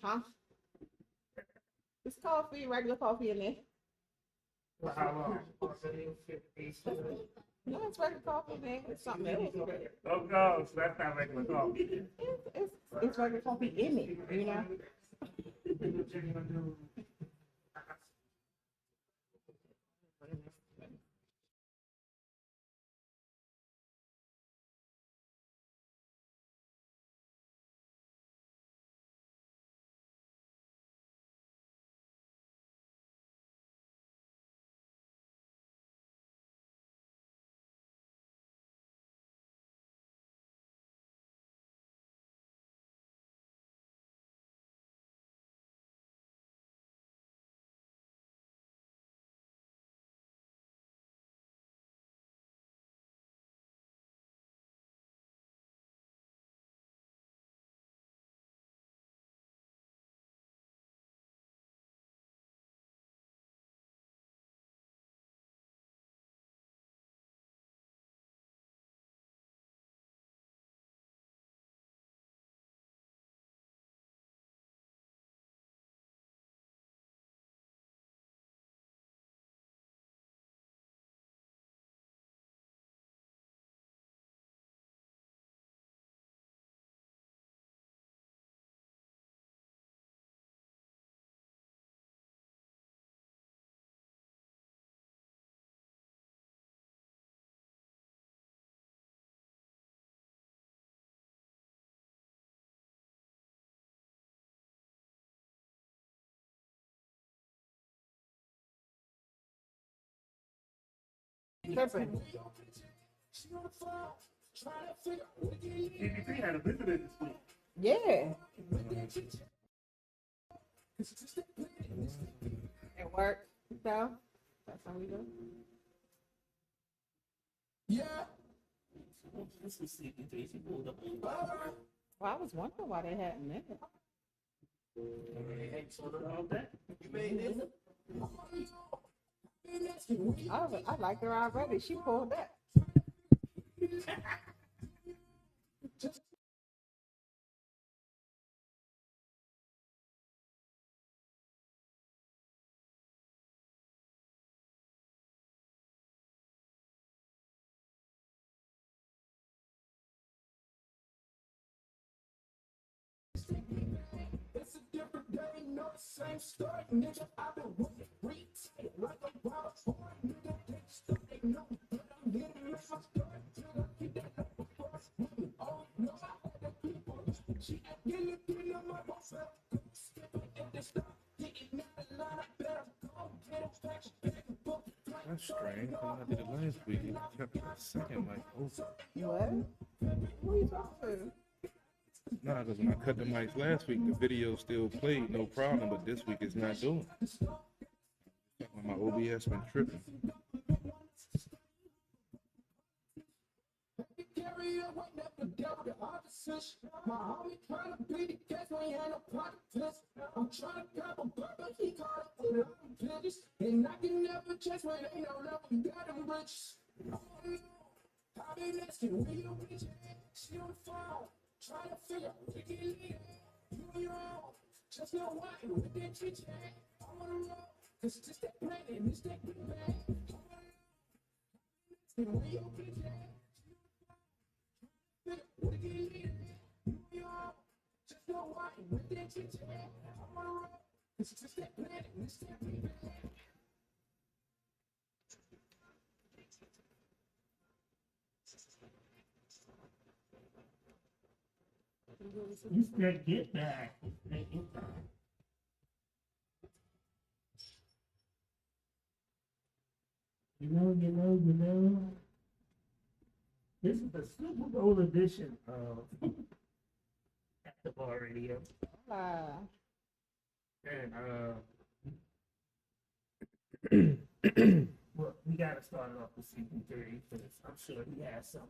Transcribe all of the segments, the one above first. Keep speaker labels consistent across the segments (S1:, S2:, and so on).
S1: Huh? It's coffee, regular coffee in there.
S2: For how long?
S1: No, it's regular coffee, man. It's something else.
S2: Oh, no, so that's not regular coffee.
S1: It's regular coffee in it, you know? Tripping.
S2: DDP had a visitor this week.
S1: Yeah. At work. So that's how we do.
S2: This is CP3. She pulled up.
S1: Well, I was wondering why they hadn't met.
S2: Hey, sort of all that. You made this?
S1: I liked her already. She pulled that.
S3: It's a different day, no same story, nigga. I've been working weeks, like a wild boy, nigga. They still they know that I'm getting my story. Nigga, keep that up before it's women. Oh, no, I had the people. She ain't getting on my myself. Skipping at the stop, getting out the line. I better go get a faction, back and forth.
S4: That's strange. When I did it last week, it kept the second mic open.
S1: What? Who are you talking to?
S4: Nah, because when I cut the mics last week, the video still played, no problem, but this week it's not doing. My OBS been tripping.
S3: Carry away, never dealt with the opposition. My homie trying to beat the gas when he had no politics. I'm trying to grab a brother, he caught up with the pitches. And I can never chase when ain't no love, you got them riches. I've been asking, where you bitch at? She on the phone, trying to figure out where you leave. You on your own, just know why, with that chit chat. I wanna know, cause it's just that plan and it's that good man. Where you bitch at? Just know why with that chit chat. I wanna roll. It's just that plan and it's that good man.
S2: You said get back. You know. This is the Super Bowl edition of At the Bar Radio. And well, we gotta start it off with CP3 because I'm sure he has some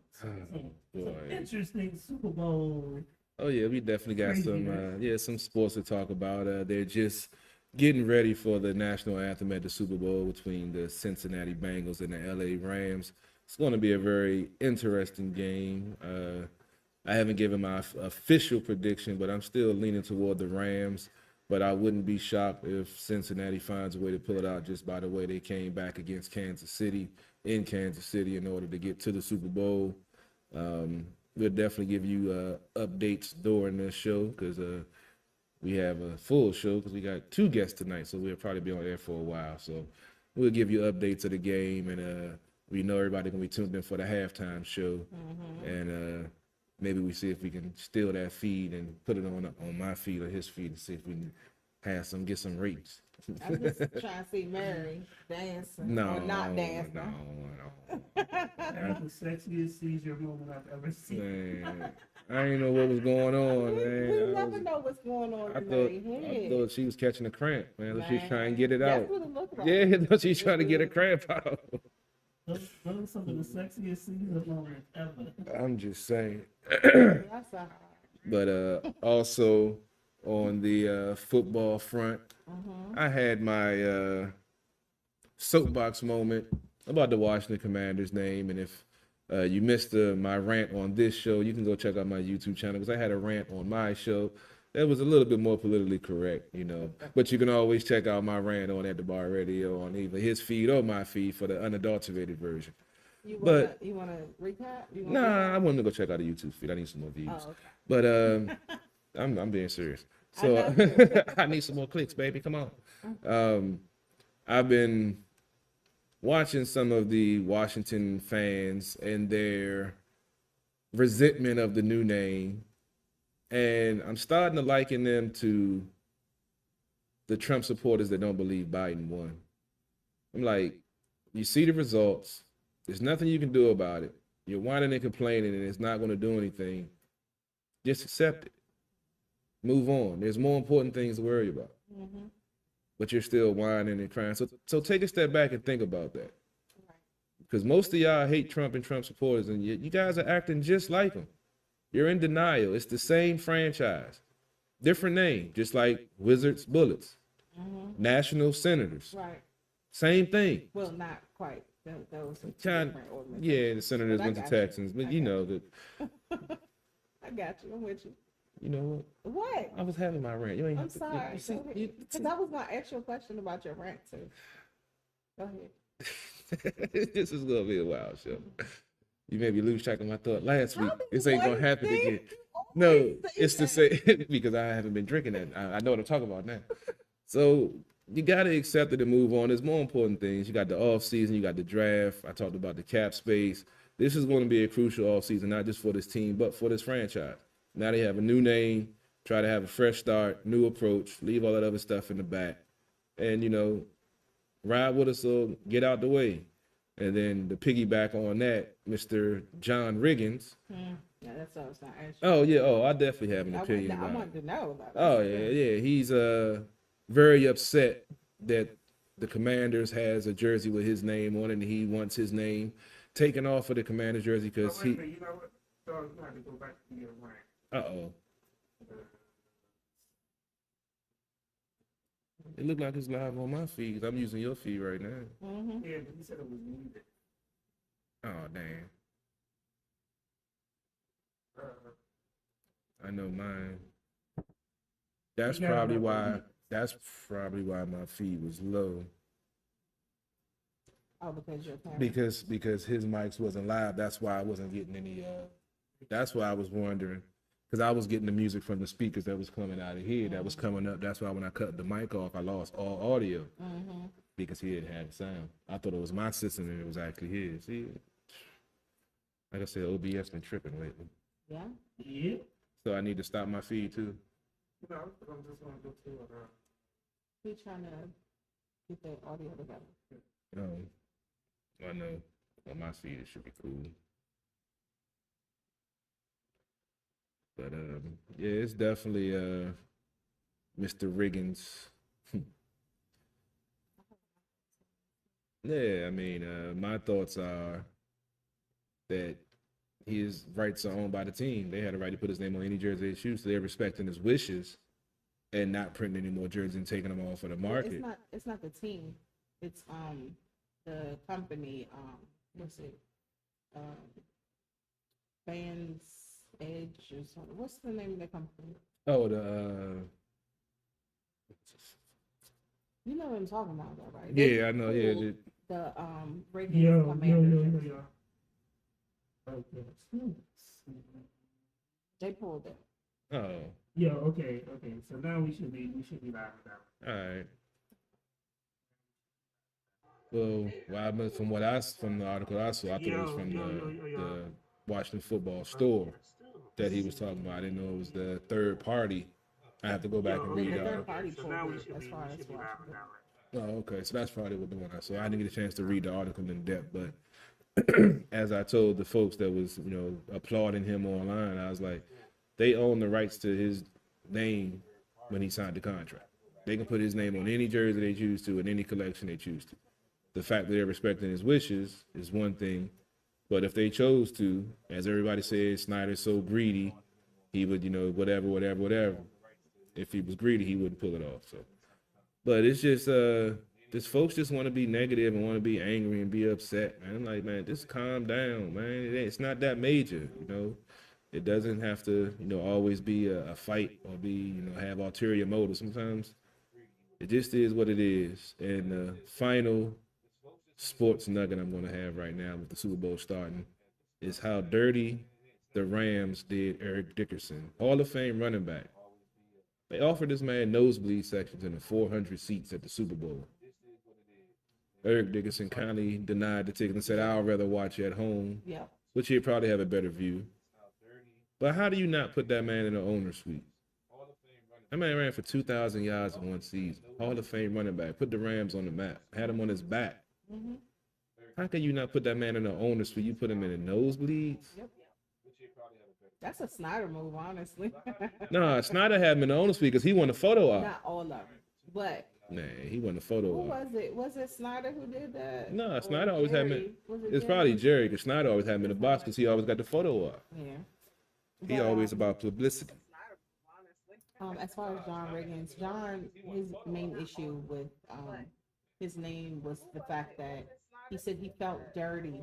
S2: interesting Super Bowl.
S4: Oh yeah, we definitely got
S2: Craziness.
S4: some sports to talk about. They're just getting ready for the national anthem at the Super Bowl between the Cincinnati Bengals and the LA Rams. It's going to be a very interesting game. I haven't given my official prediction, but I'm still leaning toward the Rams. But I wouldn't be shocked if Cincinnati finds a way to pull it out just by the way they came back against Kansas City in Kansas City in order to get to the Super Bowl. We'll definitely give you updates during this show because we have a full show because we got 2 guests tonight, so we'll probably be on air for a while. So we'll give you updates of the game, and we know everybody gonna be tuned in for the halftime show, and maybe we see if we can steal that feed and put it on my feed or his feed and see if we can get some rates.
S1: I'm just trying to see Mary dancing
S4: No,
S1: or not dancing.
S4: no.
S2: That's the sexiest seizure moment I've ever seen.
S4: Man, I didn't know what was going on, man.
S1: We never know what's going on
S4: I
S1: in
S4: thought,
S1: their
S4: I
S1: head.
S4: thought she was catching a cramp, man. I thought she was
S1: Man,
S4: trying to get it
S1: that's
S4: out.
S1: what it looked like.
S4: Yeah, I thought she was trying to get a cramp out.
S2: Those are some of the sexiest seizure moments ever.
S4: I'm just saying.
S1: That's a
S4: But also on the football front, I had my soapbox moment about the Washington Commanders name. And if you missed my rant on this show, you can go check out my YouTube channel because I had a rant on my show that was a little bit more politically correct, you know. But you can always check out my rant on At the Bar Radio on either his feed or my feed for the unadulterated version.
S1: You
S4: But-
S1: wanna recap? You wanna
S4: Nah, I
S1: recap?
S4: want to go check out the YouTube feed. I need some more views.
S1: Oh, okay.
S4: But I'm being serious. So
S1: I know.
S4: I need some more clicks, baby. Come on. I've been watching some of the Washington fans and their resentment of the new name, and I'm starting to liken them to the Trump supporters that don't believe Biden won. I'm like, you see the results. There's nothing you can do about it. You're whining and complaining, and it's not going to do anything. Just accept it. Move on. There's more important things to worry about. But you're still whining and crying. So take a step back and think about that. Because most of y'all hate Trump and Trump supporters, and you guys are acting just like them. You're in denial. It's the same franchise. Different name, just like Wizards, Bullets. National Senators.
S1: Right.
S4: Same thing.
S1: Well, not quite. Those are two
S4: Kind,
S1: different organizations.
S4: yeah, the Senators
S1: But I
S4: went to
S1: got you.
S4: Texans, but
S1: I
S4: you
S1: got
S4: know that.
S1: I got you. I'm with you.
S4: You know what?
S1: What?
S4: I was having my rant. You ain't
S1: I'm
S4: have to-
S1: sorry.
S4: you see- you-
S1: Because I was gonna ask you a question about your rant too. Go ahead.
S4: This is gonna be a wild show. You made me lose track of my thought last week.
S1: How do
S4: This
S1: you
S4: ain't gonna
S1: always
S4: happen
S1: say-
S4: again.
S1: you always
S4: No,
S1: say
S4: it's to
S1: that?
S4: say because I haven't been drinking that. I know what I'm talking about now. So you gotta accept it and move on. There's more important things. You got the off season, you got the draft. I talked about the cap space. This is going to be a crucial off season, not just for this team, but for this franchise. Now they have a new name, try to have a fresh start, new approach, leave all that other stuff in the back. And, you know, ride with us or get out the way. And then the piggyback on that, Mr. John Riggins.
S1: Yeah, that's what I was gonna ask you.
S4: Oh, yeah. Oh, I definitely have an
S1: I
S4: opinion
S1: wanted, I
S4: about it.
S1: wanted to know about it.
S4: Oh, yeah. He's very upset that the Commanders has a jersey with his name on it, and he wants his name taken off of the Commanders jersey because
S2: Wait a minute, you know what? So you have to go back to your rant.
S4: Uh-oh. It looked like it's live on my feed. I'm using your feed right now.
S2: Yeah, but you said it was muted.
S4: Oh, damn. I know mine. That's
S2: You gotta
S4: probably
S2: remember
S4: why.
S2: me.
S4: That's probably why my feed was low.
S1: Oh, because you're a parent.
S4: Because his mics wasn't live. That's why I wasn't getting any. That's why I was wondering. Because I was getting the music from the speakers that was coming out of here, that was coming up. That's why when I cut the mic off, I lost all audio because he didn't have sound. I thought it was my system and it was actually his. See, like I said, OBS been tripping lately,
S1: Yeah.
S2: Yeah.
S4: so I need to stop my feed too.
S2: No, I'm just gonna go to it.
S1: He's trying to get the audio together.
S4: I know on my feed it should be cool, but yeah, it's definitely Mr. Riggins. Yeah, I mean, my thoughts are that his rights are owned by the team. They had a right to put his name on any jersey they choose, so they're respecting his wishes and not printing any more jerseys and taking them off of the
S1: Well,
S4: market.
S1: it's not the team. It's the company, what's it? Fans Edge or something. What's the name of the company?
S4: Oh, the
S1: You know what I'm talking about, though, right?
S4: yeah, I know. Yeah,
S1: pulled the Reagan's
S2: Yo,
S1: commander.
S2: yo. Okay.
S1: They pulled it.
S4: oh,
S2: Yeah, okay. So now we should be live now.
S4: all right. Well, from from the article I saw, I thought it was from the Washington Football Store that he was talking about. I didn't know it was the third party. I have to go back and
S1: Then
S4: read
S1: the
S4: the
S1: third
S4: article.
S1: party
S2: So
S1: pulled
S2: now we
S1: it
S2: should
S1: as
S2: be
S1: far as
S2: live
S1: Washington.
S2: now.
S4: Oh, okay. So that's probably what doing that. So I didn't get a chance to read the article in depth, but as I told the folks that was, applauding him online, I was like, they own the rights to his name when he signed the contract. They can put his name on any jersey they choose to in any collection they choose to. The fact that they're respecting his wishes is one thing, but if they chose to, as everybody says, Snyder's so greedy, he would, whatever. If he was greedy, he wouldn't pull it off. So, but it's just folks just want to be negative and want to be angry and be upset, man. I'm like, man, just calm down, man. It's not that major. It doesn't have to, always be a fight or be, have ulterior motives. Sometimes it just is what it is. And the final sports nugget I'm going to have right now with the Super Bowl starting is how dirty the Rams did Eric Dickerson, Hall of Fame running back. They offered this man nosebleed sections in the 400 seats at the Super Bowl. Eric Dickerson kindly denied the ticket and said, I'd rather watch at home,
S1: Yep.
S4: which he'd probably have a better view. But how do you not put that man in the owner's suite? That man ran for 2,000 yards in one season. Hall of Fame running back. Put the Rams on the map. Had him on his back.
S1: Mm-hmm.
S4: How can you not put that man in the owner's suite? You put him in the nosebleeds?
S1: Yep. That's a Snyder move, honestly.
S4: Nah, Snyder had him in the owner's suite because he won the photo op.
S1: Not all of them, but
S4: Nah, he won the photo
S1: who
S4: op.
S1: was it? Was it Snyder who did that?
S4: No,
S1: Or
S4: Snyder always had him.
S1: Jerry? Was it
S4: It's probably
S1: Jerry?
S4: Jerry because Snyder always had him in the box because he always got the photo op.
S1: Yeah.
S4: He
S1: But,
S4: always about publicity.
S1: as far as John Riggins, his main issue with his name was the fact that he said he felt dirty.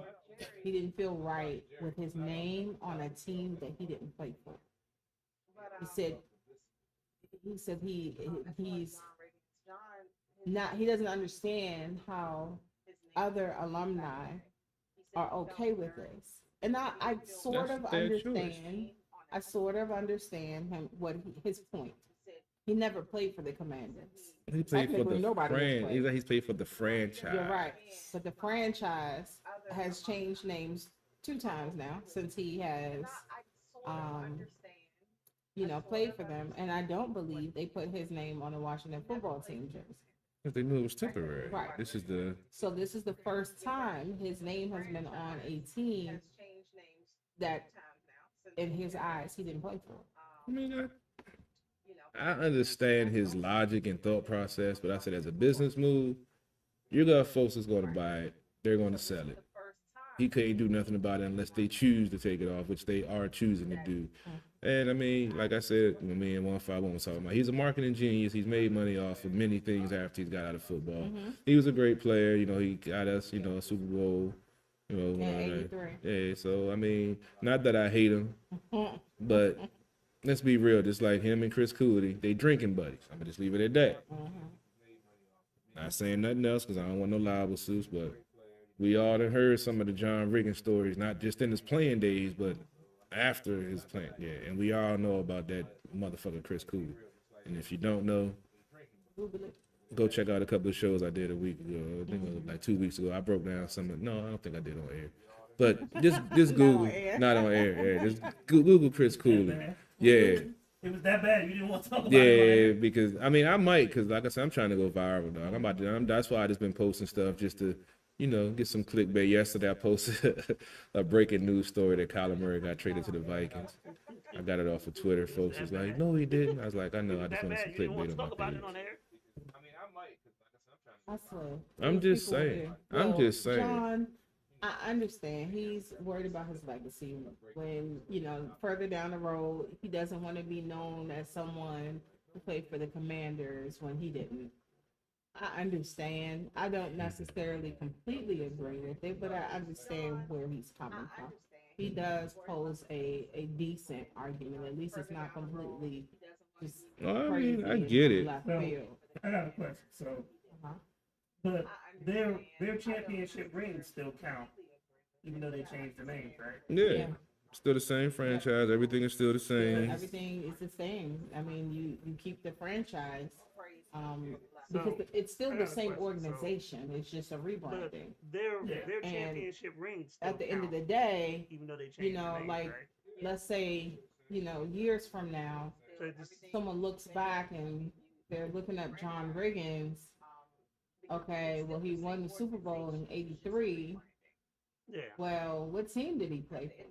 S1: He didn't feel right with his name on a team that he didn't play for. He said he's not, he doesn't understand how other alumni are okay with this. And I sort
S4: That's
S1: of
S4: their choice.
S1: understand. I sort of understand his point. He never played for the Commanders.
S4: He played for
S1: Technically,
S4: the
S1: nobody has
S4: fran.
S1: played.
S4: He's played for the franchise.
S1: You're right. But the franchise has changed names 2 times now since he has played for them. And I don't believe they put his name on the Washington football team jersey.
S4: Because they knew it was temporary.
S1: Right. So this is the first time his name has been on a team that, in his eyes, he didn't play for.
S4: I mean, I understand his logic and thought process, but I said as a business move, you got folks that's going to buy it. They're going to sell it. He can't do nothing about it unless they choose to take it off, which they are choosing to do. And I mean, like I said, when me and 151 was talking about, he's a marketing genius. He's made money off of many things after he's got out of football.
S1: Mm-hmm.
S4: He was a great player. He got us, a Super Bowl.
S1: In 83.
S4: Yeah, so I mean, not that I hate him, but let's be real. Just like him and Chris Cooley, they drinking buddies. I'm gonna just leave it at that. Not saying nothing else because I don't want no libel suits, but we all done heard some of the John Riggins stories, not just in his playing days, but after his playing. Yeah, and we all know about that motherfucker Chris Cooley. And if you don't know, go check out a couple of shows I did a week ago. I think it was like 2 weeks ago. I broke down some of. No, I don't think I did on air. But just Google, not on air. Just Google Chris Cooley. Yeah.
S2: It was that bad. You didn't want to talk about
S4: Yeah,
S2: it.
S4: because I mean I might, because like I said, I'm trying to go viral, dog. That's why I just been posting stuff just to, get some clickbait. Yesterday I posted a breaking news story that Kyler Murray got traded to the Vikings. I got it off of Twitter. Folks was like, no, he didn't. I was like, I know. I just wanted some clickbait on my page.
S1: I swear.
S4: I'm
S1: Those
S4: just
S1: people
S4: saying.
S1: there.
S4: I'm
S1: Well,
S4: just saying.
S1: John, I understand. He's worried about his legacy. When, further down the road, he doesn't want to be known as someone who played for the Commanders when he didn't. I understand. I don't necessarily completely agree with it, but I understand where he's coming from. he does pose a decent argument. At least it's not completely just
S4: Well, I
S1: crazy
S4: mean, I
S1: and
S4: get it.
S1: left
S2: So
S1: field.
S2: I got a question. So,
S1: Uh-huh.
S2: but their championship rings still count, even though they changed the names, right?
S4: Yeah.
S1: Yeah.
S4: Still the same franchise. Everything is still the same.
S1: Everything is the same. I mean, you keep the franchise, um,
S2: So,
S1: because it's still
S2: I
S1: the
S2: got a
S1: same
S2: question. So,
S1: organization. It's just a
S2: but
S1: rebranding.
S2: their
S1: And
S2: championship rings still
S1: at the end of
S2: count,
S1: the day,
S2: even though they
S1: you
S2: changed the
S1: know,
S2: names,
S1: like
S2: right?
S1: let's say, years from now,
S2: So this,
S1: someone looks back and they're looking up John Riggins. Okay, well, he won the Super Bowl in '83.
S2: yeah.
S1: Well, what team did he play for?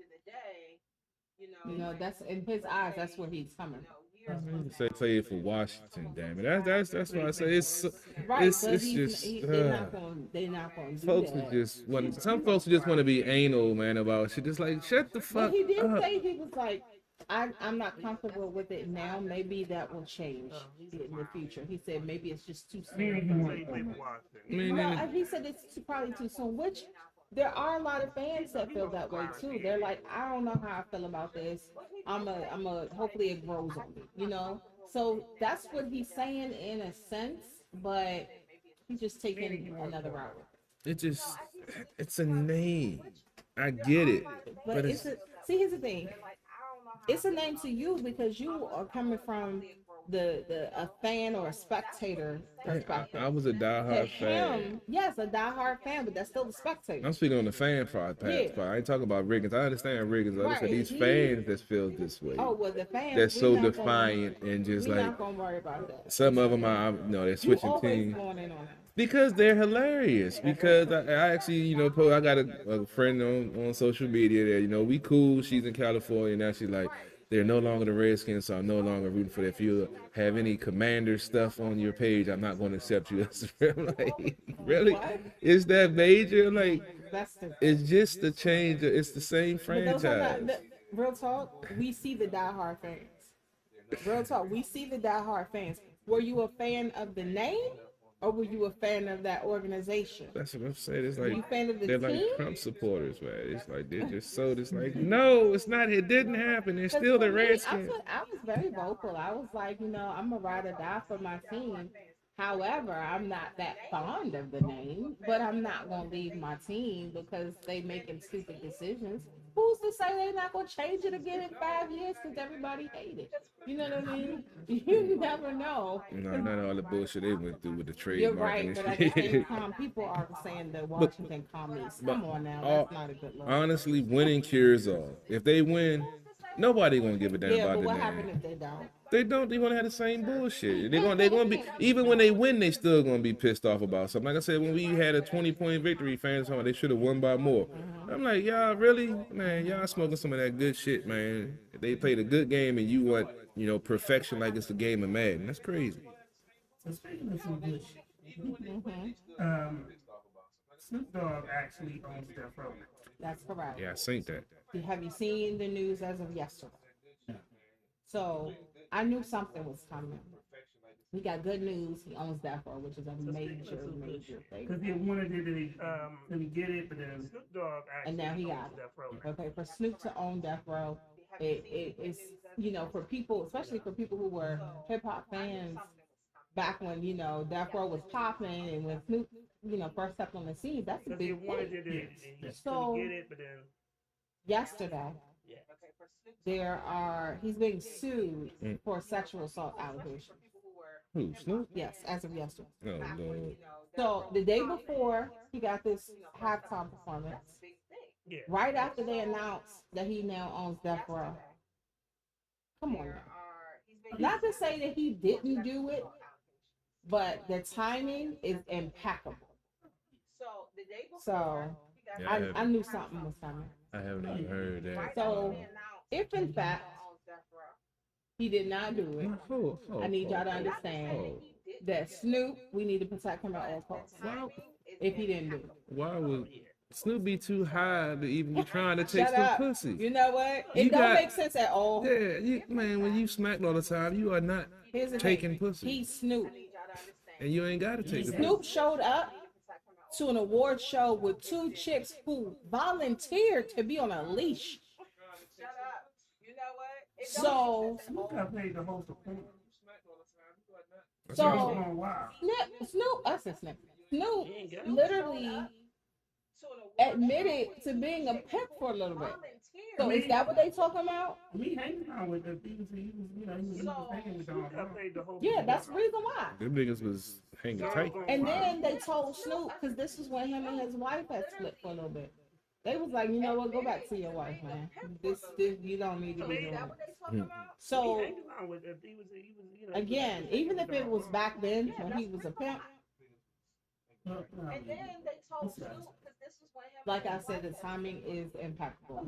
S1: That's in his eyes. That's where he's coming from.
S4: Say play it for Washington, damn it. That's why I say it's
S1: Right,
S4: it's
S1: but
S4: it's just
S1: they're not gonna do
S4: folks
S1: that.
S4: are just want some folks just want to be anal, man, about shit. Just like shut the
S1: But
S4: fuck
S1: he did
S4: up.
S1: say he was like, I'm not comfortable with it now. Maybe that will change in the future. He said maybe it's just too
S2: I mean,
S1: soon.
S2: you say he played for Washington.
S4: I mean,
S1: Well,
S4: then,
S1: he said it's probably too soon, which there are a lot of fans that feel that way too. They're like, I don't know how I feel about this. Hopefully it grows on me. So that's what he's saying in a sense, but he's just taking another route.
S4: it just it's a name. I get it,
S1: But
S4: but
S1: see, here's the thing. It's a name to you because you are coming from the a fan or a spectator perspective.
S4: I was a
S1: To
S4: diehard fan.
S1: him, yes, a diehard fan, but that's still the spectator.
S4: I'm speaking on the fan part.
S1: Yeah.
S4: I ain't talking about Riggins. I understand Riggins. Like I said,
S1: Right.
S4: these fans that feel this way.
S1: Oh well, the fans.
S4: They're
S1: we
S4: so
S1: not gonna-
S4: defiant and just
S1: we
S4: like
S1: not gonna worry about that.
S4: some of them are, they're
S1: You
S4: switching
S1: always
S4: teams.
S1: going in on that.
S4: Because they're hilarious. Because I actually, I got a friend on social media that, we cool. She's in California. Now she's like, they're no longer the Redskins, so I'm no longer rooting for that. If you have any Commander stuff on your page, I'm not going to accept you. I'm like, really?
S1: What?
S4: Is that major? Like,
S1: That's the.
S4: it's just the change. It's the same
S1: But those are
S4: franchise.
S1: not real talk. We see the diehard fans. Real talk. We see the diehard fans. Were you a fan of the name, or were you a fan of that organization?
S4: That's what I'm saying. It's
S1: Were you
S4: like
S1: a fan of the
S4: they're
S1: team?
S4: like Trump supporters, man. It's like they're just so. It's like no, it's not. It didn't happen. They're
S1: 'Cause
S4: still
S1: for
S4: the
S1: me,
S4: Redskins.
S1: I was very vocal. I was like, I'm a ride or die for my team. However, I'm not that fond of the name, but I'm not gonna leave my team because they making stupid decisions. Who's to say they're not gonna change it again in 5 years because everybody hate it? You know what I mean? You never know.
S4: No, not all the bullshit they went through with the
S1: You're
S4: trademark
S1: right,
S4: and
S1: but at the same
S4: shit.
S1: time, people are saying the Washington commies. Come on now,
S4: all-
S1: that's not a good look.
S4: Honestly, winning cures all. If they win, nobody gonna give a damn
S1: Yeah,
S4: about
S1: but
S4: the
S1: what
S4: name.
S1: happened if they don't?
S4: They don't. They gonna have the same bullshit. They're gonna be even when they win, they still gonna be pissed off about something. Like I said, when we had a 20-point victory, fans talking about they should have won by more. I'm like, y'all really, man, y'all smoking some of that good shit, man. They played a good game and you want, perfection like it's a game of Madden. That's crazy.
S2: So speaking of some good shit,
S1: Mm-hmm.
S2: Snoop Dogg actually owns Death Row.
S1: That's correct.
S4: Yeah, I synced that.
S1: Have you seen the news as of yesterday? So I knew something was coming. We got good news. He owns Death Row, which is a major thing.
S2: Because he wanted it, didn't get it, but then Snoop Dogg actually
S1: And now he got
S2: owns
S1: it.
S2: Death Row.
S1: Okay, for Snoop to own Death Row, it's for people, especially for people who were hip hop fans back when Death Row was popping and when Snoop first stepped on the scene. That's a
S2: Because he
S1: big
S2: wanted
S1: thing.
S2: it, and he
S1: So-
S2: couldn't get it, but then
S1: Yesterday, he's being sued
S4: Mm.
S1: for sexual assault allegations.
S4: Who, Snoop?
S1: Yes, as of yesterday.
S4: Oh, Lord.
S1: So the day before he got this halftime performance,
S2: yeah.
S1: right after they announced that he now owns Death Row. Come on now. Not to say that he didn't do it, but the timing is impeccable. So
S4: Yeah,
S1: I knew something was coming.
S4: I haven't even heard that.
S1: So if in fact he did not do it, I need y'all to understand that Snoop, we need to protect him at all costs. If he didn't do it.
S4: Why would Snoop be too high to even be trying to take
S1: Shut
S4: some
S1: up.
S4: pussy?
S1: You know what?
S4: You
S1: It don't
S4: got-
S1: make sense at all.
S4: Yeah, man, when you smack all the time, you are not
S1: Here's the
S4: taking
S1: thing.
S4: pussy.
S1: He's Snoop.
S4: And you ain't got to take the
S1: Snoop
S4: pussy.
S1: showed up to an award show with two chicks who volunteered to be on a leash So,
S2: Snoop got paid to host a porn.
S4: That's
S1: So-
S2: I
S4: awesome.
S2: don't know why.
S1: Snoop, I said Snoop literally admitted to being a pimp for a little bit. So is that what they talking about?
S2: Me hanging out with the things he was, he was hanging with Don Juan.
S1: Yeah, that's the reason why.
S4: Them niggas was hanging tight.
S1: And then they told Snoop, because this was when him and his wife had split for a little bit. They was like, you know what, go back to your wife, man. This you don't need to be doing it. So again, even if it was back then when he was a pimp, like I said, the timing is impeccable.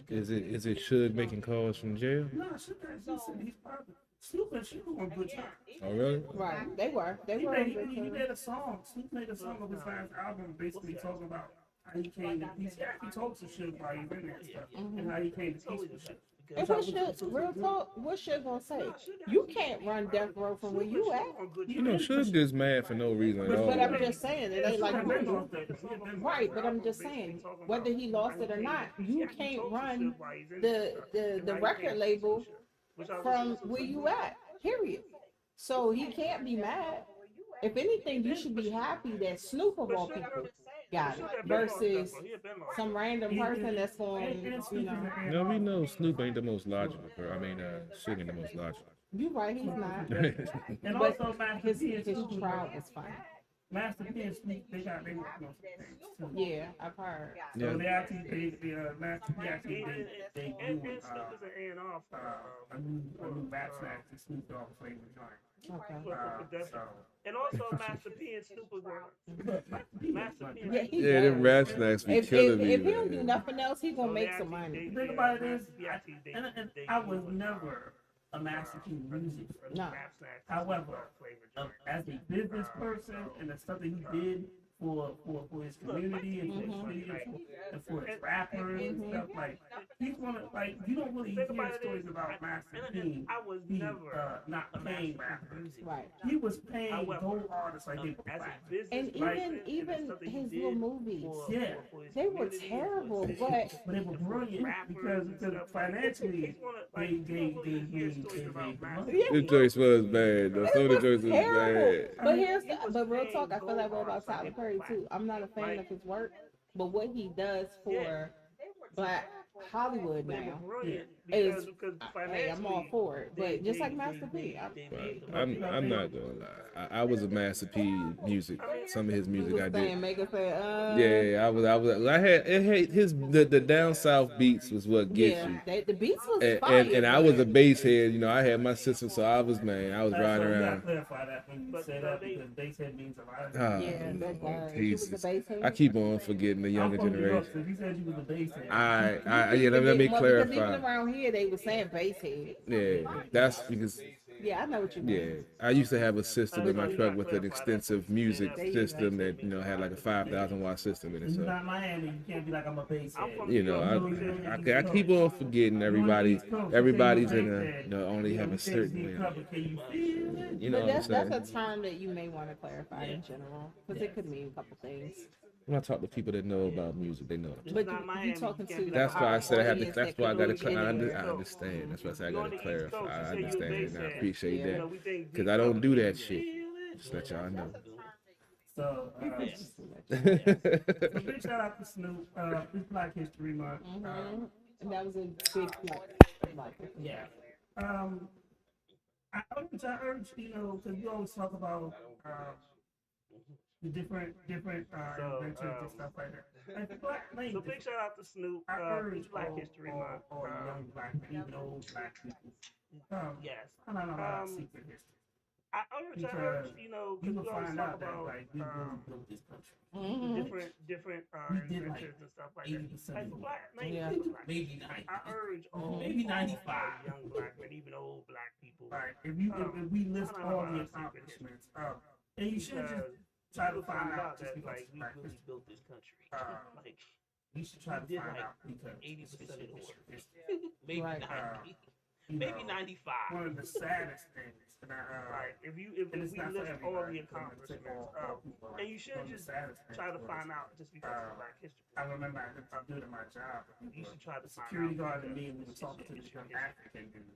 S4: Is it Suge making calls from jail?
S2: No, Snoop said he's probably Snoop and Sugar on good time.
S4: Oh really?
S1: Right, they were. They
S2: He
S1: were.
S2: made, he made a song. Snoop made a song of his last album, basically talking about how he came to peace. He talks to Suge while he's in there and stuff, and how he came to peace with Suge.
S1: And what should real talk? What should gonna say? You can't run death row from where you at.
S4: You know, Suge just mad for no reason at all.
S1: But I'm just saying it ain't like
S2: Right,
S1: right. But I'm just saying whether he lost it or not, you can't run the record label from where you at. Period. So he can't be mad. If anything, you should be happy that Snoop of all people got it versus some random person that's going, you know.
S4: No, we know Snoop ain't the most logical. I mean, Suge ain't the most logical.
S1: You right, he's not.
S2: And
S1: But
S2: also, Master
S1: his
S2: P and Snoop,
S1: trial is fine.
S2: Master P and Snoop, they working on some things too.
S1: Yeah, I've heard.
S2: So
S4: Yeah.
S2: they actually, Master P actually, they doing a new rap snack to Snoop Dogg flavor joint.
S1: Okay.
S2: So,
S5: And also Master P and Snoop was Master P.
S1: Yeah, he
S4: Yeah, them
S1: does.
S4: rap snacks be
S1: If
S4: killing me,
S1: he don't do
S4: man.
S1: nothing else, he gonna make some money.
S2: the thing about it is, and I was never a Master P music fan.
S1: No.
S2: However, as a business person and the stuff that he did for his community and for his city and for his rappers and stuff, like he's one of, like, you don't really hear stories about Master P not paying rappers.
S1: Right.
S2: He was paying those artists like they were black.
S1: And even his little movies,
S2: Yeah,
S1: they were terrible, but
S2: but they were brilliant because financially they made money.
S1: yeah,
S4: The choice was bad. though. So the
S1: it
S4: choice
S1: was
S4: was
S1: terrible.
S4: bad.
S1: But real talk, I feel that way about Tyler Perry too. I'm not a fan of his work, but what he does for Black Hollywood now is, hey, I'm all for it. But just like Master P,
S4: Right. I'm not gonna lie. I was a Master P music. Some of his music I did.
S1: Make us say,
S4: Yeah, I had his the down south beats was what gets
S1: yeah,
S4: you.
S1: the beats was
S4: And,
S1: fire.
S4: and I was a bass head, you know. I had my system, so I was riding
S2: So you gotta
S4: around.
S2: clarify that when you say that because basshead means a lot of
S4: Ah,
S1: Yeah, that guy. He was the
S4: Jesus.
S1: bass head.
S4: I keep on forgetting the younger
S2: I'm from New York,
S4: generation.
S2: so if you said you was a basshead.
S4: Yeah, let me
S1: Well, because even
S4: clarify.
S1: around here, they were saying bass head.
S4: Yeah, that's because
S1: Yeah, I know what you mean.
S4: yeah, I used to have a system in my truck with an extensive music system that had like a 5,000 watt system in it.
S2: You're
S4: So
S2: not Miami, you can't be like I'm a basshead.
S4: I keep on forgetting everybody's in a only have a certain you know
S1: But
S4: what I'm saying.
S1: that's a term that you may want to clarify in general, because it could mean a couple things.
S4: When I talk to people that know about music, they know. What I'm
S1: But
S4: talking
S1: you talking to
S4: That's why I said I have to.
S1: audience
S4: That's
S1: that
S4: why I
S1: could
S4: got
S1: really
S4: to.
S1: get
S4: I
S1: anywhere.
S4: understand. That's why I said I got to clarify. I understand and I appreciate
S5: You know,
S4: that
S5: we think
S4: because I don't do that shit. Just let y'all know.
S2: So, so big shout out to Snoop. It's Black History Month.
S1: And that was a big like
S2: Yeah. I urge, because you always talk about the different inventions and stuff like that. Like Black
S5: So
S2: language.
S5: big shout out to Snoop.
S2: I urge
S5: It's Black History Month.
S2: all young black people, even old black people.
S5: Yes.
S2: I don't know about secret history.
S5: I urge,
S2: Because
S5: because
S2: you
S5: we
S2: will
S5: always
S2: find
S5: talk
S2: out that
S5: about
S2: like we really built this country.
S5: different
S2: We did, like,
S5: inventions and stuff like
S2: 80%
S5: that. Like
S2: of
S5: for
S2: it.
S5: black,
S1: Yeah.
S2: Maybe 90.
S5: I urge all
S2: Maybe
S5: all
S2: 95.
S5: young black men, even old black people.
S2: Right. If we list all the accomplishments, and you should just try to
S5: People
S2: find
S5: find
S2: out just
S5: that
S2: because
S5: like we
S2: black
S5: really
S2: history.
S5: built this country. Like
S2: You should try to
S5: did,
S2: find
S5: like,
S2: out because
S5: 80% of the work.
S2: history.
S5: maybe
S1: Right.
S5: 90. maybe
S2: know,
S5: 95.
S2: one of the saddest things. And
S5: Right. If
S2: and
S5: we
S2: it's not for
S5: list all the
S2: everybody, but I'm gonna say
S5: accomplishments,
S2: all people.
S5: and you
S2: One
S5: shouldn't
S2: of the
S5: just
S2: saddest
S5: try
S2: things
S5: to
S2: was,
S5: find out just because it's Black History
S2: I
S5: Month.
S2: remember I was doing at my job.
S5: You should try to
S2: The
S5: find
S2: security
S5: out
S2: guard and
S5: because
S2: me, we were
S5: it's
S2: talking to
S5: your
S2: this young
S5: history.
S2: African dude.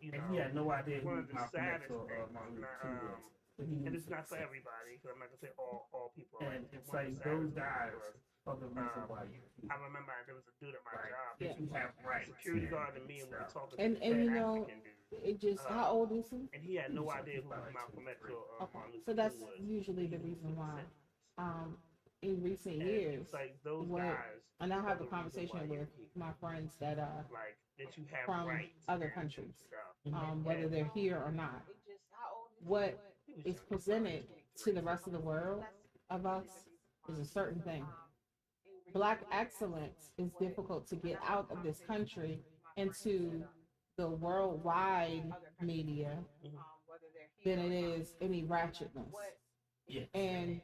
S5: You
S2: And
S5: know,
S2: he had no idea
S5: one
S2: who
S5: of the
S2: Malcolm X
S5: saddest
S2: or
S5: things.
S2: Martin Luther King was. But he
S5: And
S2: knew
S5: it's not for
S2: 50 Cent.
S5: everybody, because I'm not gonna say all people are
S2: And
S5: like
S2: it's
S5: one of
S2: like
S5: the
S2: those
S5: saddest things
S2: guys
S5: was,
S2: are the reason why you
S5: I remember there was a dude at my
S2: like
S5: job.
S2: if you have
S5: The
S2: rights.
S5: security guard and me, and we were talking to
S1: And
S5: this
S1: you know,
S5: African dude,
S1: it just how old is he?
S5: and he had no idea who Malcolm X or
S1: Okay,
S5: Martin
S1: so
S5: Luther
S1: that's
S5: King was.
S1: usually the
S5: He was
S1: reason why.
S5: 50 Cent.
S1: In recent
S5: And
S1: years,
S5: it's like those
S1: what,
S5: guys
S1: and I
S5: are
S1: have a
S5: the reason
S1: conversation
S5: why
S1: with my friends that are
S5: like that you have
S1: from
S5: rights
S1: other
S5: and
S1: countries,
S5: stuff.
S1: whether they're here or not. What is presented to the rest of the world of us is a certain thing. Black excellence is difficult to get out of this country into the worldwide media than it is any ratchetness.
S2: Yeah.
S1: And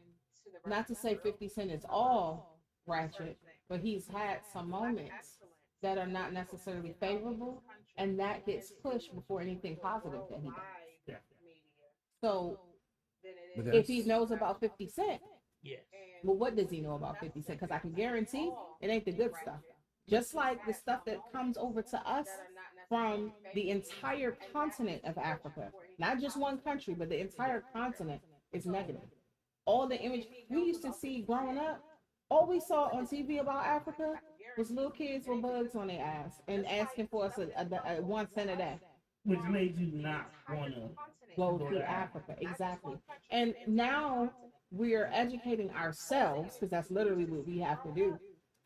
S1: not to say 50 Cent is all ratchet, but he's had some moments that are not necessarily favorable, and that gets pushed before anything positive that he does.
S2: Yeah.
S1: So
S4: But
S1: if he knows about 50 Cent,
S5: Yes.
S1: well, what does he know about 50 Cent? Because I can guarantee it ain't the good stuff. Just like the stuff that comes over to us from the entire continent of Africa, not just one country, but the entire continent is negative. All the image we used to see growing up, all we saw on TV about Africa was little kids with bugs on their ass and asking for us a 1 cent a day.
S2: Which made you not want to
S1: Go to Africa, exactly. And now we're educating ourselves, because that's literally what we have to do,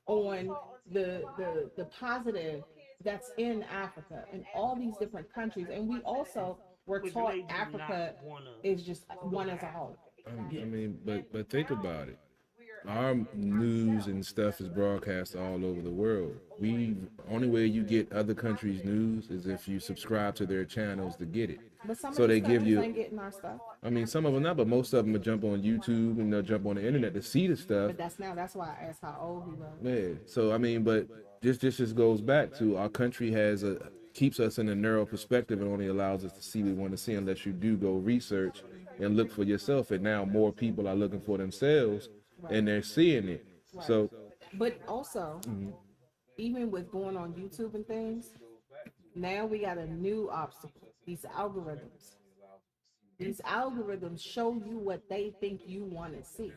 S1: on the positive that's in Africa and all these different countries. And we also were
S5: Which
S1: taught
S5: made you
S1: Africa
S5: not wanna
S1: is just one as a whole.
S4: I mean, but think about it. Our news and stuff is broadcast all over the world. We only way you get other countries' news is if you subscribe to their channels to get it.
S1: But some
S4: So
S1: of
S4: they
S1: these
S4: give
S1: countries
S4: you.
S1: ain't getting our stuff.
S4: I mean, some of them not, but most of them will jump on YouTube and they'll jump on the internet to see the stuff.
S1: But that's why I asked how old he was.
S4: Yeah. So I mean, but this just goes back to our country keeps us in a narrow perspective and only allows us to see what we want to see unless you do go research and look for yourself. And now more people are looking for themselves and they're seeing it. So
S1: But also, even with going on YouTube and things, now we got a new obstacle. These algorithms. These algorithms show you what they think you want to see.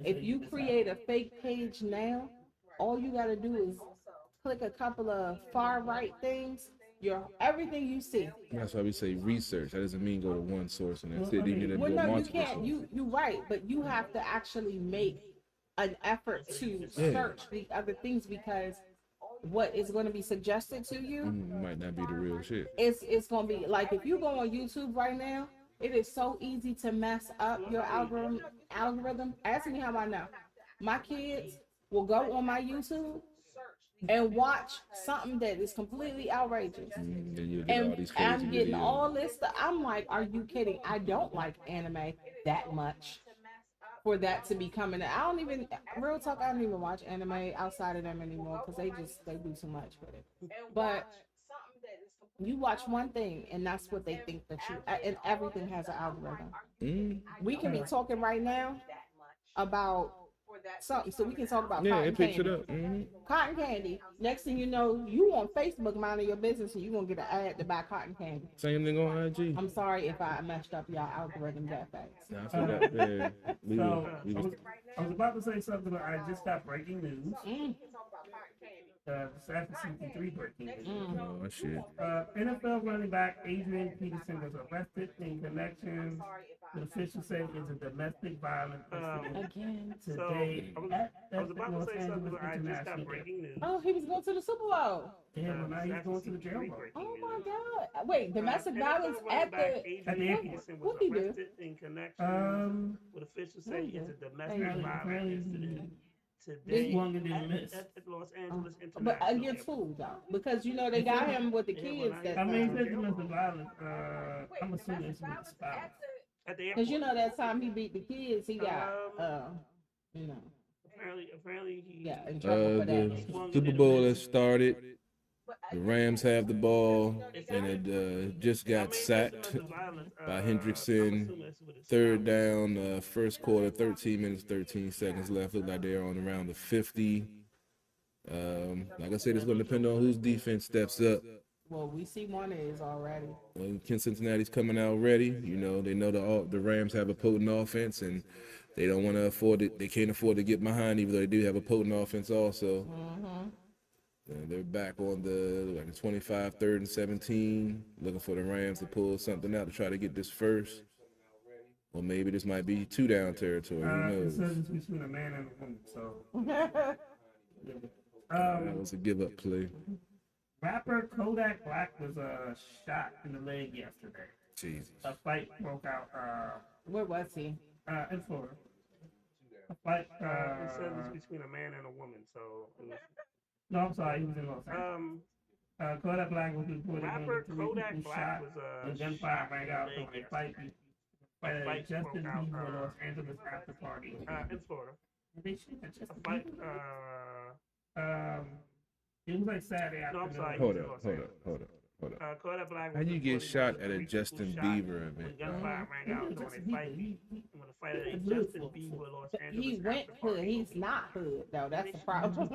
S1: If you create a fake page now, all you got to do is click a couple of far right things. Everything you see.
S4: that's why we say research. That doesn't mean go to one source and that's it. You need to
S1: Well,
S4: go
S1: no, you
S4: multiple
S1: can't.
S4: sources.
S1: You right, but you have to actually make an effort to search the other things, because what is going to be suggested to you
S4: Might not be the real shit.
S1: it's going to be like, if you go on YouTube right now, it is so easy to mess up your algorithm. Ask me how I know. My kids will go on my YouTube and watch something that is completely outrageous.
S4: Then you'll get all
S1: And
S4: these crazy
S1: I'm getting
S4: videos.
S1: all this stuff. I'm like, are you kidding? I don't like anime that much for that to be coming. I don't even, real talk, I don't even watch anime outside of them anymore, because they do too much with it. But you watch one thing and that's what they think that you, and everything has an algorithm. We can be talking right now about something, so we can talk about
S4: Yeah,
S1: cotton
S4: it picks
S1: candy.
S4: it up.
S1: Cotton candy. Next thing you know, you on Facebook minding your business and you're gonna get an ad to buy cotton candy.
S4: Same thing on IG.
S1: I'm sorry if I messed up y'all algorithm that fast.
S4: Nah, I feel that. Yeah.
S2: So I was about to say something, but I just got breaking news. Second 63 breaking news.
S4: Oh shit.
S2: NFL running back Adrian Peterson was arrested in connection with officials say it's a domestic violence incident
S1: Again.
S2: today
S5: I was
S2: at
S5: about
S2: Los
S5: to say something,
S2: Angeles
S5: but I just got
S2: International
S5: breaking news.
S1: Oh, he was going to the Super Bowl.
S2: Yeah, well, now he's going to the jail.
S1: Oh my God. Wait, domestic violence at the
S5: Adrian was
S1: what he do?
S5: arrested in connection with officials say it's a domestic
S1: Apparently-
S5: violence incident
S2: This
S5: today
S2: one didn't miss.
S5: at Los Angeles International
S1: But against
S5: Airport.
S1: who though? Because you know they got him with the kids.
S2: I mean, it's domestic violence. I'm assuming it's with the spouse.
S5: At the
S1: Because
S5: airport.
S1: you know that time he beat the kids, he got you know,
S5: Apparently he
S1: in trouble for that.
S4: The Super Bowl has started. The Rams have the ball, and it just got sacked by Hendrickson. Third down, first quarter, 13 minutes, 13 seconds left. Look like they're on around the 50. Like I said, it's going to depend on whose defense steps up.
S1: Well, we see one is already.
S4: Cincinnati's coming out ready. You know, they know the Rams have a potent offense, and they don't want to afford it. They can't afford to get behind, even though they do have a potent offense also. They're back on the 25, 3rd and 17, looking for the Rams to pull something out to try to get this first. Or maybe this might be 2-down territory. Who knows?
S2: It's between a man and a woman, so.
S4: That was a give-up play.
S2: Rapper Kodak Black was shot in the leg yesterday.
S4: Jesus.
S2: A fight broke out.
S1: Where was he?
S2: In Florida. A fight.
S5: It says it's between a man and a woman, so it was.
S2: No, I'm sorry. He was in Los Angeles. Kodak Black was reported
S5: Rapper
S2: one of the three
S5: Kodak
S2: people
S5: Black
S2: shot.
S5: was
S2: And gunfire
S5: shot
S2: rang
S5: in
S2: out
S5: the
S2: from
S5: leg
S2: a fight.
S5: fight
S2: Justin
S5: broke out,
S2: Bieber Los Angeles after party.
S5: in Florida.
S2: They shot Justin
S5: A fight.
S2: Bieber? It was like Saturday
S5: No, I'm
S2: afternoon.
S5: sorry.
S4: Hold up.
S5: Kodak Black
S4: How
S5: was
S4: you get
S5: reported
S4: shot
S5: one of
S4: at
S5: the
S4: a
S5: three
S4: Justin
S5: people shot
S4: Bieber
S5: when
S4: event?
S5: gunfire rang out during a fight. When a fight at a Justin Bieber Los Angeles
S1: He went
S5: after
S1: hood.
S5: party.
S1: He's not hood though. That's the problem.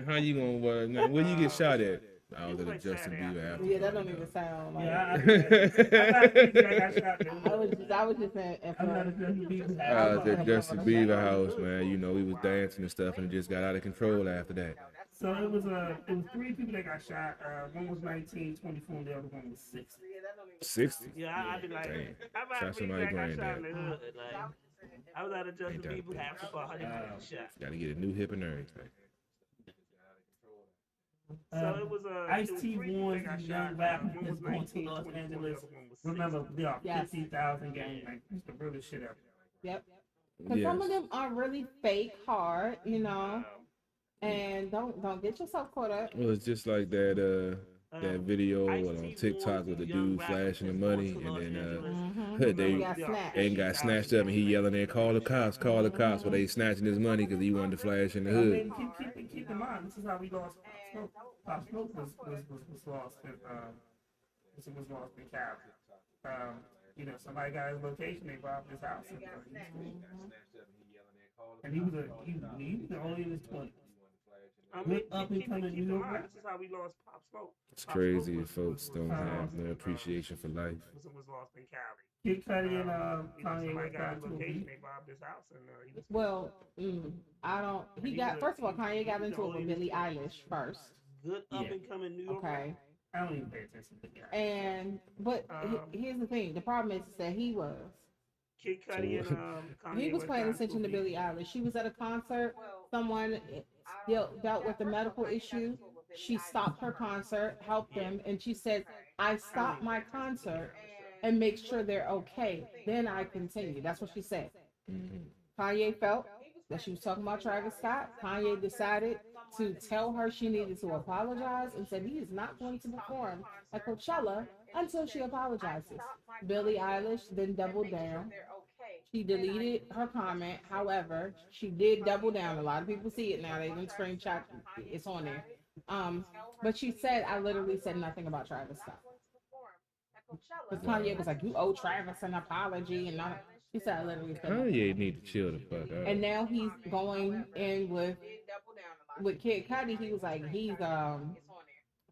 S4: How you gonna? Where you get shot at? I was at a
S5: like
S4: Justin
S5: Saturday
S4: Bieber after.
S1: Yeah, that don't even sound like.
S2: Yeah,
S1: I was just in
S2: I'm not a Justin Bieber.
S4: I was at Justin Bieber house, man. You know, he was dancing and stuff, and it just got out of control after that.
S2: So it was three people that got shot. One was 19, 24, and the other one was 60.
S4: 60.
S5: Yeah, I'd be like,
S4: Damn.
S5: I'm
S4: Shot
S5: not
S4: somebody
S5: I got
S4: brain
S5: shot in
S4: dead.
S5: the hood. Like, I was at a Justin
S4: Ain't that
S5: Bieber
S4: a
S5: half for 100 shot.
S4: Got to get a new hip and everything.
S5: So it was
S2: Ice-T warns
S5: got
S2: the
S5: shot.
S2: young rapper
S5: One
S2: that's
S5: was
S2: going
S5: 19,
S2: to Los
S5: 24,
S2: Angeles.
S5: the other one was 60.
S2: Remember, there are
S1: Yes.
S2: 50,000 gangs. Like, it's the realest shit ever.
S1: Yep. Because some of them are really fake hard, you know. And don't get yourself caught up.
S4: Well, it's just like that video on TikTok with the dude flashing the money, and then they got snatched up, and he yelling there, "Call the cops! Call the cops!" But they snatching his money because he wanted to flash in the
S2: I
S4: hood.
S2: mean, keep in mind, this is how we lost Pop Smoke. Pop Smoke was lost in Cali. You know, somebody got his location, they robbed his house. And he was only in his 20s.
S5: I mean,
S2: Up and coming
S5: keep in
S2: New
S5: mind,
S2: York.
S5: this is how we lost Pop Smoke.
S4: It's crazy if folks don't have no appreciation for life.
S5: Was lost in Cali.
S2: Kid Cudi and
S5: You know,
S2: Kanye
S5: somebody
S2: went
S5: got
S2: down
S5: his
S2: to a
S5: location,
S2: beat.
S5: they robbed his house, and he was
S1: Well, I don't. He got first of all, Kanye got into it with Billie Eilish first.
S5: good up and coming New York.
S1: Okay.
S2: I don't even pay attention to the guy.
S1: But here's the thing: the problem is that he was.
S5: Kid Cudi and Kanye.
S1: He was
S5: went
S1: paying
S5: down to
S1: attention
S5: a
S1: to
S5: beat.
S1: Billie Eilish. She was at a concert. Someone dealt with a medical issue. She stopped her concert, helped them, and she said, "I stopped my concert and make sure they're okay. Then I continue." That's what she said. Kanye felt that she was talking about Travis Scott. Kanye decided to tell her she needed to apologize and said he is not going to perform at Coachella until she apologizes. Billie Eilish then doubled down. She deleted her comment. However, she did double down. A lot of people see it now. They even screenshot. It's on there. But she said, "I literally said nothing about Travis Scott." Because Kanye was like, "You owe Travis an apology," and not. She said, "I literally said nothing."
S4: Kanye need to chill the fuck out.
S1: And now he's going in with Kid Cudi. He was like, he's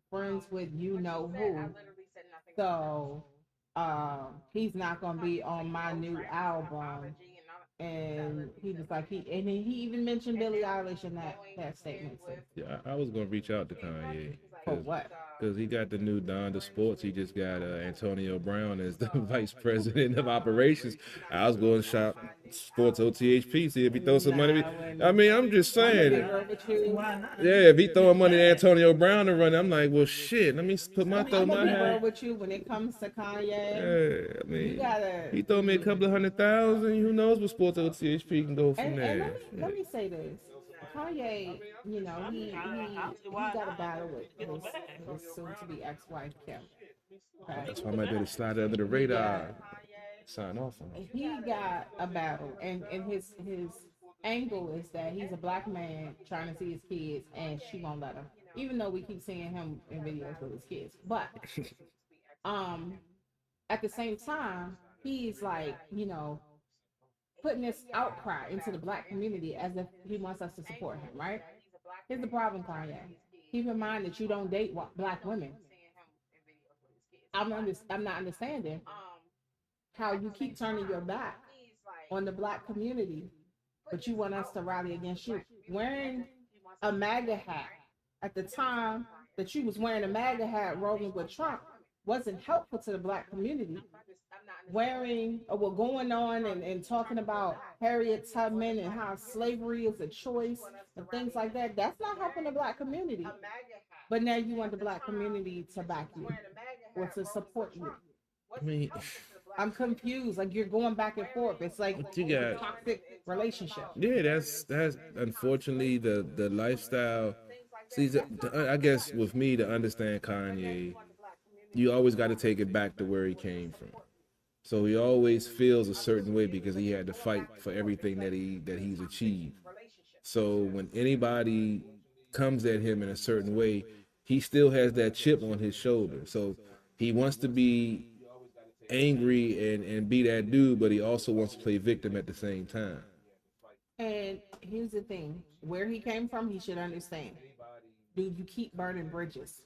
S1: friends with you know who. So he's not gonna be on my new album. And he was like, he even mentioned Billie Eilish in that statement too.
S4: Yeah, I was gonna reach out to Kanye.
S1: For what?
S4: Because he got the new Donda Sports. He just got Antonio Brown as the vice president of operations. I was going to shop Sports OTHP, see if he throw some money. I mean, I'm just saying.
S2: Why not?
S4: Yeah, if he throwing money to Antonio Brown to run, I'm like, well, shit. Let me put my throw
S1: I'm
S4: my
S1: gonna be real
S4: hat.
S1: with you when it comes to Kanye.
S4: Yeah, I
S1: You
S4: mean,
S1: gotta.
S4: he throw me a couple of 100,000. Who knows what Sports OTHP can go from
S1: And
S4: there?
S1: let me say this. Kanye, you know, he got a battle with his soon-to-be ex-wife Kim. Okay.
S4: That's why I might better slide under the radar. Sign off on it.
S1: He got a battle, and his angle is that he's a black man trying to see his kids, and she won't let him. even though we keep seeing him in videos with his kids. But um, at the same time, he's like, putting this outcry into the black community as if he wants us to support him, right? Here's the problem, Kanye. Keep in mind that you don't date black women. I'm not understanding how you keep turning your back on the black community, but you want us to rally against you. Wearing a MAGA hat at the time that you was wearing a MAGA hat rolling with Trump wasn't helpful to the black community. Wearing or well, going on and talking about Harriet Tubman and how slavery is a choice and things like that, that's not helping the black community. But now you want the black community to back you or to support you.
S4: I mean,
S1: I'm confused. Like you're going back and forth. It's like
S4: you
S1: a
S4: got
S1: toxic relationship.
S4: yeah, that's unfortunately the lifestyle. See, I guess with me to understand Kanye, you always got to take it back to where he came from. So he always feels a certain way because he had to fight for everything that he's achieved. So when anybody comes at him in a certain way, he still has that chip on his shoulder. So he wants to be angry and be that dude, but he also wants to play victim at the same time.
S1: And here's the thing: where he came from, he should understand. Dude, you keep burning bridges.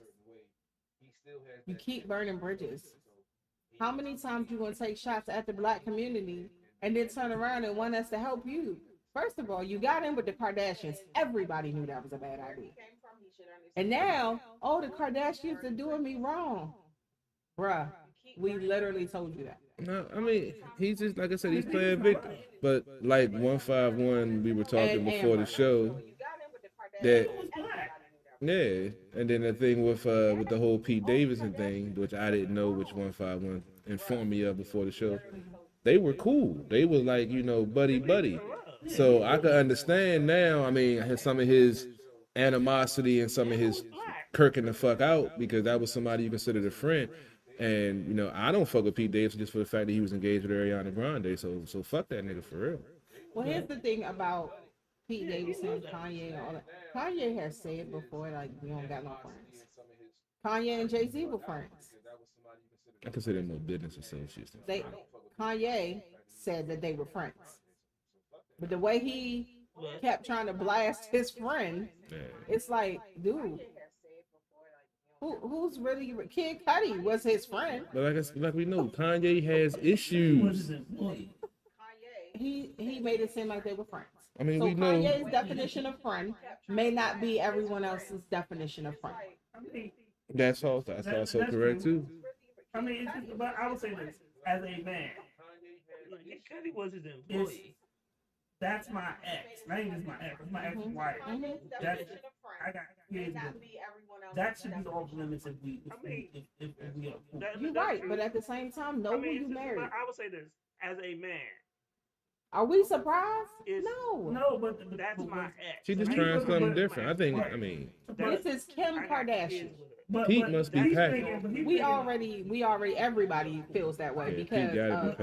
S1: You keep burning bridges. How many times you gonna take shots at the black community and then turn around and want us to help you? First of all, you got in with the Kardashians. Everybody knew that was a bad idea. And now, the Kardashians are doing me wrong. Bruh, we literally told you that.
S4: No, I mean he's just like I said, he's playing victim. But like 151, we were talking before the show that yeah, and then the thing with the whole Pete Davidson thing, which I didn't know, which 151 informed me of before the show, they were cool. They were like buddy. So I could understand now. I mean, some of his animosity and some of his kirking the fuck out because that was somebody you considered a friend. And I don't fuck with Pete Davidson just for the fact that he was engaged with Ariana Grande. So fuck that nigga for real.
S1: Well, here's the thing about Pete Davidson, Kanye, and all that. Kanye has said before, like, we don't got no friends. Kanye and Jay-Z were friends.
S4: I consider them no business associates.
S1: Kanye said that they were friends. But the way he kept trying to blast his friend, it's like, dude, who's really Kid Cudi was his friend.
S4: But like we know, Kanye has issues.
S1: He made it seem like they were friends.
S4: I mean,
S1: so
S4: we know
S1: Kanye's definition of friend may not be everyone else's definition of friend.
S4: That's also correct too.
S2: I mean, but I would say this as a man.
S5: Cudi was his employee.
S2: That's my ex. Not even my ex. It's my ex-wife. That's I got kids with. That should be off limits if we are cool.
S1: You're right, but at the same time, know who you married.
S5: I would say this as a man.
S1: Are we surprised?
S2: No, but
S5: that's my ex.
S4: She's just trying something different. I mean,
S1: this is Kim Kardashian.
S4: Pete must be packed.
S1: We already, everybody feels that way because of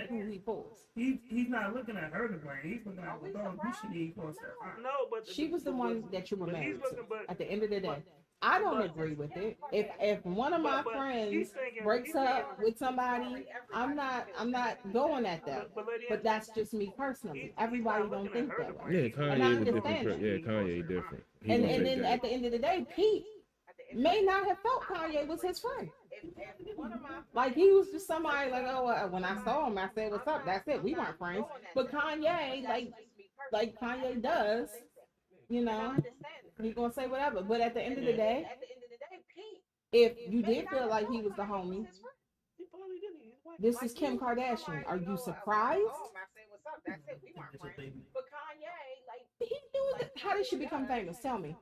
S1: who he pulls.
S2: He's not looking at her to blame. He's looking at you should need for stuff.
S5: No, but
S1: she was the one that you were married to. At the end of the day, I don't agree with it. If one of my friends breaks up with somebody, I'm not going at that. But that's just me personally. Everybody don't think that way.
S4: Yeah, Kanye is different. Yeah, Kanye different.
S1: And then at the end of the day, Pete may not have felt Kanye was his friend. Like he was just somebody like, when I saw him, I said, "What's up?" That's it. We weren't friends. But Kanye, like Kanye does, he gonna say whatever. But at the end of the day, if you did feel like he was the homie, this is Kim Kardashian. Are you surprised? He knew that. How did she become famous? Tell me.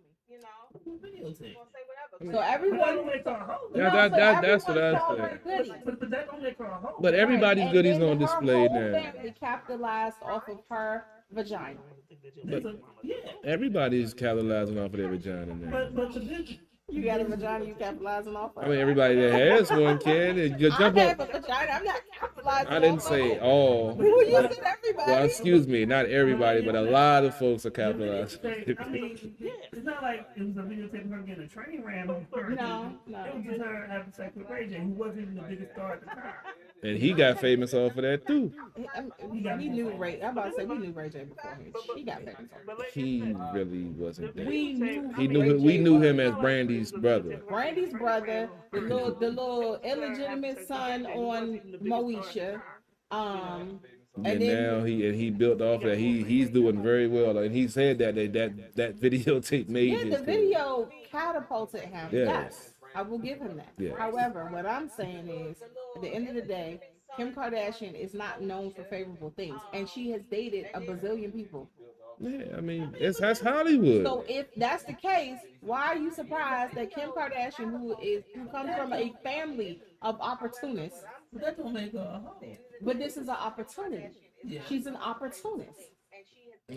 S1: So everyone,
S4: that's what I said. But everybody's goodies on display now.
S1: Family capitalized off of her vagina.
S4: But everybody's capitalizing off of their vagina now.
S1: You got a vagina you capitalizing off of?
S4: I mean, everybody that has one can.
S1: I have a vagina. I'm not capitalizing.
S4: I didn't say all.
S1: Well, you said everybody.
S4: Well, excuse me, not everybody, but a lot of folks are capitalizing.
S2: I mean, it's not like it was a videotape of her getting a train ran on her.
S1: No, no.
S2: It was just her having sex with Ray J, who wasn't even the biggest star at the time.
S4: And he got famous off of that too.
S1: We knew Ray. I'm about to say we knew Ray J before he got famous.
S4: He really wasn't that.
S1: We knew
S4: We knew him as Brandy's brother.
S1: Brandy's brother, the little illegitimate son on Moesha.
S4: And now he built off that. He's doing very well, and he said that videotape made
S1: the video catapulted him.
S4: Yes.
S1: Yes, I will give him that.
S4: Yes.
S1: However, what I'm saying is, at the end of the day, Kim Kardashian is not known for favorable things, and she has dated a bazillion people.
S4: Yeah, I mean, that's Hollywood.
S1: So if that's the case, why are you surprised that Kim Kardashian, who comes from a family of opportunists,
S2: That don't make her a hoe.
S1: but this is an opportunity.
S2: Yeah.
S1: She's an opportunist.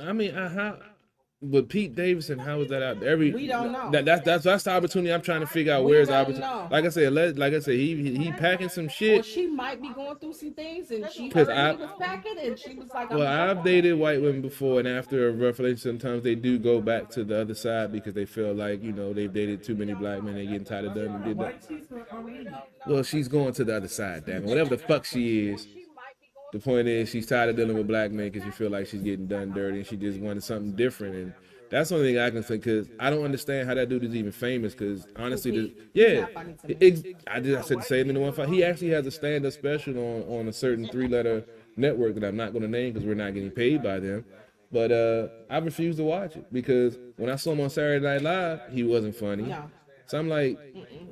S4: I mean, how with Pete Davidson, how is that out there?
S1: We don't know.
S4: That's the opportunity I'm trying to figure out.
S1: We
S4: Where's the
S1: don't
S4: opportunity?
S1: know.
S4: Like I said, he packing some
S1: Well,
S4: shit.
S1: she might be going through some things, and she
S4: 'Cause
S1: heard he was packing, and she was like,
S4: Well, I've dated white women before, and after a rough relationship, sometimes they do go back to the other side because they feel like, they've dated too many black men, they're getting tired of them and did
S2: Why
S4: that.
S2: she's already?
S4: Well, she's going to the other side, damn it. Whatever the fuck she is. The point is, she's tired of dealing with black men because she feel like she's getting done dirty, and she just wanted something different. And that's the only thing I can say, because I don't understand how that dude is even famous. Because honestly, I said the same in the one fight. He actually has a stand-up special on a certain 3-letter network that I'm not going to name because we're not getting paid by them. But I refuse to watch it because when I saw him on Saturday Night Live, he wasn't funny.
S1: No.
S4: So I'm like,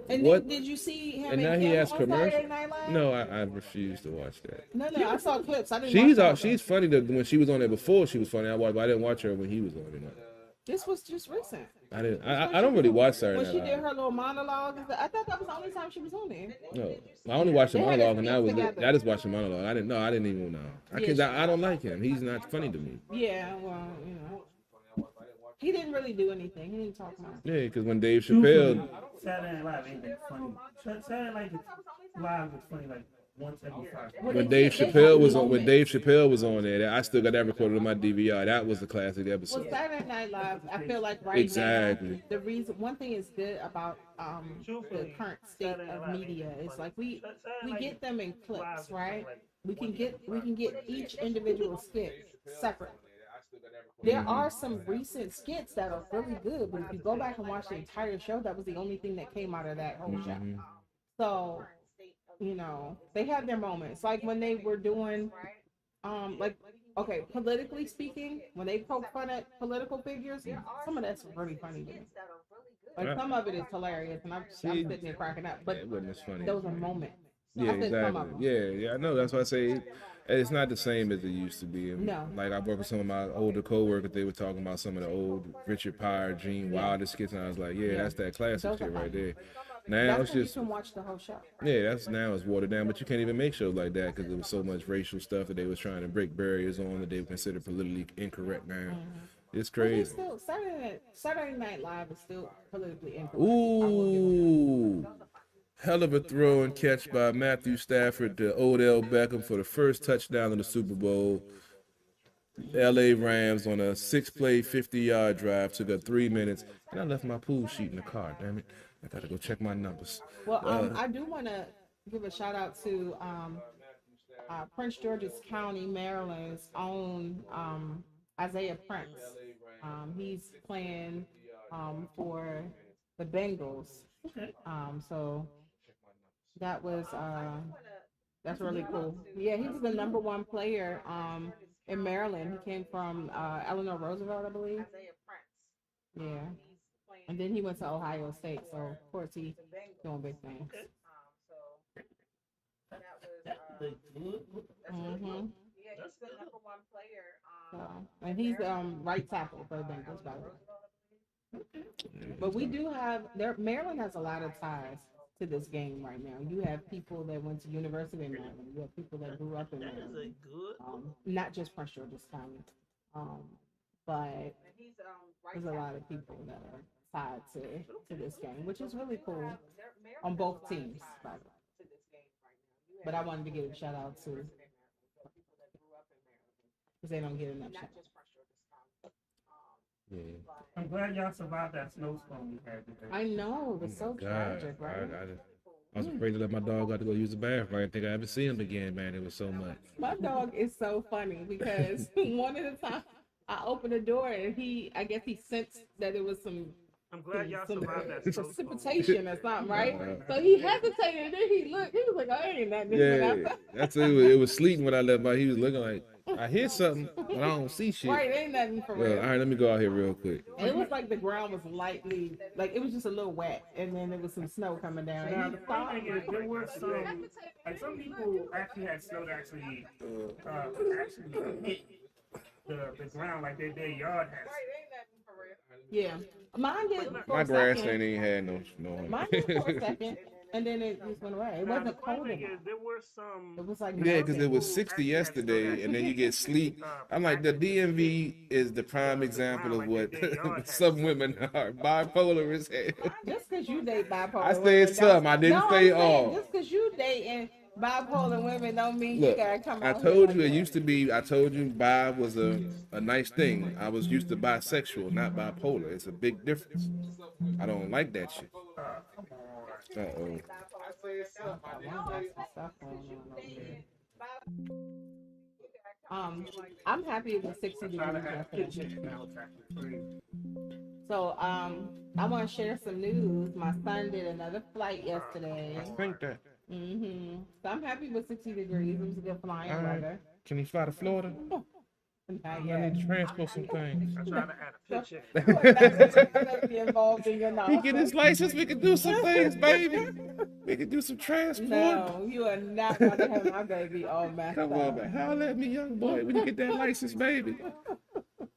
S1: And
S4: what?
S1: did you see him?
S4: And now he
S1: Kim
S4: has
S1: on
S4: commercials.
S1: Saturday Night Live?
S4: No, I refuse to watch that.
S1: No, I saw clips. I didn't.
S4: She's
S1: watch
S4: she's funny. When she was on there before, she was funny. I didn't watch her when he was on it.
S1: This was just recent.
S4: I didn't. I don't really watch Saturday
S1: When she
S4: Night
S1: did
S4: Live.
S1: her little monologue, I thought that was the only time she was on there.
S4: No, I only watched the
S1: They had
S4: monologue,
S1: a
S4: and that was
S1: skit
S4: it.
S1: together.
S4: I just watched the monologue. I didn't even know. I don't like him. He's not funny to me.
S1: Yeah, well, he didn't really do anything. He didn't talk much.
S4: Yeah, because when Dave Chappelle,
S2: Saturday Night Live ain't that funny. Saturday Night Live was funny like once every 5 minutes.
S1: Well,
S4: when
S1: they
S4: Dave
S1: did- they
S4: Chappelle
S1: had
S4: was on, when
S1: moments.
S4: Dave Chappelle was on there, I still got that recorded on my DVR. That was a classic
S1: Well,
S4: episode.
S1: Saturday Night Live, I feel like right
S4: Exactly.
S1: now, the reason one thing is good about the current state of media is like we get them in clips, right? We can get each individual skit separate. There are some recent skits that are really good, but if you go back and watch the entire show, that was the only thing that came out of that whole show. So, they had their moments. Like when they were doing, politically speaking, when they poke fun at political figures, some of that's really funny to me. Like some of it is hilarious, and I'm sitting there cracking up. But
S4: It wasn't as funny.
S1: those are moments.
S4: Yeah,
S1: I said some of
S4: exactly.
S1: them.
S4: Yeah, I know. That's why I say it's not the same as it used to be.
S1: No.
S4: Like I worked with some of my older coworkers, they were talking about some of the old Richard Pryor, Gene Wilder skits, and I was like, yeah, that's that classic
S1: Those are
S4: shit right
S1: fun.
S4: there. Now
S1: That's
S4: it's
S1: when
S4: just
S1: you can watch the whole show.
S4: now it's watered down, but you can't even make shows like that because there was so much racial stuff that they was trying to break barriers on that they were considered politically incorrect now. It's
S1: But it's
S4: crazy.
S1: still Saturday Night Live is still politically incorrect.
S4: Ooh. Hell of a throw and catch by Matthew Stafford to Odell Beckham for the first touchdown in the Super Bowl. LA Rams on a 6-play, 50-yard drive took up 3 minutes, and I left my pool sheet in the car. Damn it! I gotta go check my numbers.
S1: Well, I do want to give a shout out to Prince George's County, Maryland's own Isaiah Prince. He's playing for the Bengals. So that was that's really cool. Yeah, he was the #1 player in Maryland. He came from Eleanor Roosevelt, I believe. Yeah. And then he went to Ohio State, so of course he's doing big things. Mm-hmm. So, and he's right tackle for the Bengals, by the way. But we do have Maryland has a lot of ties to this game right now. You have people that went to University of Maryland. You have people that grew up in Maryland. Not just Prince George's County, but there's a lot of people that are tied to this game, which is really cool on both teams, by the way. But I wanted to give a shout out to because they don't get enough shout.
S4: Yeah.
S2: I'm glad y'all survived that snowstorm we had today.
S1: I know, it was so
S4: God,
S1: tragic, right?
S4: I was afraid to let my dog out to go use the bathroom. I didn't think I'd ever see him again, man. It was so much.
S1: My dog is so funny because one of the times I opened the door and I guess he sensed that it was
S5: I'm glad y'all
S1: some
S5: survived that snowstorm.
S1: precipitation or something, right? So he hesitated and then he looked, he was like, oh, ain't nothing.
S4: Yeah, that's it. It was sleeping when I left by. He was looking like, I hear something, but I don't see shit.
S1: Right, ain't nothing for
S4: Well,
S1: real.
S4: all right, let me go out here real quick.
S1: And it was like the ground was lightly, like it was just a little wet, and then there was some snow coming down.
S2: Now,
S1: And
S2: the
S1: he
S2: funny thing is, there were some people actually had snow that actually hit the ground, like their yard has.
S1: yeah, mine did for
S4: My
S1: a
S4: grass
S1: second.
S4: ain't had no snow.
S1: Mine did for a second, and then it just went away. It
S5: Now, the
S1: wasn't
S5: funny
S1: cold
S5: thing
S1: enough.
S5: is, there were some.
S1: It was like
S4: Yeah, because it was
S1: melting.
S4: 60 yesterday, and then you get sleep. I'm like, the DMV is the prime example of what some women are. Bipolar as hell.
S1: Just because you date bipolar
S4: I said
S1: women,
S4: some, I didn't
S1: no,
S4: say
S1: I'm saying,
S4: all.
S1: just because you dating bipolar women don't mean you
S4: Look,
S1: gotta come
S4: I
S1: out
S4: told
S1: here
S4: you
S1: like
S4: it
S1: that.
S4: used to be, I told you bi was a nice thing. I was used to bisexual, not bipolar. It's a big difference. I don't like that shit. Uh-oh.
S1: I'm happy it was 60 degrees yesterday. So I want to share some news. My son did another flight yesterday.
S4: I think that.
S1: So I'm happy with 60 degrees. It was good flying
S4: All right.
S1: weather.
S4: Can he fly to Florida?
S1: Not
S4: I
S1: yet.
S4: need to transport some things.
S5: I tried to add a picture.
S1: You are not gonna be involved in your
S4: He
S1: nonsense.
S4: get his license, we can do some things, baby. We can do some transport.
S1: No, you are not going to have my baby all messed
S4: Come
S1: up.
S4: on, man. Holler at me, young boy, when you get that license, baby.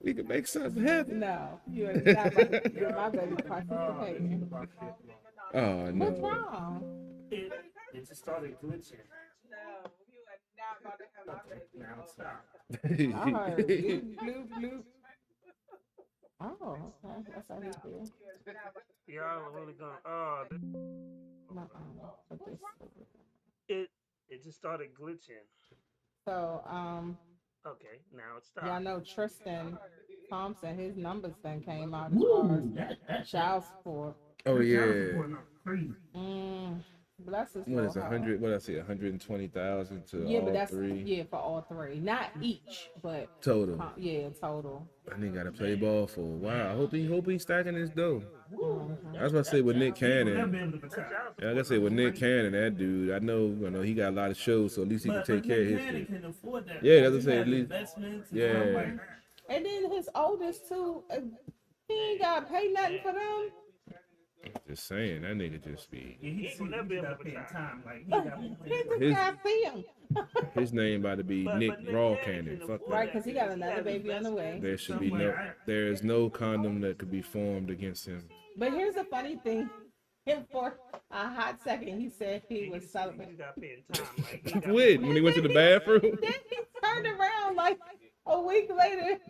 S4: We can make something happen.
S1: No, you are not about to get my baby participating.
S4: Oh, no.
S1: What's wrong?
S2: It just started glitching. Okay, now stop.
S1: I heard bloop, bloop, bloop. Oh, okay. That's how he feels.
S5: Y'all are really gonna.
S1: But this-
S5: It just started glitching.
S1: So,
S5: Okay, now it
S1: y'all
S5: stopped.
S1: know Tristan Thompson, his numbers then came out as far as child support.
S4: Oh, yeah.
S2: Crazy.
S1: Bless his
S4: What is
S1: little heart.
S4: 100? What I say, 120,000 to
S1: Yeah, but
S4: all
S1: that's
S4: three
S1: for all three, not each, but
S4: total.
S1: yeah, total.
S4: And he got to play ball for a while. I hope he's stacking his dough. That's what I say with Nick Cannon. Yeah, like I say with Nick Cannon, that dude. I know, he got a lot of shows, so at least he can take care of his shit.
S2: Can afford that.
S4: Yeah, that's what I say.
S2: He
S4: At
S2: has
S4: least,
S2: investments and
S4: yeah.
S2: stuff like that.
S1: And then his oldest too, he ain't got to pay nothing for them.
S4: Just saying, that nigga just be.
S2: Yeah, he's
S5: will never be able
S2: got
S5: to
S2: paying
S5: retire.
S2: time. Like he got
S1: He just
S4: His-
S1: got to see him.
S4: His name about to be
S5: But
S4: Nick
S5: Nick
S4: Raw
S5: Cannon
S4: Cannon.
S5: can
S4: Fuck
S5: afford
S4: that.
S1: Right, because he got another baby on the way.
S4: There should be there is no condom that could be formed against him.
S1: But here's the funny thing. Him for a hot second, he said he was
S5: He
S1: celibate.
S5: got paying time. Like, he got
S4: When he went to the bathroom.
S1: Then he turned around like a week later.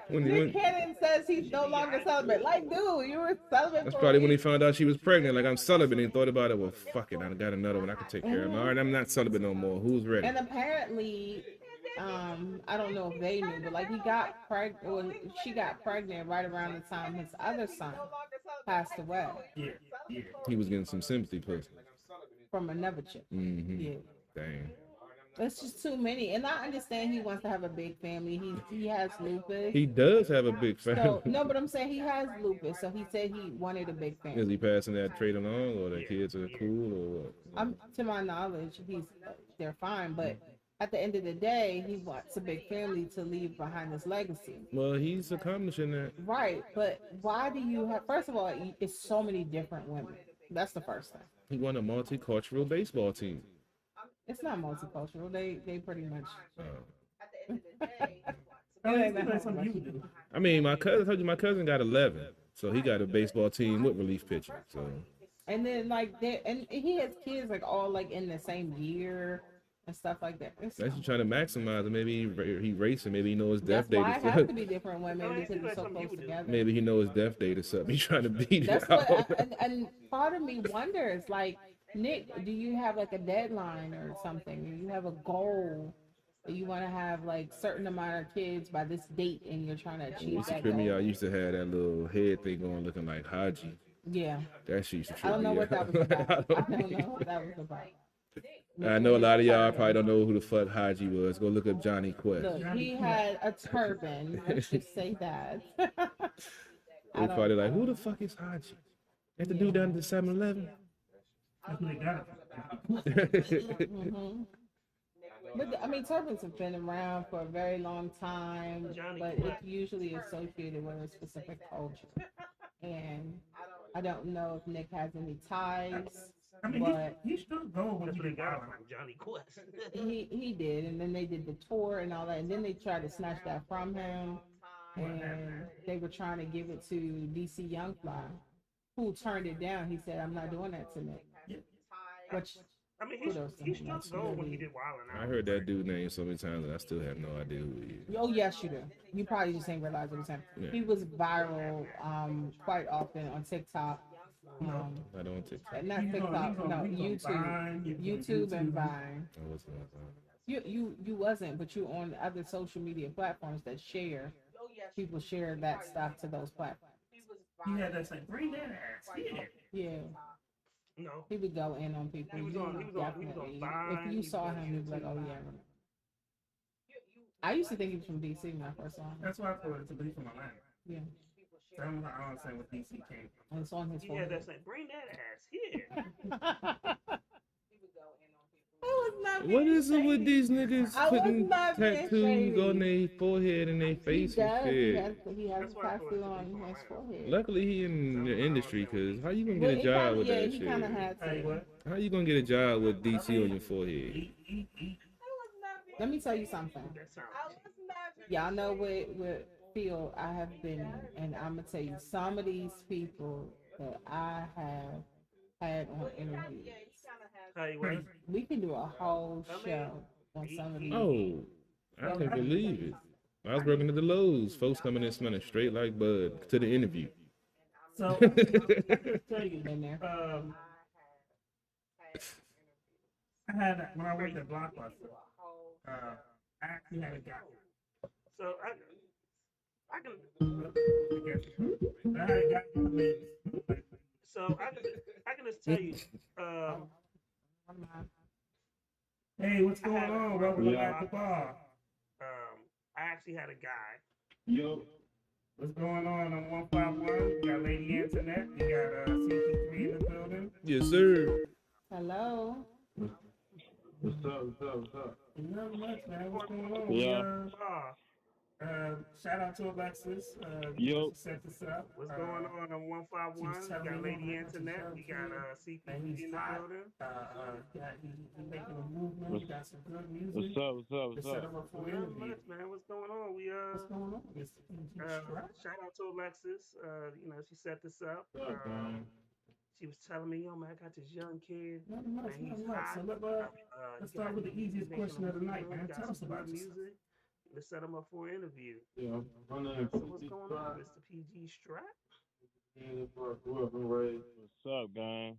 S4: When he
S1: Nick
S4: went-
S1: Cannon says he's no longer celibate. Like, dude, you were celibate.
S4: That's
S1: for
S4: probably
S1: a
S4: when he
S1: week.
S4: found out she was pregnant. Like, I'm celibate. And he thought about it. Well, fuck it. I got another one. I can take care of him. All right, I'm not celibate no more. Who's ready?
S1: And apparently, I don't know if they knew, but like he got pregnant. Well, she got pregnant right around the time his other son passed away
S2: yeah.
S4: He was getting some sympathy pussy.
S1: from another chick.
S4: Mm-hmm.
S1: Yeah.
S4: Dang.
S1: That's just too many. And I understand he wants to have a big family. He has lupus.
S4: He does have a big family.
S1: So no, but I'm saying he has lupus. So he said he wanted a big
S4: Is
S1: family.
S4: he passing that trait along, or the kids are cool, or what?
S1: To my knowledge, they're fine. But at the end of the day, he wants a big family to leave behind his legacy.
S4: Well, he's accomplishing that.
S1: Right. But why do you have? First of all, it's so many different women. That's the first thing.
S4: He won a multicultural baseball team.
S1: It's not multicultural. They pretty much.
S2: That's something you would do.
S4: I mean, my cousin got 11, so he got a baseball team with relief pitching. So
S1: And then like and he has kids like all like in the same year and stuff like that.
S4: that's just trying to maximize it. Maybe he racing. Maybe he knows his
S1: That's
S4: death date.
S1: why
S4: or
S1: it has to
S4: something.
S1: be different women because it's so close together.
S4: Maybe he knows his death date or something. He's trying to beat
S1: That's
S4: it out.
S1: what, and part of me wonders, like, Nick, do you have like a deadline or something? Do you have a goal You want to have like certain amount of kids by this date, and you're trying to
S4: It
S1: achieve
S4: used to
S1: that
S4: trip me
S1: goal.
S4: out. I used to have that little head thing going, looking like Haji.
S1: Yeah,
S4: That shit used to
S1: I
S4: trip
S1: don't know
S4: me
S1: what that was about.
S4: out.
S1: I don't know what that was about.
S4: I
S1: Looking
S4: know a
S1: at his
S4: lot of y'all probably
S1: turban.
S4: don't know who the fuck Haji was. Go look up Johnny Quest.
S1: Look, he had a turban. Let's just say that. I
S4: They
S1: don't.
S4: probably like, who the fuck is Haji? That the dude down at the 7-Eleven?
S2: That's what they got.
S1: Hmm. But I mean, turbans have been around for a very long time, but it's usually associated with a specific culture. And I don't know if Nick has any ties,
S2: I mean,
S1: but
S2: he should go when
S5: That's
S2: he
S5: what they
S2: did
S5: got
S2: Wild.
S5: from Johnny Quest.
S1: he did. And then they did the tour and all that, and then they tried to snatch that from him, and they were trying to give it to DC Youngfly, who turned it down. He said, "I'm not doing that to Nick."
S2: Yeah.
S1: Which
S5: I mean,
S1: kudos to
S5: he
S1: him.
S5: struck
S1: That's
S5: gold when he
S1: really.
S5: did Wild and
S4: I
S5: Out.
S4: heard that dude name so many times and I still have no idea who he is.
S1: Oh yes, you do. You probably just ain't realize it was him.
S4: Yeah.
S1: He was viral quite often on TikTok.
S4: I don't TikTok.
S1: Not
S2: He's
S1: TikTok,
S2: on
S1: no,
S2: Vine,
S1: YouTube.
S2: he's on
S1: YouTube and Vine.
S4: I wasn't on Vine.
S1: You wasn't, but you on other social media platforms that share. People share that stuff to those platforms.
S2: He had that like, bring that ass here.
S1: Yeah,
S5: No,
S1: he would go in on people.
S5: he was
S1: You
S5: on
S1: definitely,
S5: Vine.
S1: if you saw him, you'd be like, oh yeah. I used to think he was from DC when I first saw him.
S2: That's why I thought it's a beat from Atlanta.
S1: Yeah,
S2: I don't understand what DC came from.
S1: and it's on his
S5: He
S1: forehead.
S5: had that saying, "Bring that ass here."
S1: I was not
S4: What
S1: being
S4: is it with
S1: shady.
S4: these niggas
S1: I was
S4: putting
S1: not being
S4: tattoos
S1: shady.
S4: on their forehead and their
S1: He
S4: face
S1: does.
S4: and
S1: He
S4: shit?
S1: has
S5: That's
S1: a
S5: why I thought
S1: tattoo
S5: it's a
S1: on
S5: beat from
S1: his
S5: Atlanta.
S1: forehead.
S4: Luckily he in the industry, cause how you gonna
S1: Well,
S4: get a job with
S1: yeah,
S4: that
S1: he
S4: shit?
S1: kind of had
S2: Hey,
S1: to.
S2: what?
S4: How you gonna get a job with DC on your forehead?
S1: Let me tell you something.
S5: That sounds.
S1: Y'all know what field I have been in, and I'm gonna tell you some of these people that I have had on interviews.
S5: Hey, what?
S1: We can do a whole show on some of these.
S4: Oh, I can believe it. I was working at the Lowe's. Folks coming in smelling straight like bud to the interview.
S2: So, I just tell you,
S1: Been there.
S2: I had, when I worked at Blockbuster, I actually had a guy.
S5: So I can.
S2: I had a guy come in.
S5: So I can just tell you.
S2: Hey, what's going on? Welcome back to the bar.
S5: I actually had a guy.
S2: Yo. What's going on 151? We got Lady Antoinette. We got CP3 in the building.
S4: Yes, sir.
S1: Hello.
S6: What's up?
S2: Not much, man. What's going on?
S6: Yeah.
S2: Shout out to Alexis.
S6: Yo.
S2: Set this up.
S5: What's going on 151? We got Lady Antoinette. We got CP3 in the building.
S2: He's making a movement. We got some good music.
S6: What's up?
S2: To set him up for an
S5: Not
S2: interview.
S5: much, man. What's going on?
S2: What's going on? Mr. PG Strap?
S5: Shout out to Alexis. She set this up. She was telling me, yo, man, I got this young kid.
S2: Not much.
S5: he's
S2: So
S5: hot.
S2: let's start with the easiest question of the night, man. Tell us about
S5: music.
S2: yourself.
S5: Let's set him up for an interview.
S6: Yeah, my name is
S5: So what's going on, Mr. PG Strap?
S6: Grew up and raised. What's up, gang?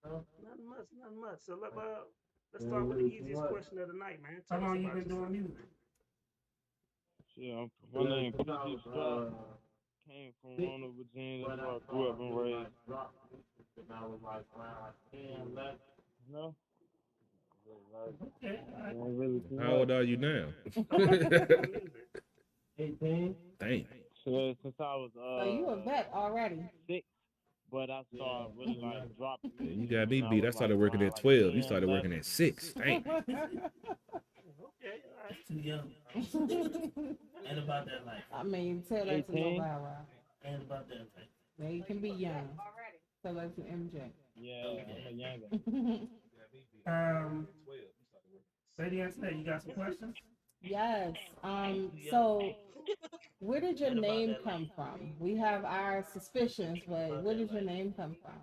S5: Nothing much. So let's start with the easiest question of the night, man.
S2: How
S5: Tell us
S2: long you
S5: about
S2: been doing
S5: yourself.
S2: music?
S6: Shit, my name is PG Strap. Came from Roanoke, Virginia. That's where I grew up and raised.
S3: And I was like around 10, 11.
S6: No?
S2: Okay, all right.
S6: Really
S4: How old are you now?
S3: 18.
S4: Dang.
S6: So, since I was
S1: So you a vet already.
S6: 6, but I started really like dropping.
S4: Yeah, you got me beat. I started working at 12. You started working at 6. Dang.
S5: Okay, all right.
S2: Too young. And about that life.
S1: I mean, tell that to
S6: 18.
S1: Lil Bow Wow.
S2: And about that life.
S1: They can be young. Tell that to MJ.
S6: Yeah, I'm a younger.
S2: Lady Antoinette, you got some questions?
S1: Yes. So where did your name come from? We have our suspicions, but where did your name come from?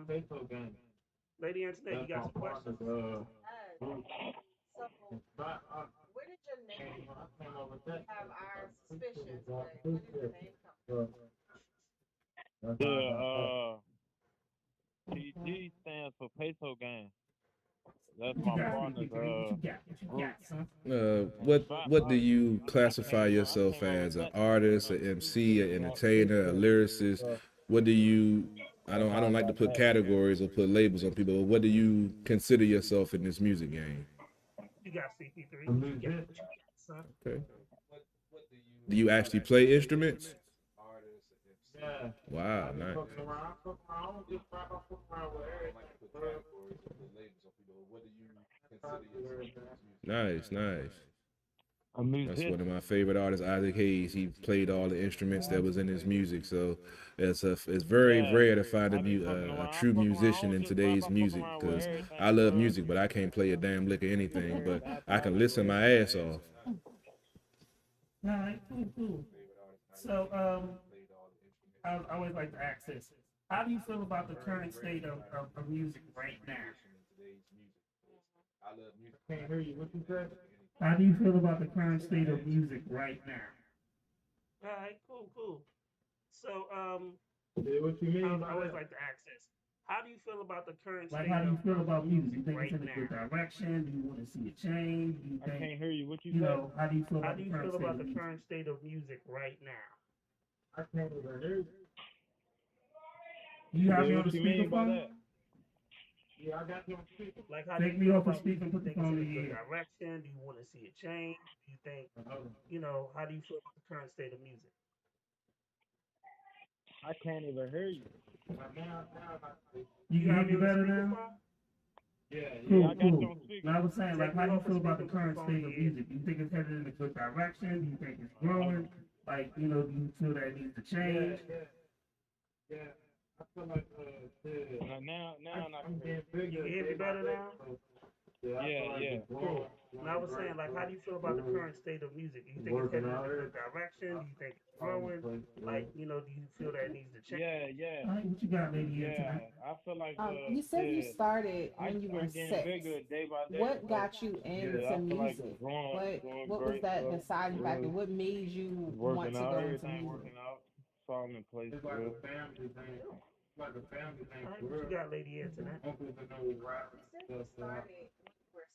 S3: Facebook game.
S5: Lady Antoinette, you got some questions?
S6: Yeah,
S1: Mhm.
S6: PG stands for peso game. That's
S2: What you
S6: my
S2: got,
S6: partner's
S2: CP3? What you got? What you
S6: group.
S2: got, son?
S6: But
S4: What do you
S6: I
S4: classify yourself
S6: came up with
S4: as? An
S6: that
S4: artist,
S6: because
S4: an
S6: we
S4: MC, an
S6: want
S4: entertainer, a lyricist?
S6: stuff.
S4: What do you?
S6: That's
S4: I
S6: how I
S4: don't like to
S6: got
S4: put
S6: that.
S4: categories or put labels on people. But what do you consider yourself in this music game?
S5: You got CP3. What you got? What you got, son?
S4: Okay. Do you actually play instruments?
S3: Yeah.
S4: Wow,
S3: I be
S4: nice.
S3: fucking around. I don't just rap. I fuck around with everything.
S4: Nice, nice.
S6: A
S4: That's one of
S6: musician.
S4: my favorite artists, Isaac Hayes. He played all the instruments that was in his music, so it's very
S6: Yeah.
S4: rare to find
S6: I be fucking
S4: a
S6: around. I
S4: true
S6: fuck around. I
S4: musician
S6: don't
S4: in
S6: just rap.
S4: today's
S6: I fuck
S4: music.
S6: around with
S4: Because
S6: everything
S4: I
S6: for
S4: love
S6: real.
S4: music, but I can't play a damn lick of anything.
S6: Every
S4: But I
S6: style
S4: can
S6: for
S4: listen
S6: real.
S4: my ass off.
S2: All right, cool, cool. So, I always like to ask this. How do you feel about the current state of music right now?
S3: Can't hear you. What you said?
S2: How do you feel about the current state of music right now?
S5: All right, cool, cool. So,
S3: Yeah, what you mean
S5: I
S3: by
S5: always
S3: that?
S5: like to ask this. How do you feel about the current
S2: Like,
S5: state
S2: how do you feel
S5: of
S2: about music? You think it's
S5: right
S2: in a
S5: now?
S2: good direction? Do you want to see it change? Do you
S6: I
S2: think,
S6: can't hear you. What you
S2: you
S6: say?
S2: know, how do you feel
S5: How
S2: about
S5: do
S2: the
S5: you
S2: current
S5: feel
S2: state
S5: about
S2: of
S5: the
S2: music?
S5: current state of music right now?
S3: I can't even hear you.
S2: You have me
S6: Yeah,
S2: on
S6: what
S2: the
S6: you mean by
S2: speakerphone?
S6: that?
S3: Yeah, I got you on speaker.
S5: Like, how do
S2: Take
S5: you
S2: me
S5: feel
S2: off the
S5: about
S2: speaker
S5: music?
S2: and
S5: You
S2: put the
S5: think it's
S2: phone
S5: in
S2: in
S5: a
S2: the
S5: good
S2: air.
S5: direction? Do you want to see it change? Do you think, how do you feel about the current state of music?
S6: I can't even hear you.
S3: Now,
S2: You
S5: You
S2: can
S5: have
S2: hear
S5: me
S2: me
S5: on the
S2: better now?
S5: speakerphone?
S3: yeah,
S6: Yeah,
S2: Cool,
S6: I got you
S2: cool.
S6: on speaker.
S2: Now I was saying, like,
S5: Take
S2: how
S5: me
S2: do you
S5: off the
S2: feel about
S5: speaker
S2: the
S5: and put the
S2: current
S5: phone in
S2: state of
S5: your ear.
S2: music? Do you think it's headed in a good direction? Do you think it's growing? Like, you know, do you feel that it needs to change?
S3: yeah. I feel like, yeah.
S6: Now I
S3: I'm
S6: can hear
S3: getting
S6: you.
S5: You
S3: bigger
S5: can hear me
S3: day by
S5: better
S3: day.
S5: now?
S3: So, yeah, I
S6: Yeah,
S3: feel like
S6: yeah.
S3: it's growing.
S5: Cool. And I was saying, like, how do you feel about the current state of music? Do you think it's
S3: Working
S5: headed in
S3: out
S5: a
S3: here.
S5: good direction? Do you think it's
S3: All over the
S5: growing?
S3: place.
S5: Like, do you feel that it needs to change?
S6: Yeah, yeah.
S2: All right, what you got, Lady
S6: Yeah.
S2: Antoinette?
S6: I feel like
S1: You said you
S6: yeah.
S1: started when you were
S6: I'm getting
S1: 6.
S6: bigger day by day,
S1: What
S6: but
S1: got you
S6: yeah,
S1: into
S6: I feel like
S1: music?
S6: growing
S1: What was
S6: great,
S1: that
S6: bro.
S1: deciding factor?
S6: Really
S1: What made you want
S6: working
S1: to
S6: out,
S1: go into
S6: everything
S1: music?
S6: working out. Falling in place,
S3: It's like
S6: bro.
S3: a family thing. It's like a family thing
S5: All right,
S3: for
S5: what you
S3: real.
S5: got, Lady Antoinette?
S3: Uncles and those rap stuff. So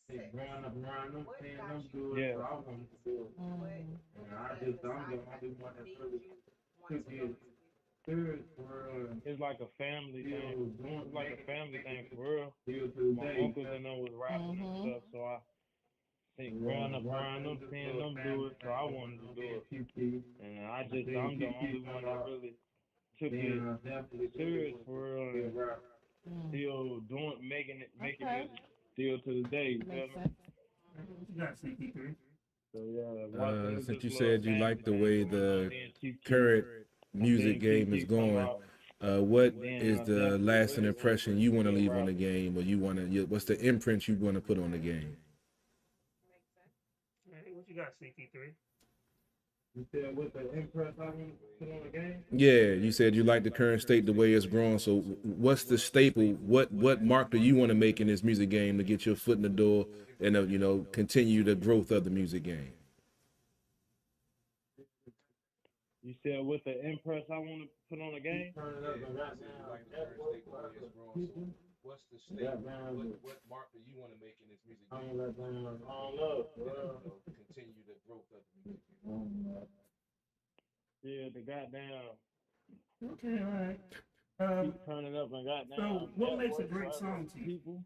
S3: they growing up around them, seeing them do it,
S6: Yeah.
S3: so I wanted to do it.
S1: Mm,
S3: And I'm the only one that really took it serious for real. And
S6: It's like a family thing.
S3: still doing,
S6: It's like a family thing for real.
S3: still to the
S6: My
S3: day.
S6: uncles and them was rapping and
S1: mm-hmm.
S6: stuff, so I think growing up around them, seeing them do it, so I wanted to do it. And I'm the only one that really took it serious for real and
S1: Mm.
S6: still making
S1: Okay,
S6: music still to the day. You feel
S1: makes
S6: me?
S1: sense.
S2: What you got, CP3?
S6: So yeah, watching this
S4: Since
S6: just
S4: you
S6: little
S4: said you
S6: family
S4: like the
S6: thing
S4: way
S6: going on.
S4: the
S6: Then Chief Keef,
S4: current music
S6: then Chief
S4: game is
S6: Keef come
S4: going,
S6: out.
S4: what
S6: Then
S4: is
S6: I
S4: the
S6: definitely
S4: lasting
S6: really want
S4: impression
S6: to
S4: you want
S6: be
S4: to
S6: a
S4: leave on
S6: rapper.
S4: the game, or what's the imprint you want to put on the game?
S5: Hey, what you got, CP3?
S3: You said with the impress I want to put on the game?
S4: Yeah, you said you like the current state the way it's growing. So what's the staple? What mark do you want to make in this music game to get your foot in the door and continue the growth of the music game?
S6: You said with the impress I want to put on the game.
S3: Turn it up and right now. People, that man, I don't let them, I don't know, bro.
S6: Yeah, the goddamn
S2: Okay, all right.
S6: keep turning up and goddamn
S2: So what makes a
S6: network
S2: great
S6: for
S2: song to you?
S6: people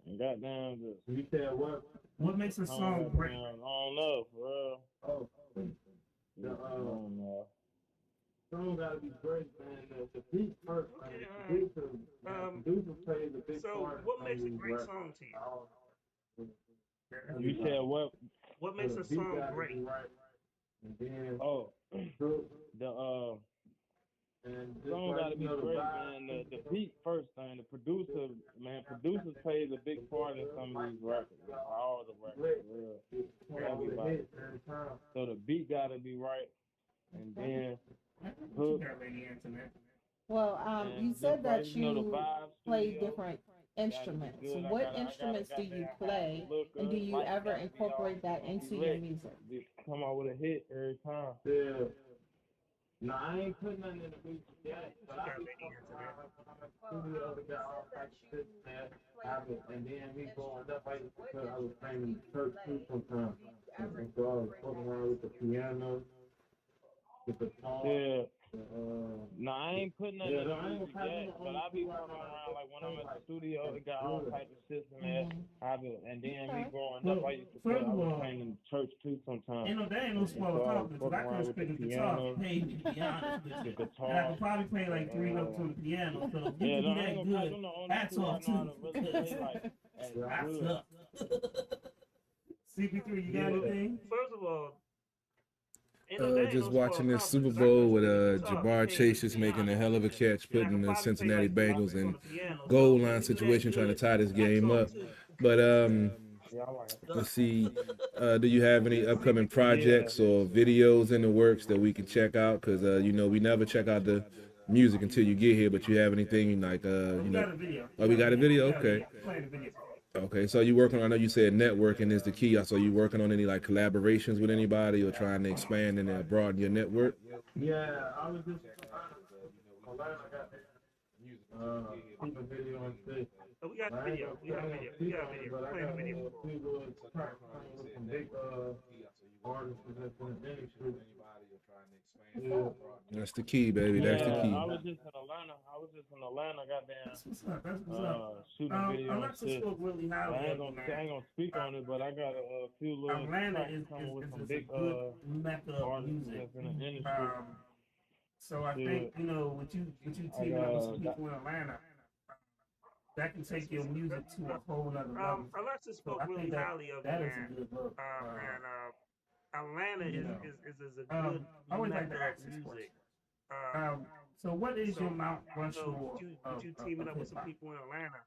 S6: and goddamn just
S3: You said what?
S2: What makes a
S6: turn
S2: song
S6: up
S2: great?
S6: down. I don't know, for real.
S3: Oh,
S6: I don't know.
S3: song gotta be great, man. The beat first, man.
S5: Okay,
S3: The
S5: all right.
S3: producer plays a big
S5: So
S3: part
S5: what
S3: in
S5: makes a
S3: these
S5: great
S3: rap.
S5: song to you?
S6: You said what?
S5: What
S3: So
S5: makes
S3: the
S5: a
S3: beat
S5: song
S3: gotta
S5: great?
S3: be right, and then
S6: Oh,
S3: hook,
S6: the
S3: and just
S6: song
S3: like
S6: gotta be
S3: the
S6: great,
S3: vibe.
S6: man. The beat first thing. The producer, man. Producers plays a big part in some of these records. All the records, for real. Everybody. So the beat gotta be right, and then
S2: What you
S6: hook,
S2: got, Lady Antoinette?
S1: Well, you
S6: and
S1: said
S6: just like
S1: that
S6: the
S1: you
S6: vibe
S1: play
S6: studio
S1: different
S6: gotta be
S1: instruments.
S6: good.
S1: What
S6: I gotta
S1: instruments do you
S6: goddamn have
S1: play,
S6: to look
S1: and do
S6: good.
S1: you
S6: Lights
S1: ever
S6: gotta be off.
S1: incorporate that
S6: It's gonna
S1: into
S6: be
S1: your
S6: lit.
S1: music?
S6: Come out with a hit every time.
S3: Yeah.
S6: No, I ain't put nothing in the music yet, but
S5: She
S6: I
S5: got
S6: be
S5: ready
S6: fucking
S5: into that.
S6: around like studio to get all types of shit, man. And then me growing up, I was playing in church too sometimes. And so I was fucking around with the piano, the guitar. Yeah. No, I ain't putting nothing in the music yet, but I be fucking around like when I'm at the studio, it got all types of shit in there. And then me
S1: Okay.
S6: growing up,
S2: Well,
S6: I used to
S2: first
S6: I
S2: of
S6: was
S2: all,
S6: playing in church too sometimes.
S2: that ain't no
S6: And
S2: small
S6: so I was
S2: accomplishment. Because I
S6: fucking
S2: couldn't
S6: around with
S2: spit
S6: the
S2: a guitar
S6: piano,
S2: for paid me, to be honest with
S6: the
S2: you. And I
S6: guitar.
S2: could probably play like 3 notes on the piano. So if you
S6: Yeah,
S2: can
S6: no,
S2: be
S6: I ain't
S2: that
S6: gonna count
S2: good,
S6: them the only
S2: hats
S6: two I
S2: off
S6: know how
S2: too.
S6: to really play like as
S2: I
S6: good.
S2: suck. CP3, you got
S6: Yeah.
S2: anything?
S5: First of all, that ain't
S4: Just
S5: no small
S4: watching this
S5: accomplishment
S4: Super
S5: because I
S4: Bowl
S5: couldn't
S4: with
S5: spit a guitar for
S4: Jamar
S5: paid me,
S4: Chase
S5: to
S4: just
S5: be
S4: making a
S5: honest.
S4: hell of a catch,
S5: And I
S4: putting
S5: could
S4: the
S5: probably play
S4: Cincinnati
S5: like 3
S4: Bengals
S5: notes on
S4: in
S5: the piano.
S4: goal
S5: So
S4: line
S5: if you that
S4: situation, trying to
S5: good,
S4: tie this
S5: hats
S4: game
S5: off
S4: up.
S5: too.
S4: But
S6: Yeah, I like it.
S4: let's see. Do you have any upcoming
S5: CP3,
S4: projects or videos in the works that we can check out? Because we never check out the music until you get here. But you have anything like
S2: We got a video.
S4: Oh, we got a video.
S2: We got a
S4: Okay.
S2: video. Playing the video.
S4: Okay, so you working on? I know you said networking is the key. So you working on any like collaborations with anybody or trying to expand and broaden your network?
S6: Yeah, I was just Atlanta got keep a video on stage.
S5: Oh, we got
S6: I
S5: the
S6: ain't
S5: video.
S6: gonna
S5: We got a
S6: I ain't
S5: video.
S6: gonna
S5: We
S6: speak
S5: got a
S6: on it,
S5: video.
S6: but
S5: We're
S6: I
S5: playing
S6: got
S5: the video for it.
S6: people playing with some big artists that's in the industry. Yeah.
S4: That's the key, baby. That's the key.
S6: I was just in Atlanta, goddamn,
S2: That's what's up. That's what's up.
S6: shooting a video and
S2: Alexa
S6: shit.
S2: spoke really
S6: I
S2: highly
S6: ain't
S2: of
S6: gonna
S2: you, man.
S6: speak on it, but I got a few little
S2: Atlanta
S6: tracks coming with some
S2: is
S6: big
S2: a good mecca of
S6: artists
S2: music.
S6: that's in the industry.
S2: So I think with you teaming up with some people in Atlanta, that can take your music to a whole other level.
S5: Alexa
S2: So
S5: spoke
S2: I
S5: really
S2: think
S5: highly of
S2: that
S5: you,
S2: is
S5: man.
S2: a good look.
S5: And Atlanta is a good
S2: I always like to
S5: mecca of
S2: ask this
S5: music.
S2: question. So what is your Mount Rushmore
S5: with you teaming up with some
S2: hip-hop?
S5: people in Atlanta,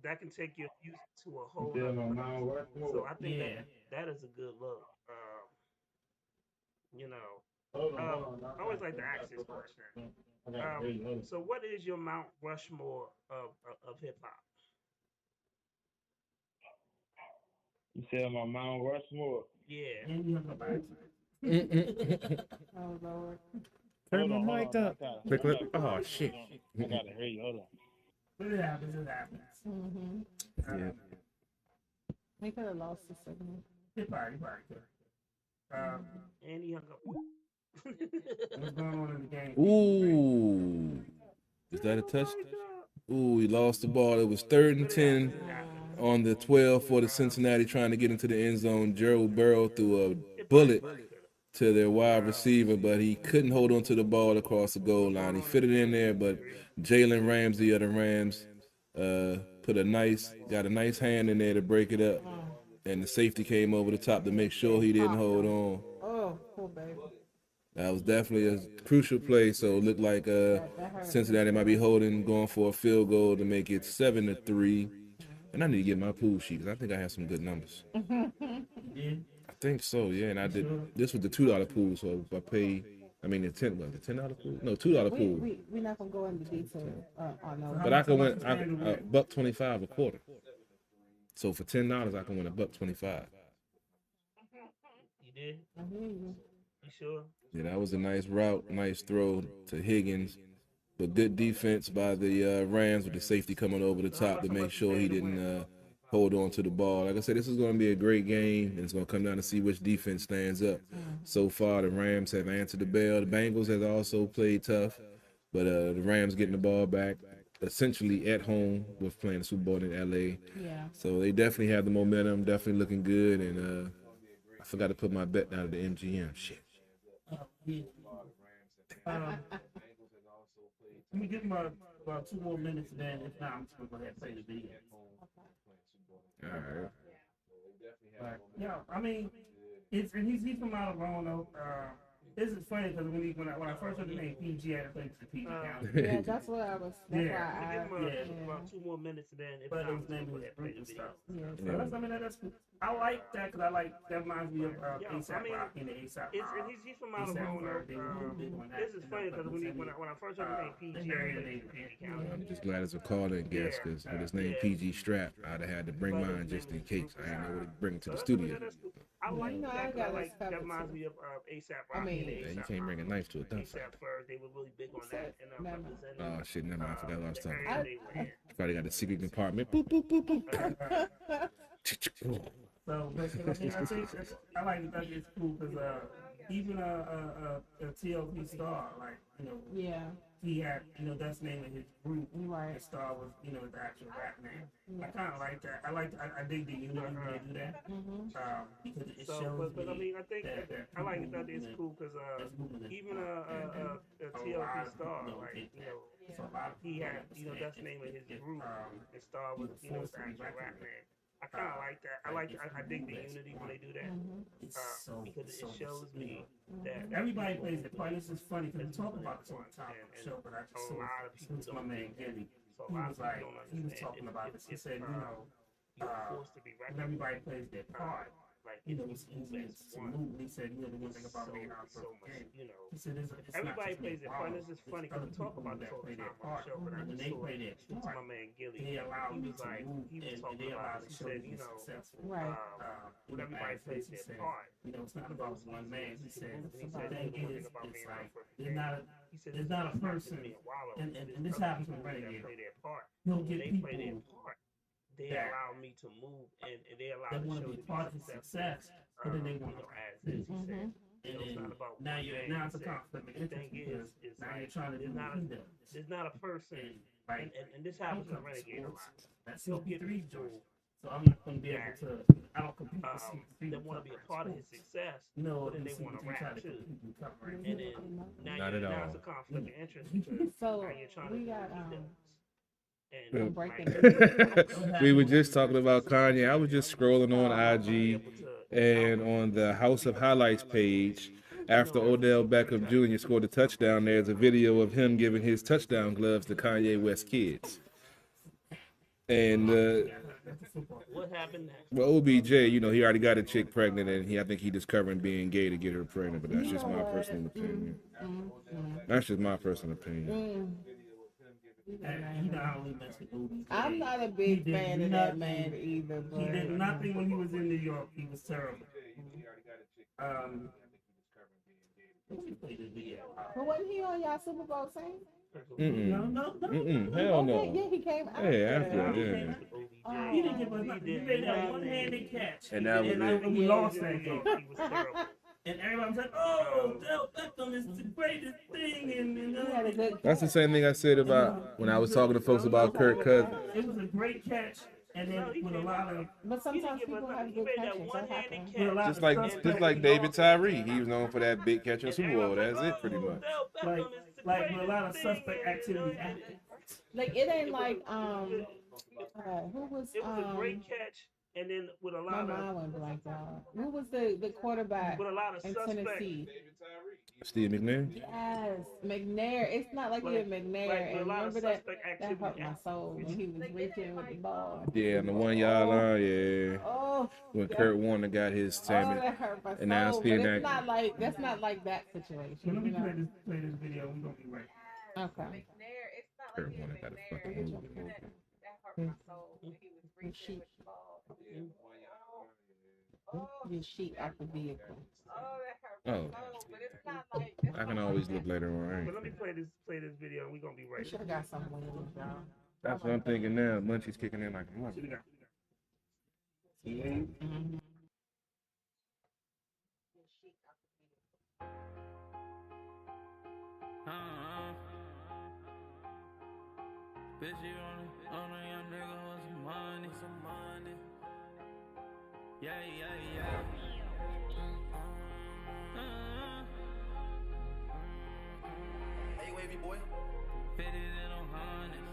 S5: that can take your music to a whole
S6: Yeah,
S5: other
S6: my
S5: level.
S6: mind works more.
S5: So I think
S2: Yeah.
S5: that is a good look.
S6: Hold on,
S5: I always like to ask this question. So what is your Mount Rushmore of hip hop?
S6: You said my Mount Rushmore.
S5: Yeah.
S2: And you have no accent.
S1: Oh Lord.
S4: Turn
S6: Hold
S4: the
S6: on,
S4: mic
S6: I
S4: up.
S6: gotta-
S4: Oh shit.
S6: I gotta hear you. Hold on.
S2: But it happens. It happens.
S1: Mm-hmm.
S4: Yeah.
S1: He could have lost the signal.
S2: It probably could.
S5: And he hung up.
S2: What's going on in the game?
S4: Ooh. Is that a touch? Ooh, he lost the ball. It was 3rd and 10 on the 12 for the Cincinnati trying to get into the end zone. Gerald Burrow threw a bullet to their wide receiver, but he couldn't hold on to the ball across the goal line. He fit it in there, but Jalen Ramsey of the Rams got a nice hand in there to break it up. And the safety came over the top to make sure he didn't hold on.
S1: Oh, poor baby.
S4: That was definitely a crucial play. So it looked like Cincinnati might be going for a field goal to make it 7-3. And I need to get my pool sheet because I think I have some good numbers.
S2: Yeah.
S4: I think so, yeah. And I did. This was the $2 pool, so if I pay, the $10 pool? No, $2 pool.
S1: We're not gonna go into detail on those.
S4: But I can win $1.25 a quarter. So for $10, I can win $1.25.
S5: You did?
S1: I hear you.
S5: You sure?
S4: Yeah, that was a nice route, nice throw to Higgins. But good defense by the Rams with the safety coming over the top to make sure he didn't hold on to the ball. Like I said, this is going to be a great game, and it's going to come down to see which defense stands up. So far, the Rams have answered the bell. The Bengals have also played tough, but the Rams getting the ball back essentially at home with playing the Super Bowl in L.A.
S1: Yeah.
S4: So they definitely have the momentum, definitely looking good, and I forgot to put my bet down at the MGM. Shit.
S2: Yeah. Let me give him about 2 more minutes, and then if not, I'm just gonna go ahead and play the video.
S4: All right.
S2: Yeah, I mean, he's from out of Roanoke. This is funny because when I first heard the name PG, I played the PG County.
S1: Yeah, that's what I was. That's
S2: Yeah.
S1: why I.
S5: Give him about 2 more minutes, and then if
S2: But
S5: not,
S2: his name
S5: we'll
S2: is
S5: play the
S2: Bruce
S5: video.
S2: stuff.
S1: Yeah.
S2: So that's cool. I like that because that reminds me of ASAP Rock and the ASAP
S5: And he's from out of Roanoke. This is funny because when I first heard the name PG,
S4: I'm just glad it's a call-in guest because with his name PG Strap, I'd have had to bring mine just in case. I didn't know what to bring to the studio.
S5: I like that. That reminds me of ASAP Rock.
S1: I mean,
S4: Yeah, you can't bring a knife to a
S5: He
S4: dumpster.
S5: said first they were really big on that and
S1: Never mind.
S5: representing
S4: Oh shit, never mind. I forgot what I was
S5: the
S4: talking
S5: area
S4: about.
S5: they were in.
S4: Probably got a secret compartment. Boop, boop, boop, boop.
S2: So, but I mean, I think I think it's cool because even a TLC star, like
S1: Yeah.
S2: he had that's the name of his group.
S1: Right.
S2: The star was his actual rap name. I kind of like that. I dig the unity when they do that because it shows
S5: But I
S2: me
S5: mean, I think
S2: that
S5: I like that it's cool because even a TLC star, like he had that's the name of his group. And star was his actual rap name. I kind of like that. I dig the unity when they do that because it shows me that
S2: everybody plays the part. This is funny because we talk about this all the time on the show, but I just saw
S5: a lot of people
S2: to my man Gilly.
S5: So a
S2: He
S5: lot
S2: was
S5: of
S2: like,
S5: people don't
S2: he was
S5: understand.
S2: talking about this. He said,
S5: you're forced to be
S2: when
S5: recognized.
S2: everybody plays their part,
S5: Like
S2: it's easy to move. He said, the one thing about being out
S5: so much,
S2: game. He said, it's
S5: everybody
S2: not
S5: plays
S2: just
S5: their part. This is funny because we talk about this all the time on the show, but I
S2: when
S5: just
S2: they
S5: saw
S2: play their
S5: to
S2: part,
S5: my man Gilly.
S2: they allow
S5: He
S2: me
S5: was
S2: to
S5: like,
S2: move,
S5: he was
S2: and
S5: talking
S2: they allow
S5: about
S2: the
S5: it. He
S2: show to
S5: said,
S2: be successful.
S1: Right.
S2: When everybody plays their part, it's not about one man. He said, the thing is, it's like, there's not a person, and this happens with Renegade. He'll get people
S5: they allow me to move and they allow
S2: that
S5: the
S2: want
S5: show
S2: to
S5: to
S2: be part of the success, but then they want to
S5: as is. He said,
S2: and
S5: it's not about
S2: now
S5: one man.
S2: now it's a
S5: He said,
S2: conflict of
S5: the
S2: interest
S5: thing
S2: because
S5: is
S2: now
S5: like,
S2: you're trying to do what he does.
S5: there's not a person,
S2: Like,
S5: and this happens with Renegade a lot.
S2: that's
S5: He'll get
S2: CP3's
S5: people
S2: joint. So I'm not going to be able to, I don't compete with CP3.
S5: that want to be a part of his success,
S2: No,
S5: but then they want to rap too. And then
S4: Not at
S5: now
S4: all.
S5: it's a conflict of interest because
S1: So
S5: now you're trying
S1: we
S5: to do
S1: got
S5: what he does.
S4: Yeah.
S1: I'm breaking.
S4: We were just talking about Kanye. I was just scrolling on IG and on the House of Highlights page. After Odell Beckham Jr. scored a touchdown, there's a video of him giving his touchdown gloves to Kanye West kids. And
S5: What happened next?
S4: well, OBJ, he already got a chick pregnant, and I think he discovering being gay to get her pregnant. But that's just my personal opinion. That's just my personal opinion.
S1: I'm not a big fan of that man either. But
S2: He did nothing when he was in New York. He was terrible.
S1: But wasn't he on y'all Super Bowl team?
S4: Hell no.
S1: Okay, yeah, he came out.
S4: Yeah, after, yeah.
S1: Oh.
S2: He didn't give us nothing. He made that one-handed catch.
S4: And that was it.
S2: And we lost that game.
S5: He was terrible.
S2: And everybody was like, "Oh, Del Beckham is the greatest thing."
S1: He had a good
S4: That's the same thing I said about when I was talking to folks about Kirk Cousins.
S2: It was a great catch, and then with a lot of
S1: But sometimes people have good catches. That happens.
S2: with a lot
S4: Just like David Tyree, he was known for that big catch in Super Bowl. That's it, pretty much.
S2: like with a lot of suspect activity.
S1: Like it ain't like who was
S5: It was a great catch, and then with a
S1: my
S5: lot of
S1: mind went blank, y'all. Who was the quarterback
S5: with a lot of
S1: in
S5: suspects.
S1: Tennessee?
S4: Steve McNair.
S1: Yes, McNair. It's not like you're McNair.
S5: Like, with a
S1: And
S5: lot of
S1: remember that
S5: suspect
S1: that hurt my
S5: activity.
S1: soul when he was reaching with the ball.
S4: Yeah, on the 1 yard line, yeah.
S1: Oh,
S4: When Kurt Warner got his
S1: oh,
S4: Sammy.
S1: that hurt my
S4: And now
S1: soul.
S4: it's
S1: But
S4: being
S1: it's not like that's not like that situation.
S2: Let me
S1: You know?
S2: play this video. We're gonna be right.
S1: Okay.
S4: Kurt Warner got a fucking move.
S1: Your sheet. Your sheet out the vehicle.
S4: Oh, I can always look later on.
S5: But let me play this video, and we're gonna be
S1: You
S5: right
S1: should have got something with it, y'all.
S4: That's what I'm thinking now. Munchie's kicking in like a mother.
S1: Mhm.
S7: Bitch, you on a young nigga with some money, Yeah, yeah, yeah.
S8: Hey, wavy boy.
S7: Fitted in them hundreds.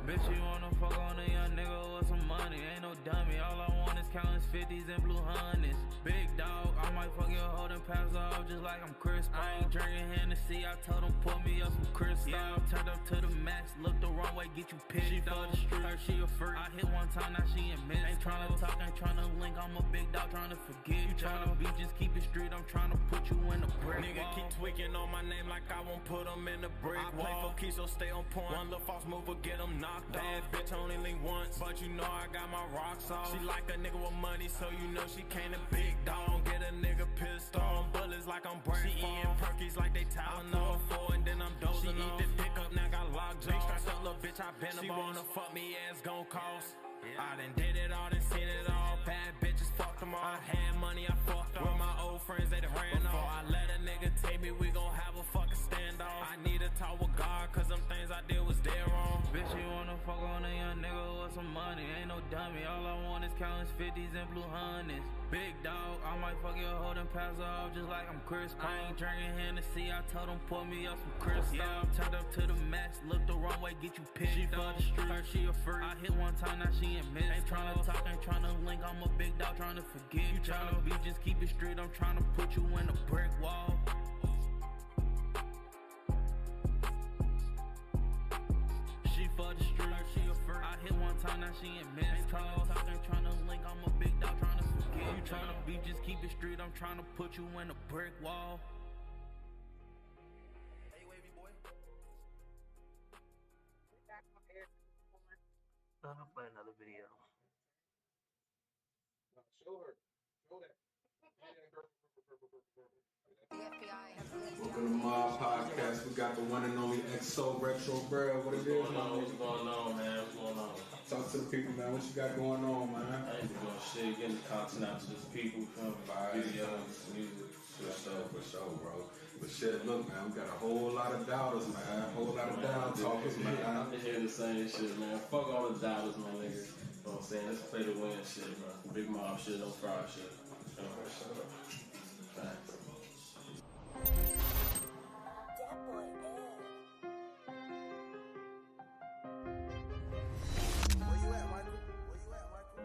S7: Bitch, you wanna fuck on a young nigga with some money. Ain't no dummy, all I want is counting 50s and blue hundreds. Big dog, I might fuck your hoe and pass off just like I'm Chris. I ain't drinking Hennessy, I told him put me up some crystal. Yeah, I'm turned up to the max, look the wrong way, get you pissed. She for the street, her she a freak. I hit one time, now she in miss. Ain't tryna talk, ain't tryna link, I'm a big dog tryna forget. You tryna be, just keep it street, I'm tryna put you in the brick. Nigga keep tweaking on my name like I won't put them in the brick wall. I play for keys, so stay on point. One little false move will get them knocked off. Bad bitch only link once, but you know I got my rocks off. She like a nigga with money, so you know she can't a big dog. Get a nigga pissed off. Bullets like I'm brain. She eating perkies like they Tylenol. And then I'm dozing. She eat the dick up, now got lockjaw. Big stressed up little bitch, I been a boss. She wanna fuck me, ass gon' cost. I done did it all, done seen it all. Bad bitches, fuck them all. I had money, I fucked off. With my old friends, they done ran off. Before I let a nigga take me, we gon' have a fucking standoff. I need to talk with God, cause them things I did was dead wrong. Bitch, you wanna fuck on a young nigga with some money. Ain't no dummy, all I want is counting 50s and blue hundreds. Big dog, I might fuck your hoe and pass her off just like I'm Chris. I ain't drinking Hennessy, I told him pour me up some crystal. Yeah, I'm turned up to the max, look the wrong way, get you pissed. She for the street, her, she a freak. I hit one time, now she ain't miss. Ain't tryna talk, ain't tryna link, I'm a big dog tryna forget. You tryna be, just keep it straight, I'm tryna put you in a brick wall. She for the street, her, she a freak. I hit one time, now she ain't miss. Ain't tryna talk, ain't tryna link, I'm a big dog tryna forget. You tryna be, just keep it straight, I'm tryna put you in a brick wall.
S8: Hey, wavy boy.
S5: I'll play another video.
S3: Welcome to my podcast. We got the one and only XO Retro Bro. What it is, man?
S9: What's going on, man? What's going on?
S3: Talk to the people, man. What you got going on, man?
S9: I ain't doing shit, getting the content out to the people, videos, music,
S3: For sure, bro. But shit, look, man, we got a whole lot of doubters, man. A whole lot of down talkers, man.
S9: I'm just here to say shit, man. Fuck all the doubters, my niggas. You know what I'm saying? Let's play the win shit, bro. Big mob shit, no fraud shit. Facts.
S8: Where you at, Michael? Where you at, Michael?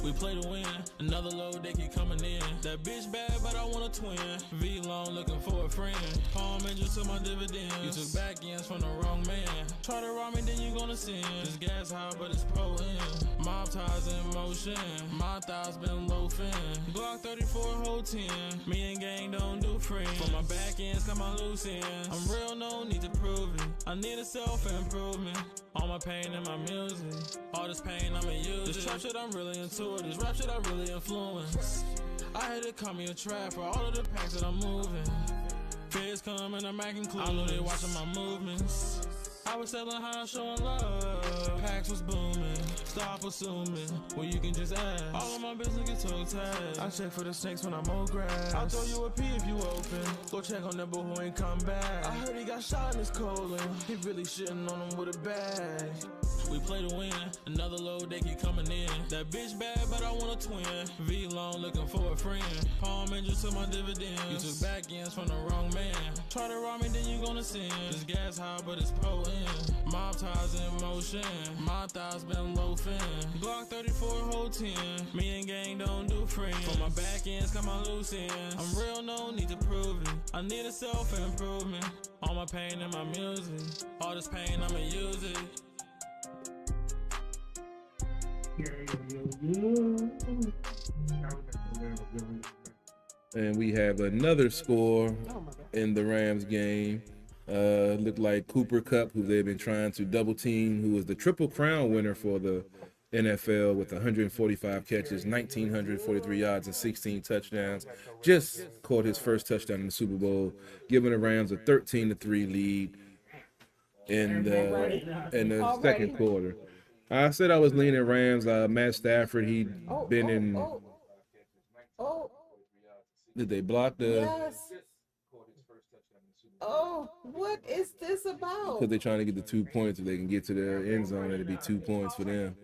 S7: We play to win, another load they keep coming in. That bitch bad, but I want a twin. V long looking for a friend. Palm angel to my dividends. You took back ends from the wrong man. Try to rob me, then you gonna sin. This gas high, but it's potent. Mob ties in motion. My thighs been loafing. Glock 34 whole 10. Me and gang don't do friends. For my back ends, come on loose ends. I'm real, no need to prove it. I need a self-improvement. All my pain in my music. All this pain, I'ma use it. This trap shit, I'm really into it. This rap shit, I really influence. I had to call me a trap for all of the packs that I'm moving. Feds come and I'm acting clueless. I know they watching my movements. I was telling how I'm showing love. Packs was booming. Stop assuming. Well, you can just ask. All of my business get toe tagged. I check for the snakes when I'm on grass. I'll throw you a P if you open. Go check on that boy who ain't come back. I heard he got shot in his colon. He really shitting on him with a bag. We play to win, another load they keep coming in. That bitch bad, but I want a twin. V long looking for a friend. Palm angel to my dividends. You took back ends from the wrong man. Try to rob me, then you gonna sin. This gas high, but it's potent. Mob ties in motion. My thighs been loafing. Glock 34 whole 10. Me and gang don't do friends. For my back ends, come on loose ends. I'm real, no need to prove it. I need a self-improvement. All my pain in my music. All this pain, I'ma use it.
S4: And we have another score in the Rams game. Looked like Cooper Kupp, who they've been trying to double team, who was the Triple Crown winner for the NFL with 145 catches, 1,943 yards, and 16 touchdowns. Just caught his first touchdown in the Super Bowl, giving the Rams a 13-3 lead in the second quarter. I said I was leaning Rams. Matt Stafford, he'd been in. Did they block the?
S1: Yes. Oh, what is this about?
S4: Because they're trying to get the 2 points. If they can get to the end zone, it'd be 2 points for them.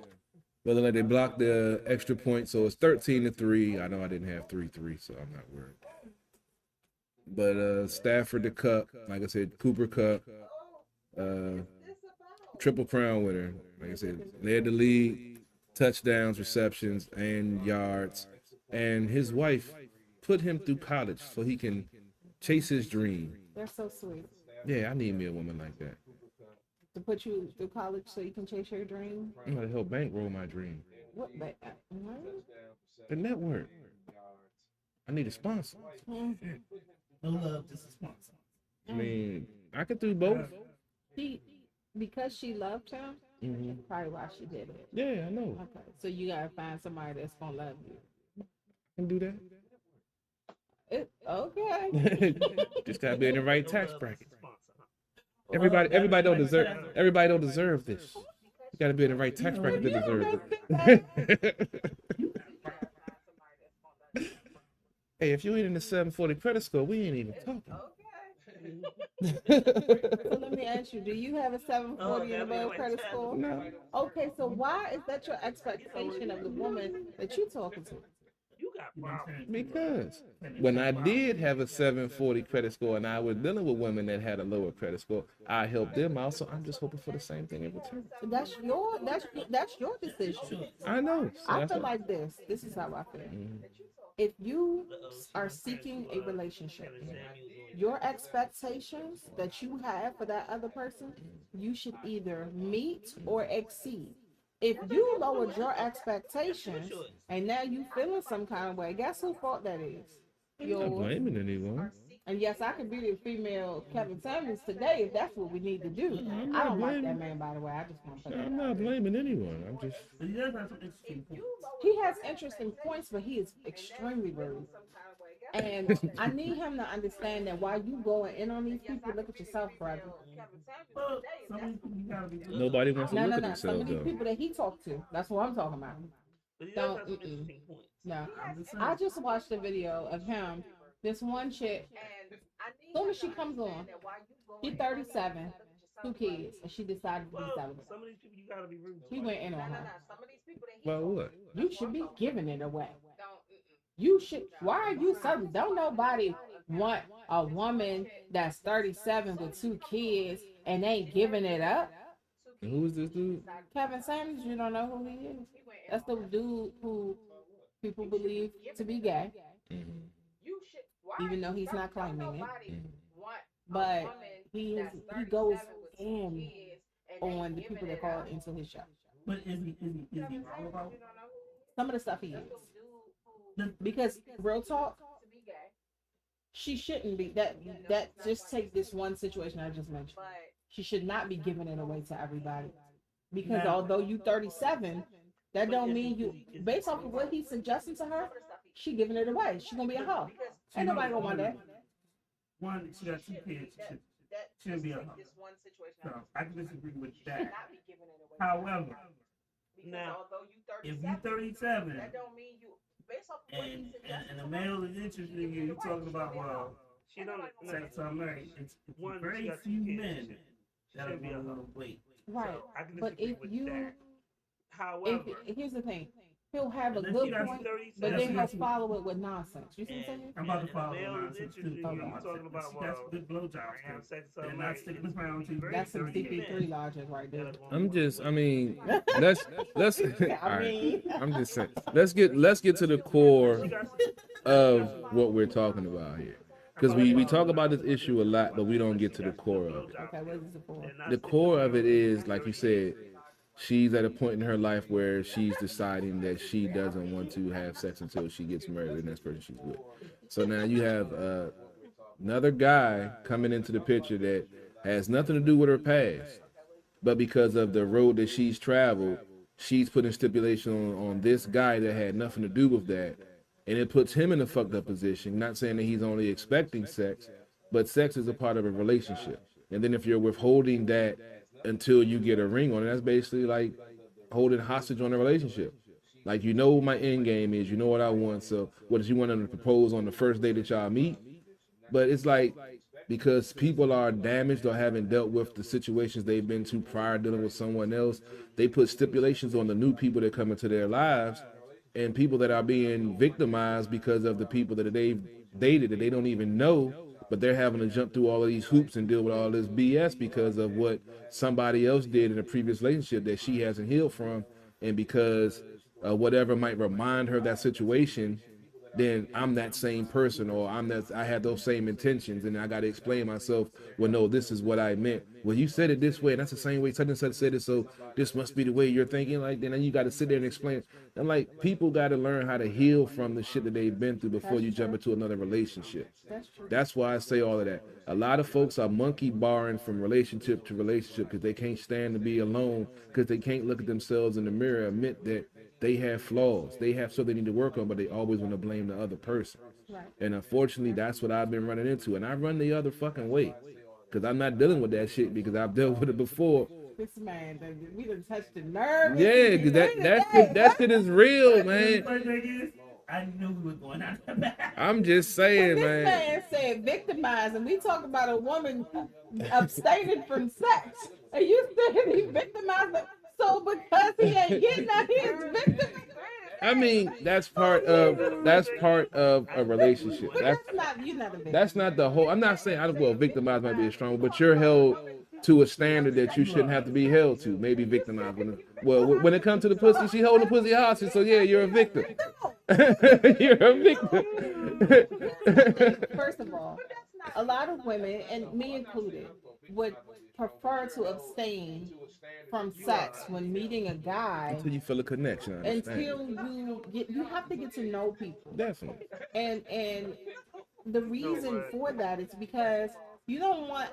S4: But like they blocked the extra point, so it's 13-3. I know I didn't have 3-3, so I'm not worried. But Stafford to Kupp, like I said, Cooper Kupp, Triple Crown winner. Like I said, led the league, touchdowns, receptions, and yards. and his wife put him through college so he can chase his dream.
S1: They're so sweet.
S4: Yeah, I need me a woman like that.
S1: To put you through college so you can chase your dream.
S4: I'm gonna help bankroll my dream.
S1: What? What?
S4: The network. I need a sponsor.
S1: Mm.
S2: No love, just a sponsor.
S4: I mean, I could do both.
S1: Because she loved him,
S4: Mhm.
S1: that's probably why she did it.
S4: Yeah, I know.
S1: Okay, so you gotta find somebody that's gonna love you.
S4: I can do that.
S1: Okay.
S4: Just gotta be in the right tax bracket.
S5: Sponsor, huh?
S4: Everybody don't deserve this. You gotta be in the right tax bracket to deserve it. Hey, if you ain't in the 740 credit score, we ain't even talking.
S1: So let me ask you, do you have a 740 and above credit score?
S4: No.
S1: Okay, so why is that your expectation of the woman that you talking to?
S5: You got problems.
S4: Because when I did have a 740 credit score and I was dealing with women that had a lower credit score, I helped them out. So I'm just hoping for the same thing in return.
S1: That's your decision.
S4: I know. So
S1: I
S4: that's
S1: feel
S4: what-
S1: like this. This is how I feel. If you are seeking a relationship, your expectations that you have for that other person, you should either meet or exceed. If you lowered your expectations and now you feeling some kind of way, guess whose fault that is?
S4: I'm not
S1: Yours.
S4: blaming anyone.
S1: And yes, I could be the female Kevin Samuels today if that's what we need to do.
S4: I'm
S1: I
S4: not
S1: don't like
S4: blaming.
S1: that man, by the way. I just want to put that
S4: I'm
S1: out
S4: not
S1: there.
S4: blaming anyone. I'm just.
S2: But he does have some interesting points.
S1: He has interesting points, but he is extremely rude. And I need him to understand that while you going in on these people, look at yourself, brother.
S2: But some of these people you gotta be.
S4: Nobody wants to
S1: No,
S4: look
S1: no,
S4: at
S1: no. Some
S4: themselves
S1: of these
S4: though.
S1: people that he talked to, that's what I'm talking about.
S5: But he does
S1: Don't,
S5: have some
S1: mm-mm.
S5: interesting points.
S1: No.
S2: I'm just saying.
S1: I just watched a video of him. This one chick, as soon as she comes on, she's 37, 2 kids, and she decided to be
S5: Well,
S1: celibate.
S5: some of these people you gotta be rude to.
S1: He went in on her.
S4: Well, what?
S1: You should be giving it away. You should. Why are you celibate? Don't nobody want a woman that's 37 with 2 kids and ain't giving it up.
S4: And who is this dude?
S1: Kevin Samuels, you don't know who he is. That's the dude who people believe to be gay, even though he's not claiming it. But he goes in on the people that call into his show.
S2: But is he wrong about it?
S1: Some of the stuff he is. Because real talk, she shouldn't be that just take this one situation I just mentioned. She should not be giving it away to everybody. Because
S2: Now-
S1: although you 37, that don't mean you based off of what he's suggesting to her, she giving it away. She gonna be a hoe. Ain't nobody gonna want that.
S2: One, she got 2 kids. She shouldn't be a hoe. So I can disagree with that. However,
S5: Now,
S2: if you're 37 and a male is interested in you, you're talking about, well,
S5: she don't.
S2: sex on married. It's
S5: One, she
S2: very
S5: got 2
S2: few
S5: kids.
S2: men that are
S5: Should be a
S2: going
S5: hoe.
S2: to wait.
S1: Right.
S5: I can
S1: But
S5: disagree
S1: if
S5: with
S1: you
S5: that. However,
S1: here's the thing. He'll have a
S2: Unless
S1: good
S2: you got
S1: point,
S5: 37,
S1: but then he'll
S2: Yes.
S1: follow it with nonsense. You see what I'm saying?
S2: I'm about to
S5: And
S2: follow
S5: the male
S2: the
S5: is
S2: nonsense
S5: interested
S2: too.
S5: in you,
S2: Hold on
S5: you're
S2: one
S5: talking
S2: second.
S5: about,
S2: She got some
S5: well,
S2: good blowjobs
S5: I have
S2: too.
S5: sex
S2: They're
S5: on
S2: not sticking around too.
S1: That's some
S5: Very few
S1: CP3 logic right there.
S4: I'm just. I mean, let's. all
S1: I
S4: right.
S1: mean,
S4: I'm just saying. Let's get to the core of what we're talking about here, because we talk about this issue a lot, but we don't get to the core of it.
S1: okay, what is it for?
S4: The core of it is, like you said, she's at a point in her life where she's deciding that she doesn't want to have sex until she gets married with the next person she's with. So now you have another guy coming into the picture that has nothing to do with her past, but because of the road that she's traveled, she's putting stipulation on this guy that had nothing to do with that, and it puts him in a fucked up position. Not saying that he's only expecting sex, but sex is a part of a relationship. And then if you're withholding that until you get a ring on it, that's basically like holding hostage on a relationship. Like, you know what my end game is, you know what I want, so what does you want them to propose on the first day that y'all meet? But it's like, because people are damaged or haven't dealt with the situations they've been to prior dealing with someone else, they put stipulations on the new people that come into their lives, and people that are being victimized because of the people that they've dated that they don't even know, but they're having to jump through all of these hoops and deal with all this BS because of what somebody else did in a previous relationship that she hasn't healed from, and because whatever might remind her of that situation, then I'm that same person, or I had those same intentions, and I got to explain myself. Well, no, this is what I meant. Well, you said it this way, and that's the same way such and such said it, so this must be the way you're thinking. Like, then you got to sit there and explain. I'm like, people got to learn how to heal from the shit that they've been through before you jump into another relationship. That's why I say all of that. A lot of folks are monkey barring from relationship to relationship because they can't stand to be alone, because they can't look at themselves in the mirror, admit that they have flaws, they have something they need to work on, but they always want to blame the other person.
S1: Right.
S4: And unfortunately, that's what I've been running into, and I run the other fucking way because I'm not dealing with that shit because I've dealt with it before.
S1: This man, we done touched the nerve.
S4: Yeah, because that shit is real, man.
S2: I knew we were going out the back.
S4: I'm just saying,
S1: This
S4: man.
S1: man said victimized, and we talk about a woman abstaining from sex, and you said he victimized her. So because he ain't getting that, he is victimized.
S4: I mean, that's part of a relationship.
S1: But that's not, you're not a victim.
S4: That's not the whole. I'm not saying well, victimized might be a strong, but you're held to a standard that you shouldn't have to be held to. Maybe victimized. When it comes to the pussy, she holding the pussy hostage. So yeah, you're a victim. You're a victim.
S1: First of all, a lot of women, and me included, would prefer to abstain from sex when meeting a guy
S4: until you feel a connection.
S1: Until you have to get to know people.
S4: Definitely.
S1: And the reason for that is because you don't want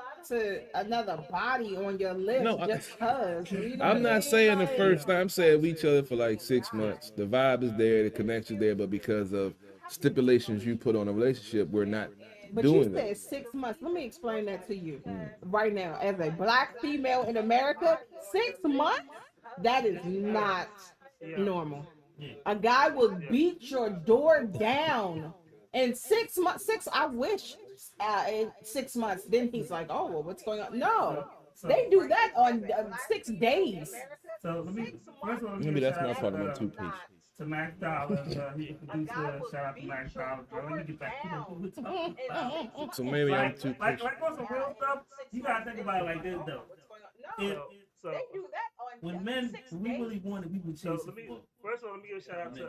S1: another body on your lips just because.
S4: I'm not saying the first time. I'm saying we each other for like 6 months. The vibe is there, the connection's there, but because of stipulations you put on a relationship, we're not doing
S1: you said 6 months. Let me explain that to you right now. As a black female in America, 6 months, that is not normal. A guy will beat your door down in 6 months. I wish in 6 months. Then he's like, oh, well, what's going on? No, they do that on 6 days.
S2: So first of all,
S4: maybe that's not part of my 2 piece.
S2: To Max Dollars, he producer. Shout out to Max Dollars, bro. Let me get back to what we're talking about.
S4: So maybe I'm too
S2: like on some real stuff. You gotta think about it like this though. When men, we really wanted, we would chase it.
S5: First of all, let me give a shout out to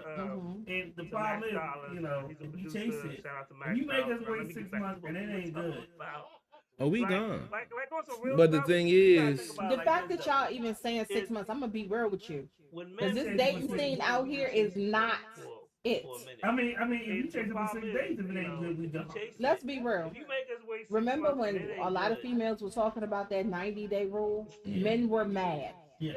S2: and the problem is, if we chase it, if you make us wait 6 months and it ain't good.
S4: Oh, we gone.
S5: But
S4: the thing is,
S1: the fact that y'all even saying 6 months, I'm gonna be real with you. Because this dating scene out here is not it.
S2: I mean, if you chase it for 6 days, if it ain't good, we done.
S1: Let's be real. Remember when a lot of females were talking about that 90-day rule? Men were mad.
S2: Yeah.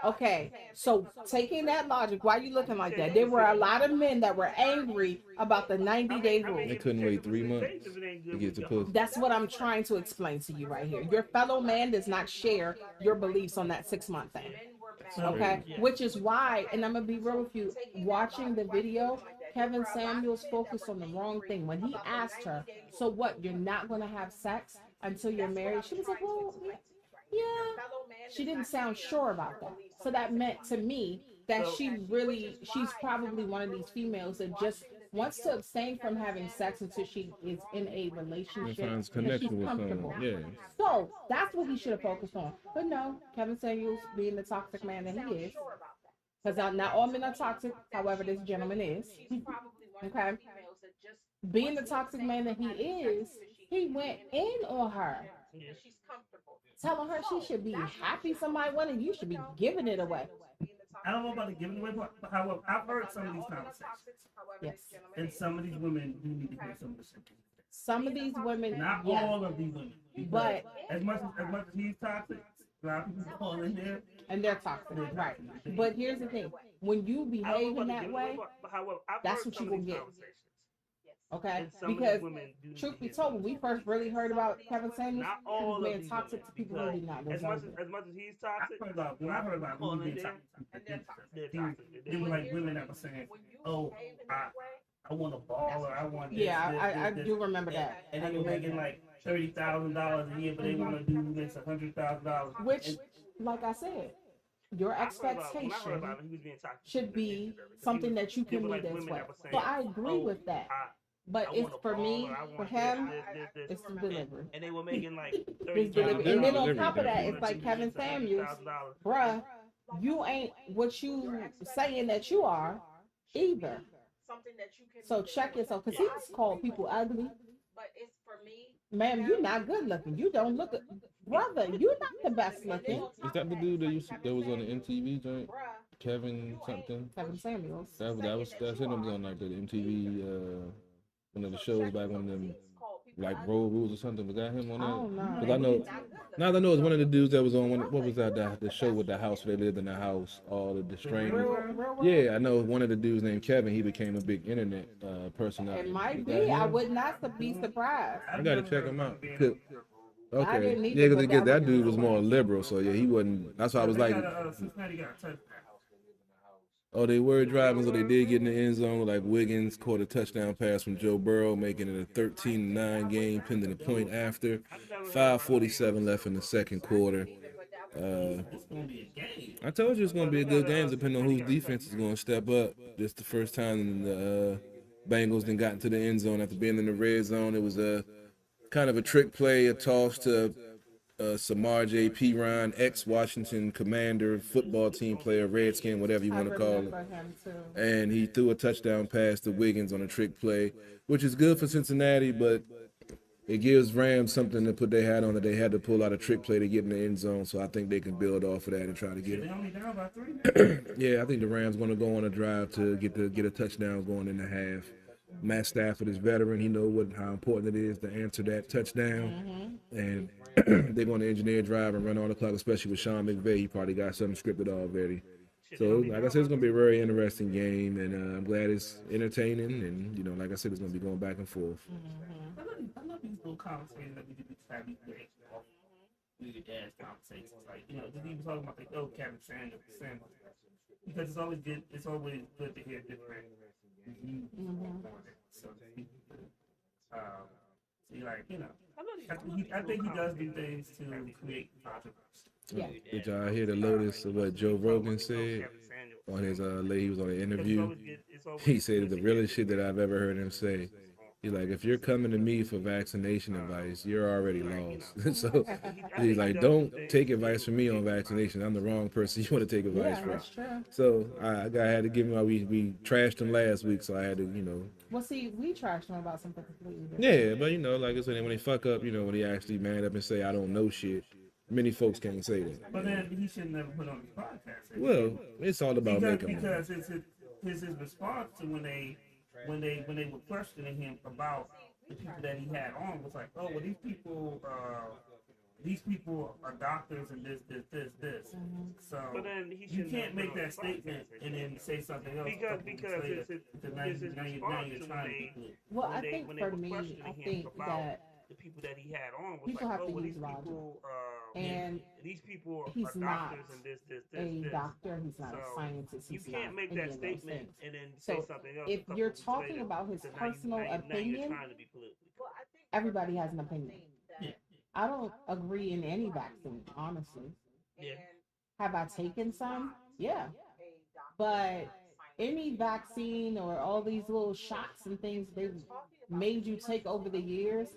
S1: Okay, so taking that logic, why are you looking like that? There were a lot of men that were angry about the 90-day rule.
S4: They couldn't wait 3 months to get the pussy.
S1: That's what I'm trying to explain to you right here. Your fellow man does not share your beliefs on that 6 month thing. Okay, which is why, and I'm gonna be real with you, watching the video, Kevin Samuels focused on the wrong thing. When he asked her, so what, you're not gonna have sex until you're married? She was like, well, yeah. She didn't sound sure about that. So that meant to me that she's probably one of these females that just wants to abstain from having sex until she is in a relationship and she's comfortable.
S4: Yeah.
S1: So that's what he should have focused on. But no, Kevin Samuels being the toxic man that he is, because not all men are toxic, however this gentleman is, okay, being the toxic man that he is, he went in on her, telling her she should be happy somebody wanted, you should be giving it away.
S2: I don't know about the giving away, but however, I've heard some of these conversations.
S1: Yes.
S2: And some of these women do need to hear some of this shit.
S1: Some of these women,
S2: not all of these women,
S1: but
S2: as much as he's toxic, a lot of people fall in there,
S1: and they're toxic, right? But here's the thing: when you behave in that way, that's what you will get. Okay, because truth be told, when we first really heard about Kevin Samuels, he was being toxic to people who did not deserve it.
S5: As much as he's toxic,
S2: when I heard about him being toxic, they were like women that were saying, "Oh, I want a baller, I want this."
S1: Yeah, I do remember that.
S2: And they were making like $30,000 a year, but they want to do this $100,000.
S1: Which, like I said, your expectation should be something that you can meet as well. So I agree with that. But it's for me, for him, it's the delivery.
S5: And they were making like
S1: $30,000. And then on top of that, it's like Kevin Samuels, bruh, you ain't what you saying that you are either. So check yourself, because he's called people ugly. Ma'am, you're not good looking. You don't look, brother. You're not the best looking.
S4: Is that the dude that that was on the MTV joint? Kevin something.
S1: Kevin Samuels.
S4: That's him. Was on like the MTV one of the shows back one of them like Road Rules or something. Was that him on
S1: I
S4: that?
S1: don't know.
S4: Because I know. Now I know it's one of the dudes that was on one. What was that? The show with the house where they lived in the house, all of the strangers.
S1: Real.
S4: Yeah, I know one of the dudes named Kevin. He became a big internet personality.
S1: It might
S4: Is
S1: be.
S4: that
S1: I
S4: him?
S1: would not be surprised.
S4: I gotta check him out.
S1: I
S4: Okay,
S1: didn't need
S4: yeah,
S1: to,
S4: because
S1: but
S4: that dude was more liberal, so yeah, he wasn't. That's why I was like,
S2: Cincinnati got a touchdown.
S4: oh, they were driving, so they did get in the end zone. Like Wiggins caught a touchdown pass from Joe Burrow, making it a 13-9 game, pending a point after. 5:47 left in the second quarter.
S2: It's gonna be a game.
S4: I told you it's gonna be a good game, depending on whose defense is gonna step up. This the first time the Bengals then got into the end zone after being in the red zone. It was a kind of a trick play, a toss to Samar J. Piron, ex-Washington Commander, football team player, Redskin, whatever you want to call it.
S1: Him too.
S4: And he threw a touchdown pass to Wiggins on a trick play, which is good for Cincinnati, but it gives Rams something to put their hat on that they had to pull out a trick play to get in the end zone. So I think they can build off of that and try to get
S2: They
S4: it.
S2: only down by 3.
S4: Yeah, I think the Rams going to go on a drive to get a touchdown going in the half. Matt Stafford is veteran. He knows how important it is to answer that touchdown. And they're going to engineer a drive and run on the clock, especially with Sean McVay. He probably got something scripted already. So, like I said, it's going to be a very interesting game, and I'm glad it's entertaining. And, like I said, it's going to be going back and forth.
S2: I love these little conversations that we do have these days. Really ass conversations. Like, just even talking about Kevin Samuels. Because it's always good to hear different views. So you're like, I think he does do things to create controversy.
S1: Yeah.
S4: Did y'all hear the latest of what Joe Rogan said on his he was on an interview? He said the realest shit that I've ever heard him say. He's like, if you're coming to me for vaccination advice, you're already lost. So he's like, don't take advice from me on vaccination. I'm the wrong person you want to take advice from.
S1: That's true.
S4: So I had to give him. We trashed him last week, so I had to,
S1: Well, see, we trashed him about something completely different.
S4: Yeah, but like I said, when they fuck up, when they actually man up and say I don't know shit, many folks can't say that.
S2: But then he should never put on his podcast.
S4: Well, it's all about making money.
S2: Because it's his response to when they were questioning him about the people that he had on was like, oh, well, these people are doctors and this. So
S5: But then he
S2: you
S5: should
S2: can't
S5: never
S2: make
S5: put on
S2: that statement and then say something else.
S5: because
S2: later,
S5: it's his
S2: now
S5: response
S2: you're
S5: to
S2: trying
S5: when
S2: to
S5: they
S1: Well, I
S5: when
S1: think
S5: they
S1: for
S5: were
S1: me,
S5: questioning
S1: I
S5: him
S1: think
S5: about
S1: that
S5: the people that he had on was
S1: people
S5: like,
S1: have
S5: oh,
S1: to
S5: well,
S1: use
S5: these
S1: logic.
S5: people,
S1: And
S5: these people
S1: he's
S5: are
S1: not
S5: doctors and this.
S1: a doctor. He's not a
S5: So,
S1: scientist.
S5: You
S1: He's
S5: can't
S1: not
S5: make
S1: any
S5: that
S1: of those
S5: statement
S1: things.
S5: and then
S1: So,
S5: say something else.
S1: if
S5: a couple
S1: you're
S5: weeks
S1: talking
S5: later,
S1: about his
S5: so
S1: personal
S5: now you're
S1: opinion,
S5: trying to be political.
S1: everybody has an opinion. I don't agree in any vaccine, honestly.
S5: Yeah.
S1: Have I taken some? Yeah. But any vaccine or all these little shots and things they've made you take over the years,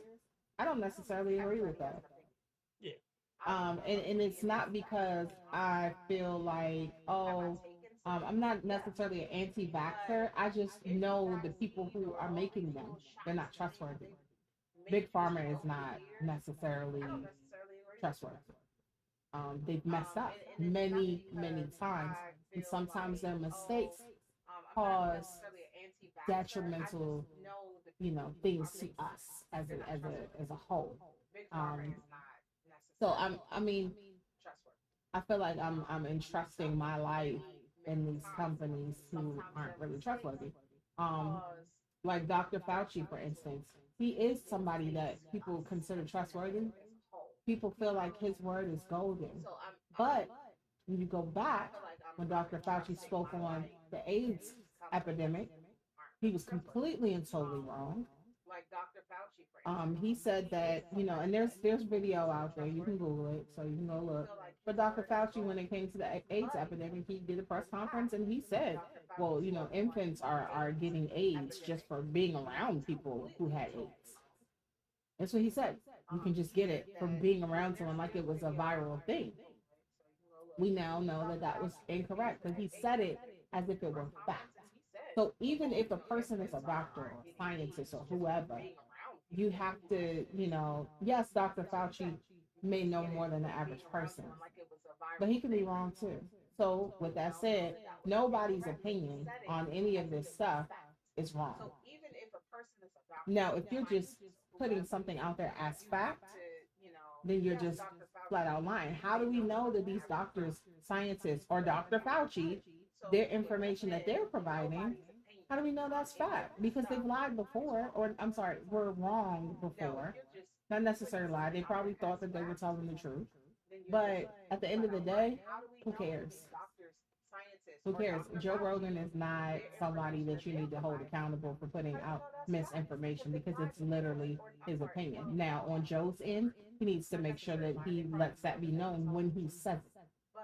S1: I don't necessarily agree with that.
S5: Yeah.
S1: And it's not because I feel like, I'm not necessarily an anti-vaxxer. I just know the people who are making them, they're not trustworthy. Big Pharma is not necessarily trustworthy. They've messed up many times, and sometimes their mistakes cause detrimental, things to us as a whole. Um, so I feel like I'm entrusting my life in these companies who aren't really trustworthy. Um, like Dr. Fauci, for instance, he is somebody that people consider trustworthy. People feel like his word is golden. But when you go back, when Dr. Fauci spoke on the AIDS epidemic, he was completely and totally wrong. He said that, and there's video out there, you can Google it, so you can go look. But Dr. Fauci, when it came to the AIDS epidemic, he did a press conference and he said, well, infants are getting AIDS just for being around people who had AIDS. That's what he said. You can just get it from being around someone like it was a viral thing. We now know that that was incorrect, but he said it as if it were fact. So even if a person is a doctor or scientist or whoever, you have to, yes, Dr. Fauci may know more than the average person, but he could be wrong too. So with that said, nobody's opinion on any of this stuff is wrong. Now, if you're just putting something out there as fact, then you're just flat out lying. How do we know that these doctors, scientists, or Dr. Fauci, their information that they're providing, how do we know that's fact? Because they've lied before, or I'm sorry, were wrong before. Not necessarily lied. They probably thought that they were telling the truth. But at the end of the day, who cares? Who cares? Joe Rogan is not somebody that you need to hold accountable for putting out misinformation because it's literally his opinion. Now, on Joe's end, he needs to make sure that he lets that be known when he says it.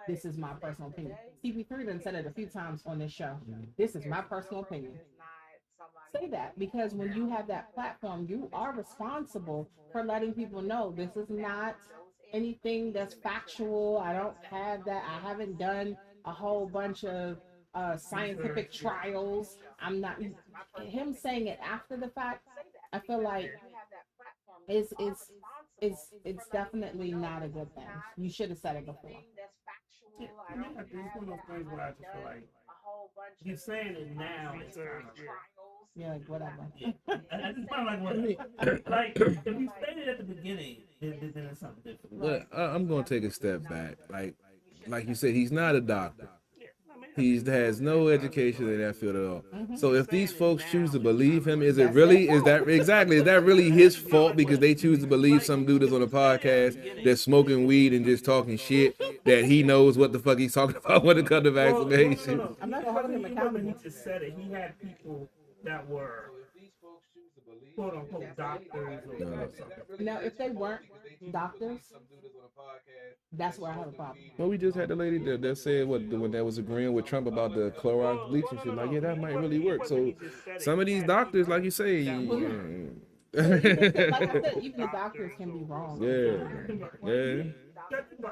S1: This is my personal opinion. CP3 done said it a few times on this show. This is my personal opinion. Say that because when you have that platform, you are responsible for letting people know this is not anything that's factual. I don't have that. I haven't done a whole bunch of scientific trials. I'm not him saying it after the fact. I feel like it's definitely not a good thing. You should have said it before.
S2: Yeah, it's one of those things where I just feel like you're saying it now. It's kind of
S1: Yeah, like whatever.
S2: yeah. I just find like whatever. Like if you stated at the beginning, then it's something different.
S4: But I'm gonna take a step back. Like you said, he's not a doctor. He has no education in that field at all. So if these folks choose to believe him, is that really his fault because they choose to believe some dude that's on a podcast that's smoking weed and just talking shit that he knows what the fuck he's talking about when it comes to vaccination?
S2: No.
S1: I'm not holding him accountable.
S2: He just said it. He had people that were quote unquote doctors or something.
S1: Now, if they weren't doctors, that's where I have a problem.
S4: Well, we just had the lady that said when that was agreeing with Trump about the Clorox bleach and shit. Like, yeah, that might really work. So some of these doctors, like you say,
S1: Like I said, even the doctors can be wrong.
S4: yeah.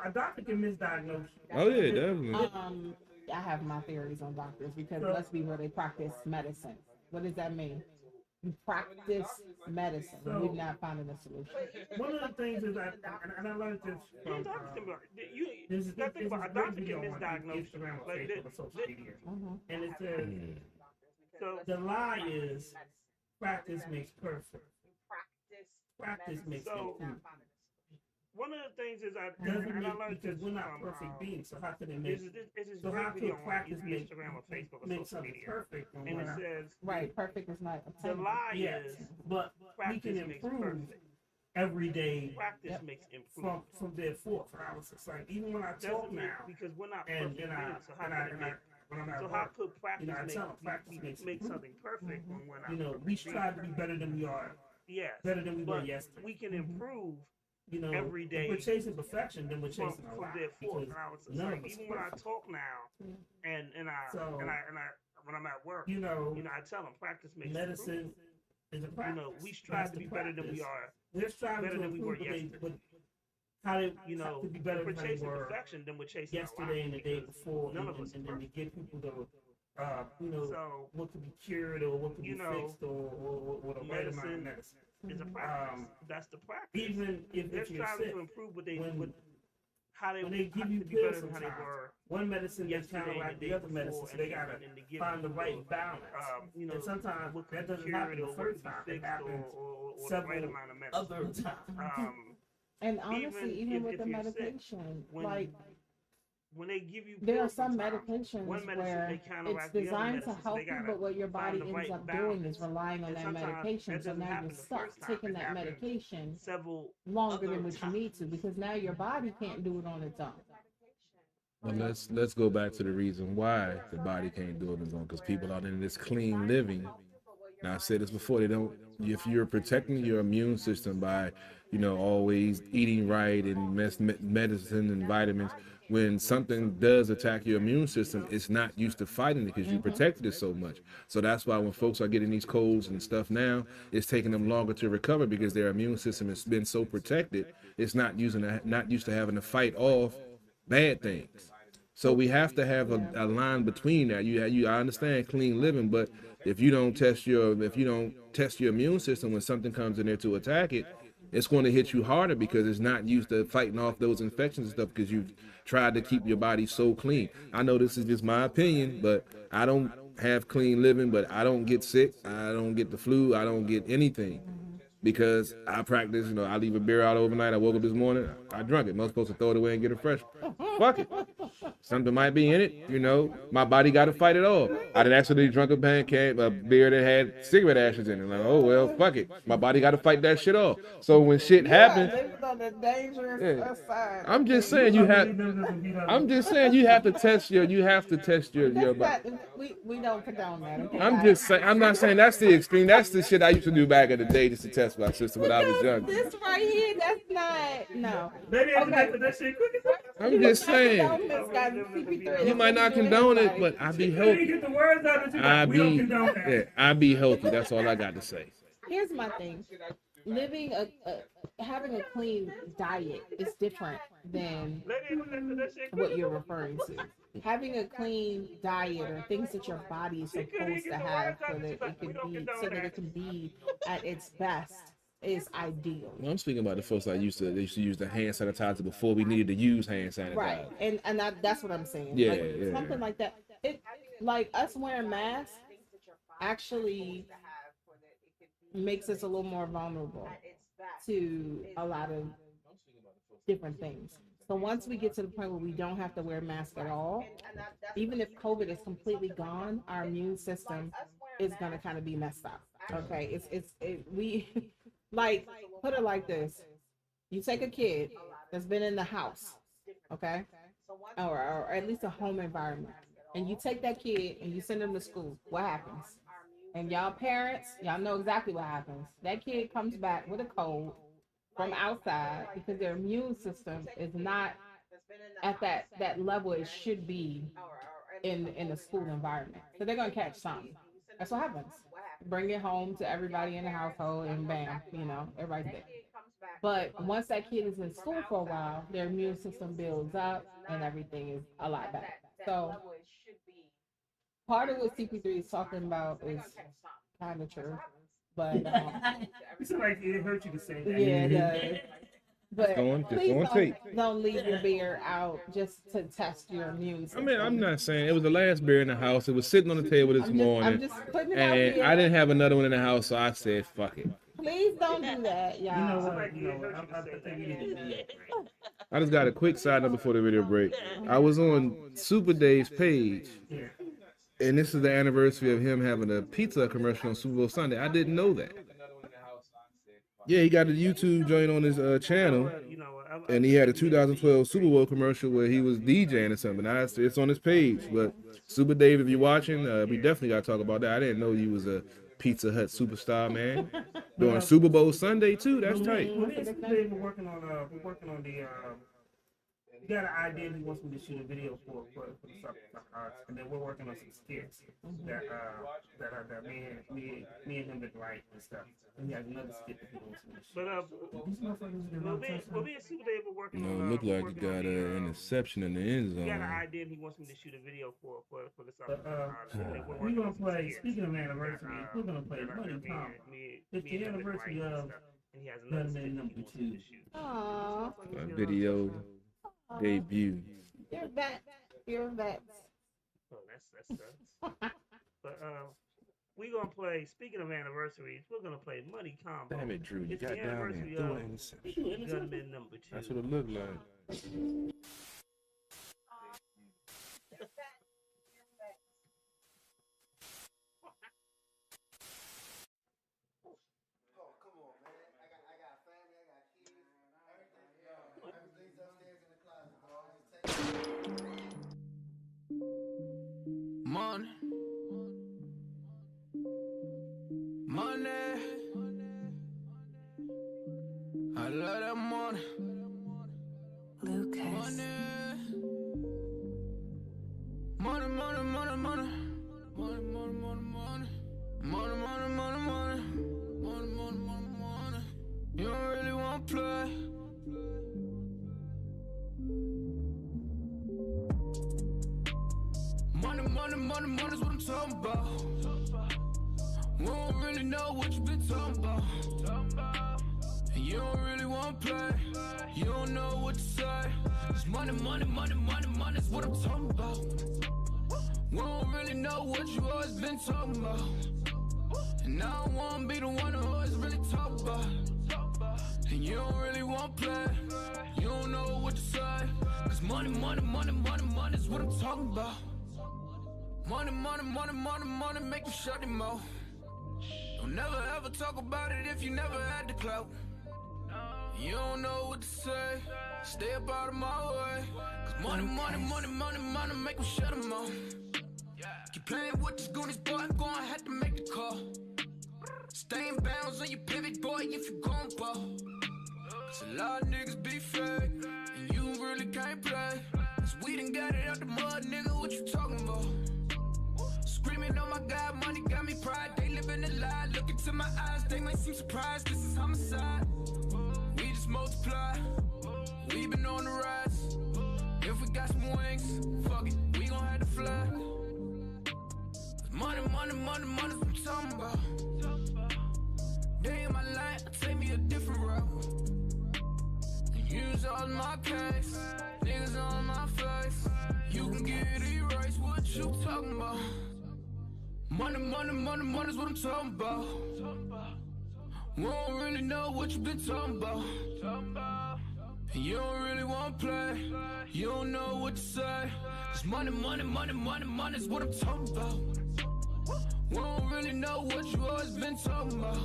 S2: A doctor can misdiagnose.
S4: Oh yeah, definitely.
S1: I have my theories on doctors because let's be real, they practice medicine. What does that mean? You practice medicine. We've not found a solution.
S2: One of the things is that, and I learned this from this is
S5: think about a doctor can misdiagnose
S2: Instagram or
S5: like
S2: Facebook or social media, and it says
S5: So
S2: the lie is practice makes perfect. Practice makes
S5: So-
S2: improvement.
S5: one of the things is
S2: Doesn't
S5: and I
S2: make,
S5: learned
S2: because
S5: this
S2: we're not
S5: from,
S2: perfect beings, so how can it make
S5: this is
S2: so
S5: great
S2: how
S5: video
S2: could
S5: on
S2: practice make
S5: Instagram or Facebook or
S2: make
S5: social
S2: something
S5: media,
S2: perfect when
S5: and
S2: we're
S5: it
S2: not?
S5: says
S1: Right, perfect is not
S5: the
S1: obtainable.
S5: lie
S2: Yes,
S5: is
S2: but we
S5: practice
S2: can
S5: makes
S2: improve
S5: perfect.
S2: every day
S5: Practice
S1: Yep.
S5: makes improvement.
S2: from there forth. And I was just like, even when I talk
S5: Doesn't mean
S2: now,
S5: because we're not
S2: and
S5: perfect
S2: then I
S5: beings, so how
S2: and
S5: could
S2: I
S5: it
S2: and I
S5: make
S2: when I'm at
S5: so how
S2: work,
S5: could practice
S2: I
S5: make
S2: tell them practice makes
S5: make
S2: improvement.
S5: something perfect when we're not
S2: You know,
S5: perfect
S2: we
S5: beings?
S2: strive to be better than we are,
S5: Yes,
S2: better than we were
S5: but
S2: yesterday.
S5: we can improve
S2: You know,
S5: every day
S2: if we're chasing perfection, then we're
S5: from
S2: chasing a
S5: from
S2: lot
S5: there forth.
S2: because
S5: And I was
S2: none
S5: like,
S2: of us
S5: even
S2: are
S5: when I
S2: perfect.
S5: talk now, and I
S2: So-
S5: and I when I'm at work,
S2: You know,
S5: I tell them practice makes improvement.
S2: medicine is a
S5: You
S2: practice.
S5: know, we strive
S2: That's
S5: to
S2: the
S5: be better than we
S2: practice.
S5: are.
S2: We're striving
S5: better
S2: to
S5: than we were
S2: improve, but
S5: yesterday.
S2: how they
S5: You know,
S2: to be better
S5: if we're
S2: than they
S5: chasing
S2: were
S5: perfection, then we're chasing
S2: yesterday
S5: a
S2: and
S5: lot
S2: the day
S5: because
S2: before,
S5: none
S2: and,
S5: of us
S2: and
S5: are
S2: then to
S5: perfect.
S2: get people to,
S5: So
S2: what could be cured or what could
S5: you
S2: be
S5: know,
S2: fixed or the right amount of medicine.
S5: is a practice. That's the practice.
S2: Even if
S5: They're
S2: you're
S5: striving
S2: sick,
S5: to improve what
S2: when
S5: they
S2: when they give you
S5: to be better
S2: pills
S5: than how they
S2: sometimes,
S5: were
S2: one medicine that
S5: yesterday and
S2: counteract
S5: the
S2: the
S5: day
S2: other medicine,
S5: before,
S2: so they gotta
S5: and to give
S2: find the
S5: people
S2: right balance.
S5: you know,
S2: And sometimes
S5: what could
S2: that
S5: be
S2: doesn't
S5: cured
S2: happen the
S5: or what
S2: first
S5: could be
S2: time. It
S5: fixed
S2: happens
S5: or the
S2: several
S5: right amount of medicine.
S2: other times.
S1: And honestly, even with
S5: if
S1: the
S5: you're sick,
S1: medication,
S5: when
S1: like
S5: when they give you
S1: there are
S5: pills
S1: some
S5: sometimes,
S1: medications
S5: one medicine
S1: where
S5: may
S1: it's
S5: counteract the other
S1: designed to
S5: medicine, so
S1: help
S5: they
S1: you,
S5: gotta
S1: but what your
S5: find
S1: body
S5: the
S1: ends
S5: right
S1: up doing is
S5: balance.
S1: relying on
S5: And
S1: that
S5: sometimes
S1: medication.
S5: that
S1: So
S5: doesn't
S1: now you're
S5: happen the
S1: stuck
S5: first time.
S1: taking
S5: It
S1: that
S5: happens
S1: medication
S5: several
S1: longer than
S5: other
S1: what you need to because now your body can't do it on its own.
S4: Well, let's go back to the reason why the body can't do it on its own, because people are in this clean living. Now I said this before, they don't. If you're protecting your immune system by, always eating right and medicine and vitamins, when something does attack your immune system, it's not used to fighting it because you protected it so much. So that's why when folks are getting these colds and stuff now, it's taking them longer to recover because their immune system has been so protected. It's not used to having to fight off bad things. So we have to have a line between that. I understand clean living, but if you don't test your immune system when something comes in there to attack it, it's going to hit you harder because it's not used to fighting off those infections and stuff because you've tried to keep your body so clean. I know this is just my opinion, but I don't have clean living, but I don't get sick. I don't get the flu. I don't get anything because I practice. I leave a beer out overnight. I woke up this morning. I drank it. I'm supposed to throw it away and get it fresh. Fuck it. Something might be in it. My body got to fight it off. I did accidentally drunk a beer that had cigarette ashes in it. Like, oh well, fuck it. My body got to fight that shit off. So when shit happens,
S1: on the dangerous side.
S4: I'm just saying you have. I'm just saying you have to test your. You have to test your body.
S1: We don't condone that. Okay,
S4: I'm just saying. I'm not saying that's the extreme. That's the shit I used to do back in the day just to test my system when I was young.
S1: This right here, that's not no.
S2: Maybe I connected that shit quick.
S4: I'm just saying. You might not condone it, but I be healthy.
S2: Get the words out that you got. We don't condone that.
S4: I be healthy. That's all I got to say.
S1: Here's my thing: having a clean diet is different than what you're referring to. Having a clean diet or things that your body is supposed to have so that it can be at its best is ideal.
S4: Well, I'm speaking about the folks they used to use the hand sanitizer before we needed to use hand sanitizer.
S1: Right, and that's what I'm saying.
S4: Yeah,
S1: like,
S4: yeah.
S1: Something like that. It like us wearing masks actually makes us a little more vulnerable to a lot of different things. So once we get to the point where we don't have to wear masks at all, even if COVID is completely gone, our immune system is going to kind of be messed up. Okay, we like put it like this: you take a kid that's been in the house, okay, or at least a home environment, and you take that kid and you send them to school. What happens? And y'all parents, y'all know exactly what happens. That kid comes back with a cold from outside because their immune system is not at that level it should be in a school environment. So they're gonna catch something. That's what happens. Bring it home to everybody in the household and bam, everybody's dead. But once that kid is in school for a while, their immune system builds up and everything is a lot better. So part of what CP3 is talking about is kind of true, but
S2: it's like it hurt you to say that.
S1: Yeah, it does. But please don't leave your beer out just to test your immune system.
S4: I mean, I'm not saying it was the last beer in the house. It was sitting on the table this morning,
S1: I'm just putting it
S4: and
S1: out here.
S4: I didn't have another one in the house, so I said, "Fuck it."
S1: Please don't do that, y'all.
S2: You know what? I think you need to be.
S4: I just got a quick side note before the video break. I was on Super Dave's page, and this is the anniversary of him having a pizza commercial on Super Bowl Sunday. I didn't know that. Yeah, he got a YouTube joint on his channel, and he had a 2012 Super Bowl commercial where he was DJing or something. It's on his page. But Super Dave, if you're watching, we definitely got to talk about that. I didn't know you was a Pizza Hut superstar, man. Doing Super Bowl Sunday too. That's tight.
S2: We're working on the. We got an idea he wants me to shoot a video for the soccer arts, and then we're working on some skits that me and him did write and stuff. And he has another skit that he wants me to shoot. But we'll be a Super Day. We're working on.
S4: Look like you got an interception in the end zone.
S5: We got an idea he wants me to shoot a video for the soccer arts.
S2: We're gonna play. Speaking of anniversary, we're gonna play Money Combo. It's the anniversary of Gunman number 2.
S1: Aww.
S4: Video debut.
S1: You're a vet.
S5: Oh, that's But we're gonna play. Speaking of anniversaries, we're gonna play Money Combo.
S4: Damn it, Drew! You
S5: It's
S4: got
S5: the
S4: down there.
S5: anniversary
S4: Throw
S5: of
S4: an interception.
S5: Gunman number 2.
S4: That's what it looked like.
S8: Oh, come on, man. I got family, I got kids, everything. Everything's upstairs in the closet, dog. Just take
S7: Money. Money. I love that money.
S10: Lucas.
S7: Money. Money, money, money, money. Money, money, money, money. Money, money, money, money. Money, money, money, money. You don't really want to play. Money, money, money, money's what I'm talking about.
S3: We don't really know what you been talking about. And you don't really want to play. You don't know what to say. It's money, money, money, money, money is what I'm talking about. We don't really know what you always been talking about. And I don't wanna be the one who always really talk about. And you don't really want to play. You don't know what to say. Cause money, money, money, money, money is what I'm talking about. Money, money, money, money, money, make you shut him mouth. Don't never ever talk about it if you never had the clout. You don't know what to say. Stay up out of my way. Cause money, money, money, money, money, make him shut him mouth. Keep playing with this Goonies, boy, I'm gonna have to make the call. Stay in bounds on your pivot, boy, if you gon' ball. Cause a lot of niggas be fake, and you really can't play. Cause we done got it out the mud, nigga, what you talking about? Screaming, oh my God, money got me pride. They living a lie, look into my eyes, they might seem surprised, this is homicide. We just multiply, we been on the rise. If we got some wings, fuck it, we gon' have to fly. Money, money, money, money's what I'm talking about. Day in my life, take me a different route. And use all my case, niggas on my face. You can get erased, what you talking about? Money, money, money, money's what I'm talking about. We don't really know what you been talking about. And you don't really want to play. You don't know what to say. Cause money, money, money, money, money's what I'm talking about. We don't really know what you always been talking about.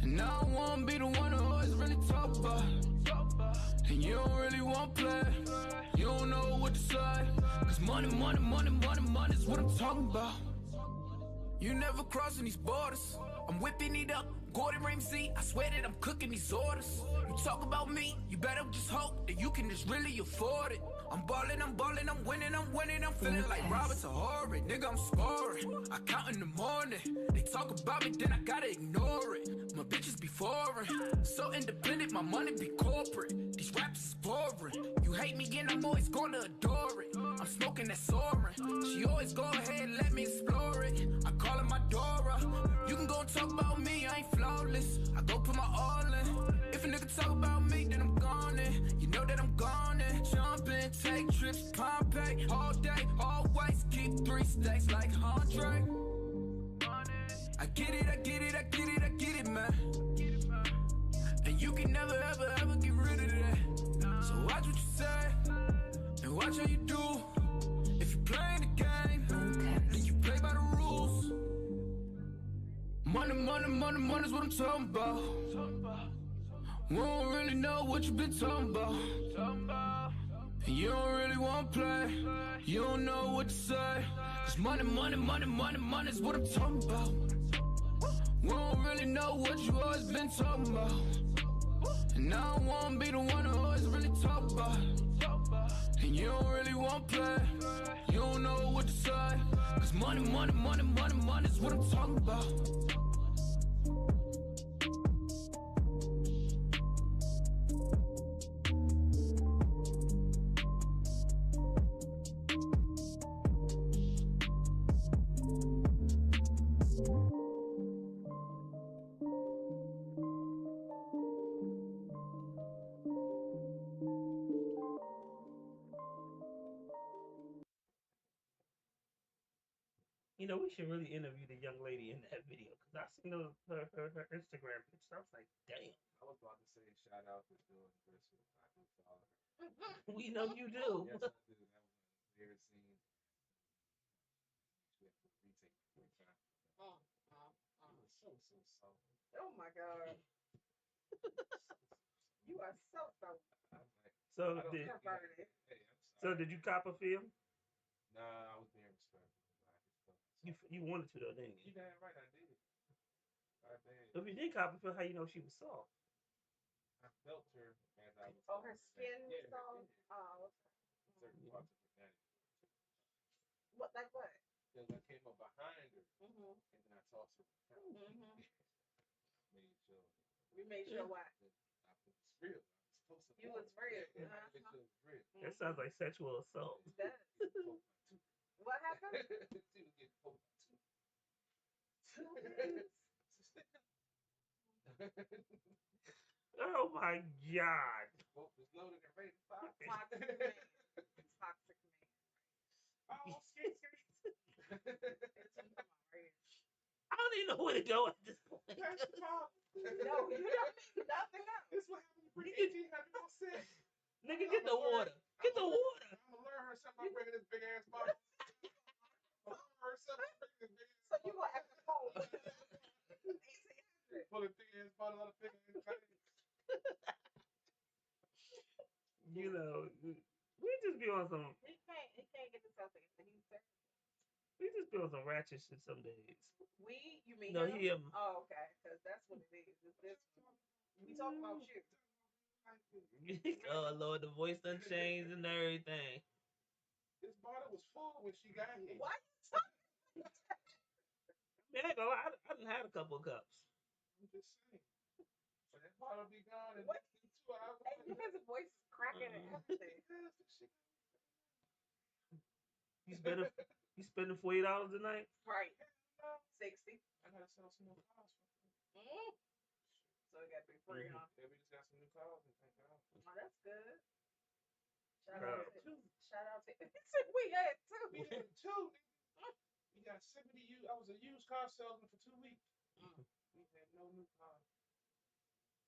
S3: And I don't wanna be the one who always really talk about. And you don't really want to play. You don't know what to say. Cause money, money, money, money, money's what I'm talking about. You never crossing these borders. I'm whipping it up, Gordon Ramsay. I swear that I'm cooking these orders. You talk about me, you better just hope that you can just really afford it. I'm balling, I'm balling, I'm winning, I'm winning. I'm feeling like Robert's a horror. Nigga, I'm scoring. I count in the morning. They talk about me, then I gotta ignore it. My bitches be foreign. So independent, my money be corporate. These raps is boring. You hate me and I'm always gonna adore it. I'm smoking that soaring. She always go ahead and let me explore it. I call her my Dora. You can go and talk about me, I ain't flawless. I go put my all in. If a nigga talk about me, then I'm gone in. You know that I'm gone in. Jump in, take trips, Pompeii. All day, always keep 3 stacks like Andre. I get it, I get it, I get it, I get it, man. And you can never, ever, ever get rid of that. So watch what you say, and watch how you do. If you playing the game, then you play by the rules. Money, money, money, money's what I'm talking about. We don't really know what you been talking about. And you don't really want to play. You don't know what to say. Cause money, money, money, money, money's what I'm talking about. We don't really know what you always been talking about. And I don't wanna be the one who always really talk about. And you don't really want to play. You don't know what to say. Cause money, money, money, money, money's what I'm talking about.
S5: You know, we should really interview the young lady in that video because I seen her Instagram picture. I was like, damn.
S4: I was about to say shout out to Jordan Bristol. I do follow her.
S5: We know you do.
S4: Yes, I do. That was my favorite scene. She had to retake 45. It was so soft.
S1: Oh my God. You are so
S4: I'm like,
S5: So
S4: I don't
S5: did
S4: think hey, I'm
S5: so
S4: sorry.
S5: did you cop a film?
S4: Nah, I was being respectful. I just felt
S5: You wanted to though, didn't
S4: You
S5: you?
S4: damn right I did. I did.
S5: If you did cop a film, how you know she was soft?
S4: I felt her as I was.
S1: Oh, her skin was
S4: yeah,
S1: soft? Oh,
S4: certain parts of her body.
S1: what, like what?
S4: Because I came up behind her
S1: Mm-hmm.
S4: and then I tossed her.
S1: Mm-hmm.
S4: Made sure.
S1: We made sure what?
S4: I was real. I was supposed to.
S1: You was real.
S4: Make sure it was real.
S5: That sounds like sexual assault.
S1: That. What happened?
S4: She was getting poked by two.
S5: Oh my God.
S6: It's loaded and ready to fire.
S10: Toxic man. Toxic man.
S5: Oh,
S10: It's come on right here.
S5: I don't even know where to go at this point.
S6: That's the problem.
S10: No, you don't need nothing else.
S6: This what happened to bring
S5: You get-
S6: 1800 on set.
S5: Nigga, get the water. Get the water.
S6: I'm gonna learn her something by bringing this big ass bottle. I'm gonna learn her something by bringing this big ass
S10: So you gonna have to pull 1800.
S6: pull a big ass bottle out of big ass bag.
S5: You know, we just be on some.
S10: He can't get this out there. He's there.
S5: We just be on some ratchet shit some days.
S10: We, you mean
S5: No,
S10: him?
S5: him.
S10: Oh, okay, because that's what it is. It's this one. We talking about you.
S5: Oh Lord, the voice done changed and everything.
S6: This bottle was full when she got here.
S10: Why you talking?
S5: Man, I ain't gonna lie, I done had a couple of cups.
S6: I'm just saying. But that bottle be gone in
S10: What?
S6: 2 hours.
S10: And his voice is cracking and everything.
S5: You spending $40 a night?
S10: Right. 60.
S6: I gotta sell some more cars.
S10: Mm. So it got to be free, huh?
S6: Yeah, we just got some new cars and thank God.
S10: Oh, that's good.
S5: Shout
S10: Shout out to we had two.
S6: We had 2. We got 70 used. I was a used car salesman for 2 weeks. We had no new cars.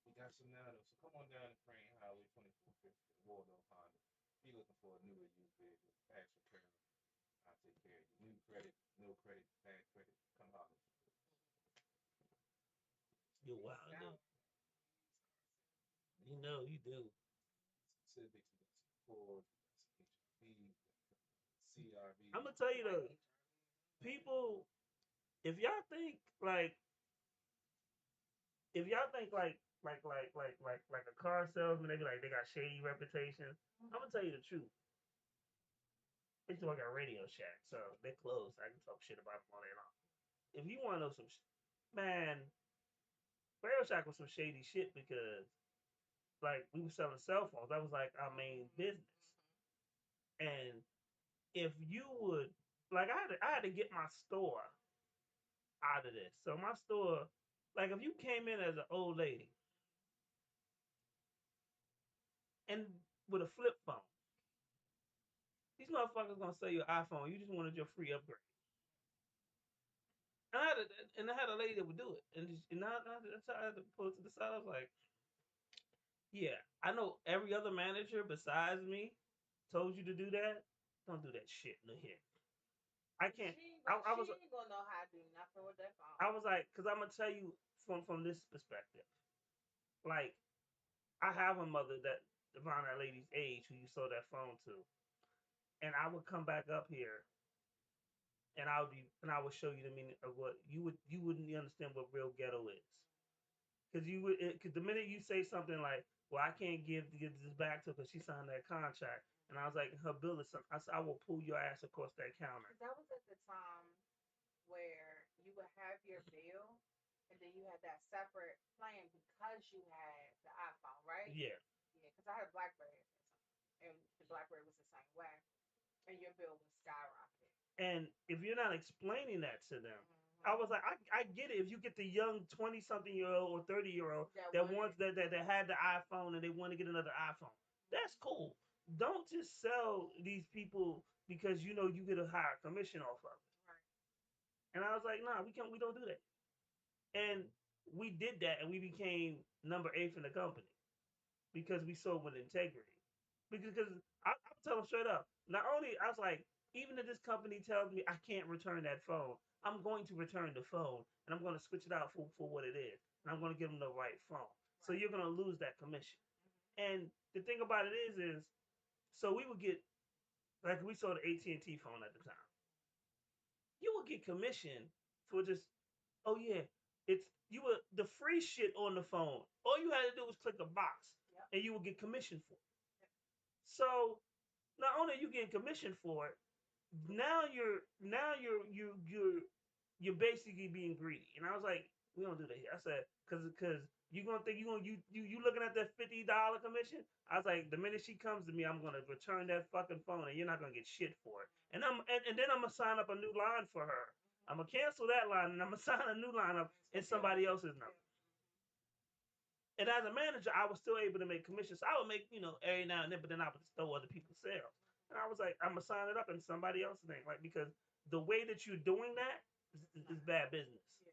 S6: We got some now though. So come on down to Crane Highway 2450, Waldorf Honda. Be looking for a newer used vehicle, tax repair. I'll take care of you. New credit, no credit, bad credit. Come holler.
S5: You're wild, though. You know you do.
S6: Civics, we got some Fords, we got some HRV, CRV.
S5: I'm gonna tell you though, people, if y'all think like a car salesman, they be like they got shady reputation. I'm gonna tell you the truth. They do like a Radio Shack, so they're closed. I can talk shit about them all day long. If you want to know some, man, Radio Shack was some shady shit because like we were selling cell phones. That was like our main business. And if you would like, I had to get my store out of this. So my store, like if you came in as an old lady and with a flip phone, these motherfuckers gonna sell you an iPhone. You just wanted your free upgrade. And I had a lady that would do it. I had to pull it to the side. I was like, yeah, I know every other manager besides me told you to do that. Don't do that shit in here. I can't.
S10: She ain't
S5: I was
S10: gonna know how to do nothing with that phone.
S5: I was like, because I'm gonna tell you from this perspective. Like, I have a mother that around that lady's age who you sold that phone to, and I would come back up here, and I would show you the meaning of what you wouldn't understand what real ghetto is, because because the minute you say something like, well, I can't give this back to her because she signed that contract, and I was like, her bill is something. I said, I will pull your ass across that counter.
S10: That was at the time where you would have your bill and then you had that separate plan because you had the iPhone, right?
S5: Yeah.
S10: Yeah, because I had a BlackBerry at that time, and the BlackBerry was the same way, and your bill was skyrocketed.
S5: And if you're not explaining that to them, I was like, I get it. If you get the young 20-something-year-old or 30-year-old that wants that had the iPhone and they want to get another iPhone, that's cool. Don't just sell these people because you know you get a higher commission off of it.
S10: Right.
S5: And I was like, nah, we don't do that. And we did that, and we became number 8 in the company because we sold with integrity. Because I'm telling them straight up. Not only I was like, even if this company tells me I can't return that phone, I'm going to return the phone and I'm going to switch it out for what it is, and I'm going to give them the right phone. Right. So you're going to lose that commission. And the thing about it is, so we would get like we sold the AT&T phone at the time. You would get commission for just, oh yeah, the free shit on the phone. All you had to do was click a box, and you would get commission for it. Yep. So not only are you getting commission for it, now you're basically being greedy. And I was like, we don't do that here. I said, because you gonna think you looking at that $50 commission. I was like, the minute she comes to me, I'm gonna return that fucking phone, and you're not gonna get shit for it. And then I'm gonna sign up a new line for her I'm gonna cancel that line and I'm gonna sign a new lineup in somebody else's number. And as a manager, I was still able to make commissions. So I would make, every now and then, but then I would just throw other people's sales. And I was like, I'm gonna sign it up in somebody else's name, like because the way that you're doing that is bad business.
S4: You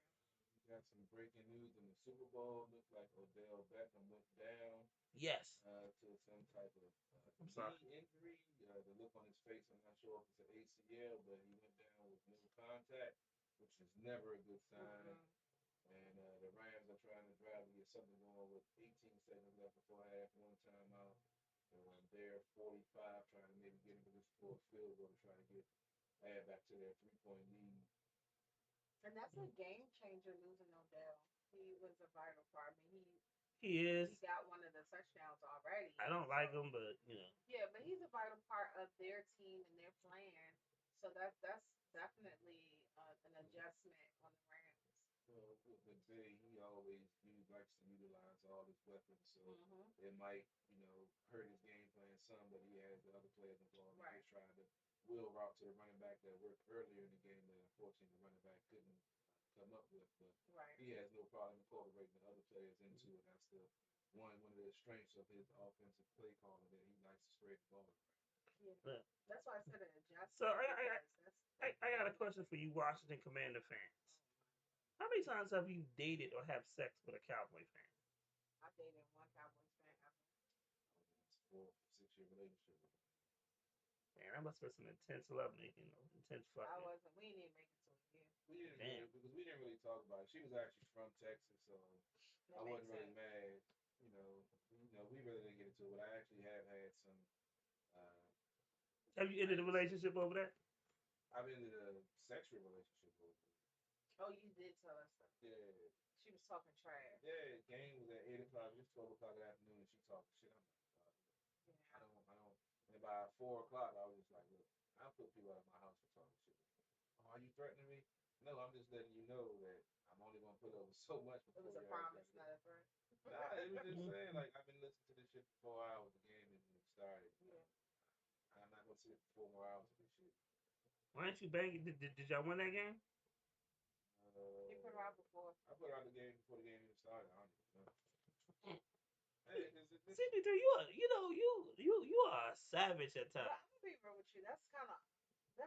S4: got some breaking news in the Super Bowl. Looked like Odell Beckham went down.
S5: Yes.
S4: To some type of knee injury. The look on his face, I'm not sure if it's an ACL, but he went down with no contact, which is never a good sign. And the Rams are trying to drive to get something going with 18 seconds left before half, one timeout. They're 45, trying to maybe get into this fourth field goal to try to add back to their 3-point lead.
S10: And that's a game changer losing Odell. He was a vital part. I mean,
S5: he is.
S10: He got one of the touchdowns already.
S5: I don't like him, but
S10: Yeah, but he's a vital part of their team and their plan. So that's definitely an adjustment on the Rams.
S4: Well, with Bay, he likes to utilize all his weapons, so it might, hurt his game plan some, but he has the other players involved. Right. He's trying to wheel route to the running back that worked earlier in the game that unfortunately the running back couldn't come up with, but he has no problem incorporating the other players into it. That's one of the strengths of his offensive play calling, that he likes to spread the ball around.
S10: Yeah. That's why I said an adjustment.
S5: So I got a question for you, Washington Commander fans. How many times have you dated or have sex with a Cowboy fan?
S10: I dated one Cowboys fan ever.
S4: It's a 4-6 year relationship with him.
S5: Man, that must have been some intense love making, intense fucking.
S10: I wasn't. We didn't make it to a year.
S4: Because we didn't really talk about it. She was actually from Texas, so I wasn't really mad. We really didn't get into it. But I actually have had some.
S5: Have you ended a relationship over that?
S4: I've ended a sexual relationship over it.
S10: Oh, you did tell us that.
S4: Yeah.
S10: She was talking trash.
S4: Yeah, game was at 8 o'clock. It was 12 o'clock in the afternoon, and she talking shit. I'm like, I don't. And by 4 o'clock, I was just like, look, I put people out of my house for talking shit. Oh, are you threatening me? No, I'm just letting you know that I'm only gonna put over so much.
S10: It was a promise, not a threat.
S4: Nah, it was just saying, like, I've been listening to this shit for 4 hours. The game and it started. Yeah. I'm not gonna sit for 4 more hours of this shit.
S5: Why didn't you bang it? Did y'all win that game?
S10: You put her out before.
S4: I put her out the game before the game even started. I don't even know. Hey,
S5: CP3, you are a savage at times.
S10: But I'm gonna be real with you. That's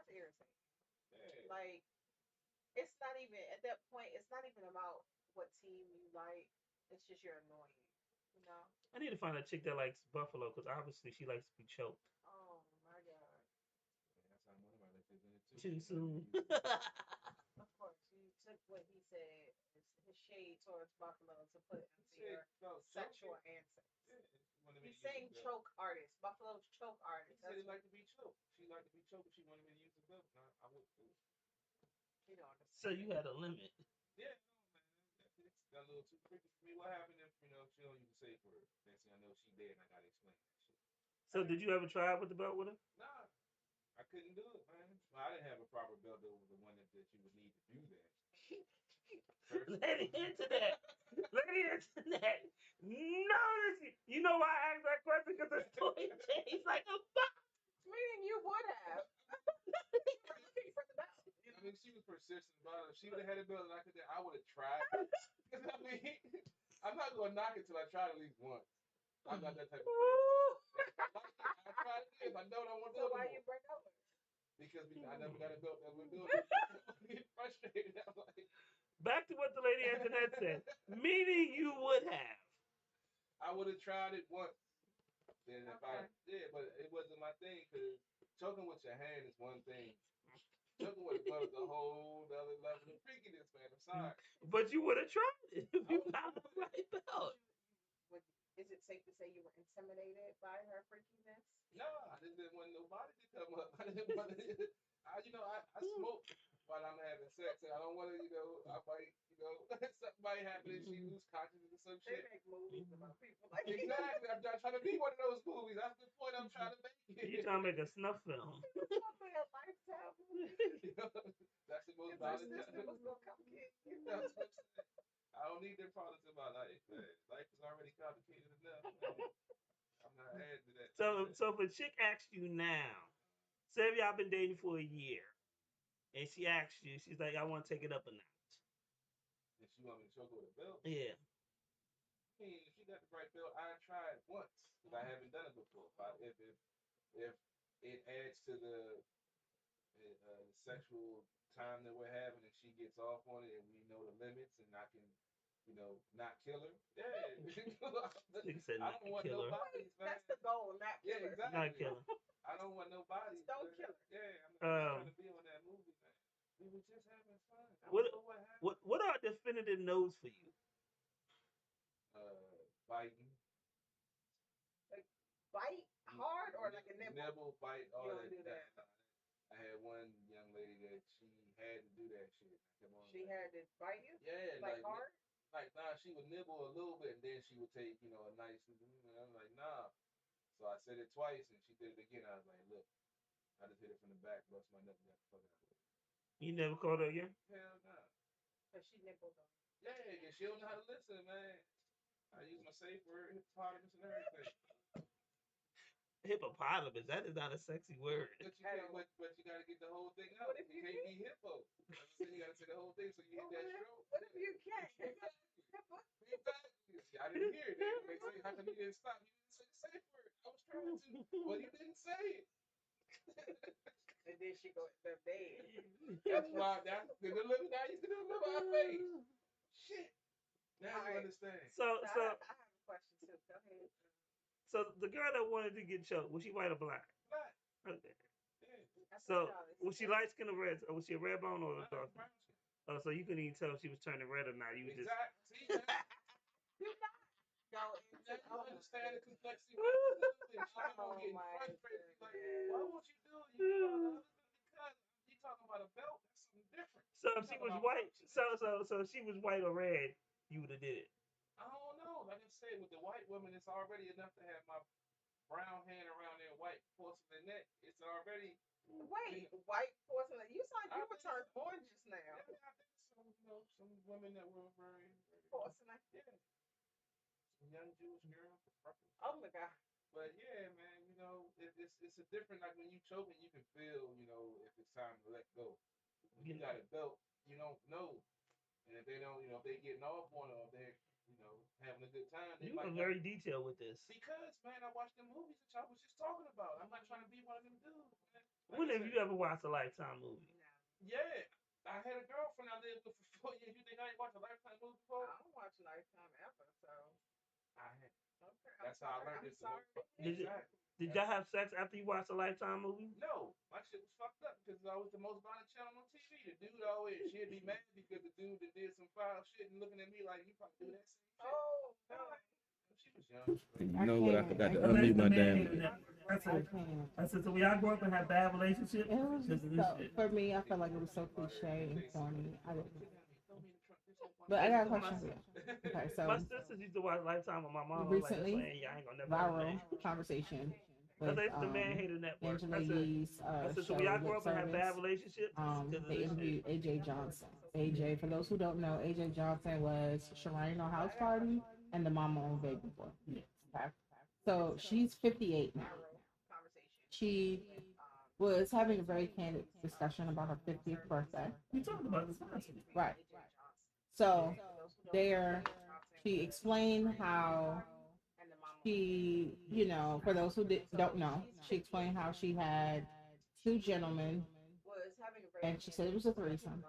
S10: irritating.
S4: Yeah.
S10: Like, it's not even at that point. It's not even about what team you like. It's just you're annoying.
S5: I need to find a chick that likes Buffalo because obviously she likes to be choked.
S10: Oh my god.
S4: That's how one of my ladies in it too.
S5: Too soon.
S10: Of course, you took what he said, his shade towards Buffalo, to put into your sexual answers.
S4: Yeah,
S10: he's saying choke artist. Buffalo's choke artist.
S4: He said he liked to be choked. She liked to be choked, but she wanted me to use the belt. No, I wouldn't do it.
S10: You don't understand.
S5: So you had a limit.
S4: Yeah, no, man. It's got a little too freaky for me. What happened if, she don't use a safe word? Next thing I know, she dead and I gotta explain that shit.
S5: So did you ever try with the belt with her?
S4: Nah. I couldn't do it, man. Well, I didn't have a proper belt that was the one that you would need to do that.
S5: Lady into that. No, you know why I asked that question? Because the story changed like a fuck.
S10: Meaning you would have.
S4: I mean, she was persistent about it. If she would have had a belt and I would have tried. Because I mean, I'm not gonna knock it till I try it at least once. I'm not that type of person. I tried it. If I don't, I won't do it.
S10: So why you break up with her?
S4: Because I never got a belt that would do it. I'm getting frustrated. I'm like,
S5: back to what the lady Antoinette said. Meaning you would have.
S4: I would have tried it once. Then if but it wasn't my thing, because choking with your hand is one thing. Choking with a belt is a whole other level of freakiness, man. I'm sorry.
S5: But you would have tried it if you found the right belt.
S10: Is it safe to say you were intimidated by her freakiness?
S4: No, I just didn't want nobody to come up. I didn't want to. I smoke while I'm having sex, and I don't want to. I might, something might happen and she lose consciousness or some shit.
S10: They make movies about people like
S4: exactly. I'm not trying to be one of those movies. That's the point I'm trying to make.
S5: You trying to make a snuff film?
S10: It's gonna be a lifetime movie.
S4: That's the most
S10: violent. Your sister was gonna come get you.
S4: That's what I'm saying. I don't need their problems in my life, man. Life is already complicated enough, man. I'm not adding to that.
S5: So if a chick asks you now, say if y'all been dating for a year, and she asked you, she's like, I want to take it up a notch.
S4: And she want me to choke her with a belt?
S5: Yeah.
S4: I mean, if she got the right belt, I tried once because I haven't done it before. If it adds to the sexual time that we're having, and she gets off on it, and we know the limits, and I can, not kill her. Yeah,
S5: Said
S4: I
S5: not
S4: don't want
S5: kill
S4: no
S5: her.
S4: bodies, man.
S10: That's the goal, not
S4: Yeah,
S10: kill her.
S4: exactly.
S5: Not kill her.
S4: I don't want no bodies.
S10: Don't
S4: man.
S10: kill her.
S4: Yeah, I'm not trying to be on that movie, man. We were just having fun. I
S5: What
S4: don't know what happened.
S5: what are definitive no's for you?
S4: Biting.
S10: Like bite hard or like a nibble?
S4: Nibble, bite, all
S10: You
S4: that.
S10: don't do that.
S4: I had one young lady that she had to do that shit. Come on.
S10: She had to bite you?
S4: Yeah,
S10: Like hard?
S4: Nah, she would nibble a little bit, and then she would take, a nice. I'm like, nah. So I said it twice, and she did it again. I was like, look, I just hit it from the back, bust my nut, and got the fuck out of it.
S5: You never called her again?
S4: Hell nah.
S10: But she nibbled on.
S4: Yeah, cause she don't know how to listen, man. I use my safe word, hippopotamus, and everything.
S5: Hippopotamus. That is not a sexy word.
S4: But you can't. But you gotta get the whole thing out. You can't be hippo. You gotta say the whole thing so you hit that stroke.
S10: What if you can't?
S4: Exactly. I didn't hear it. They say, how come you didn't stop? You didn't say the safe word. I was trying to. Well, you didn't say it.
S10: And then she go to bed.
S4: That's why. Now you can remember our face. Shit. Now you understand.
S5: So
S10: I have a question too. Go ahead.
S5: So the girl that wanted to get choked, was she white or black?
S4: Black.
S5: Okay.
S10: Yeah.
S5: So was she light skin or red? Or was she a red bone or a dark? Oh, so you couldn't even tell if she was turning red or not. You was
S4: exactly.
S10: Do not go into
S4: understand the complexity.
S10: Oh my
S4: frustrated. Like, why won't you do it? Because you talking about a belt. That's something different.
S5: So if she was white, so if she was white or red, you would have did it.
S4: I don't know. Like I said, with the white woman, it's already enough to have my brown hand around their white porcelain neck. It's already.
S10: Wait, white porcelain. You said you were turned on just now.
S4: Yeah, I think some women that were very
S10: porcelain.
S4: Yeah. Some young Jewish girl.
S10: Oh my God.
S4: But yeah, man, it's a different, like when you choking, you can feel, if it's time to let go. When you got a belt, you don't know. And if they don't, if they getting off on it, or they're, having a good time.
S5: You were very detailed with this.
S4: Because, man, I watched the movies that y'all was just talking about. I'm not trying to be one of them dudes, man.
S5: When have you ever watched a Lifetime movie?
S4: Yeah. I had a girlfriend I lived with for 4 years. You think I ain't watched a Lifetime movie before?
S10: I don't watch Lifetime ever, so.
S4: I had.
S10: Okay.
S4: That's how I learned this.
S5: Did y'all have sex after you watched a Lifetime movie?
S4: No, my shit was fucked up because I was the most violent channel on TV. The dude always, she'd be mad because the dude that did some foul shit and looking at me like, you probably do that same shit.
S10: Oh, no.
S4: She was young.
S2: You know what? I forgot to unmute my damn. That's it. So we all grow up and have bad relationships.
S1: It was just for me. I felt like it was so cliche and corny. I didn't. But I got a question for you. Okay, so
S5: my sisters used to watch Lifetime with my mom.
S1: Recently,
S5: like, I ain't gonna never
S1: viral conversation with
S5: the man hated network.
S1: Angela Yee's
S5: so
S1: show
S5: we all
S1: Lip
S5: grow up and have bad
S1: Service.
S5: relationships.
S1: They interviewed AJ Johnson. AJ, for those who don't know, AJ Johnson was Shereen on House Party and the mama on Baby Boy. Okay. So she's 58 now. She was having a very candid discussion about her 50th birthday.
S2: We talked about this last week.
S1: Right. So there, she explained how she, for those who don't know, she explained how she had two gentlemen, and she said it was a threesome.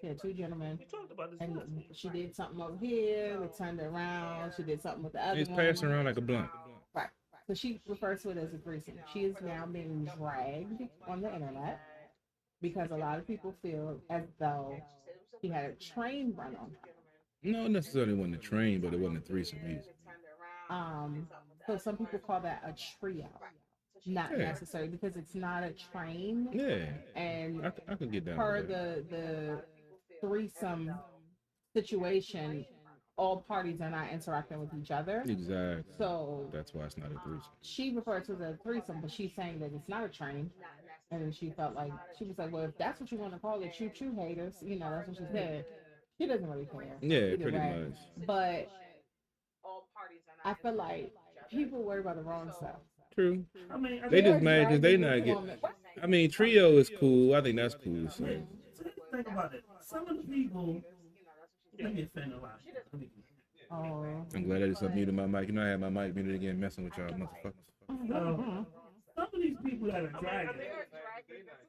S1: She had two gentlemen,
S5: We talked about this
S1: and
S5: last week.
S1: she did something over here, they turned it around, she did something with the other
S4: He's
S1: one.
S4: passing around like a blunt.
S1: Right. So she refers to it as a threesome. She is now being dragged on the internet because a lot of people feel as though she had a train run on her.
S4: No, necessarily wasn't a train, but it wasn't a threesome either.
S1: So some people call that a trio. Not necessarily because it's not a train.
S4: Yeah.
S1: And
S4: I can get down
S1: per
S4: with that.
S1: the threesome situation, all parties are not interacting with each other.
S4: Exactly.
S1: So
S4: that's why it's not a threesome.
S1: She refers to it as a threesome, but she's saying that it's not a train. And then she felt like, she was like, well, if that's what you want to call it, choo-choo haters, that's what she said. She doesn't really care.
S4: Yeah, pretty much.
S1: But I feel like people worry about the wrong stuff.
S4: True. I mean, they just mad because they not getting. I mean, trio is cool. I think that's cool. So.
S2: think about it. Some of the people, let me offend a lot of people. Let me-
S1: Oh.
S4: I'm glad I just unmuted my mic. You know, I had my mic muted again, messing with y'all motherfuckers.
S2: So, some of these people that are dragging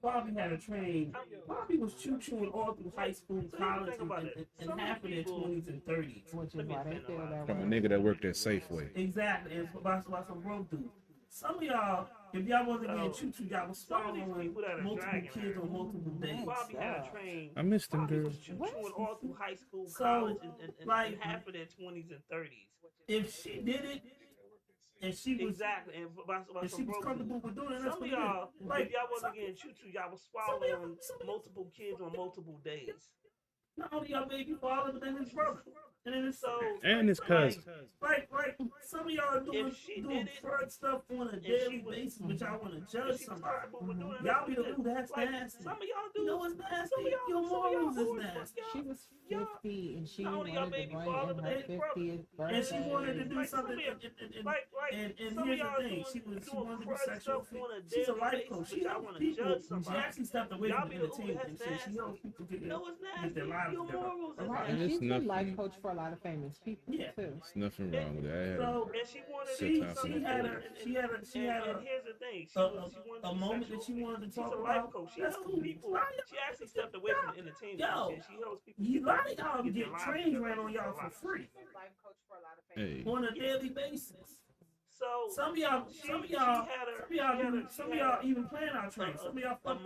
S2: probably had a train, probably was choo-chooing all through high school, college, and half of their 20s and 30s.
S1: Which is why they feel that
S4: From a
S1: way.
S4: nigga that worked at Safeway.
S2: Exactly, and it's about some broke dudes. Some of y'all, if y'all wasn't getting choo-choo, y'all was swallowing multiple kids on multiple days.
S5: Probably had a train.
S4: I missed them
S5: Probably
S4: girls.
S5: was chewing all through high school,
S2: So,
S5: college, and
S2: like-
S5: half of their 20s and 30s.
S2: If she did it, and she was
S5: Exactly, and about
S2: if
S5: some
S2: she was
S5: broke
S2: comfortable
S5: dudes.
S2: with doing it, that's
S5: Some
S2: what
S5: of
S2: it
S5: y'all,
S2: is. Like,
S5: if y'all wasn't getting choo-choo, y'all was swallowing multiple kids on multiple days.
S2: not only y'all baby father, but then his brother. And then his
S5: So,
S4: And his cousin.
S2: like some of y'all are doing
S5: she
S2: doing
S5: did it,
S2: fraud stuff on a
S5: she
S2: daily
S5: was-
S2: basis, but y'all want to
S5: if
S2: judge
S5: she was
S2: somebody.
S5: comfortable with doing it,
S2: Y'all be the
S5: good.
S2: ooh, that's
S5: Like,
S2: nasty.
S5: some of y'all do.
S2: You know what's nasty?
S5: Some of y'all,
S2: Your morals is
S5: whores,
S2: nasty.
S1: She was
S5: y'all-
S1: 50 and she
S5: not only y'all
S1: wanted to
S5: baby
S1: bring
S5: father,
S1: in
S5: but
S1: her
S5: then his brother.
S1: 50th birthday.
S2: And she wanted to do
S5: Like, some
S2: something.
S5: of y'all-
S2: And
S5: some
S2: here's
S5: of
S2: the
S5: y'all
S2: thing: she
S5: doing
S2: wanted to be
S5: crud
S2: sexual.
S5: stuff on a
S2: She's a
S5: daily
S2: life
S5: basis,
S2: coach.
S5: but
S2: She
S5: y'all
S2: helps
S5: wanna
S2: people.
S5: judge
S2: She
S5: somebody.
S2: actually stepped away
S5: Y'all
S2: from
S5: be the, ooh,
S2: entertainment
S5: that's
S2: and shit. She
S5: nasty.
S2: helps people get
S5: You know what's
S2: get their
S5: nasty?
S2: lives
S5: Your
S2: together.
S5: morals is
S1: Right,
S4: And
S1: and
S4: it's
S1: she's a
S4: nothing-
S1: life coach for a lot of famous people
S2: Yeah.
S1: too.
S4: There's nothing wrong with that. I had
S2: So
S5: And she wanted to
S4: Sit
S5: do
S4: down for
S5: something.
S4: my
S2: had
S4: food.
S5: And here's the thing: she wanted to
S2: a
S5: be
S2: moment
S5: sexual.
S2: that she wanted to
S5: She's
S2: talk
S5: a life
S2: about.
S5: coach. She
S2: That's
S5: helps
S2: cool.
S5: people. She actually stepped away from the entertainment
S2: Yo,
S5: and shit. She helps people
S2: a lot of y'all
S5: get their
S2: get
S5: lives
S2: trains
S5: together
S2: ran on
S5: a
S2: y'all for
S5: lot.
S2: free
S10: Life coach for a lot of famous.
S4: Hey,
S2: on a daily basis.
S5: So
S2: Some of y'all even plan our trains. Some of y'all fuck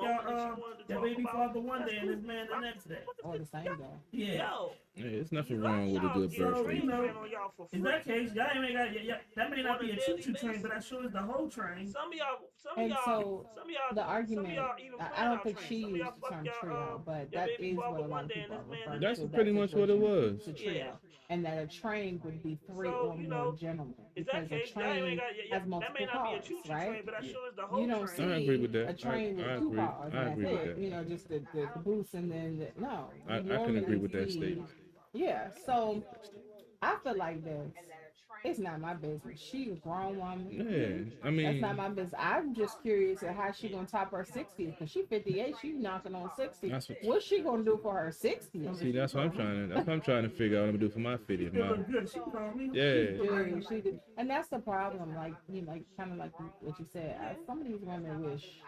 S2: your baby father one day and his man the next day.
S1: Or the same day.
S2: Yeah.
S5: Yo,
S4: hey, there's nothing
S5: a lot
S4: wrong
S5: of
S4: with a
S5: y'all
S4: good
S5: get
S2: So,
S4: birthday.
S2: you know,
S5: trains ran on y'all for
S2: in
S5: free.
S2: that case, y'all ain't that may not
S5: On
S2: be
S5: a
S2: a
S5: daily
S2: choo-choo train,
S5: basis.
S2: but that sure is the whole train.
S5: Some of y'all,
S1: And so
S5: some
S1: the
S5: of
S1: argument,
S5: y'all even
S1: I
S5: plan
S1: don't
S5: out
S1: think
S5: trains.
S1: she
S5: Some of y'all
S1: used the
S5: fuck
S1: term
S5: your
S1: trio, but
S5: your
S1: that
S5: baby
S1: is what
S5: father
S1: a lot
S5: one
S1: of
S5: day
S1: people
S5: and
S1: are
S5: this man the
S1: referring
S5: next.
S1: to.
S4: That's
S1: That
S4: pretty much what it
S1: situation,
S4: was.
S1: the trio. And that a train would be three
S5: So,
S1: or
S5: you
S1: more
S5: know,
S1: gentlemen.
S5: is that
S1: Because a
S5: case? Y'all ain't
S1: train
S5: got,
S1: has
S5: that
S1: multiple
S5: may not be a
S1: cars,
S5: choo-choo
S1: right?
S5: train, but that sure is the whole
S1: You don't
S5: train.
S4: I agree
S1: see
S4: with that.
S1: a train with
S4: I
S1: two
S4: agree.
S1: cars
S4: I
S1: and
S4: agree
S1: that's
S4: with
S1: it.
S4: that.
S1: You know, just the boost and then no.
S4: I
S1: You
S4: can
S1: normally
S4: agree with that
S1: see-
S4: statement.
S1: Yeah, so I feel like this. It's not my business. She a grown woman.
S4: Yeah, I
S1: That's not
S4: mean,
S1: my business. I'm just curious at how she gonna top her 60th because she 58. She knocking on 60.
S4: That's what-
S1: What's she gonna do for her 60th?
S4: see, that's what I'm trying to. That's what I'm trying to figure out. What I'm gonna do for my 50th.
S2: It
S4: My,
S2: look good. She called me.
S4: yeah.
S1: Dude, she did. And that's the problem. Like you know, kind of like what you said. Some of these women wish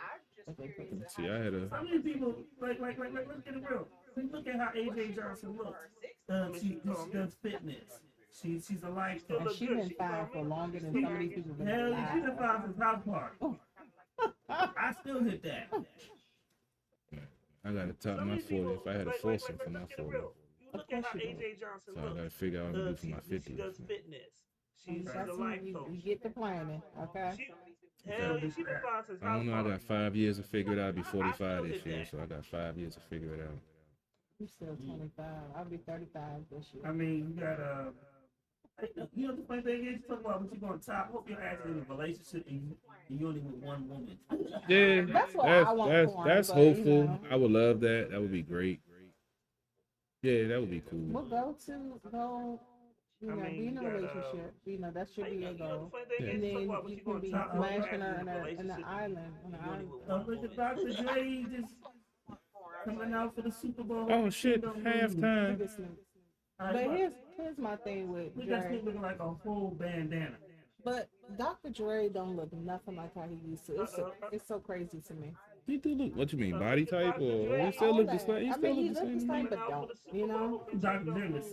S1: that they could.
S4: See, I had a.
S2: Some of these people, like, let's get it real. Look at how AJ Johnson looks. She does fitness. She's a life
S1: And
S2: coach.
S1: she been fine for longer than some of these people been
S2: Hell yeah, she been
S1: alive.
S2: fine since house party. I still hit that.
S4: I gotta top my 40 if I had a foursome for my 40.
S5: You look at how AJ Johnson
S4: So I
S5: looks.
S4: gotta figure out what I'm gonna do for my
S5: She
S4: 50th.
S5: does fitness. She's
S1: That's
S5: a
S1: when
S5: life
S1: you
S5: coach.
S1: get the planning, okay?
S5: Hell yeah, she been fine since
S4: I don't
S5: house
S4: know. I
S5: party.
S4: got 5 years to figure it out. I'll be 45
S5: still
S4: this
S5: did
S4: year,
S5: that.
S4: so I got 5 years to figure it out.
S1: I'm still 25. I'll be 35 this year.
S2: I mean, you got you know the funny thing is, you talk about what you gonna top. Hope you're actually in a relationship and you only with one woman.
S4: Yeah,
S1: That's what I want for him,
S4: that's
S1: but, you
S4: hopeful.
S1: know.
S4: I would love that. That would be great. Yeah, that would be
S1: We'll
S4: cool.
S1: you know, be in a relationship. You know, that should be your goal.
S4: Yeah.
S1: And then you can be smashing her in an island. On an island.
S2: Look at Dr. Dre just coming out for the Super Bowl.
S4: Oh shit!
S1: Look
S4: Halftime.
S1: at Snoop. But here's my thing with
S2: Look at
S1: Dre.
S2: Snoop looking like a whole bandana.
S1: But Dr. Dre don't look nothing like how he used to. It's so crazy to me.
S4: He do look. What you mean, body type, or he still
S1: All
S4: look the
S1: that.
S4: same? He
S1: I
S4: still
S1: mean, he
S4: look the
S1: looked the
S4: same.
S1: same, but don't. You know?
S2: Dr. Dre was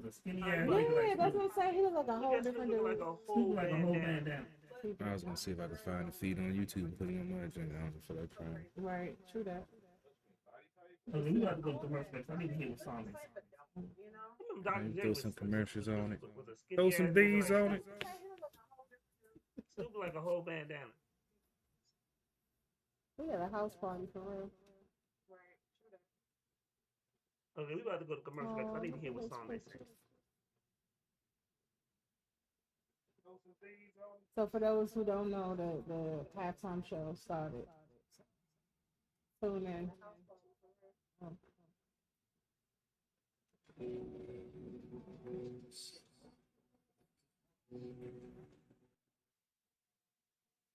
S2: a skinny ass.
S1: Yeah, that's what I'm saying. He look like a whole different dude.
S2: Snoop like a whole bandana.
S4: I was gonna see if I could find the feed on YouTube and put it on my agenda. I don't feel like trying.
S1: Right, true that.
S2: Okay, we got to go to commercial breaks. I need to hear what song is.
S4: Throw some commercials on it. Throw some bees on it.
S5: Snoop like a whole bandana.
S1: We had a house party for real.
S5: Okay, we about to go to commercial break. I need to hear what song they say.
S1: So for those who don't know, the halftime show started. Tune in.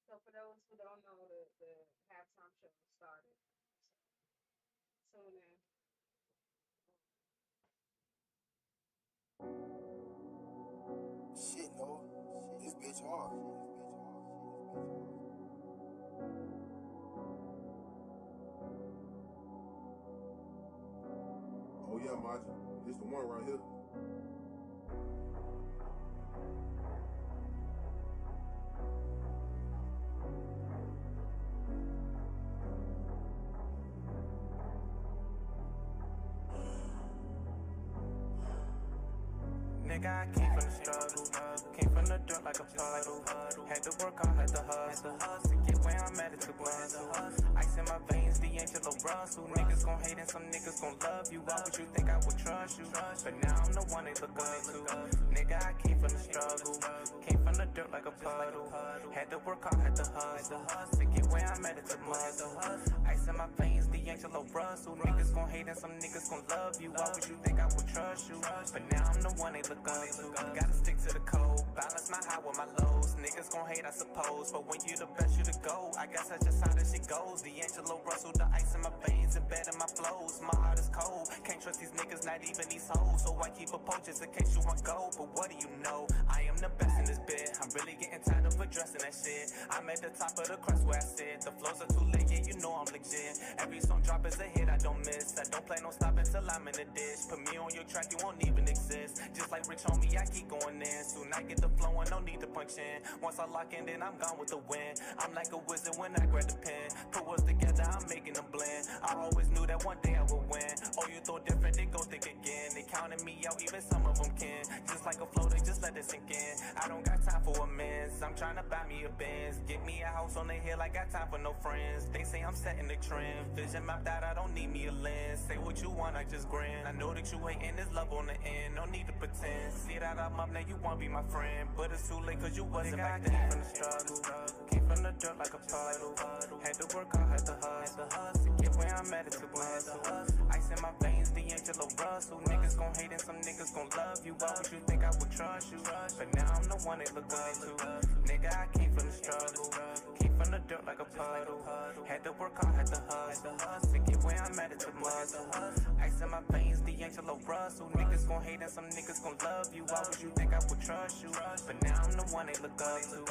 S10: So for those who don't know, the halftime show started. tune in.
S3: Shit, no. This bitch hard.
S11: Oh yeah, Maji. This the one right here.
S7: Nigga, I came from the struggle, came from the dirt like a puddle. Had to work hard, had to hustle, to get where I'm at, it took muscle. Ice in my veins, the Angelo Russell. Niggas gon' hate and some niggas gon' love you. Why would you think I would trust you? But now I'm the one they look up to. Nigga, I came from the struggle, came from the dirt like a puddle. Had to work hard, had to hustle, to get where I'm at, it took muscle. Ice in my veins, the Angelo Russell. Niggas gon' hate and some niggas gon' love you. Why would you think I would trust you? But now I'm the one they look up to. Gotta stick to the code, balance my high with my lows. Niggas gon' hate, I suppose, but when you the best, you the go. I guess that's just how this shit goes. D'Angelo Russell, the ice in my veins, embedded in my flows. My heart is cold, can't trust these niggas, not even these hoes. So I keep a poach just in case you want go. But what do you know? I am the best in this bit. I'm really getting tired of addressing that shit. I'm at the top of the crest where I sit. The flows are too late, yeah, you know I'm legit. Every song drop is a hit, I don't miss. I don't play no stopping till I'm in the dish. Put me on your track, you won't even exist. Just like Rich on me, I keep going in. Soon I get the flow and no need to punch in. Once I lock in, then I'm gone with the win. I'm like a wizard when I grab the pen. Put words together, I'm making them blend. I always knew that one day I would win. Oh, you thought different, they go think again. They counted me out, even some of them can. Just like a flow, they just let it sink in. I don't got time for amends. I'm trying to buy me a Benz. Get me a house on the hill, I got time for no friends. They say I'm setting the trend. Vision mapped out, I don't need me a lens. Say what you want, I just grin. I know that you hating this love on the end. No need to pretend. See that I'm up, now you wanna be my friend. But it's too late, cause you wasn't back then. Came from the struggle, came from the dirt like a puddle. Had to work hard, had to hustle, to get where I'm at, it took muscle. Ice in my veins, the Angelo Russell. Niggas gon' hate and some niggas gon' love you. Why would you think I would trust you? But now I'm the one they look up to. Nigga, I came from the struggle, came from the dirt like a puddle. Had to work hard, had to hustle, to get where I'm at, it took muscle. Ice in my veins, the Angelo Russell. Niggas gon' hate and some niggas gon' love you. Why would you think I would trust you? But now I'm the one they look up to.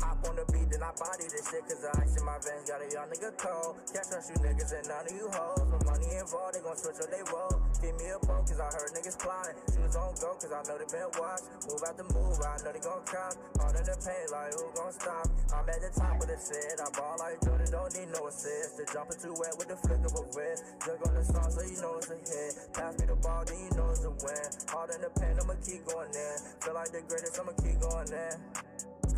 S12: Hop on the beat, then I body this shit, cause the ice in my veins got a young nigga cold. Can't trust you niggas and none of you hoes. With money involved, they gon' switch up they roll. Give me a bone, cause I heard niggas plotting. Shoes on go, cause I know they been watched. Move out the move, I know they gon' cop. All in the pain, like who gon' stop? I'm at the top of the shit. I ball like Jordan, don't need no assist. The jumping too wet with the flick of a wrist. Jug on the song, so you know it's a hit. Pass me the ball, then you know it's a win. Hard in the pain, I'ma keep going in. Feel like the greatest, I'ma keep going in.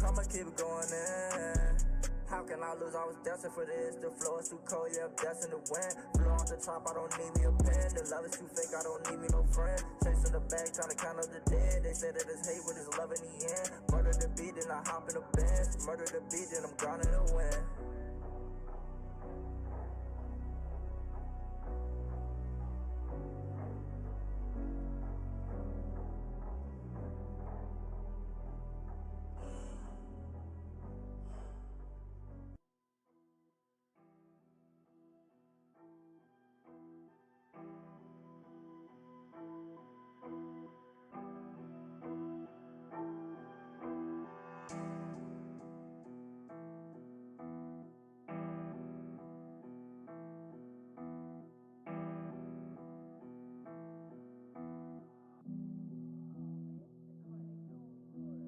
S12: I'ma keep it going in. How can I lose? I was destined for this. The flow is too cold, yeah, I'm destined to win. Flow on the top, I don't need me a pen. The love is too fake, I don't need me no friend. Chasing the bag, trying to count up the dead. They say that it's hate, but it's love in the end. Murder the beat, then I hop in the bench. Murder the beat, then I'm gone in the win.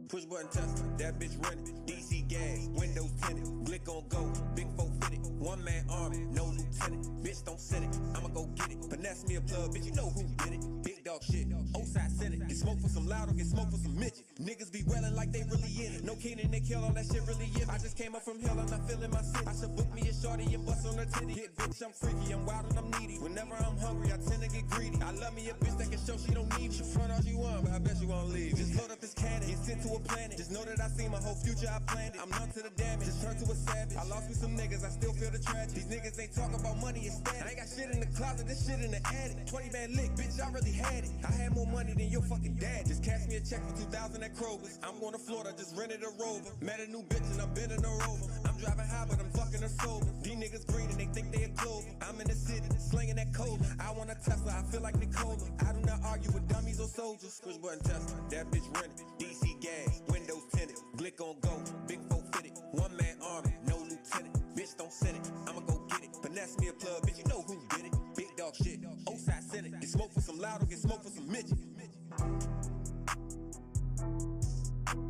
S13: Push button Tesla, that bitch running. DC gas, windows tinted, blick on go, big 450. One man army, no lieutenant. Bitch don't send it, I'ma go get it. Finesse me a plug, bitch, you know who did it. Big dog shit, Oside Senate. Get smoke for some loud or get smoke for some midget. Niggas be wailing like they really in it. No Keenan, they kill all that shit really in it. I just came up from hell and I feel in my city. I should book me a shorty and bust on her titty. Hit bitch, I'm freaky, I'm wild and I'm needy. Whenever I'm hungry, I tend to get greedy. I love me a bitch that can show she don't need me. She front all you want, but I bet you won't leave. Just load up this cannon, get sent to a planet. Just know that I see my whole future, I planned it. I'm numb to the damage, just turned to a savage. I lost me some niggas, I still feel the tragedy. These niggas ain't talk about money instead. I ain't got shit in the closet, this shit in the attic. 20 band lick, bitch, I really had it. I had more money than your fucking dad. Just cash me a check for 2,000 at Kroger's. I'm going to Florida, just rented a Rover. Met a new bitch and I'm bending her over. I'm driving high, but I'm fucking her sober. These niggas green and they think they a clover. I'm in the city, slinging that cola. I want a Tesla, I feel like Nicola. I do not argue with dummies or soldiers. Push button Tesla, that bitch rented. DC gas, windows tinted. Glick on go, big 450. One man army, no lieutenant. Bitch don't send it, I'ma go get it. Finesse me a plug, bitch, you know who did it. Big dog shit, Oside Senate. Get smoke for some loud or get smoke for some midget.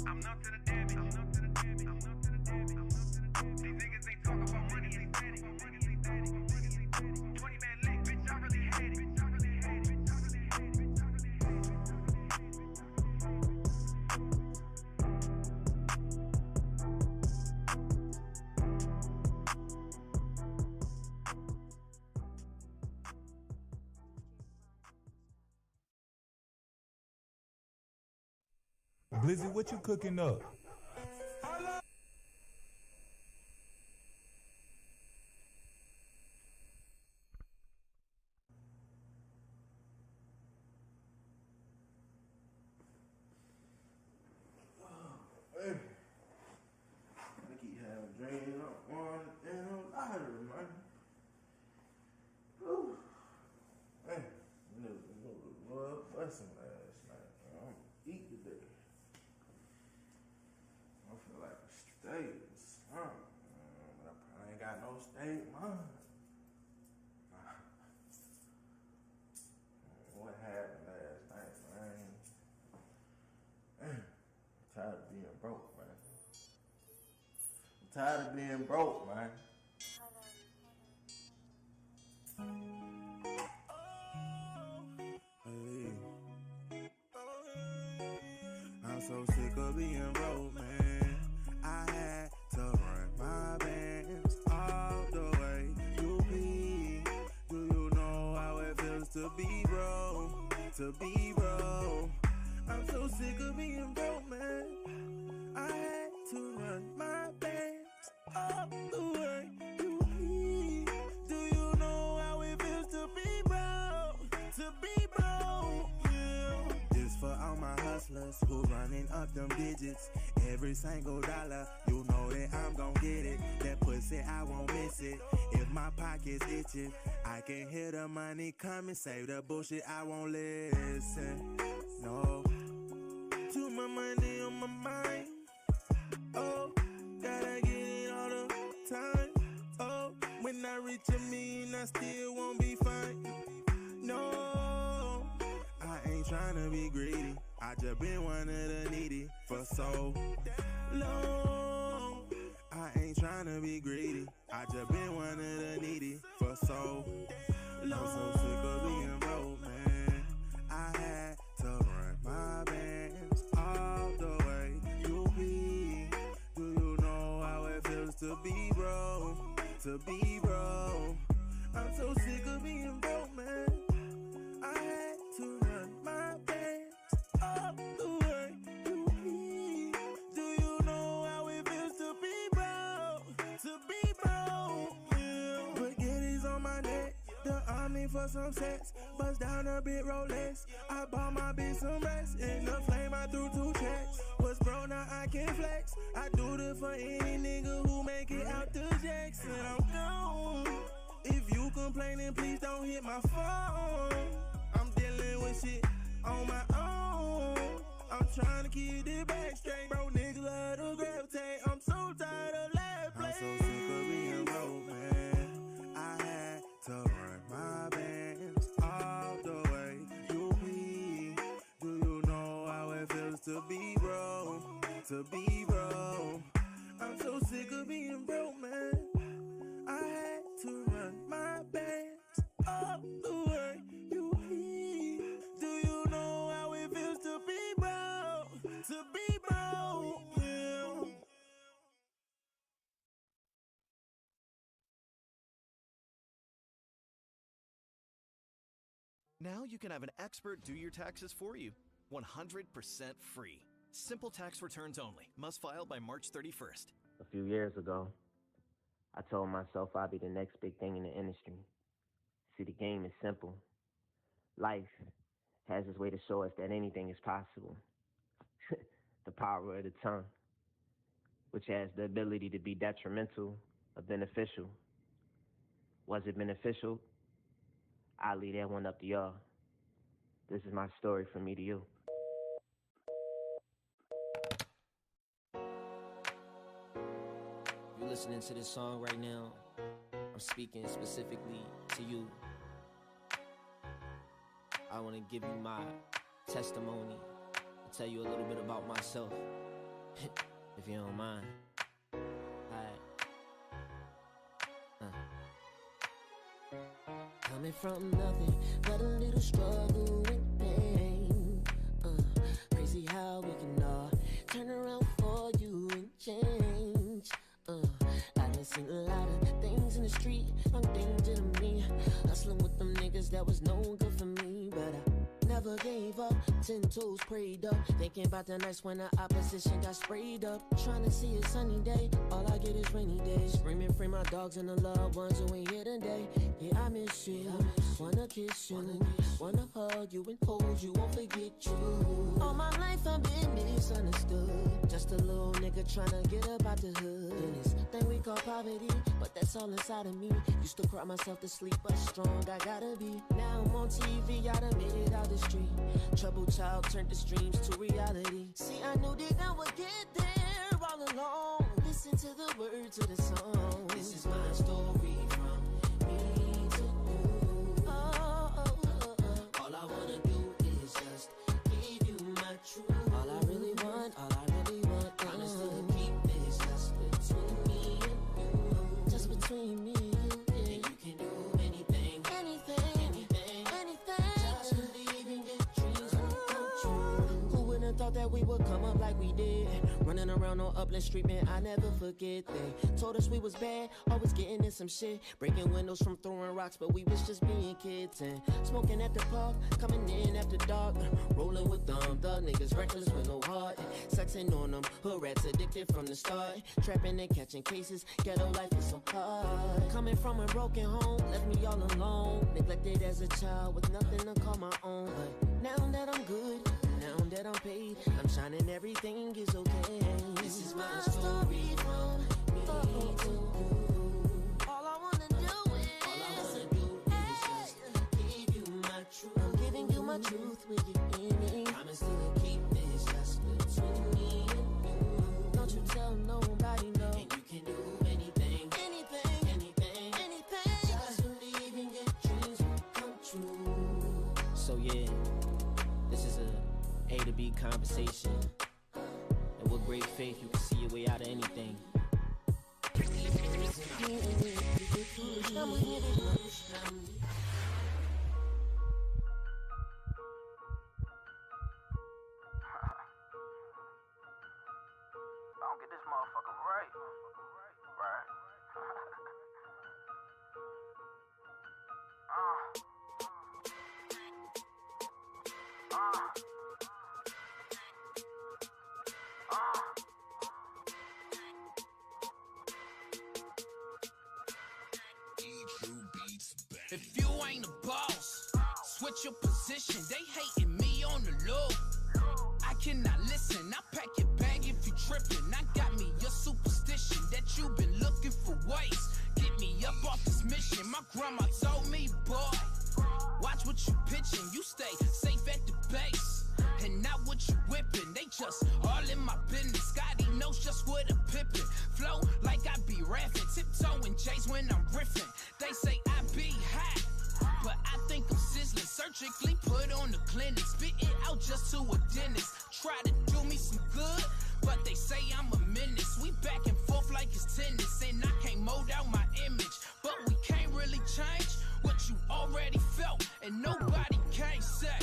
S13: I'm not to the damage. I'm not to the damage. I'm not to the damage. I'm not to the damage. These niggas ain't talking about money and daddy. 20 man lick, bitch, I really hate it. Bitch, I really hate it. Bitch, I really hate it. Bitch, I really hate
S14: Blizzy, what you cooking up?
S15: Hey, I keep having dreams. I want a damn lottery, man. Whew. Hey, love busting last night. I'm gonna eat today. I feel like a steak or something, but I probably ain't got no steak, man. What happened last night, man? I'm tired of being broke, man. I'm tired of being broke, man.
S16: I'm so sick of being broke, man. I had to run my bands all the way to be. Do you know how it feels to be broke? To be broke. I'm so sick of being broke, man. I had to run my bands all the way to be. Do you know how it feels to be broke? To be broke, yeah. This for all my hustlers who running up them digits. Every single dollar, you know that I'm gon' get it. That pussy, I won't miss it. If my pocket's itching, I can hear the money coming. Save the bullshit, I won't listen. No. Too much money on my mind. Oh, gotta get it all the time. Oh, when I reach a million, I still won't be fine. No, I ain't tryna be greedy. I just been one of the needy for so long. I ain't tryna be greedy. I just been one of the needy for so long. I'm so sick of being broke, man. I had to run my bands all the way to be. Do you know how it feels to be broke? To be broke. I'm so sick of being broke, man. I had to run my bands all the way to be. Do you know how it feels to be broke? To be broke, yeah. Spaghetti's on my neck. The army for some sex. Bust down a bit Rolex. I bought my bitch some rest. In the flame, I threw 2 checks. Was bro, now I can flex. I do this for any nigga who make it out the Jackson. I'm gone. If you complaining, please don't hit my phone. I'm dealing with shit on my own. I'm trying to keep it back straight. Bro, niggas love to gravitate. I'm so tired of last place. I'm so sick of being broke, man. I had to run my bands all the way to be. Do you know how it feels to be broke? To be broke. I'm so sick of being broke, man. I had to run my bands all the way to be. Do you know how it feels to be broke? To be broke, yeah.
S17: Now you can have an expert do your taxes for you. 100% free. Simple tax returns only. Must file by March 31st.
S18: A few years ago, I told myself I'd be the next big thing in the industry. See, the game is simple. Life has its way to show us that anything is possible. The power of the tongue. which has the ability to be detrimental or beneficial. Was it beneficial? I'll leave that one up to y'all. This is my story from me to you.
S19: You're listening to this song right now. I'm speaking specifically to you. I want to give you my testimony and tell you a little bit about myself, if you don't mind. Coming from nothing but a little struggle and pain. Crazy how we can all turn around for you and change. I done seen a lot of things in the street, I'm danger to me. Hustling with them niggas that was no good for me, but I never gave up. 10 toes prayed up, thinking about the nights when the opposition got sprayed up. Trying to see a sunny day, all I get is rainy days. Screaming free my dogs and the loved ones who ain't here today. Yeah, I miss you, wanna kiss you, wanna hug you and hold you, won't forget you. All my life I've been misunderstood, just a little nigga trying to get up out the hood. And this thing we call poverty, but that's all inside of me. Used to cry myself to sleep, but strong I gotta be. Now I'm on TV, I done made it out the street. Troubled child turned the streams to reality. See, I knew that I would get there all along. Listen to the words of the song. This is my story from me to you. All I wanna do is just give you my truth. All I really want, promise to keep this just between me and you. Just between me and you, yeah. And you can do anything, just believe in your dreams will come true. Who would've thought that we would come up like we did? Running around on Upland Street, man, I never forget. They told us we was bad, always getting in some shit. Breaking windows from throwing rocks, but we was just being kids. And smoking at the park, coming in after dark. Rolling with them, thug niggas, reckless with no heart. Sexing on them, hood rats addicted from the start. Trapping and catching cases, ghetto life is so hard. Coming from a broken home, left me all alone. Neglected as a child with nothing to call my own. But now that I'm good, now that I'm paid, I'm shining, everything is okay. This is my story from me to you. All I wanna do is just give you my truth. I'm giving you my truth with you in it. Promise to keep this just between me and you. Don't you tell nobody no. And you can do anything, just believe in your dreams will come true. So yeah, this is a to B conversation. And with great faith, you can see your way out of anything.
S12: Don't get this motherfucker right. Right.
S20: If you ain't a boss, switch your position. They hating me on the low. I cannot listen. I pack your bag if you trippin'. I got me your superstition that you been looking for ways. Get me up off this mission. My grandma told me, boy, watch what you pitching. You stay safe at the base and not what you whipping. They just all in my business. Scotty knows just what a pippin'. Flow like I be rapping, tiptoeing J's when I'm riffing. They say I be hot, but I think I'm sizzling. Surgically put on the clinic, spit it out just to a dentist. Try to do me some good, but they say I'm a menace. We back and forth like it's tennis, and I can't mold out my image. But we can't really change what you already felt, and nobody can say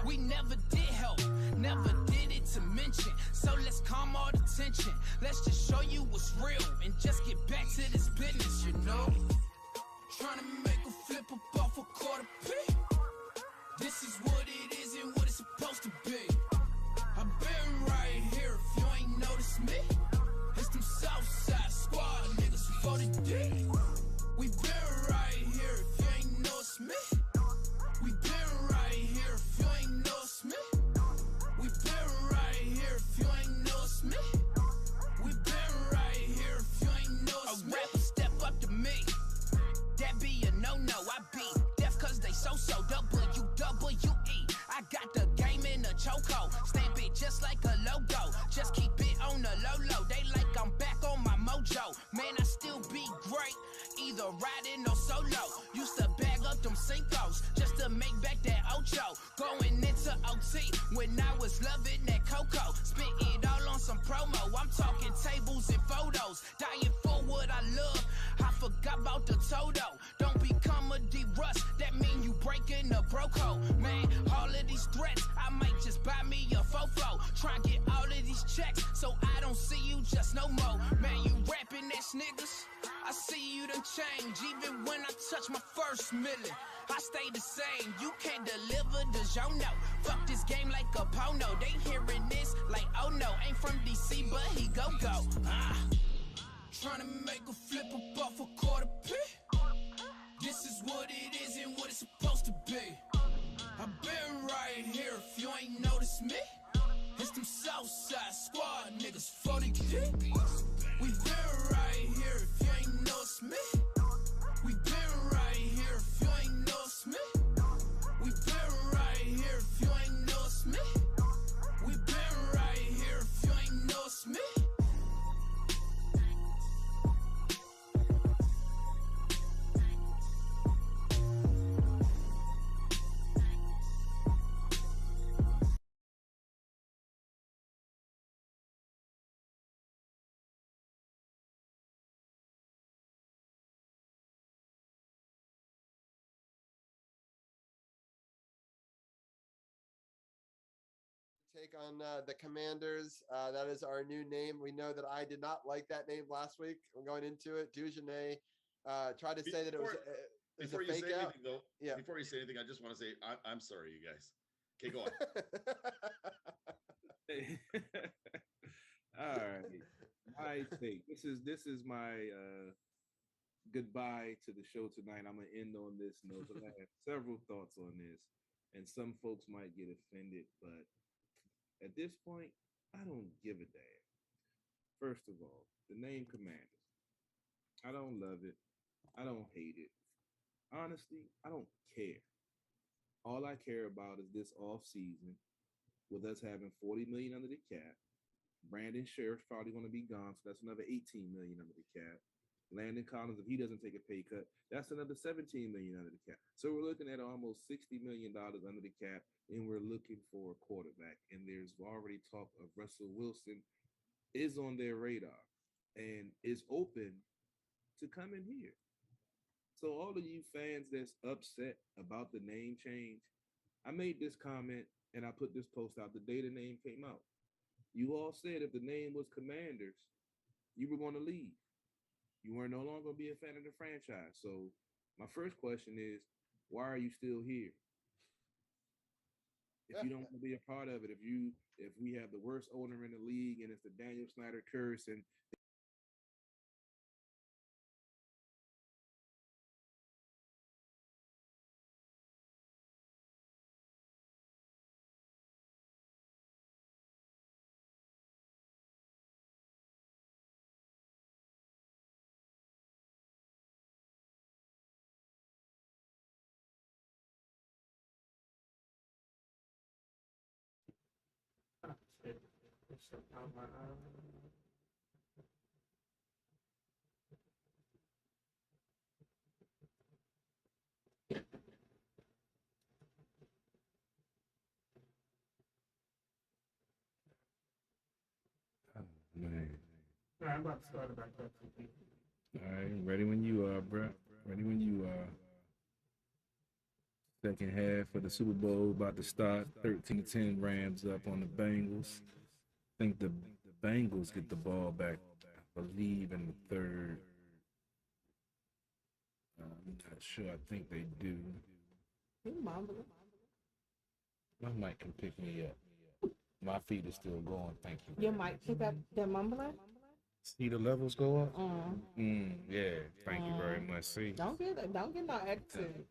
S20: we never did help, never did it to mention. So let's calm all the tension. Let's just show you what's real and just get back to this business, you know. Trying to make a flip up off a quarter P. This is what it is and what it's supposed to be. I've been right here if you ain't noticed me. It's them Southside squad niggas for the D. We been right here if you ain't noticed me. We been right here if you ain't noticed me. We been right here if you ain't noticed me. We been Man, I still be great, either riding or solo. Used to bag up them Cinco's just to make back that Ocho. Going into OT when I was loving that Coco. Spent it all on some promo. I'm talking tables and photos. Dying for what I love. I forgot about the Toto. Don't become a D-Rust. That mean you breaking a bro code. Man, all of these threats, I might just buy me a fofo. Try and get all of these checks so I don't see you just no more. Man, you rapping ass niggas. I see you done change. Even when I touch my first million, I stay the same. You can't deliver, does y'all know? Fuck this game like a porno. They hearing this like, oh no, ain't from DC, but he go. Trying to make a flip up off a quarter P. This is what it is and what it's supposed to be. I've been right here if you ain't noticed me. It's them Southside Squad niggas 40 deep. We've been right here if you ain't noticed me. We've been right here if you ain't noticed me. We've been right here if you ain't noticed me. We've been right here if you ain't noticed me.
S2: Take on the Commanders. That is our new name. We know that I did not like that name last week. I'm going into it. Dujanay tried to say that it was
S21: before
S2: a
S21: you
S2: fake
S21: say
S2: out.
S21: anything, though.
S2: Yeah.
S21: Before you say anything, I just want to say I'm sorry, you guys. Okay, go on.
S4: All right. My take. This is my goodbye to the show tonight. I'm gonna end on this note. I have several thoughts on this, and some folks might get offended, but at this point, I don't give a damn. First of all, the name Commanders. I don't love it. I don't hate it. Honestly, I don't care. All I care about is this off season with us having 40 million under the cap. Brandon Sheriff's probably going to be gone, so that's another 18 million under the cap. Landon Collins, if he doesn't take a pay cut, that's another 17 million under the cap. So we're looking at almost $60 million under the cap, and we're looking for a quarterback. And there's already talk of Russell Wilson is on their radar and is open to coming here. So all of you fans that's upset about the name change, I made this comment and I put this post out the day the name came out. You all said if the name was Commanders, you were going to leave. You were no longer be a fan of the franchise. So my first question is, why are you still here? If you don't want to be a part of it, if we have the worst owner in the league and it's the Daniel Snyder curse and man.
S2: I'm about to start it back up.
S4: All right, ready when you are, bro. Ready when you are. Second half of the Super Bowl about to start. 13-10 Rams up on the Bengals. I think the Bengals get the ball back, I believe, in the third. I'm not sure. I think they do. My mic can pick me up. My feet are still going. Thank you.
S1: Your mic pick up the mumbling?
S4: See the levels go up? Yeah. Thank you very much. See?
S1: Don't get no attitude.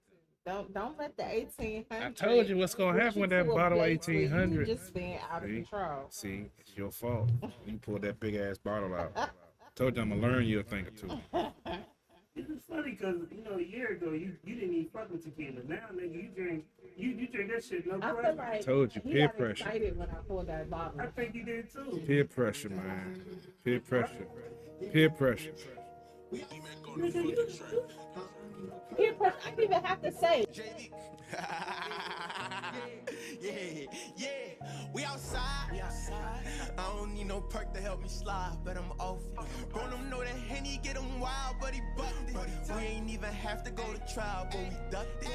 S1: Don't let the 1800.
S4: I told you what's gonna happen with that bottle 1800.
S1: You just being out of control.
S4: See, it's your fault. You pulled that big ass bottle out. Told you I'm gonna learn you a thing or two.
S2: It's funny because a year ago you didn't even fuck with tequila. Now nigga, you drink that shit no
S1: I
S2: question.
S1: feel like
S4: Told you,
S1: he
S4: peer
S1: got
S4: pressure.
S1: excited when I pulled that bottle.
S2: I think you did too.
S4: Peer pressure, man. Peer pressure. Peer pressure.
S1: Peer pressure. I didn't even have to say.
S16: Yeah, we outside. I don't need no perk to help me slide, but I'm off it. Bro, them know that Henny get him wild, but he bucked it. We ain't even have to go to trial, but we ducked it.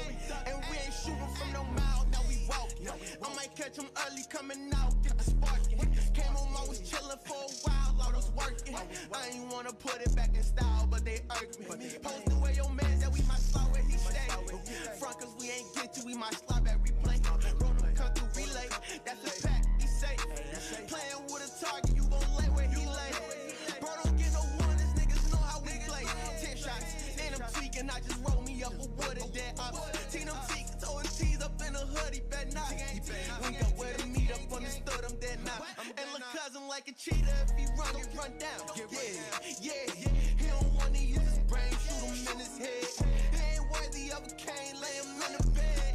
S16: And we ain't shooting from no mouth, now we walking. I might catch him early coming out, get the sparking. Came home, I was chilling for a while, I was working. I ain't wanna put it back in style, but they irk me. Post away your man that we might slide where he stay. Front cause we ain't get to, we might slide back replay. Bro, them come through relay, that's a pack, he safe. Playing with a target, you gon' lay where he lay. Bro, don't get no one, these niggas know how we play. 10 shots, and I'm tweaking, I just roll me up a wood and dead up. Team them cheeks, throwing cheese up in a hoodie, bet not. We got where to meet up, understood I'm dead now. And look cousin like a cheater, if he run, get run down. Yeah, he don't wanna use his brain, shoot him in his head. He ain't worthy of a cane, lay him in the bed.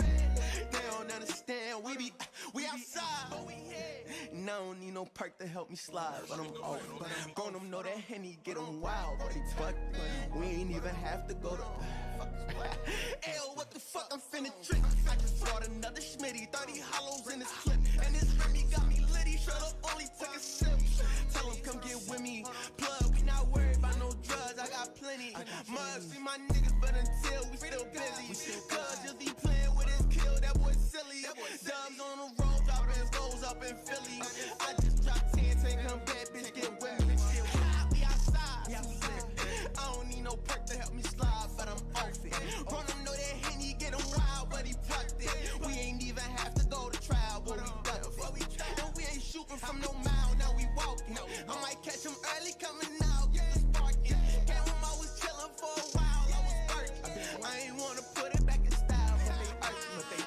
S16: They don't understand, we outside, but we here. And I don't need no perk to help me slide, but I'm off. Grown them know that Henny get him wild, but he bucked. We ain't even have to go to. Ayo, what the fuck, I'm finna trick. I just brought another Schmitty, 30 hollows in this clip. And this Remy got me litty, shut up, only took a sip. Tell him come get with me. Plug, we not worried about no drugs, I got plenty. Mugs, see my niggas, but until we still busy. Cuz just be playing with his kill, that boy silly. Dubs on the road, dropping goes up in Philly. I just dropped 10, take him back, bitch, get with me. We outside. I don't need no perk to help me slide, but I'm off it. Run them know that Henny get him wild, but he tucked it. We ain't even have to go to trial, but we ducked it. And we ain't shooting from no mile, now we walking. I might catch him early coming out, get the sparking. Came home, I was chilling for a while, I was working. I ain't wanna put it back in style, but they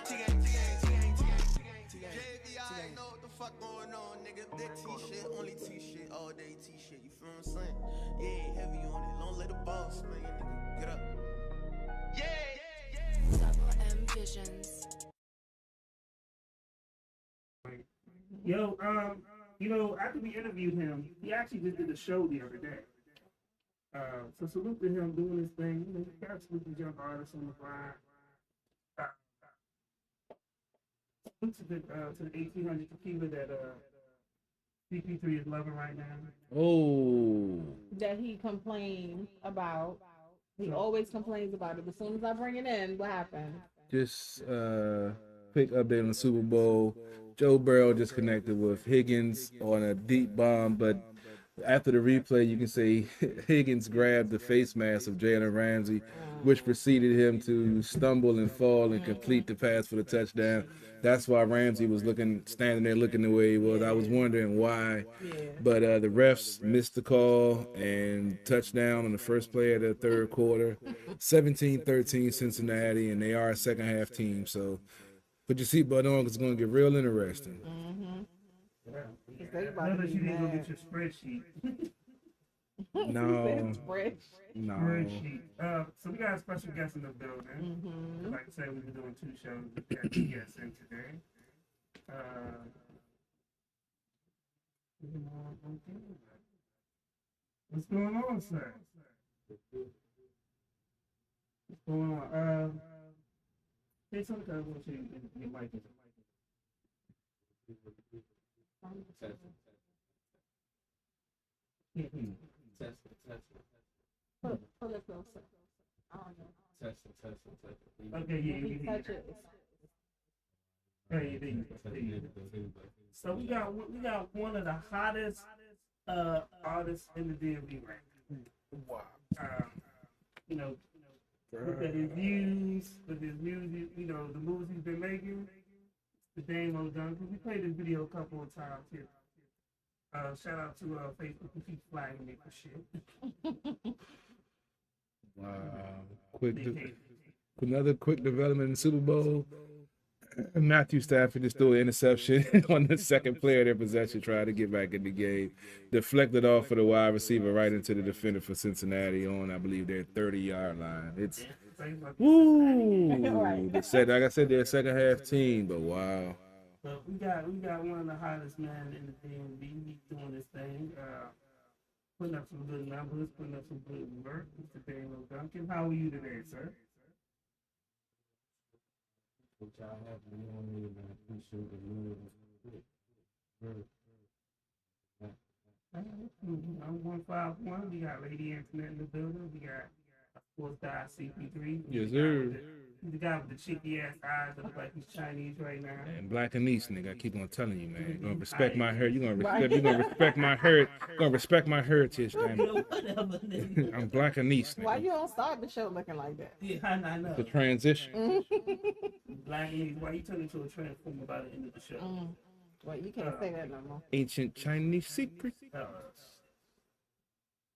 S16: JVI, know what the fuck going on, nigga. Big T-shit, only T-shit, all day T-shit, you feel what I'm saying? Yeah, heavy on it, don't let the boss, man, nigga, get up.
S9: Double M Visions.
S2: Yo, you know, after we interviewed him, he actually just did a show the other day. So salute to him doing his thing. You know, he got salute these young artists on the grind. Salute to the 1800 tequila that CP3 is loving right now.
S4: Oh.
S1: That he complained about. He always complains about it. As soon as I bring it in, what happened?
S4: Just quick update on the Super Bowl. Joe Burrow just connected with Higgins on a deep bomb, but after the replay, you can see Higgins grabbed the face mask of Jalen Ramsey, which preceded him to stumble and fall and complete the pass for the touchdown. That's why Ramsey was standing there looking the way he was. I was wondering why, but the refs missed the call and touchdown on the first play of the third quarter. 17-13 Cincinnati, and they are a second half team. So put your seatbelt on because it's going to get real interesting.
S2: Know that you need to go get your spreadsheet.
S4: No.
S2: Spreadsheet. So we got a special guest in the building. Like I said, we've been doing 2 shows. We got 2 guests in today. What's going on, sir? What's going on? Say something I want you your mic is.
S1: Pull it closer. I don't know.
S2: Okay, yeah,
S1: If you touch it,
S2: So we got one of the hottest artists in the DMV right now. Wow. You know, look at his views, with his music, you know, the moves he's been making. The Dame O'Donovan. We played this video a couple of times here. Shout out to Facebook who keeps flagging me for shit.
S4: Wow. Another quick development in the Super Bowl. Matthew Stafford just threw an interception on the second player of their possession, tried to get back in the game. Deflected off for the wide receiver right into the defender for Cincinnati on, I believe, their 30-yard line. It's, woo! Like I said, they're a second half team, but wow.
S2: But we got one of the hottest men in the DMV. He's doing this thing. Putting up some good numbers, putting up some good work. Mr. Daniel Duncan, how are you today, sir?
S6: What y'all have me on here, man. Appreciate the love.
S2: I'm 151. We got Lady Antoinette in the building. We got, of course, guy CP3.
S4: Yes, sir.
S2: The guy with the cheeky ass eyes that look like he's Chinese right now.
S4: And Black Anise, nigga, I keep on telling you, man. You're gonna respect my heritage. You're gonna respect my heritage. Gonna respect my heritage, man. I'm Black Anise,
S1: Why
S4: nigga.
S1: you don't start the show looking like that?
S2: Yeah, I know.
S4: The transition.
S2: Black Anise, why you turn into a transformer by the end of the show?
S1: Well, you can't say that no more.
S4: Ancient Chinese secret.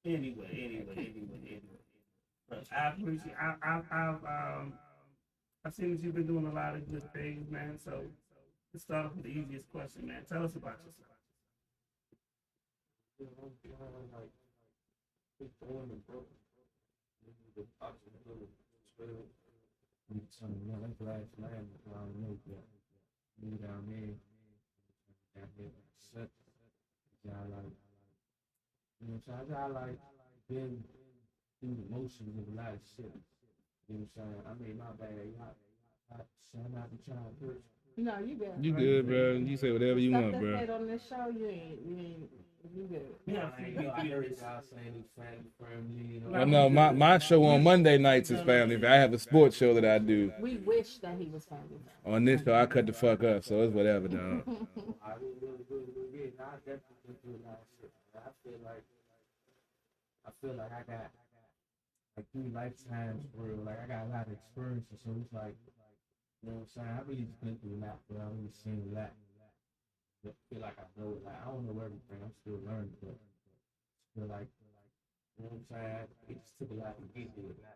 S2: Anyway. But I appreciate. I've seen that you've been doing a lot of good things, man. So let's start off with the easiest question, man. Tell us about yourself.
S6: I got like been through the motions of a lot of shit. You know what I'm saying? I mean, my bad. I'm not trying to push.
S1: No, you good.
S4: You good, bro. You say whatever you want,
S1: Stuff
S4: bro.
S1: that's said on this show, you good.
S6: Yeah, I heard y'all saying it's family friendly.
S4: Well, no, my show on Monday nights is family. I have a sports show that I do.
S1: We wish that he was family.
S4: On this show, I cut the fuck up, so it's whatever, dog.
S6: I definitely been through a lot of shit. I feel like I got like 3 lifetimes for real. Like I got a lot of experiences, so it's like, you know what I'm saying? I really just been through a lot, but I really seen a lot. I feel like I know, like I don't know everything. I'm still learning, but I feel like, you know what I'm saying? It just took a lot to get here. I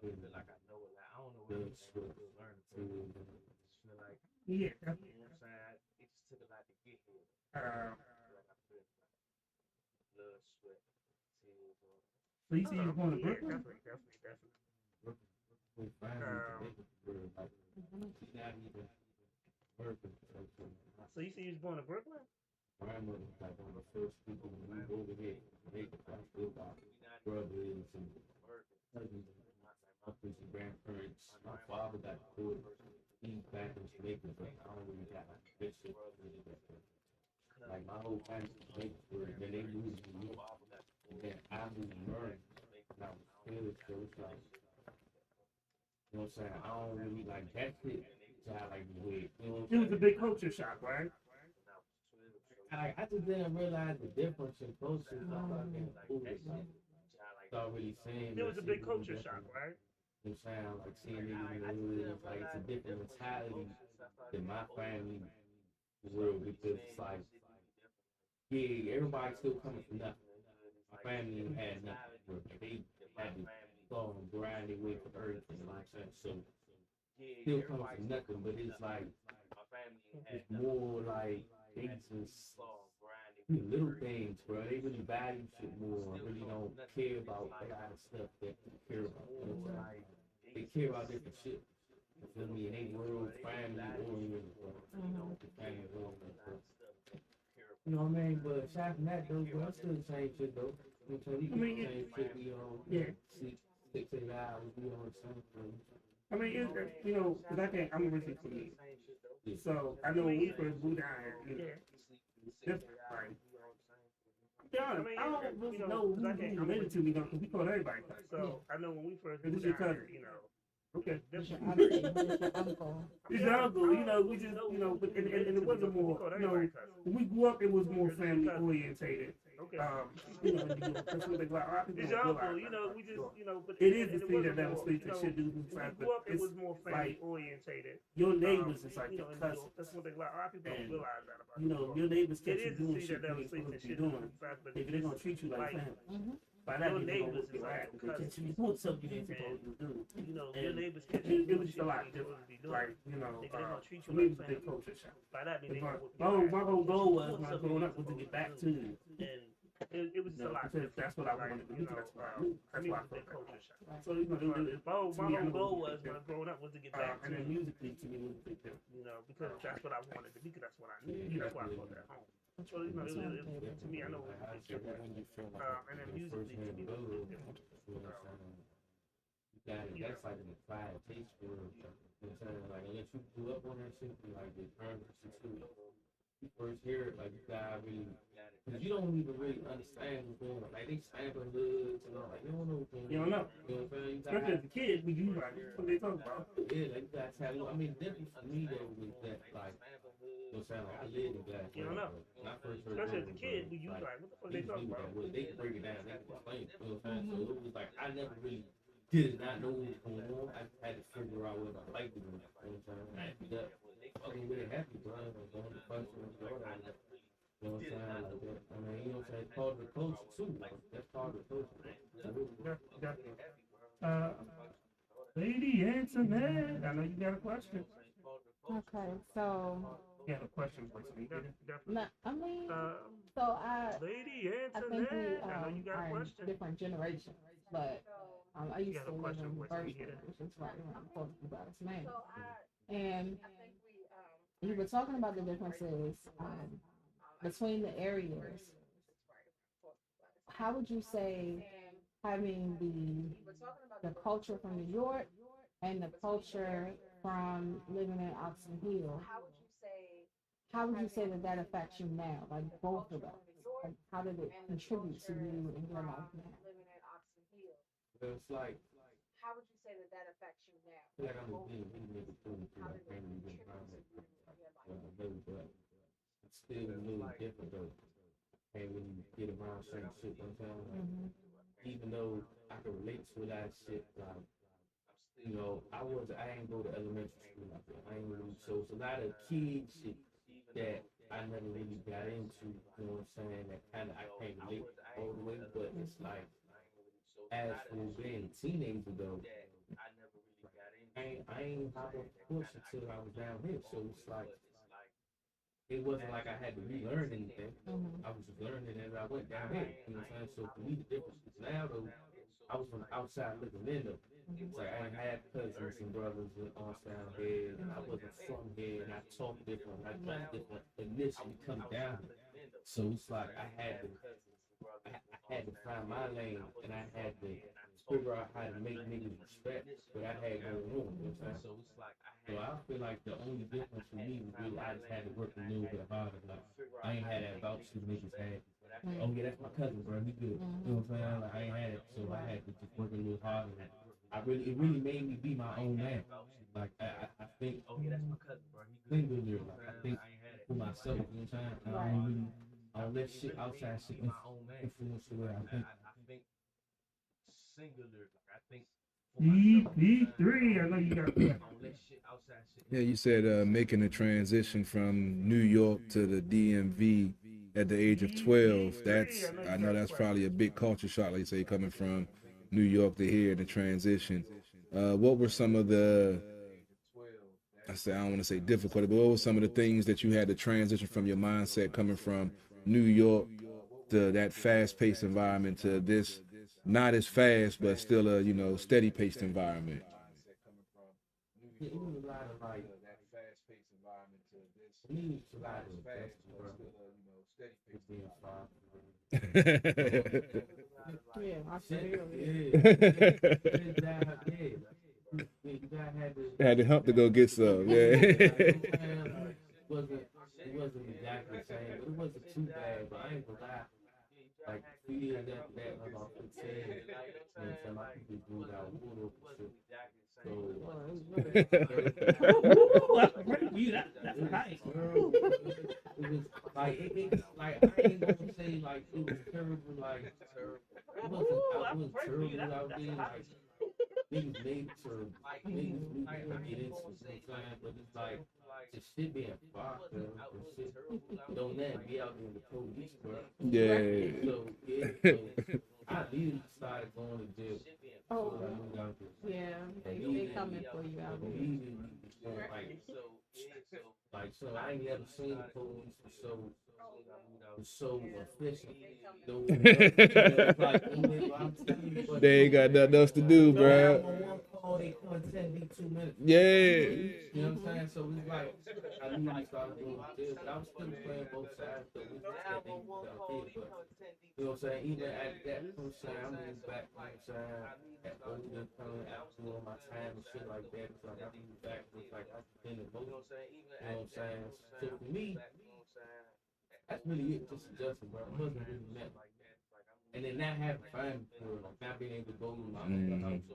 S6: feel like I know a lot. I don't know everything. I'm still learning too. Feel like,
S2: Yeah,
S6: you know what I'm saying? It just took a lot to get here. Blood, sweat, tears.
S2: So you see you're going to Brooklyn?
S5: Definitely. So you say you was born in Brooklyn?
S6: Grandmother was like one of the first people to move over here. I still got brothers and cousins. My first grandparents. My father got killed. He's back in Jamaica, but I don't really got like this shit. Like my whole family was Jamaica, then they moved to New York. And then I moved to Maryland. And I was still, so it's like, you know what I'm saying? I don't really like that shit. So I like the way, you know what I'm saying?
S2: It was a big culture shock, right?
S6: I just didn't realize the difference in culture. Start really saying
S5: It was a big culture shock, right?
S6: You know what I'm saying? Like seeing niggas in the hood, it's like it's a different mentality than my family world, because it's like, yeah, everybody's still coming from nothing. My family had nothing. They had to go and grind their way for everything, you know what I'm saying? So still coming from nothing, but it's like it's more like they just little things, bro. They really value shit more. Really don't care about a lot of stuff that they care about. You know what I'm saying? They care about different shit. You feel me? And they world family oriented, bro. Family oriented, bro. You know what I mean? But aside from that, though, bro, it's still the same shit, though. You know what I'm saying? We do the same shit. We on 6, 8 hours. We on the same thing.
S2: I mean, you know, because I'm originally from New York. So I know when we first moved down here, you know, it's different, right? I don't really know who's related to me, though, because we call everybody cousin.
S5: So I know when we first
S2: This
S5: moved
S2: your
S5: down
S2: cousin.
S5: here, you know.
S2: Okay.
S5: This
S1: Your
S5: was-
S1: auntie, your uncle.
S2: It's your uncle, you know, we just, you know, but, and it wasn't more, you know, when we grew up, it was more family orientated.
S5: Okay.
S2: You know, that's what they like. A lot of people
S5: It's your
S2: don't
S5: uncle,
S2: realize
S5: you know,
S2: that.
S5: we just, you know, but
S2: It is
S5: and
S2: the
S5: it
S2: thing
S5: wasn't
S2: that never
S5: more,
S2: sleeps
S5: you
S2: and
S5: know,
S2: shit do
S5: when we
S2: but
S5: grew up, it
S2: it's
S5: was more family
S2: like
S5: orientated.
S2: your neighbors is like
S5: you
S2: your
S5: know,
S2: cousins.
S5: that's one thing. Like, a lot of people don't
S2: And,
S5: realize that about
S2: you know, your neighbors catch
S5: It
S2: you
S5: is a
S2: doing
S5: city
S2: shit
S5: that
S2: you
S5: never
S2: ain't
S5: sleeps
S2: supposed
S5: and
S2: to be
S5: shit
S2: doing.
S5: but
S2: If they're gonna treat you like family. By that,
S5: your
S2: they
S5: neighbors
S2: be
S5: is
S2: right.
S5: like
S2: They catch you doing something you ain't supposed to do.
S5: You know,
S2: And
S5: your neighbors catch
S2: it
S5: you
S2: was just a lot
S5: shit you ain't supposed to be doing.
S2: Like, you know,
S5: They gonna treat
S2: for
S5: you
S2: me,
S5: like
S2: it was a big
S5: family.
S2: culture shock.
S5: By that, mean they gonna whip
S2: My
S5: your ass.
S2: my whole goal was
S5: Doing
S2: when I was
S5: something
S2: growing
S5: you
S2: up was to
S5: ain't
S2: get
S5: supposed
S2: back
S5: to
S2: to
S5: do.
S2: you.
S5: It was just a lot.
S2: Because that's what I wanted to do. That's what I knew. That's why I
S5: big
S2: felt
S5: culture shock.
S2: So, you know,
S5: My whole goal was when I growing up was to get back
S2: and then
S5: to
S2: musically to me was a big deal.
S5: you know, because that's what I wanted to be, because that's what I knew. That's why I felt at home. Well, you know, to me, I know it's different. And then musically, to me, it's different.
S8: That's like an acquired taste for it. You know what I'm saying? Like, unless you grew up on that shit, you like the currency too. You first hear it, like, you gotta really, because you don't even really understand what's going on. Like, they sampling hoods and all, like, you don't know what's going on.
S5: You don't know.
S8: You know what I'm saying? You
S5: Especially as a kid, we do like, what they talking about?
S8: Yeah, like, you gotta tell. I mean, the difference for me, though, was that, like, you know what I'm saying? Like, I lived in Glass.
S5: You don't know.
S8: When I first heard
S5: Especially as a
S8: it,
S5: kid, we use like, what the fuck they talking about?
S8: They can break it down, they can explain it. You know what I'm saying? So it was like, I never really did not know what was going on. I just had to figure out what I liked to do. You know what I'm saying? I ended up fucking really happy, bro. I was going to function and all that. You know what I'm saying? Like that. I mean, you know what I'm saying? It's part of the culture too. Like, that's part of the culture.
S5: Lady Antoinette, I know you got a question.
S1: Okay, so.
S5: You have a question for me?
S1: No, I mean, so
S5: Lady
S1: I think we
S5: Antoinette, I know you got a
S1: are in
S5: question.
S1: different generations, but I used
S5: got
S1: to
S5: a
S1: live
S5: question
S1: in
S5: for us,
S1: Berkeley,
S5: Anita.
S1: which is right around the corner from Dallas, man. And you were talking about the differences between the areas. How would you say having the culture from New York and the culture from living in Oxon Hill? How would you say that affects you now? Like both of them. Like, how did it contribute to you in your life now?
S8: It's like,
S10: How would you say that affects you now?
S8: like I'm a big nigga too, I can't really get around that. But it's still a little different though. Can't really get around certain shit, you know what I'm saying? Like, even though I can relate to a lot of shit, like, you know, I ain't go to elementary school like that. I ain't really, so it's a lot of kid shit that I never really got into, you know what I'm saying? That kind of, I can't relate all the way, but it's like, as for being a teenager though, I ain't hop off the course until I was down here, so it's like, it wasn't like I had to relearn anything. I was just learning as I went down here. You know what I'm saying? So for me, the difference is now though, I was from outside looking in though. It's like I had cousins and brothers on down here, and I wasn't from here, and I talked different, I dressed different initially coming down here. So it's like I had to find my lane, and I had to figure out how to make niggas respect what I had going on. You know what I'm saying? So I feel like the only difference for me was really I just had to work a little bit harder. Like I ain't had that vouch that niggas had. Oh yeah, that's my cousin, bro. He good. You know what I'm saying? Like I ain't had it, so I had to just work a little harder. It really made me be my own man. Like I think singular. Like I think for myself. You know what I'm saying? I don't let shit outside shit influence the way I think. Singular. I think.
S5: EP3, I know you got a question.
S4: Yeah, you said making the transition from New York to the DMV at the age of 12. I know that's probably a big culture shock, like you say, coming from New York to here, the transition. What were some of the, I don't want to say difficult, but what were some of the things that you had to transition from your mindset coming from New York to that fast-paced environment to this not as fast, but still a, you know, steady-paced environment?
S8: It was a lot of like that fast-paced environment to this. Me, it's a lot of
S4: Had to hump to go get some. Yeah.
S8: It wasn't exactly the same, but it wasn't too bad. But I ain't gonna lie. Like 2 years after that, when I was 15, and some of my people moved out of Woodrow and shit. So, that's nice. It was like like I ain't gonna say like it was terrible. Like it wasn't terrible out there. Like niggas made it to niggas we can get into sometimes, but it's like the shit being fucked up and shit. Don't let it be out there in the police, bro.
S4: Yeah.
S8: So I immediately started going to jail.
S1: Oh,
S8: so I moved out there.
S1: yeah, they coming for you out there.
S8: So I ain't never seen the police so efficient. Like,
S4: they ain't got nothing else to do, bro.
S8: They come 110 be 2 minutes.
S4: Yeah.
S8: You know what I'm saying? So we like, I knew we started doing the deal, but I was still playing both sides. So we just that they was out there, but you know what I'm saying? Even at that point, I moved back, you know what I'm saying? At older, coming after doing my time and shit like that. It's like I moved back, it's like I been in both. You know what I'm saying? So for me, that's really it, just adjusting, bro. It wasn't really meant like that. And then not having fun for like not being able to go to my other house,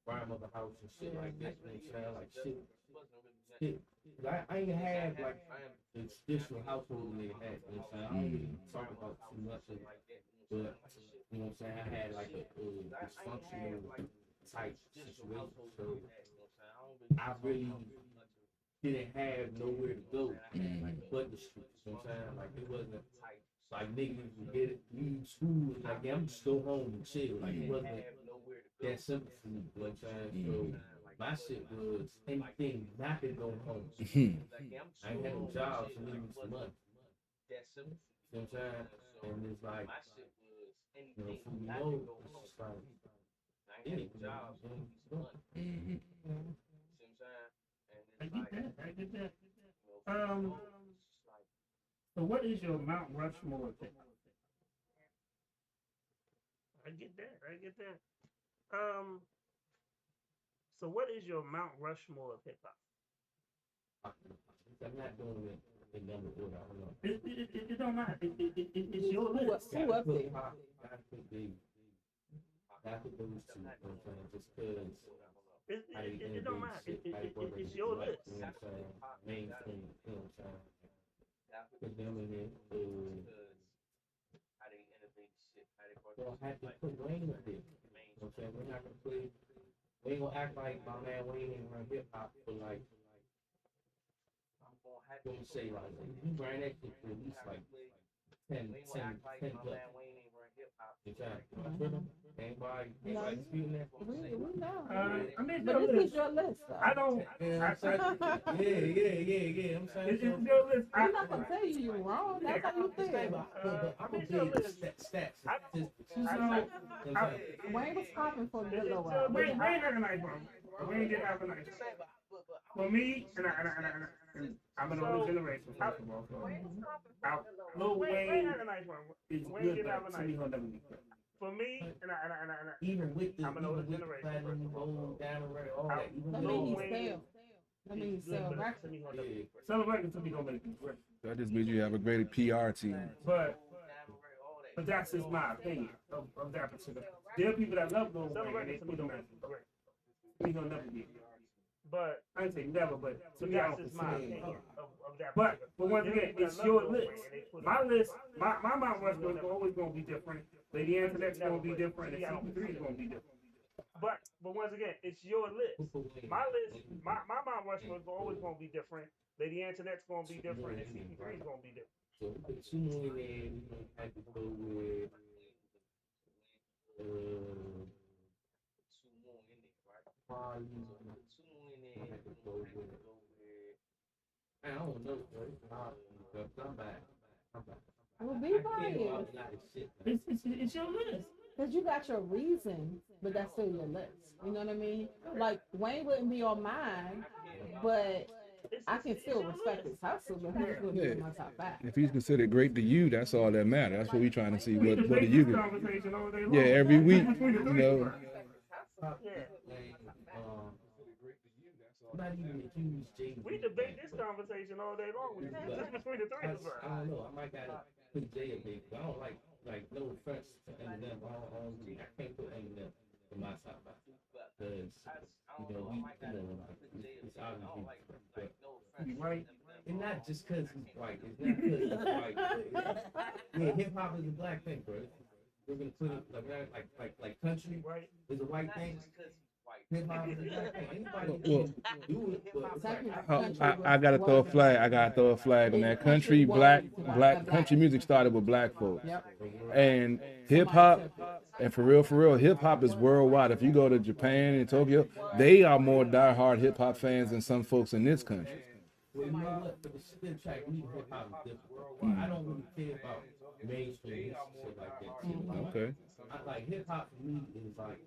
S8: prime other house and shit like that. You know what I'm saying? Like shit. I ain't have like the traditional household they had. You know what I'm saying? I don't really talk about too much of it, but you know what I'm saying? I had like a dysfunctional type situation, so I really didn't have nowhere to go but the streets. You know what I'm saying? Like it wasn't like niggas would get it, leave school and like, yeah, I'm just go home and chill. Like it wasn't that simple for me. You know what I'm saying? So my shit was anything not to go home. I ain't had no job, so leave me some money. You know what I'm saying? And it's like, you know, for me, it's just like,
S2: I get that. So what is your Mount Rushmore pick?
S5: I get that. So what is your Mount Rushmore of hip hop?
S8: I'm not doing it in number order. I don't know.
S2: It don't matter. It's your list.
S8: Who up there? I put those two. You know what I'm saying? Just because.
S5: It don't matter. It's your list.
S8: You know what I'm saying? Mainstream. You know what I'm saying? Put them in there. Well, I have to put Wayne up there. You know what I'm saying? We're not gonna play. We ain't gonna act like my man Wayne ain't run hip hop for like. I'm gonna say like you ran that shit for at least like 10 plus. Anybody disputing that?
S1: We know.
S2: I mean,
S1: but this is your list, though.
S2: I don't.
S8: Yeah. I'm saying
S2: It's your list.
S1: I'm not gonna tell you you're wrong. That's how you feel.
S8: I'm gonna give you stats.
S1: Wayne was popping for a good little while.
S2: Wayne had a nice one. Wayne did have a nice one. For me, and I'm an older generation, first of all. So Lil Wayne
S5: had a nice one.
S2: is
S5: Wayne
S2: good,
S5: did have a
S2: but to
S5: nice
S2: me, he'll
S5: one.
S2: never be good.
S5: For me,
S8: even with the
S5: I'm an older generation.
S8: platinum, gold, diamond, red, all that. Even
S1: That
S8: with
S1: means
S8: Lil
S1: he
S8: Wayne,
S1: sell. That means he sell records.
S2: Selling records to me don't make me great.
S4: That just means you have a great PR team.
S2: But that's just my opinion of that particular. There are people that love Lil Wayne and they put him as great. He gonna never be. But I didn't say never, but to me, I don't
S5: that's my
S2: consider
S5: opinion
S2: it.
S5: of that.
S2: But once again, it's your list. My list, my Mount Rushmore is always gonna be different. Lady Antoinette's gonna be different, and CP3 is gonna be different.
S5: But once again, it's your list. My list, my Mount Rushmore is always gonna be different. Lady Antoinette's gonna be different, and CP3 is gonna be different.
S8: so we put two more in there. We gonna have to go with probably have to go with. I don't know, bro. I'm back.
S1: Well, be biased.
S2: It's your list.
S1: Because you got your reason, but that's still your list. You know what I mean? Like, Wayne wouldn't be on mine, but I can still respect his hustle, but he's going to be in my top 5.
S4: If he's considered great to you, that's all that matters. That's what we're trying to see. What do
S2: This
S4: you do?
S2: conversation all day long.
S4: Yeah, every week, you know.
S8: Not even a huge Jay.
S5: We debate this conversation all day long. Just between the three of us.
S8: I don't know. I might gotta put Jay a big. I don't like no offense to Eminem. I can't put Eminem in my top 5 because you know it's obviously but
S2: He's right.
S8: and not just because he's white. It's not because he's white. Yeah, hip hop is a black thing, bro. We're gonna put it like country is a white thing.
S4: I gotta throw a flag. I gotta throw a flag on that. Country, black country music started with black folks, and hip hop. And for real, hip hop is worldwide. If you go to Japan and Tokyo, they are more diehard hip hop fans than some folks in this country.
S8: Well, you know what? For the spin track, we hip hop is different. I don't really care about mainstream shit like that.
S4: Okay.
S8: like hip hop for me is like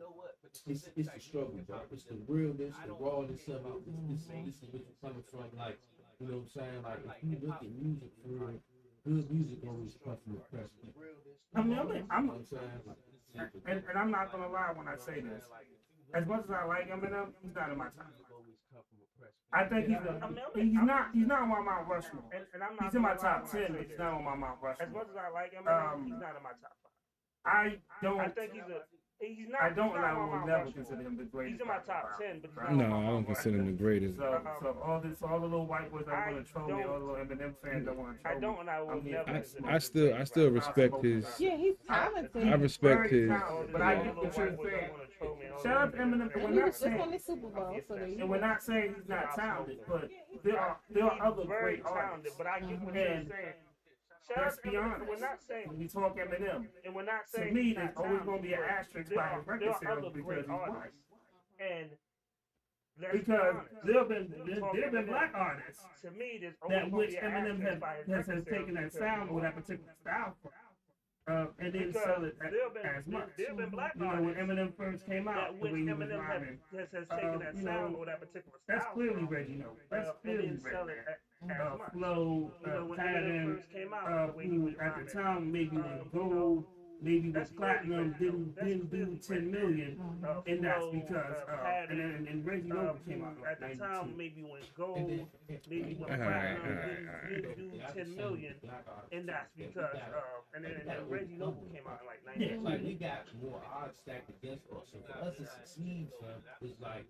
S8: it's the struggle, bro. It's the realness, the rawness of it. This is what you're coming from, like, you know what I'm saying? Like, if you look at music for real, good music always comes from oppressed people.
S2: I mean,
S8: You know what I'm saying? Like,
S2: and I'm not gonna lie when I say this. As much as I like Eminem, he's not in my top. I think he's not on my Mount Rushmore.
S5: And I'm not
S2: He's in my
S5: gonna lie
S2: top
S5: when I
S2: 10,
S5: say
S2: but he's
S5: this.
S2: not on my Mount Rushmore.
S5: As much as I like Eminem, he's not in my top 5.
S2: I don't.
S5: I think he's not.
S2: I don't,
S5: he's
S2: and
S5: not
S2: I
S5: on
S2: will
S5: Mount
S2: never
S5: Rushmore.
S2: consider him the greatest.
S5: He's in my top 10, but he's not
S4: No,
S5: on my
S4: I
S5: Mount
S4: don't consider him the greatest.
S2: So all the little white boys that want to troll me, all the little Eminem fans that want to troll me.
S5: I don't, and I will never consider him.
S4: I still respect his.
S1: Yeah, he's talented.
S4: I respect his.
S2: But I get what you're saying. Shout out to Eminem. And we're not saying,
S1: on the Super Bowl, so there you
S2: and we're
S1: go.
S2: not saying he's not talented, but there are other
S5: very
S2: great
S5: talented,
S2: artists.
S5: but I get what you're
S2: And
S5: saying.
S2: let's be honest.
S5: We're not saying,
S2: When we talk Eminem,
S5: and we're not
S2: to
S5: saying
S2: me,
S5: he's
S2: there's
S5: not
S2: always going to
S5: talented,
S2: be an
S5: but
S2: asterisk
S5: there
S2: by
S5: are-
S2: his
S5: there
S2: record
S5: are
S2: sales
S5: other
S2: because
S5: great
S2: he's white.
S5: artists. And let's
S2: Because
S5: be honest.
S2: there have
S5: Talking
S2: been
S5: Eminem,
S2: black artists
S5: to me, there's
S2: that
S5: always
S2: which
S5: gonna be an
S2: Eminem
S5: asterisk by his
S2: has
S5: record
S2: taken that
S5: sales
S2: sound or that
S5: because
S2: particular style from. And didn't
S5: Because
S2: sell it
S5: there have been-
S2: as much.
S5: there have been black
S2: You know, when
S5: artists
S2: Eminem first came out,
S5: that
S2: the
S5: which
S2: way he was
S5: Eminem
S2: rhyming,
S5: has taken that
S2: you
S5: sound
S2: know,
S5: or that particular
S2: that's
S5: style
S2: clearly
S5: from,
S2: Reggie Noble. That's
S5: and
S2: clearly
S5: didn't sell it
S2: Reggie.
S5: as much.
S2: Flow,
S5: You know, when Eminem
S2: pattern,
S5: first came out, the way he
S2: who
S5: was
S2: at the
S5: rhyming,
S2: time maybe was
S5: you
S2: gold,
S5: know,
S2: maybe
S5: that's
S2: was platinum,
S5: clearly Reggie
S2: didn't do 10 million, and that's because
S5: pattern,
S2: and Reggie Noble came out
S5: at
S2: like
S5: the time
S2: 92.
S5: maybe went gold, maybe went
S4: All right,
S5: platinum, didn't do 10 million, and that's because and then Reggie Noble came out in like
S8: Yeah,
S5: 92.
S8: like we got more odds stacked against us. So for us to succeed, son, is like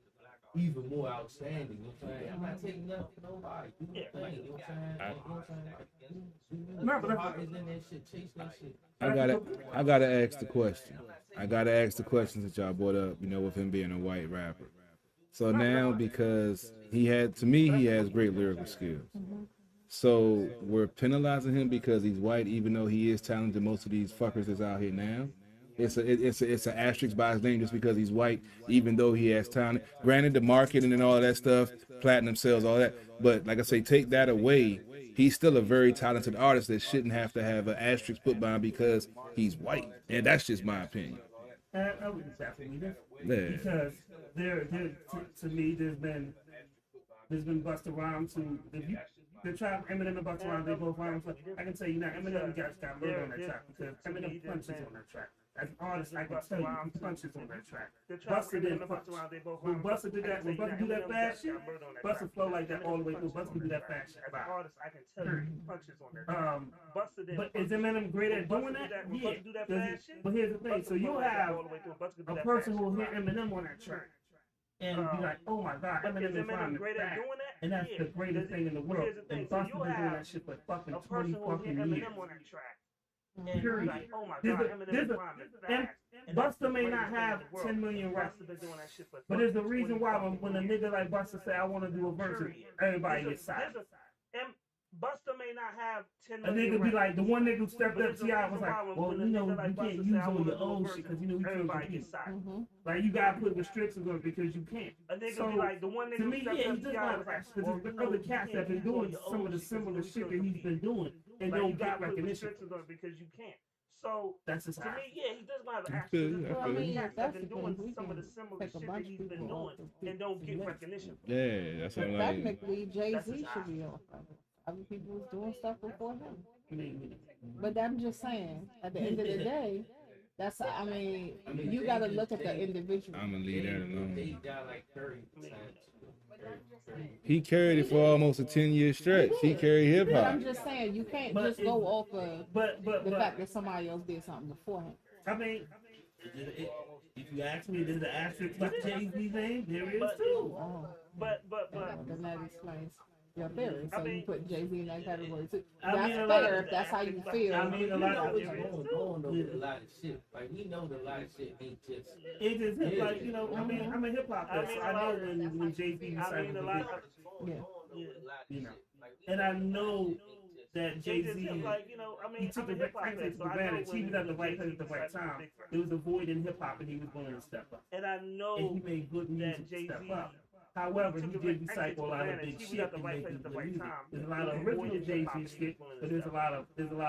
S8: even more outstanding. You know what I'm saying? I'm not taking nothing from nobody. Do your thing. You know what I'm saying? Like, you know what I'm saying?
S2: No, but
S8: Heart is in that shit. Chase that shit.
S4: I gotta ask the question. I gotta ask the questions that y'all brought up. You know, with him being a white rapper. So now, because he has great lyrical skills. So we're penalizing him because he's white, even though he is talented. Most of these fuckers that's out here now, it's an asterisk by his name just because he's white, even though he has talent. Granted, the marketing and all that stuff, platinum sales, all that. But like I say, take that away, he's still a very talented artist that shouldn't have to have an asterisk put by him because he's white. And that's just my opinion.
S2: I would definitely different.
S4: Yeah.
S2: Because to me, there's been Busta Rhymes who the track Eminem and Busta Rhymes, they both rhyme. I can tell you now, Eminem got murder on that track because Eminem punches on that track. As an artist, I can tell you, he punches on that track. Busta didn't punch. When Busta did that, when Busta do that fast shit, Busta flow like that all the way through. Busta do that fast shit.
S5: As an artist, I can tell you he punches on that. Busta didn't
S2: But
S5: punch.
S2: is Eminem great at
S5: When
S2: doing
S5: Busta
S2: that?
S5: when
S2: Yeah.
S5: Busta do that
S2: Does he-
S5: fast shit,
S2: But here's the thing.
S5: Busta
S2: So you
S5: flow like that
S2: have
S5: all the way through. Busta could do
S2: a
S5: that
S2: person
S5: fast
S2: who will
S5: shit.
S2: hear Eminem on that track and be like, oh my God,
S5: But
S2: Eminem
S5: is
S2: is
S5: Eminem
S2: rhyming
S5: great at
S2: fast.
S5: doing that?
S2: And that's
S5: Yeah.
S2: the greatest thing in the
S5: But
S2: world.
S5: here's the thing.
S2: And
S5: So
S2: Busta
S5: you
S2: been doing
S5: have
S2: that shit for fucking
S5: a
S2: 20
S5: person who hear
S2: fucking years.
S5: Eminem on that track. And
S2: Period.
S5: like, oh my
S2: There's
S5: God,
S2: a-
S5: Eminem
S2: there's
S5: is
S2: a-
S5: rhyming
S2: and
S5: fast. And that's the
S2: Busta may
S5: greatest
S2: not
S5: thing in
S2: have
S5: the world.
S2: 10 million
S5: Busta
S2: records.
S5: been doing that shit for
S2: But there's a
S5: fucking
S2: reason
S5: 20
S2: why
S5: fucking
S2: when a
S5: years.
S2: nigga like Busta say, I want to do a verse,
S5: Period.
S2: everybody
S5: There's
S2: gets silent.
S5: and Busta may not have 10
S2: A
S5: million
S2: nigga be like,
S5: records,
S2: the one nigga who stepped
S5: but
S2: up
S5: there's a
S2: T.I.
S5: reason
S2: was
S5: why
S2: like,
S5: when
S2: well,
S5: a
S2: you know,
S5: nigga like
S2: you can't
S5: Busta
S2: use
S5: say, I
S2: all
S5: wanna
S2: your
S5: do a
S2: old
S5: verse,
S2: shit because you know you can't
S5: everybody
S2: compete.
S5: gets silent.
S2: Like, you gotta put restrictions on it because you can't.
S5: A nigga
S2: So,
S5: be like, the one nigga
S2: to
S5: who
S2: me,
S5: stepped
S2: yeah,
S5: up
S2: he just
S5: T.I.
S2: not
S5: was like,
S2: because
S5: well,
S2: there's
S5: you
S2: been
S5: know,
S2: other
S5: you
S2: cats that
S5: can't
S2: been
S5: use all
S2: doing
S5: your
S2: some
S5: old
S2: of the
S5: shit 'cause you know
S2: similar
S5: you
S2: shit
S5: couldn't
S2: that he's
S5: compete.
S2: been doing and
S5: Like,
S2: don't
S5: you
S2: get
S5: gotta put
S2: recognition.
S5: restrictions on it because you can't. So
S2: That's just
S5: to
S2: how.
S5: me, yeah, he does have an
S4: I
S5: action.
S4: feel you,
S5: There's
S4: I
S5: other
S4: feel you.
S5: cats that
S1: That's
S5: been
S1: the
S5: doing
S1: thing. We
S5: some of the
S1: can
S5: similar
S1: take a
S5: shit
S1: bunch
S5: that
S1: of
S5: he's been
S1: people off
S5: doing
S1: the
S5: and don't get
S1: list.
S5: recognition.
S4: Yeah, that's what
S1: But
S4: I'm like.
S1: technically, Jay
S5: That's
S1: Z
S5: his
S1: should
S5: eye.
S1: be off of it. Other people was doing stuff before him.
S2: Maybe.
S1: But I'm just saying, at the end of the day, I mean, you got to look at the individual.
S4: I'm gonna leave that alone.
S8: They got like 30
S4: He carried it for almost a 10-year stretch. He carried hip
S1: But
S4: hop.
S1: I'm just saying, you can't
S2: But
S1: just
S2: it-
S1: go off of
S2: But
S1: the fact that somebody else did something before him.
S2: I mean, if you ask me, there's the asterisk by Jay-Z's name. There is too.
S1: Oh,
S5: But
S1: then that explains your theory. So you put Jay Z in that category too.
S2: I
S1: That's
S2: mean, a lot
S1: fair
S2: of
S1: if that's how you feel.
S2: I mean, a lot of
S8: what's going on though with a lot of shit. Like we know that a lot of shit ain't just.
S2: It just hip
S8: Yeah.
S2: like, you know. I mean, I'm a hip hop person. I know when Jay-Z decided to do it. You know, and I know that Jay-Z,
S5: like, you know, I mean,
S2: he took
S5: I'm a hip hop fan,
S2: advantage.
S5: so I know
S2: He was at the right place
S5: Jay-Z
S2: at the right
S5: decided to
S2: time.
S5: be big for
S2: There was a void in hip hop, and he was going to step up.
S5: And I know
S2: And he made good music
S5: that
S2: to
S5: Jay-Z
S2: step up. However, he
S5: took
S2: did
S5: exit
S2: recycle a lot of
S5: advantage.
S2: big
S5: He was
S2: shit
S5: at the
S2: in
S5: right
S2: making
S5: place at the
S2: good
S5: right
S2: music.
S5: time.
S2: There's a lot of
S5: He
S2: original
S5: voiced
S2: Jay
S5: hip-hop
S2: Z
S5: and
S2: shit,
S5: influenced
S2: but there's a lot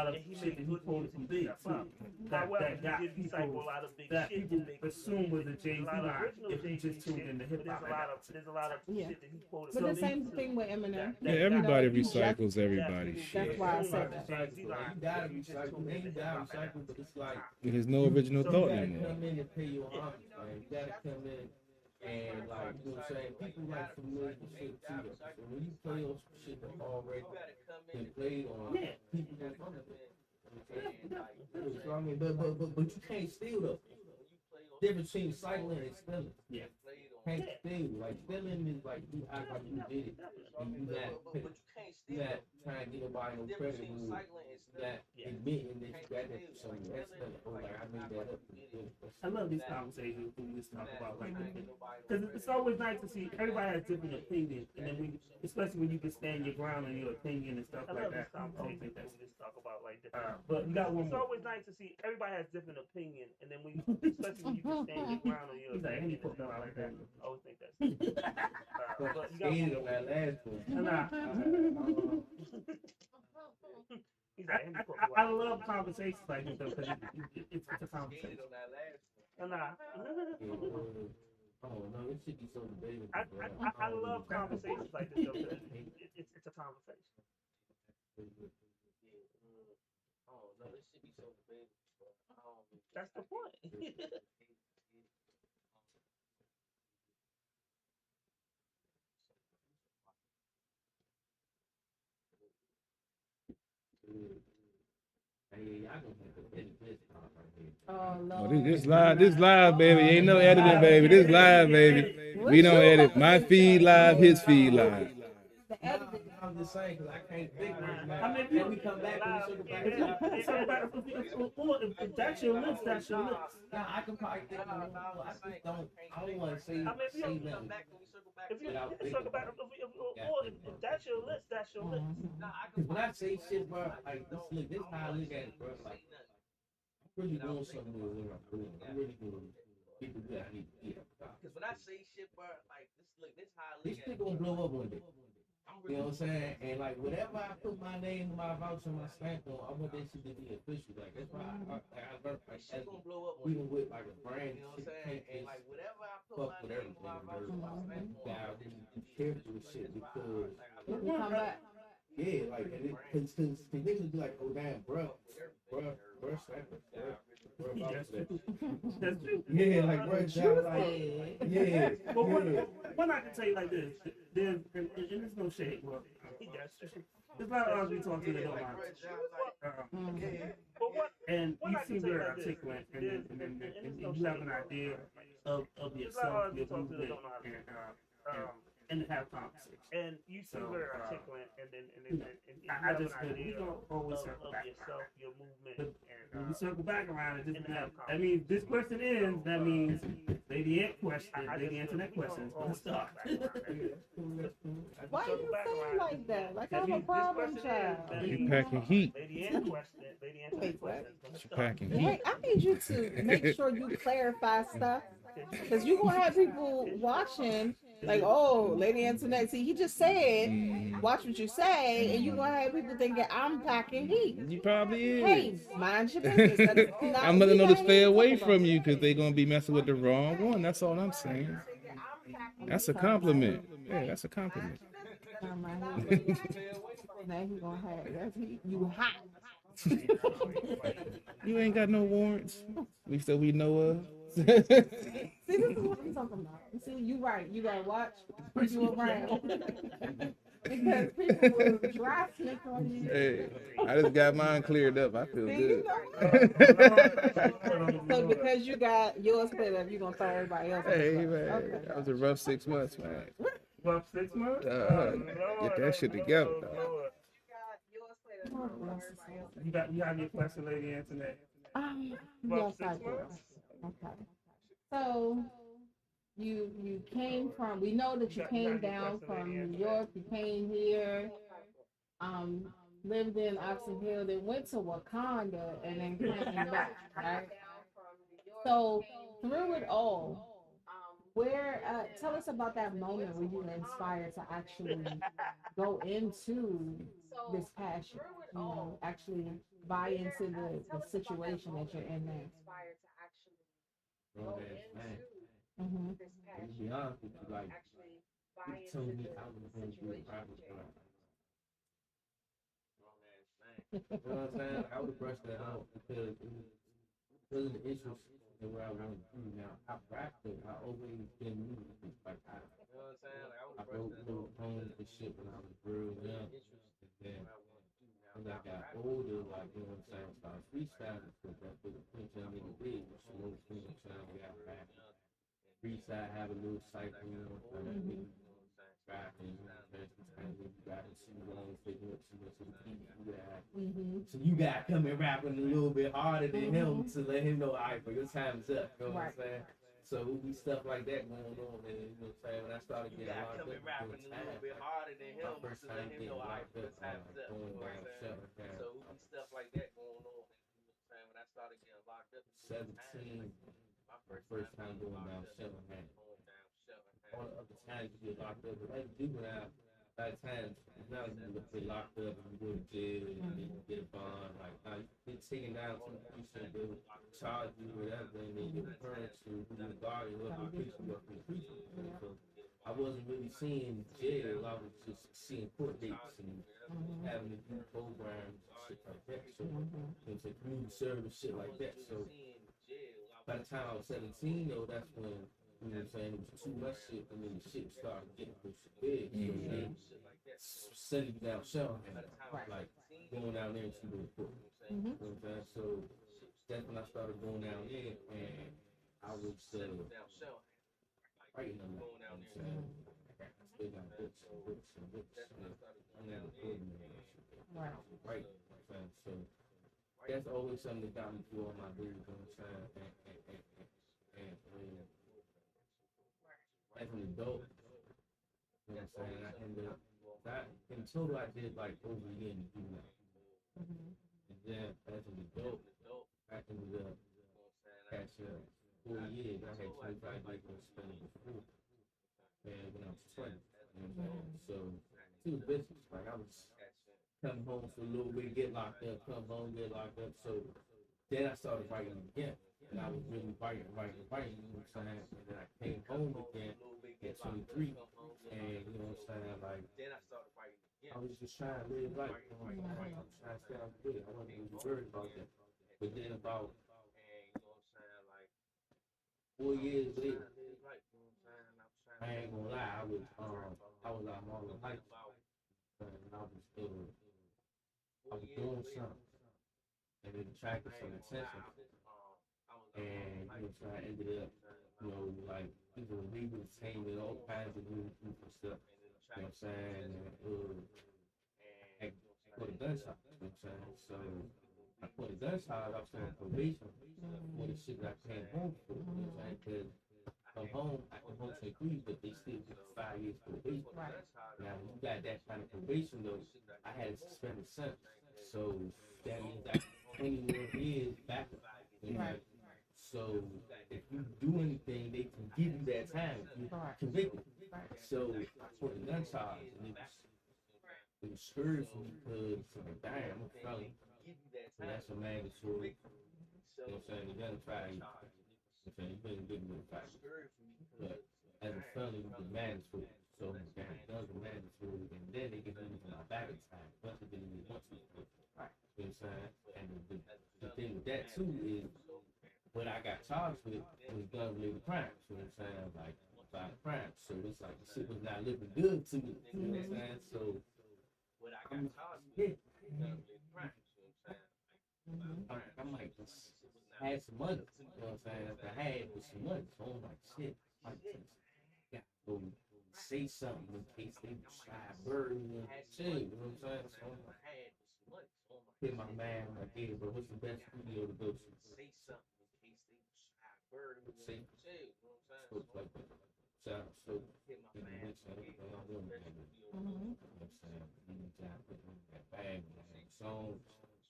S2: of
S5: and he
S2: shit
S5: made
S2: that he
S5: good
S2: quoted
S5: music
S2: from
S5: to
S2: Big
S5: step
S2: too.
S5: up.
S2: That
S5: However,
S2: that
S5: he
S2: got
S5: did recycle
S2: people
S5: a lot of big
S2: that
S5: shit
S2: people
S5: and make
S2: assume was a Jay Z
S5: a lot of
S2: line
S5: original
S2: if you
S5: Jay Z
S2: just tuned
S5: shit,
S2: into
S5: but
S2: hip hop.
S5: there's a lot of
S1: Yeah.
S5: shit that he quoted.
S1: But
S5: from
S1: the same
S5: Big
S1: thing with Eminem.
S4: Yeah,
S1: You know,
S4: everybody
S1: you just-
S4: recycles everybody's
S1: That's
S4: shit.
S1: why I said
S6: Everybody
S1: that.
S6: recycle, bro. You gotta recycle. Man, you gotta recycle, but it's like
S4: There's no original thought
S6: you gotta
S4: anymore.
S6: come in and pay your homage, man. You gotta come in and like, you know what I'm saying? People like familiar with shit too. Though. So when you play on some shit that already been played on, people gonna fuck with it. So I mean, but you can't steal though. Difference between cycling and stealing.
S2: Yeah.
S6: Can't steal. Like stealing is like you act like you did it, and you not trying to get nobody no credit. You not admitting that you got that from somewhere. That's stealing. Oh, like I made that up.
S2: I love these conversations when we just talk about like because it's always nice to see everybody has different opinions, and then we, especially when you can stand your ground on your opinion and stuff
S5: I
S2: like
S5: love
S2: that.
S5: this conversation when we just talk about like different.
S2: But you got one
S5: It's
S2: more.
S5: always nice to see everybody has different opinion, and then when especially when you can stand your ground on your
S2: He's like,
S5: opinion
S2: "Any
S5: and stuff
S2: football
S5: like that.
S2: opinion."
S5: I always think that's. But you got one
S6: Skated on
S5: more.
S6: that last one.
S2: Nah.
S5: He's like, "Any football
S2: I love conversations like this though because it's a conversation.
S5: Nah.
S6: Oh no, it should be so debatable.
S5: I love conversations like this though because it's a conversation.
S6: Oh no, it should be so debatable.
S5: That's the point.
S1: Oh
S4: Oh,
S1: Lord.
S4: this live, baby. Ain't no editing, baby. This live, baby. We don't edit. My feed live, his feed live.
S6: I'm just saying because I can't think right now.
S2: I mean,
S6: Can we come back when we circle back?
S2: If that's your list, that's your list.
S6: Nah, I can probably think of one. I just don't. I don't want to say nothing.
S5: If you
S6: without
S5: circle back, if that's your list, that's your list.
S6: Because when I say shit, bro, like this how I look at it, bro. Like I'm really doing something with what I'm doing. I'm really doing people that I need to get. Because when I say shit, bro, like this how I look at it. This shit gonna blow up one day. You know what I'm saying? And like whatever I put my name, my voucher, my stamp on, I want that shit to be official. Like that's why I learned like that. Even with like a brand, you know what I'm saying? And like whatever I put fuck with everything. Now be careful with shit because
S1: Come back.
S6: yeah, like because niggas be like, oh damn, bro, stamp it,
S2: That's true.
S6: yeah, like bro, like yeah.
S2: But one I can tell you like this, there's no shade. Well, there's a lot of us we talk to that don't mind. And you seem very articulate, and you have an idea of yourself, your movement, and have conversation.
S5: And you seem very articulate, and you
S2: I
S5: have
S2: just
S5: an idea
S2: always
S5: of
S2: circle back
S5: yourself, your movement,
S2: when we circle back around, it just
S5: and have
S2: that means this question ends. That means Lady Ant question, Lady Internet questions. Let's start.
S1: Why you saying like that? Like I'm a problem child.
S4: You packing heat.
S5: Lady Ant question, Lady Ant question.
S4: You packing
S1: Hey,
S4: heat.
S1: I need you to make sure you clarify stuff. Because you're going to have people watching, like, oh, Lady Antoinette, see, he just said, watch what you say, and you're going to have people thinking, I'm packing heat.
S4: You probably is.
S1: Hey, mind your business. That's not
S4: I'm letting
S1: we
S4: them to
S1: ain't
S4: stay
S1: even
S4: away
S1: talking
S4: from
S1: about
S4: you because they're going to be messing with the wrong one. That's all I'm saying. That's a compliment. Yeah, that's a compliment.
S1: that. Now he's going to have, that's heat. You hot.
S4: You ain't got no warrants. At least that we know of.
S1: See, this is what I'm talking about. See, you right. You gotta watch who you around. Because people will dry snitch on you.
S4: Hey, I just got mine cleared up. I feel
S1: See,
S4: good.
S1: So because you got yours cleared up, you gonna throw everybody else.
S4: Hey,
S1: under the
S4: man.
S1: bus. Okay.
S4: That was a rough 6 months, man.
S2: Rough 6 months?
S4: Get that shit together, dog.
S2: You have your question, Lady Antoinette.
S1: Yes, I do. Okay. So you came from. We know that you came down from New York. You came here. Lived in Oxon Hill. Then went to Wakanda and then came back. Right. So through it all, Where tell us about that moment where you were inspired to actually go into this passion, you know, actually buy into the situation that you're in there.
S10: Inspired to actually
S8: Bro,
S10: go
S8: man.
S10: into this
S8: To
S10: passion,
S8: be honest with you, like,
S10: actually buy
S8: he
S10: into
S8: told me
S10: the
S8: I was going to be a
S10: situation
S8: rapper.
S10: that you're in.
S8: You know what I'm saying? I would have brushed that off because because of the issues and where I went through. Now, I rapped it. I always been music. Like, you know what I'm saying? Like, I wrote little poems and shit when I was real young. And then when I got older, like, you know what I'm saying, I started freestyling because that's what the Prince Young nigga did. So most people trying to get rap. Freestyle, have a little cycle, you know what I'm saying? Rapping, you know what I'm saying? You got to see one, taking up too much of the beat. So you got to come and rapping a little bit harder than him to let him know, all right, bro, your time is up. You know what I'm saying? So it be stuff like that going on, and you know what I'm saying? When I started getting locked up, rapping a little bit harder than him my first time getting locked up, going down, shutting down. So it be stuff like that going on, and you know what I'm saying? When I started getting locked up, 17, my first time going down, shutting down. All the other times you get locked up, but like juvenile, a lot of times now you get locked up and you go to jail and then you get a bond. Like now you get taken down to the precinct, they'll charge you whatever, and then your parents will do the guardian up and pick you up in the precinct. So I wasn't really seeing jail. I was just seeing court dates and having to do programs and shit like that. So it's a community service, shit like that. So by the time I was 17, though, that's when, you know what I'm saying, it was too much shit, and then the shit started getting so big. So they sending you down shell, like going down there to the court. You know what I'm saying? So that's when I started going down there, and I was writing them. You know what I'm saying? I still got books and books and books. I'm never putting them in shit. Right. You know what I'm saying? So that's always something that got me through all my days. You know what I'm saying? And as an adult, you know what I'm saying, I ended up, in total I did like over a year in the juvenile. And then as an adult, I ended up, after 4 years, I had 25 years of spending before, and when I was 20, you know what I'm saying? So, it was business, like I was coming home for a little bit, get locked up, come home, get locked up, so then I started writing again. And I was really writing, you know what I'm saying? And then I came home again at 23, and you know what I'm saying? Like, I was just trying to live life. You know, like, I was trying to stay out good. I wasn't really worried about that. But then about 4 years later, I ain't gonna lie, I was out all the life, and I was doing something, and it attracted some attention. And you know, so I ended up, you know, like people legal entertainment, all kinds of new people stuff. You know what I'm saying? And for the gunshot, you know what I'm saying? So I put a gunshot, I was on probation for the shit that I came home for. You know what I'm saying? Because I'm home, I can home to agree, but they still give you 5 years probation. Now when you got that kind of probation though, I had a suspended sentence. So that means I 21 years back. You know? So if you do anything, they can give you that time if you're convicted. So I put a gun charge, and it was scary for me because like, damn, I'm a felon. So that's a mandatory. You know what I'm saying? The gun charge. You know what I'm saying? You better get me a fight. But as a felon, you get mandatory. So damn, guns are mandatory, and then they get me for my back attack. Once they get me once a week. You know what I'm saying? And the thing with that too is, what I got charged with was gun-related crimes. You know what I'm saying? Like, violent crimes. So it's like the shit was not looking good to me. You know what I'm saying? So what I got charged with was gun-related crimes. You know what I'm saying? I might just had some money. You know what I'm saying? If I had with some money, so I'm like, shit, I might just got to go say something in case they try to bury me and shit. You know what I'm saying? So I'm like, hit my man, like, hey, bro, what's the best studio to go to? Say something. Say, folks like that. Shout out to in the mix and everything I'm doing. You know what I'm saying? You need to put in that bag, man. Songs.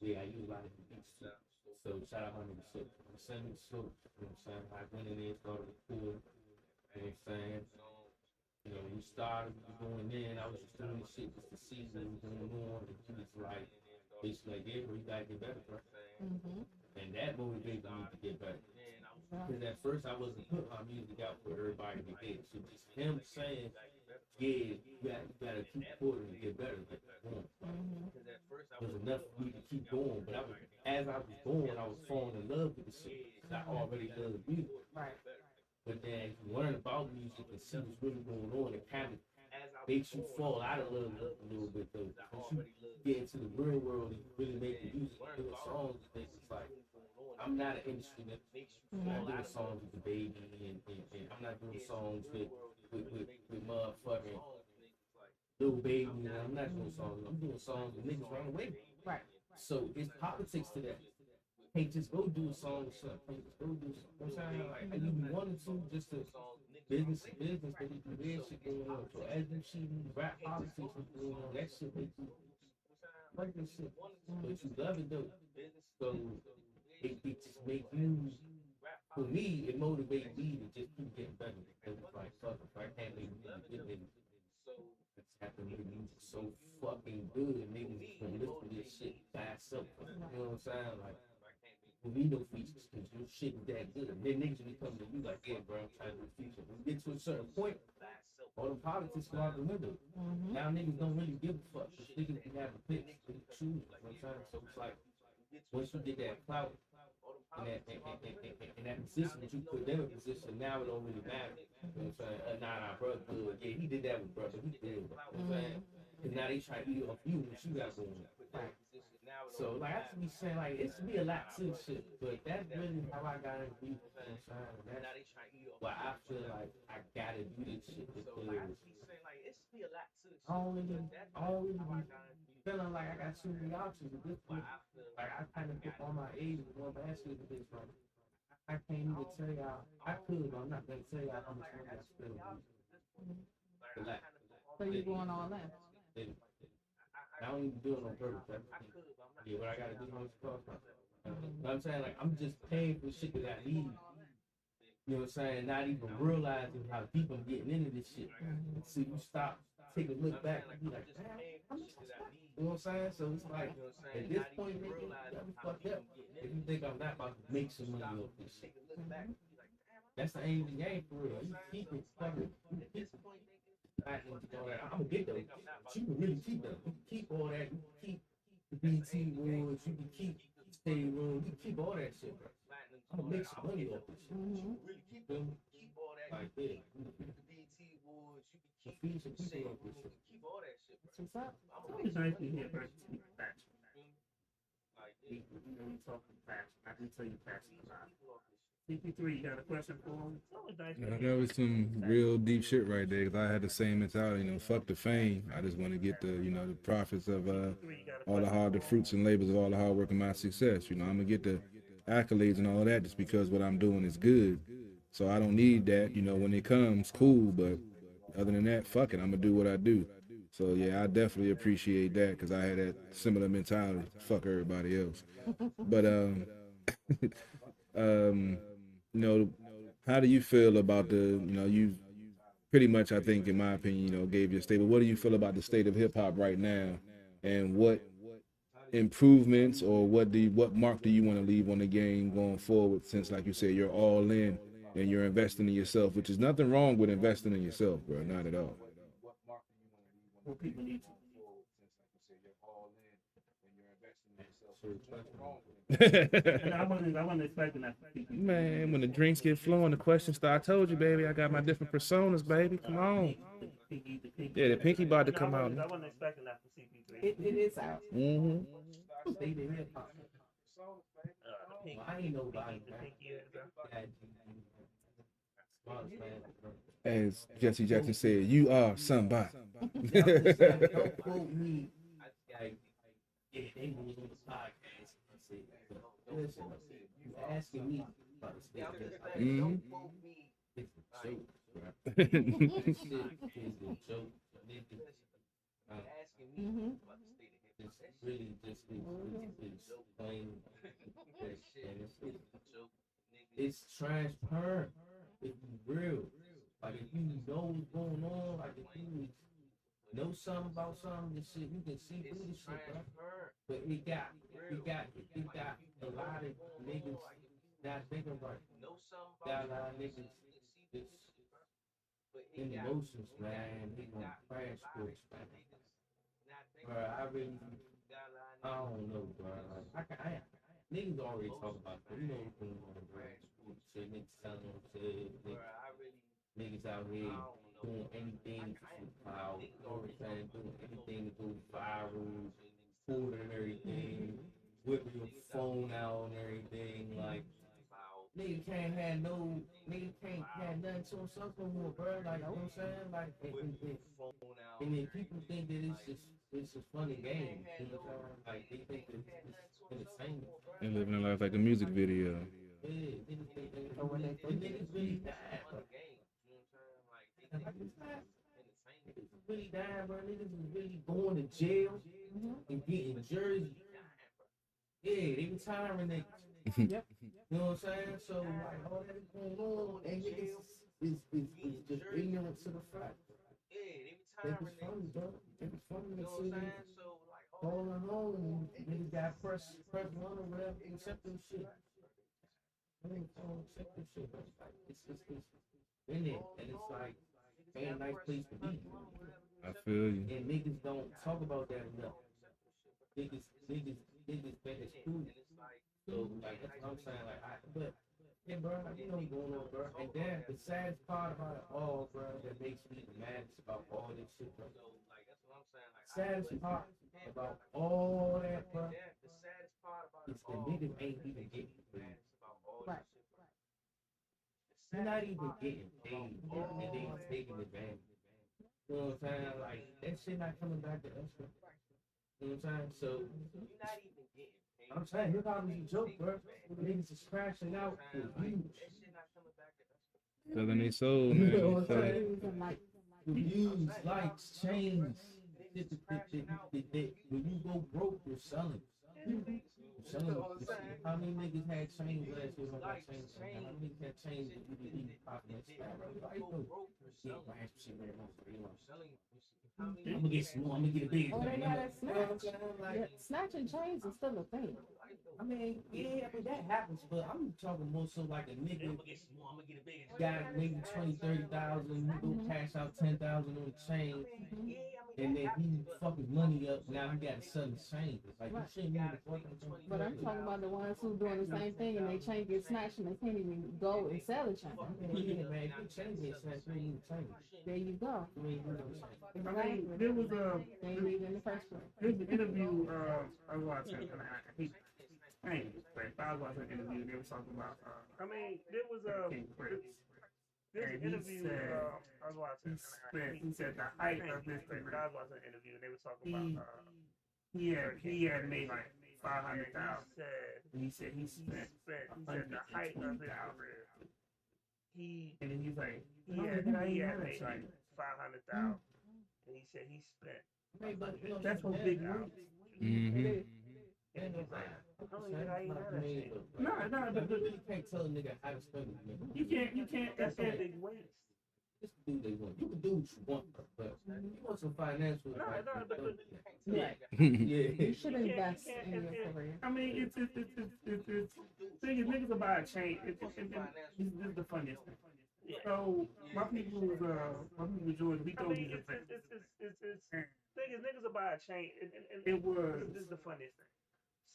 S8: Yeah, I use a lot of beats too. So shout out my nigga Silk. I'm sending Silk. You know what I'm saying? I went in there, started recording. You know what I'm saying? You know, we started going in, I was just doing this shit just to see what was going on. And he was like, basically like, yeah, bro, you gotta get better, bro. And that motivated me to get better. Because at first I wasn't putting my music out for everybody to get. So just him saying, yeah, you gotta keep pushing to get better. Like, was enough for me to keep going. But as I was going, I was falling in love with the shit. Because I already loved music.
S1: Right.
S8: But then you learn about music and see what's really going on, it kind of makes you fall out of love a little bit though. Once you get into the real world and you really make music, doing songs, it's like, I'm not an industry that I'm not doing songs with the baby and I'm not doing songs with motherfucking little baby, and I'm not doing songs. I'm doing songs with niggas run away.
S1: Right.
S8: So it's politics to that. Hey, just go do a song with something. Hey, just go do something. You know what I'm saying? Like, you wanted to just to business, but you do weird shit going on. So as you see these rap politics going on, that shit makes you like this shit. But you love it though. So it just make you, for me, it motivates me to just keep getting better. Because it's like, fuck, if I can't make music good, then it's happening to make music so fucking good. Niggas is gonna listen to this shit by itself. You know what I'm saying? Like, we need no features because your shit is that good. And then niggas will be coming to you like, yeah, bro, I'm trying to do a feature. When we get to a certain point, all the politics go out the window. Now niggas don't really give a fuck. Because niggas can have a pitch, they can choose. You know what I'm saying? So it's like, once you get that clout in that position that you put them in position, now it don't really matter. You know what I'm saying? Nah, bro, good. Yeah, he did that with brother. He did. You know what I'm saying? Because now they try to eat off you what you got going on. Right. So like I should be saying like it should be a lot to shit, but that's really how I got into music. You know what I'm saying? That's why I feel like I gotta do this shit because I don't really be feeling like I got too many options at this point. Like I kind of put all my age in one basket with this. Like I can't even tell y'all. I could, but I'm not gonna tell y'all how much money I spend on music.
S1: So you're going all in.
S8: I don't even do it on purpose. Yeah, what I gotta do is cost. I'm saying like I'm just paying for shit that I need. You know what I'm saying? Not even realizing how deep I'm getting into this shit. So you stop, take a look back, and be like, damn, how much I spent? You know what I'm saying? So it's like at this point, nigga, I'm fucked up. If you think I'm not about to make some money off this shit, that's the aim of the game for real. You keep it covered. I'm gonna get those. But you can really keep them. You can keep all that. You can keep the BT awards. You can keep Stay Room. You can keep all that shit, bro. I'm gonna make some money off this shit. Like that. Feed some people off this shit.
S1: What's up?
S2: It's nice to hear versus fashion. You know, we talking fashion. I can tell you fashion a lot. CP3, you got a question for him?
S4: That was some real deep shit right there. Cause I had the same mentality. You know, fuck the fame. I just want to get the, you know, the profits of all the fruits and labors of all the hard work and my success. You know, I'm gonna get the accolades and all of that just because what I'm doing is good. So I don't need that. You know, when it comes, cool. But other than that, fuck it. I'm gonna do what I do. So yeah, I definitely appreciate that because I had that similar mentality. Fuck everybody else. But you know, how do you feel about the, you know, you pretty much, I think, in my opinion, you know, gave your statement. What do you feel about the state of hip hop right now, and what improvements or what mark do you want to leave on the game going forward? Since, like you said, you're all in and you're investing in yourself, which is nothing wrong with investing in yourself, bro. Not at all.
S2: What people need to. And I wasn't expecting that.
S4: Man, when the drinks get flowing, the questions start. I told you, baby, I got my different personas, baby. Come on. Yeah, the pinky about to come out.
S5: I wasn't expecting that from CP3.
S1: It is out.
S4: Mm-hmm.
S8: State of hip hop. I ain't nobody.
S4: As Jesse Jackson said, you are somebody.
S8: Don't quote me. Like, yeah, they was on the podcast. Listen, you asking me about the state of hip hop. Don't quote me. It's a joke, bro. This shit is a joke. It's really just it's plain. It's transparent. It's real. Like you know what's going on, like if you know something about something, this shit, you can see through the shit, bro. But it got a lot of niggas not thinking right. Got a lot of niggas just in emotions, man. They gonna crash course, man. Bro, I don't know, bro. Like, niggas already talk about it. You know what's going on, bro. Shit, niggas selling them shit. Niggas out here doing anything for clout. You know what I'm saying? Doing anything to go viral, food and everything. Whipping your phone out and everything. Like, nigga can't have nothing to himself no more, bro. Like, you know what I'm saying? Like, and then people think that it's just funny games. You know what I'm saying? Like, they think that it's entertainment.
S4: They living their life like a music video.
S8: Yeah, niggas think that niggas really died, bro. Niggas is really dying, bro. Niggas is really going to jail and getting jerseys. Yeah, they retiring niggas. Yep. You know what I'm saying? So like all that is going on, and niggas is just ignorant to the fact. It was funny, bro. It was funny to see falling home and niggas got press one or whatever, accept them shit. Accept them shit, bro. Like, it's in it, and it's like ain't a nice place to be.
S4: I feel you.
S8: And niggas don't talk about that enough. Niggas think it's cool. So like that's what I'm saying. Like but yeah, bro, like, you know what's going on, bro. And then the saddest part about it all, bro, that makes me mad about all this shit, bro. Saddest part about all that, bro, is the niggas ain't even getting paid. Right. They're not even getting paid, and they taking advantage. You know what I'm saying? Like that shit not coming back to us, bro. You know what I'm saying? So I'm saying hip hop is a joke, bro. Niggas is crashing out with views.
S4: Selling their soul,
S8: You
S4: man.
S8: know what I'm saying? Views, likes, chains. When you go broke, you're selling. How many niggas had chains last year? Got chains. How many niggas had chains that you didn't even pop in? I'm gonna get some more. I'm gonna get a bigger.
S1: Oh, they got a snatch. Yeah, snatching chains is still a thing.
S8: I mean, yeah, I mean that happens, but I'm talking more so like a nigga got maybe 20,000, 30,000, he go cash out 10,000 on the chain, and then he fuck his money up. Now he got to sell his chain. Like you shouldn't need to fucking.
S1: But I'm talking about the ones who doing the same thing and they chain get snatched and they can't even go and sell a chain.
S8: Yeah, man, if your chain get snatched, you need a chain.
S1: There you go.
S2: I mean, there was
S1: they leave in the first place.
S2: There's an interview I was watching, and I was watching an interview. They were talking about.
S5: I mean, there was there's an interview I was watching.
S2: He said the height of this thing.
S5: I was watching an interview and they were talking about.
S2: He had made like 500,000. He said he spent.
S5: He said the height of his career.
S2: And then he's like,
S5: he had made like 500,000, and he said he spent.
S2: That's what big albums. No, but
S8: you can't tell a nigga how to spend it.
S2: You can't.
S5: That's a big wins.
S8: Just do what they want. You can do what you want, but you want some financial advice.
S1: Yeah. You should invest in your career.
S2: I mean, it's niggas about a chain. It's the funniest thing. So my people George, we throw these events.
S5: Niggas about a chain.
S2: It was.
S5: This is the funniest thing.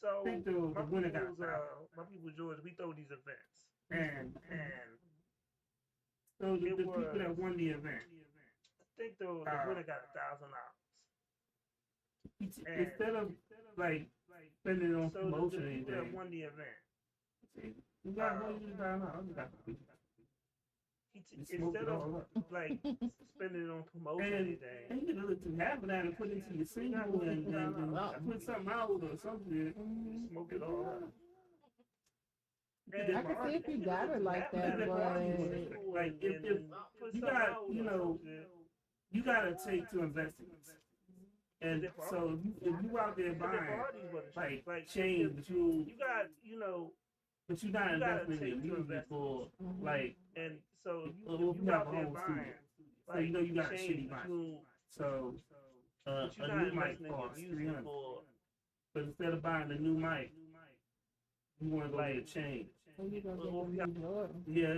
S5: So my people George, we throw these events, and
S2: so the people that won the event,
S5: I think the winner got $1,000.
S2: Instead of like spending on promotion,
S5: the people that won the event,
S2: you got $1,000.
S5: Instead of like spending it on promotion and anything,
S2: and you could look half of that and put it into your single and put something out or something.
S5: Smoke it all up.
S1: I can see if you got it like that, but
S2: like if you got, you gotta take to invest in this. And so if you out there buying like chains, but you got, but you're not investing in music for like.
S5: And so if
S2: you
S5: you out there buying
S2: So you know you got a
S5: change
S2: shitty mic.
S5: between,
S2: So
S5: but you're
S2: a
S5: not
S2: new mic
S5: investing in your
S2: costs
S5: music
S2: 300.
S5: for
S2: But instead of buying a new mic, you want to go get a
S5: like.
S2: chain.
S1: So you go get
S5: Well,
S1: the
S5: if you
S1: new Jordan.
S2: Yeah,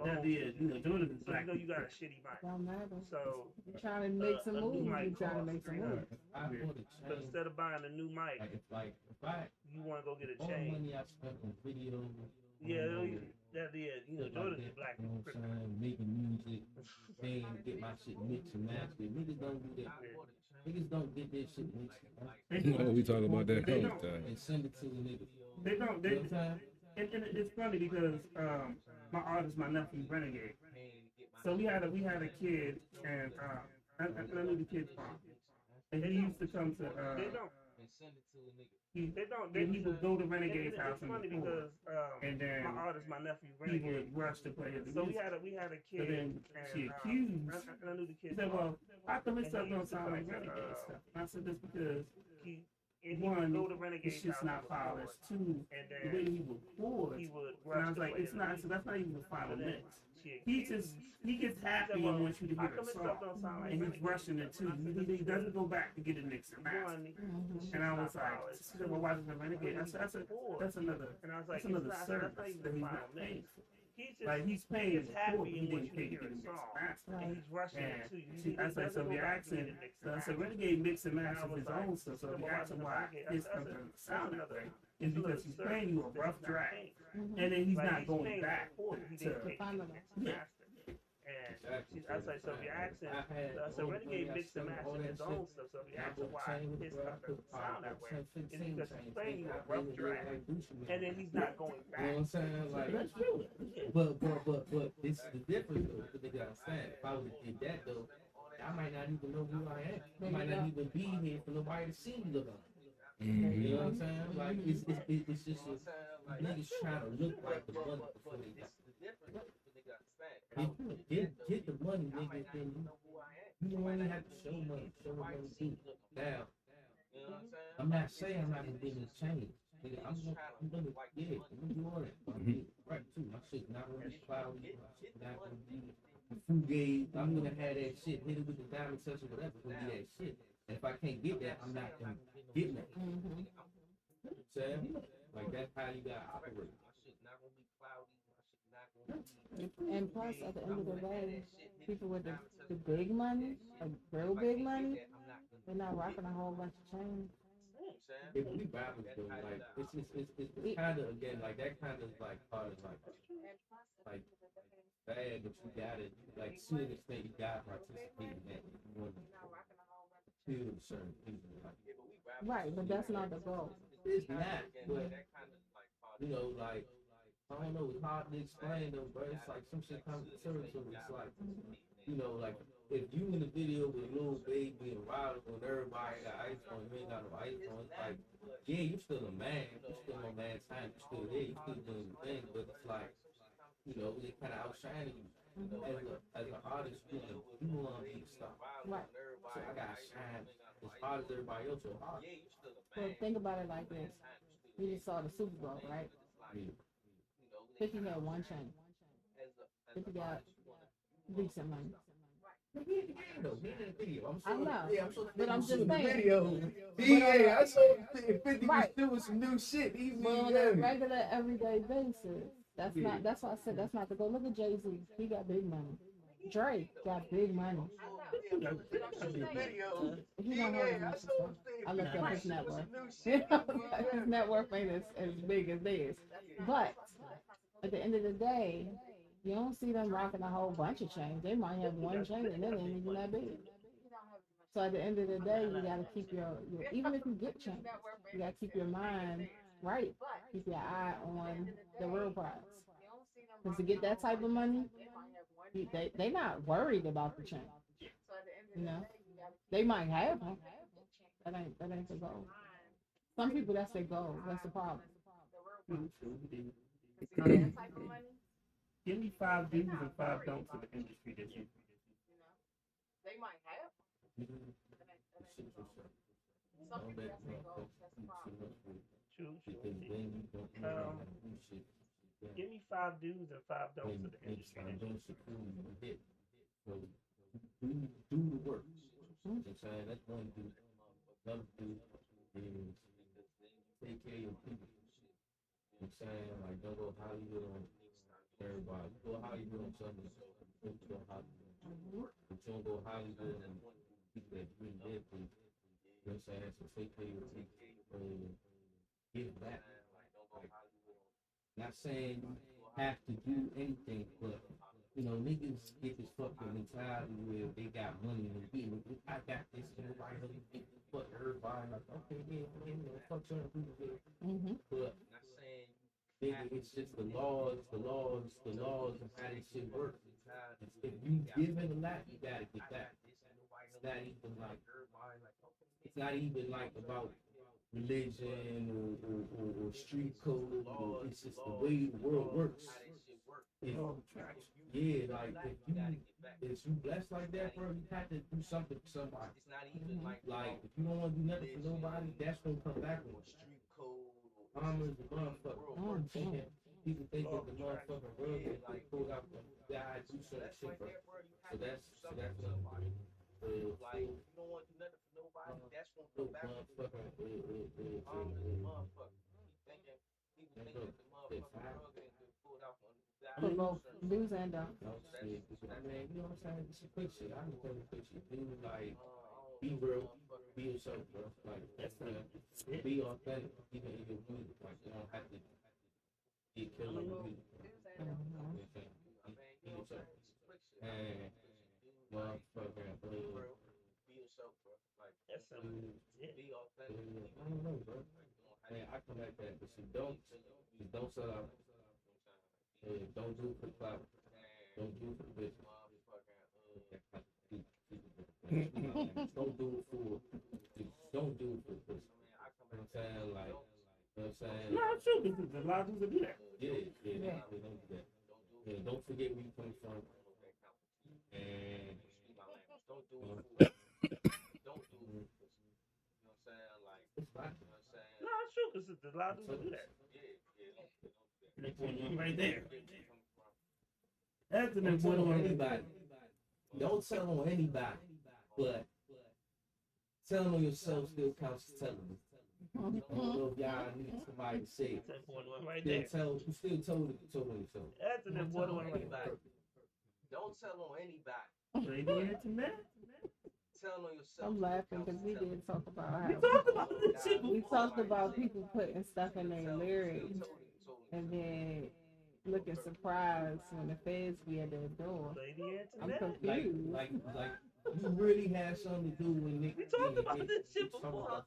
S2: that is. You know, Jordan is
S5: So
S2: black.
S5: you know you got a shitty mic.
S1: Don't matter.
S5: So
S1: You're trying to make some
S5: a new
S1: moves.
S5: mic
S1: You're trying to
S5: costs
S1: make some
S5: 300.
S1: moves.
S8: I want to
S5: But
S8: change.
S5: instead of buying a new mic,
S8: Like if I
S5: you want to go get a
S8: all the
S5: chain.
S8: money I spent on videos,
S5: Yeah, that is. You know,
S8: stuff like
S5: Jordan's
S8: that,
S5: a black
S8: you know what I'm saying, making music, paying to get my shit mixed and mastered. Niggas don't do that. Niggas don't get their shit mixed.
S4: You know, we talk about that all the time.
S8: And send it to the nigga.
S2: They don't.
S8: You know what I'm saying?
S2: And it's funny because my artist, my nephew, Renegade. So we had a kid, and I knew the kid from, and he used to come to.
S5: They don't. They don't.
S2: He would go to Renegade's house
S5: It's
S2: and
S5: funny
S2: record,
S5: because
S2: and then
S5: my artist, my nephew,
S2: he
S5: Renegade.
S2: would rush to play his
S5: So
S2: music.
S5: we had a
S2: So
S5: kid,
S2: then she
S5: and
S2: accused.
S5: I knew the
S2: She
S5: kid.
S2: said, "Well, how come this
S5: And
S2: stuff
S5: he
S2: don't
S5: used to
S2: sound
S5: come
S2: like
S5: to,
S2: Renegade stuff?" And I said, "That's because
S5: he
S2: one,
S5: would go to
S2: it's
S5: Renegade's
S2: just
S5: house
S2: not
S5: and
S2: polished.
S5: record,
S2: Two,
S5: and
S2: the
S5: then
S2: way he records."
S5: he would
S2: And I
S5: rush
S2: was
S5: to
S2: like,
S5: play
S2: "It's
S5: his
S2: not.
S5: music.
S2: So that's not even the final
S5: So then
S2: mix.
S5: she
S2: He gets happy and wants you to
S5: how
S2: hear
S5: come
S2: a
S5: this
S2: song,
S5: stuff don't sound like
S2: and he's
S5: Renegade?
S2: rushing it too. He doesn't go back to get it mixed and mastered." And I was like, she said, "Well, why does the Renegade?" I said, "That's another.
S5: And I was like,
S2: That's another
S5: that's
S2: service
S5: not even
S2: that
S5: the
S2: he's
S5: final
S2: not
S5: mix.
S2: paying for.
S5: He's just
S2: Like he's
S5: he
S2: paying
S5: gets
S2: the court,
S5: happy
S2: he
S5: and
S2: didn't
S5: wants you to
S2: pay to
S5: hear
S2: get
S5: a
S2: it mixed
S5: song,
S2: and mastered."
S5: and he's rushing it to you.
S2: I was like, so if you're asking, so Renegade mix and masters his own stuff. So if you're asking why his stuff doesn't sound that way, it's because he's paying you a rough draft, and then he's not going back to
S1: find them.
S2: yeah.
S5: And I was like, so if you're asking, so Renegade mixed and mastered his own stuff. So if you're asking why his stuff doesn't sound that way, it's because he's playing you a rough draft, and then he's not going back.
S8: You know what I'm saying? Like,
S2: That's true.
S8: but this is the difference though. The nigga understand. If I would have did that though, I might not even know who I am. I might not even be here for nobody to see me look on. You know what I'm saying? Like it's just niggas trying to look like the money before they got. Get the money, nigga. Then you only have to show money. Show what money do. Now, I'm not saying I'm not gonna give them change. Nigga, I'm gonna do all that. Right too. My shit not gonna be cloudy. My shit not gonna be fugazi. I'm gonna have that shit. Hit it with the diamond touch or whatever. Gonna be that shit. And if I can't get that, I'm not gonna get that. Saying like that's how you gotta operate.
S1: And plus, at the end of the day, people with the big money, like real big money, they're not rocking a whole bunch of chains.
S8: If we rappers though, like it's kind of again like that kind of like part of like bad, but you gotta like to an extent you gotta participate in that. You want to feel certain people. Like,
S1: Right, but that's not the goal.
S8: it's not, but you know, like I don't know, it's hard to explain though, bro. It's like some shit comes to terms with it's like, you know, like if you in the video with Lil Baby and Riley and everybody got ice on, you ain't got no ice on, it's like, yeah, you still a man, you still on man time, you still there, you still doing your thing, but it's like, you know, they kind of outshining you. As an artist, you want to be a star.
S1: Right.
S8: So I gotta shine as hard as everybody else or hard.
S1: Well, think about it like this. We just saw the Super Bowl, right? 50 had one chain. 50 got decent money. I know.
S8: Yeah,
S1: but I'm just
S8: the
S1: saying.
S8: video.
S1: Yeah,
S8: I saw 50 was doing some new shit.
S1: But on a regular, everyday basis, that's not. That's why I said that's not the goal. Look at Jay-Z. He got big money. Drake got big money. He don't have as much as that. I looked up his net worth. His net worth ain't as big as theirs. But at the end of the day, you don't see them rocking a whole bunch of chains. They might have one chain and it ain't even that big. So at the end of the day, you gotta keep your even if you get chains, you gotta keep your mind right. Keep your eye on the real prize. Because to get that type of money, they not worried about the chain. You know, they might have them. That ain't the goal. Some people that's their goal. That's the problem.
S2: Give me 5 do's and 5 don'ts in the industry that you.
S10: They might have.
S5: Give me 5 do's and 5 don'ts in the industry that you.
S8: do the work. You know what I'm saying? That's one dude. Another dude is take care of your people. You know what I'm saying? Like, don't go Hollywood on everybody. You go Hollywood on something. Don't go Hollywood. But you don't go Hollywood on people that bring their people. You know what I'm saying? So take care of your people. Give back. Like, not saying you have to do anything, but you know, niggas get this fucking mentality where they got money and they I got this and nobody else get fuck everybody. Like, okay, yeah, fuck your people. But nigga, it's just the laws and how this shit works. If you give it a lot, you gotta get that. It's not even like about religion or street code. It's just the way the world works. Yeah, like if you blessed like that, bro, you have to do something for somebody. Like if you don't want to do nothing for nobody, that's gonna come back on street code. Is the motherfucker. People think that the motherfucking world that they pulled out from God do certain shit, bro. So that's like if you don't want to do nothing for nobody, that's gonna come back on motherfucker. People think that the motherfucking world that they pulled out from God.
S1: For both do's and don'ts.
S8: Man, you know what I'm saying? It's a quick shit. I can tell you quick shit. Dude, like, be real, be yourself, bro. Like, be authentic, even in your music. Like, you don't have to get killed on your music. Be yourself. And, motherfucker, be yourself, bro. Like,
S5: That's something.
S8: be authentic. I don't know, bro. Man, I come like that, but you don't sell out. Don't do it for the clout. Don't do it for the business. Don't do it for the pussy. You know what I'm saying? Like, you know what I'm saying?
S2: No, it's true. Because a lot of people do that.
S8: Yeah, don't do that. Yeah, don't forget where you come from. And don't do it for don't do it for pussy. You know what I'm saying? Like, you know what I'm saying?
S5: No, it's true because a lot of people do that.
S2: That's one right there.
S8: That's an important one. Anybody. Don't tell on anybody, but telling on yourself still counts as telling. I don't know if y'all need somebody to say it.
S5: That's an important one right there.
S8: You still told on yourself.
S5: That's an important one right there.
S8: Don't tell on anybody.
S2: They the internet.
S8: Tell on yourself.
S1: I'm laughing because we did talk about how
S2: We
S1: talked about people putting stuff in their lyrics and then looking surprised when the feds be at their door. I'm confused.
S8: Like you really had something to do with Nick.
S5: We talked about this shit before.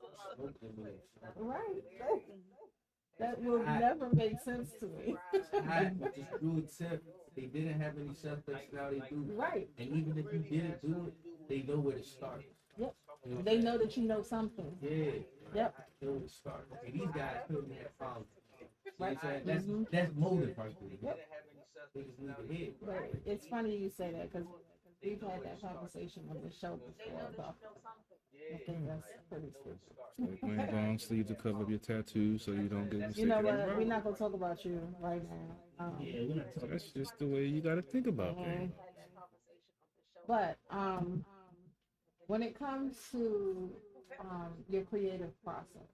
S1: Right. That will never make sense to me.
S8: I just do accept they didn't have any suspects, now they do.
S1: Right.
S8: And even if you didn't do it, they know where to start.
S1: Yep. They know that you know something.
S8: Yeah.
S1: Yep.
S8: They know where to start. Okay, these guys couldn't have found it.
S1: Right.
S8: That's motive right there.
S1: Yep. But it's funny you say that because we've had that conversation on the show before about I think that's pretty stupid.
S4: Wearing long sleeves to cover up your tattoos so you don't get mistaken.
S1: You know what? We're not gonna talk about you right now.
S4: That's just the way you got to think about things.
S1: But when it comes to your creative process,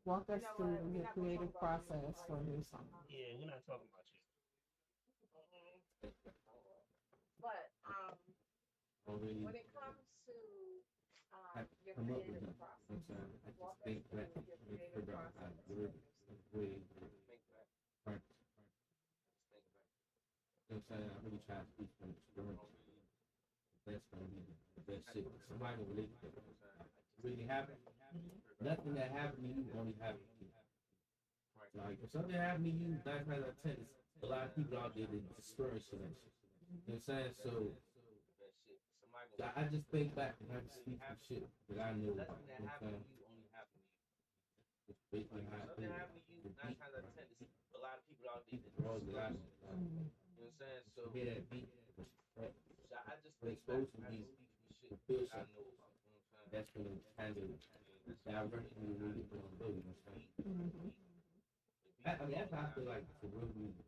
S1: walk us through your creative process for a new song.
S5: Yeah, we're not talking about you.
S10: But when it comes to your creative process, walk us through your creative process.
S8: You know what I'm saying? I really try to speak from experience. That's gonna be the best shit. Somebody will relate to that. It really happened. Nothing that happened to you only happened to you. Like if something happened to you, 9 times out of 10, a lot of people out there that experience that shit. You know what I'm saying? So I just think back and I just speak some shit that I know about. You know what I'm saying? It's basically how I feel. A lot of people out there that experience that I know. You know what I'm saying? So hear that beat. Right? So I just think exposed to me to feel something. That's gonna kind of direct me where you're gonna go. You know what I'm saying? I mean, that's how I feel like for real music.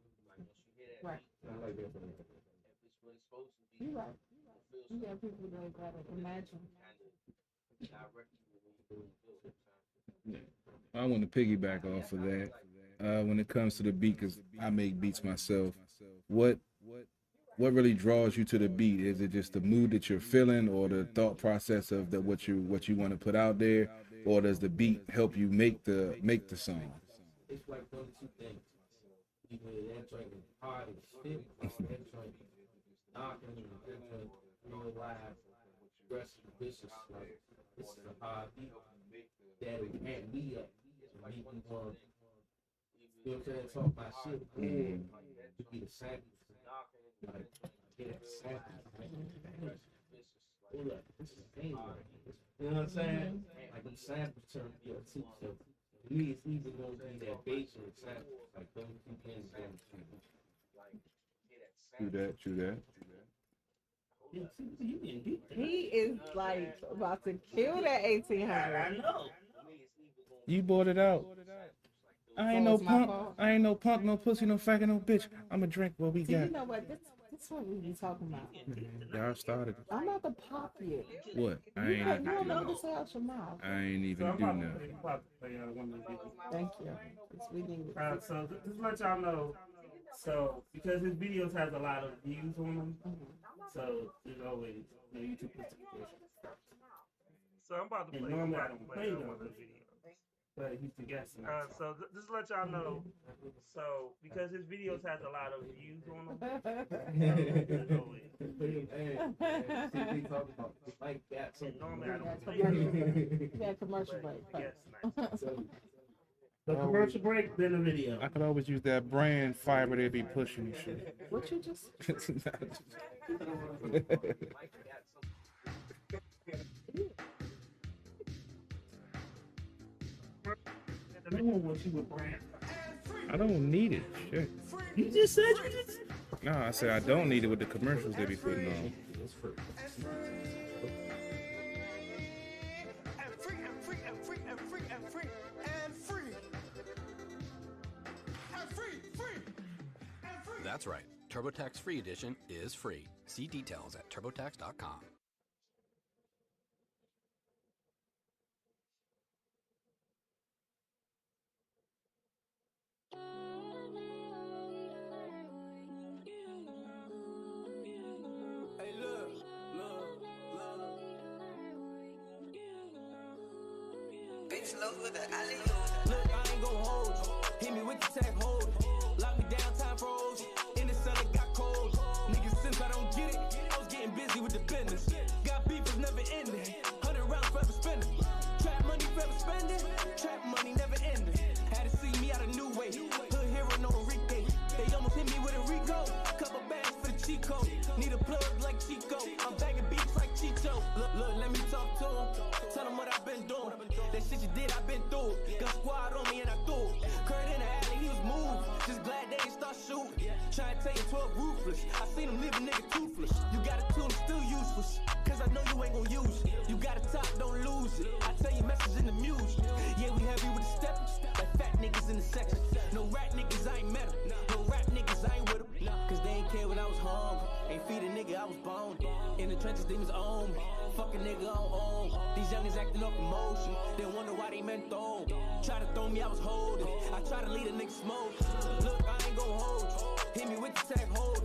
S1: Right.
S8: I like that. If it's what it's supposed to be,
S1: you're right.
S8: Feel
S1: You got people that gotta imagine.
S4: I want to piggyback off of that. When it comes to the beat, because I make beats myself, what really draws you to the beat? Is it just the mood that you're feeling, or the thought process of what you want to put out there, or does the beat help you make the song?
S8: It's like one or two things. Either that joint is hard as shit, or that joint is knocking, and that joint real live, aggressive, vicious. Like, this is a hard beat that'll amp me up to make me want, you know what I'm saying, talk my shit, or to be the sample. Like, get that sample. Hold up, this is pain right here. You know what I'm saying? Like, them samples turn me up too, so to me, it's either gonna be that bass or the sample. Like, those two things are gonna
S4: True that.
S1: He is like about to kill that 1800.
S2: I know.
S4: You bought it out. I ain't
S1: So
S4: no
S1: it's my
S4: punk.
S1: fault?
S4: I ain't no punk, no pussy, no faggot, no bitch. I'm a drink what we
S1: See,
S4: got.
S1: you know what? This what we be talking about.
S4: Y'all started.
S1: I'm not the pop yet.
S4: What? I
S1: You
S4: ain't
S1: don't
S4: even
S1: know
S4: do
S1: what to say out your mouth.
S4: I ain't
S2: So
S4: even
S2: I'm
S4: do
S2: about to
S4: nothing.
S2: play one of the videos.
S1: Thank you. It's we need it.
S2: So just to let y'all know, so because his videos has a lot of views on them, so there's always YouTube puts it first.
S5: So I'm about to
S2: And
S5: play.
S2: normally I
S5: I'm
S2: don't
S5: about to
S2: play
S5: play
S2: them,
S5: one of the videos.
S2: but he's the guest.
S5: So just to let y'all know, so because his videos has a lot of views on them, normally I don't play them.
S1: Yeah, commercial break.
S2: The commercial break, then the video.
S4: I could always use that brand fiber they be pushing and shit.
S1: What you just?
S4: I don't need it. Shit.
S2: You just said you just.
S4: No, I said I don't need it with the commercials they be putting on.
S3: That's right. TurboTax Free Edition is free. See details at TurboTax.com.
S22: Hey, look. Bitch, look with the alley. Look, I ain't gon' hold you. Hit me with the tech hold. Lock me down, time froze. In the sun, it got cold. Niggas, since I don't get it, I was getting busy with the business. Got beef was never ending. 100 rounds forever spending. Trap money forever spending. Trap money never ending. Had to see me out a new way. Hood hero, no Enrique. They almost hit me with a Rico. Couple bags for the Chico. Need a plug like Chico. I'm bagging beats like Chicho. Look, let me talk to him. Tell him what I've been doing. That shit you did, I've been through. Got squad on me and I threw it. Kurt in the alley, he was moved. Just glad they ain't start shooting. Trying to tell you 12 ruthless. I seen him leave a nigga toothless. You got a tool, still useless. Cause I know you ain't gon' use it. You got a top, don't lose it. I tell you message in the music. Yeah, we heavy with the steppers. Like fat niggas in the section. No rat niggas, I ain't met 'em. No rap niggas, I ain't with 'em. Cause they ain't care when I was hungry. Ain't feed a nigga, I was boned. In the trenches, demons own me. Fuck a nigga on own. These youngins acting off emotion. They wonder why they meant throw. Try to throw me, I was holding. I try to lead a nigga smoke. Look, I ain't gon' hold you. Hit me with the tech hold.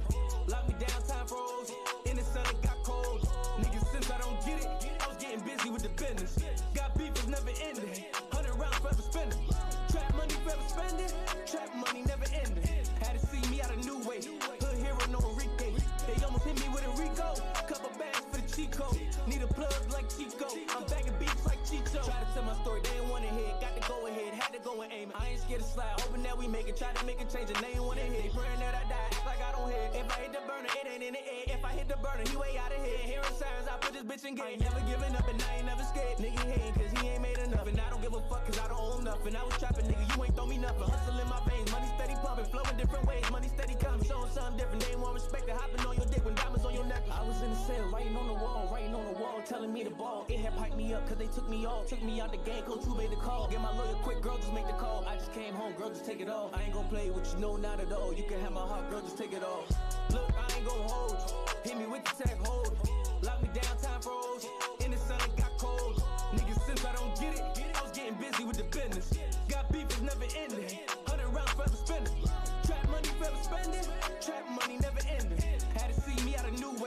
S22: Lock me down, time froze. In the sun, it got cold. Niggas, since I don't get it, I was getting busy with the business. Got beef was never ending. 100 rounds forever spending. Trap money forever spending. Trap money never ending. Had to see me out a new way. Hood hero, no Enrique. They almost hit me with a Rico. Couple bags for the Chico. Need a plug like Chico. I'm bagging beats like Chicho. Try to tell my story, they ain't wanna hear. Got to go ahead, had to go and aim it. I ain't scared to slide, hoping that we make it. Try to make a change and they ain't wanna hear. They praying that I die, act like I don't hear. If I hit the burner, it ain't in the air. If I hit the burner, he way out of here. Hearing sirens, I put this bitch in game. I ain't never giving up and I ain't never scared. Nigga hating cause he ain't made enough. And I don't give a fuck cause I don't own nothing. I was trapping, nigga, you ain't throw me nothing. Hustle in my veins, money steady pumping. Flowing different ways, money steady coming. Showing something different, they ain't want respect. Hopping on your dick when diamonds on your neck. I was in the cell, writing on the wall, telling me to ball. It had piped me up cause they took me off. Took me out the game, coach who made the call. Get my lawyer quick, girl, just make the call. I just came home, girl, just take it off. I ain't gon' play with you, no, not at all. You can have my heart, girl, just take it off. Look, I ain't gon' hold you. Hit me with the tech hold. Lock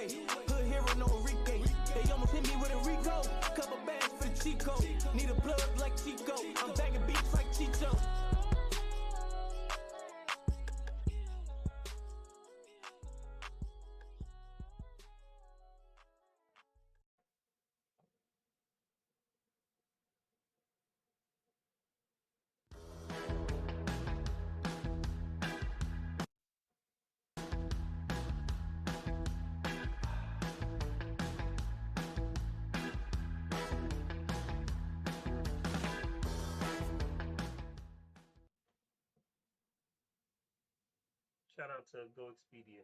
S22: way. Hood hero, no Enrique. They almost hit me with a Rico. Couple bags for the Chico. Need a plug like Chico. I'm bagging beats like Chicho.
S5: Shout out to Go Expedia.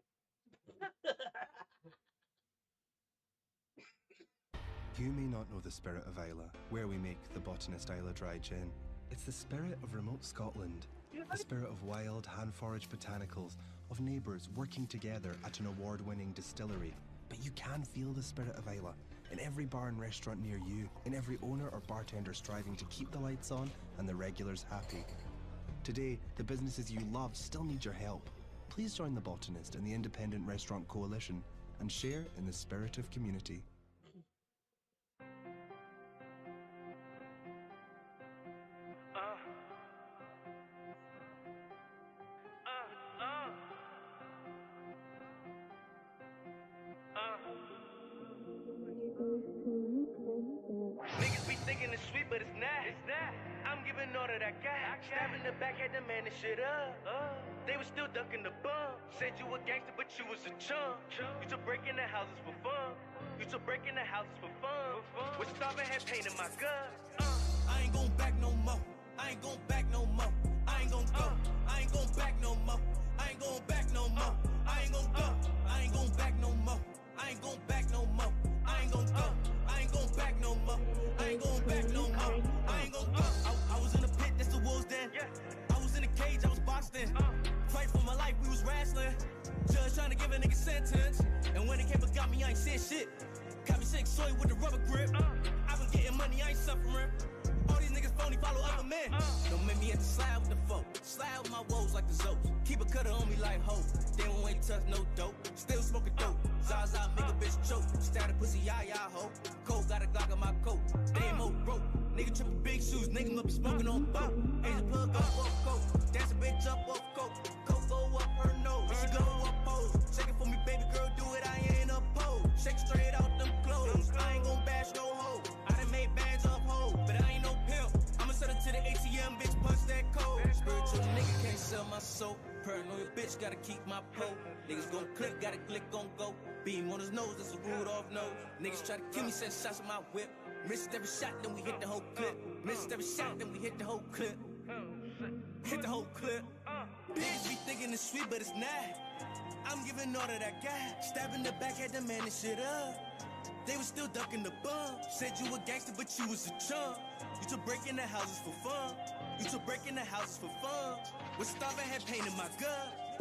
S7: You may not know the spirit of Isla, where we make the Botanist Isla Dry Gin. It's the spirit of remote Scotland, the spirit of wild, hand-foraged botanicals, of neighbours working together at an award-winning distillery. But you can feel the spirit of Isla in every bar and restaurant near you, in every owner or bartender striving to keep the lights on and the regulars happy. Today, the businesses you love still need your help. Please join the Botanist and the Independent Restaurant Coalition and share in the spirit of community.
S22: Niggas be thinking it's sweet, but it's not. I'm giving all that I got. Stabbing the back, had to man this shit up. They was still ducking the bump. Said you a gangster, but you was a chump. You to break in the houses for fun. You to break in the houses for fun. Was starving, had pain in my gut. I ain't gon' back no more. I ain't gon' back no more. I ain't gon' go. I ain't gon' back no more. I ain't gon' back no more. I ain't gon' go. I ain't gon' back no more. I ain't gon' back no more. I ain't gon' go. I ain't gon' back no more. I ain't gon' back no more. I ain't gon' go. I was in the pit, that's the wolves den. I was in the cage, I was boxed in. Fight for my life, we was wrestling. Judge trying to give a nigga sentence. And when it came and got me, I ain't said shit. Got me sick, soy with the rubber grip. I been getting money, I ain't suffering. All these niggas phony, follow other men. Don't make me have to slide with the folk. Slide with my woes like the Zoes. Keep a cutter on me like hope. They won't ain't touch no dope. Still smoking dope. Zaza make a bitch choke. Stab a pussy, ya ho. Cold got a Glock on my coat. They ain't more broke. Nigga tripping big shoes. Nigga must be smoking on boat. Asian plug up off coat. Dance a bitch up off coat. Coke go up her nose. She go up pose. Shake it for me, baby girl. Do it, I ain't opposed. Shake straight out them clothes. I ain't gon' bash no hoe. I done made bands up hoe. But I ain't no pimp. I'ma set it to the ATM, bitch, punch that code. Spiritual nigga can't sell my soul. Paranoid bitch, gotta keep my pole. Niggas gon' click, gotta click on go. Beam on his nose, that's a Rudolph nose. Niggas try to kill me, send shots with my whip. Missed every shot, then we hit the whole clip. Missed every shot, then we hit the whole clip. Hit the whole clip. Bitch be thinking it's sweet, but it's not. I'm giving all that I got. Stabbing the back, had to man this shit up. They was still ducking the bump. Said you a gangster, but you was a chump. You to break in the houses for fun. You to break in the houses for fun. Was starving, had pain in my gut.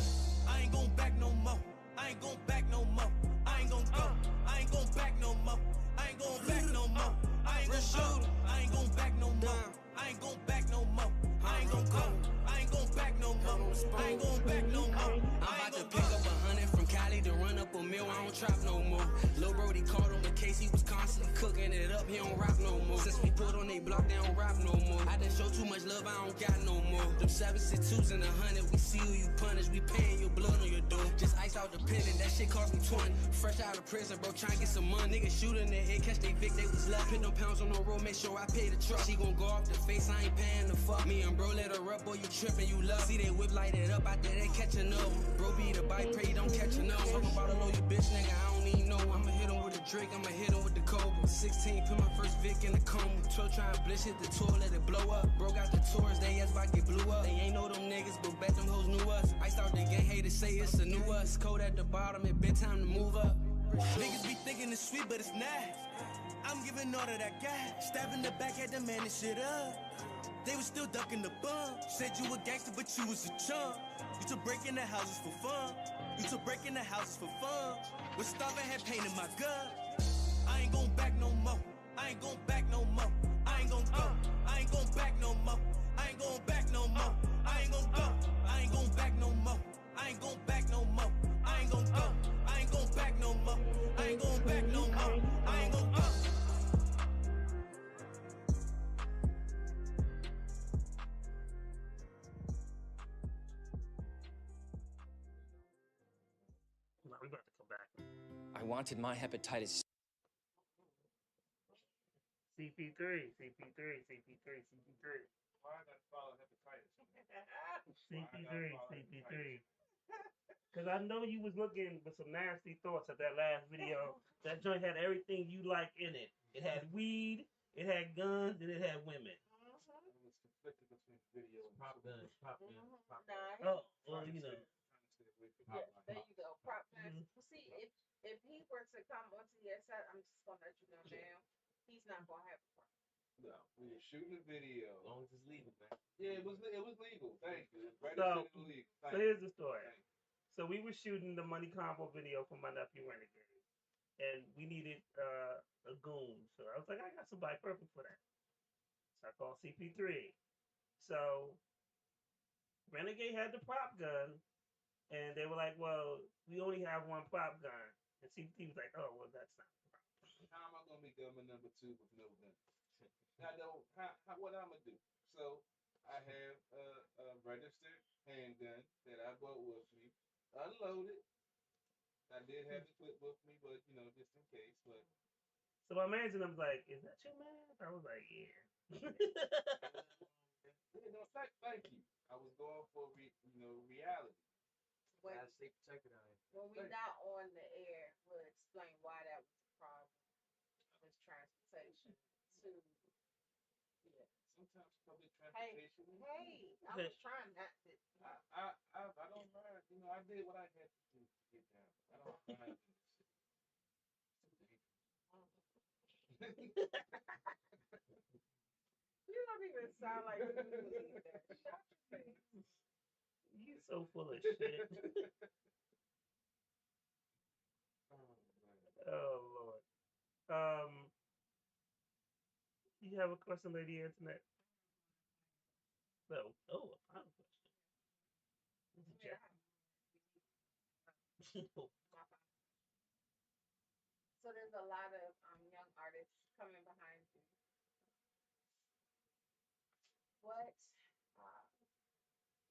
S22: I ain't gon' back no more. I ain't gon' back no more. I ain't gon' go. I ain't gon' back no more. I ain't gon' back no more. I ain't gon' go. I ain't gon' back no more. I ain't gon' back no more. I ain't gon' go. I ain't gon' back no more. I ain't gon' back no more.
S20: I'm about to pick up 100 from Cali to run up a mill. I don't trap no more. Lil' Brody called him in case he was constantly cooking it up. He don't rap no more. Since we put on they block, they don't rap no more. I done show too much love, I don't got no more. Them 762s and 100, we see who you punish. We paying your blood on your door. Just ice out the pendant, that shit cost me 20. Fresh out of prison, bro, trying to get some money. Niggas shooting their head, catch they Vic, they was left. Put no pounds on the road, make sure I pay the truck. She gon' go off the face, I ain't paying the fuck. Me and bro let her up, boy, you trippin', you love. See they whip light it up, out there they catchin' up. Bro be the bike, pray you don't catch a nose. Talk about a low, you bitch, nigga, I don't even know. I'ma hit him with a Drake, I'ma hit him with the Cobra. 16, put my first Vic in the coma. 12 trying to blish, hit the tour, let it blow up. Bro got the tours, they ass about get blew up. They ain't know them niggas, but bet them hoes knew us. Iced out the gang, haters say it's a new us. Cold at the bottom, it been time to move up.
S22: Niggas be thinking it's sweet, but it's not. I'm giving all that I got. Stabbing the back, had to man this shit up. They was still ducking the bump. Said you a gangster, but you was a chump. You to break in the houses for fun. You to break in the houses for fun. Was starving, had pain in my gut. I ain't gon' back no more. I ain't gon' back no more. I ain't gon' go. I ain't gon' back no more. I ain't gon' back no more. I ain't gon' go. I ain't gon' back no more. I ain't gon' back no more. I ain't gon' go. I ain't gon' back no more.
S11: I wanted my hepatitis.
S5: CP3, CP3, CP3, CP3.
S6: Why I gotta follow hepatitis?
S5: CP3, CP3. Because I know you was looking with some nasty thoughts at that last video. That joint had everything you like in it. It had weed, it had guns, and it had women.
S6: I was conflicted between video and
S8: Pop guns, pop guns, pop
S10: Nah,
S5: Oh, well, you know.
S10: yeah, there you go. Prop guns. See, if he were to come onto your set, I'm just gonna let you know now, he's not gonna have a problem.
S6: No, we were shooting a video.
S8: As long as it's legal, man.
S6: Yeah, it was legal. Thank you.
S5: So,
S6: Registered and legal.
S5: so here's the story. So we were shooting the money combo video for my nephew Renegade, and we needed a goon. So I was like, I got somebody perfect for that. So I called CP3. So Renegade had the prop gun, and they were like, "Well, we only have one prop gun." And CP3 was like, "Oh, well, that's not."
S6: How am I gonna be gunman number 2 with no gun? I don't. What I'm gonna do? So I have a registered handgun that I bought with me, unloaded. I did have the clip with me, but just in case. But
S5: So my manager was like, "Is that your man?" I was like, "Yeah."
S6: thank you. I was going for reality.
S10: When,
S8: Gotta stay protected out here.
S10: when we're not on the air, we'll explain why that was the problem. Was transportation to. Yeah.
S6: Sometimes public
S10: Hey,
S6: transportation.
S10: hey, I was trying not to.
S6: I don't mind. I did what I had to do to get down. I don't mind.
S10: You don't even sound like you believe that. Shut your face.
S5: You so full of shit. Oh Lord. You have a question, Lady Antoinette? No. Oh, a final question. This is Jeff.
S10: So there's a lot of young artists coming behind you. What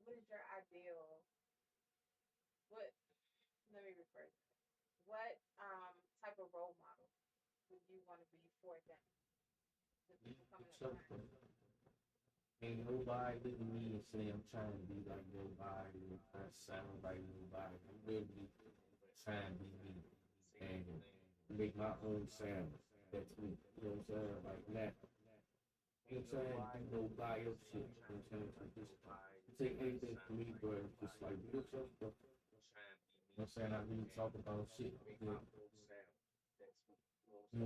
S10: what is your ideal? What let me rephrase that. What type of role model would you want to be for them? The people coming up behind you.
S8: Ain't nobody looking at me and say I'm trying to be like nobody or trying to sound like nobody. I'm really trying to be me and make my own sound. That's me. You know what I'm saying? Like that. You know what I'm saying? Do no bio shit. You know what I'm saying? Like just take anything from me, but just like do yourself. You know what I'm saying? I really talk about shit. You know what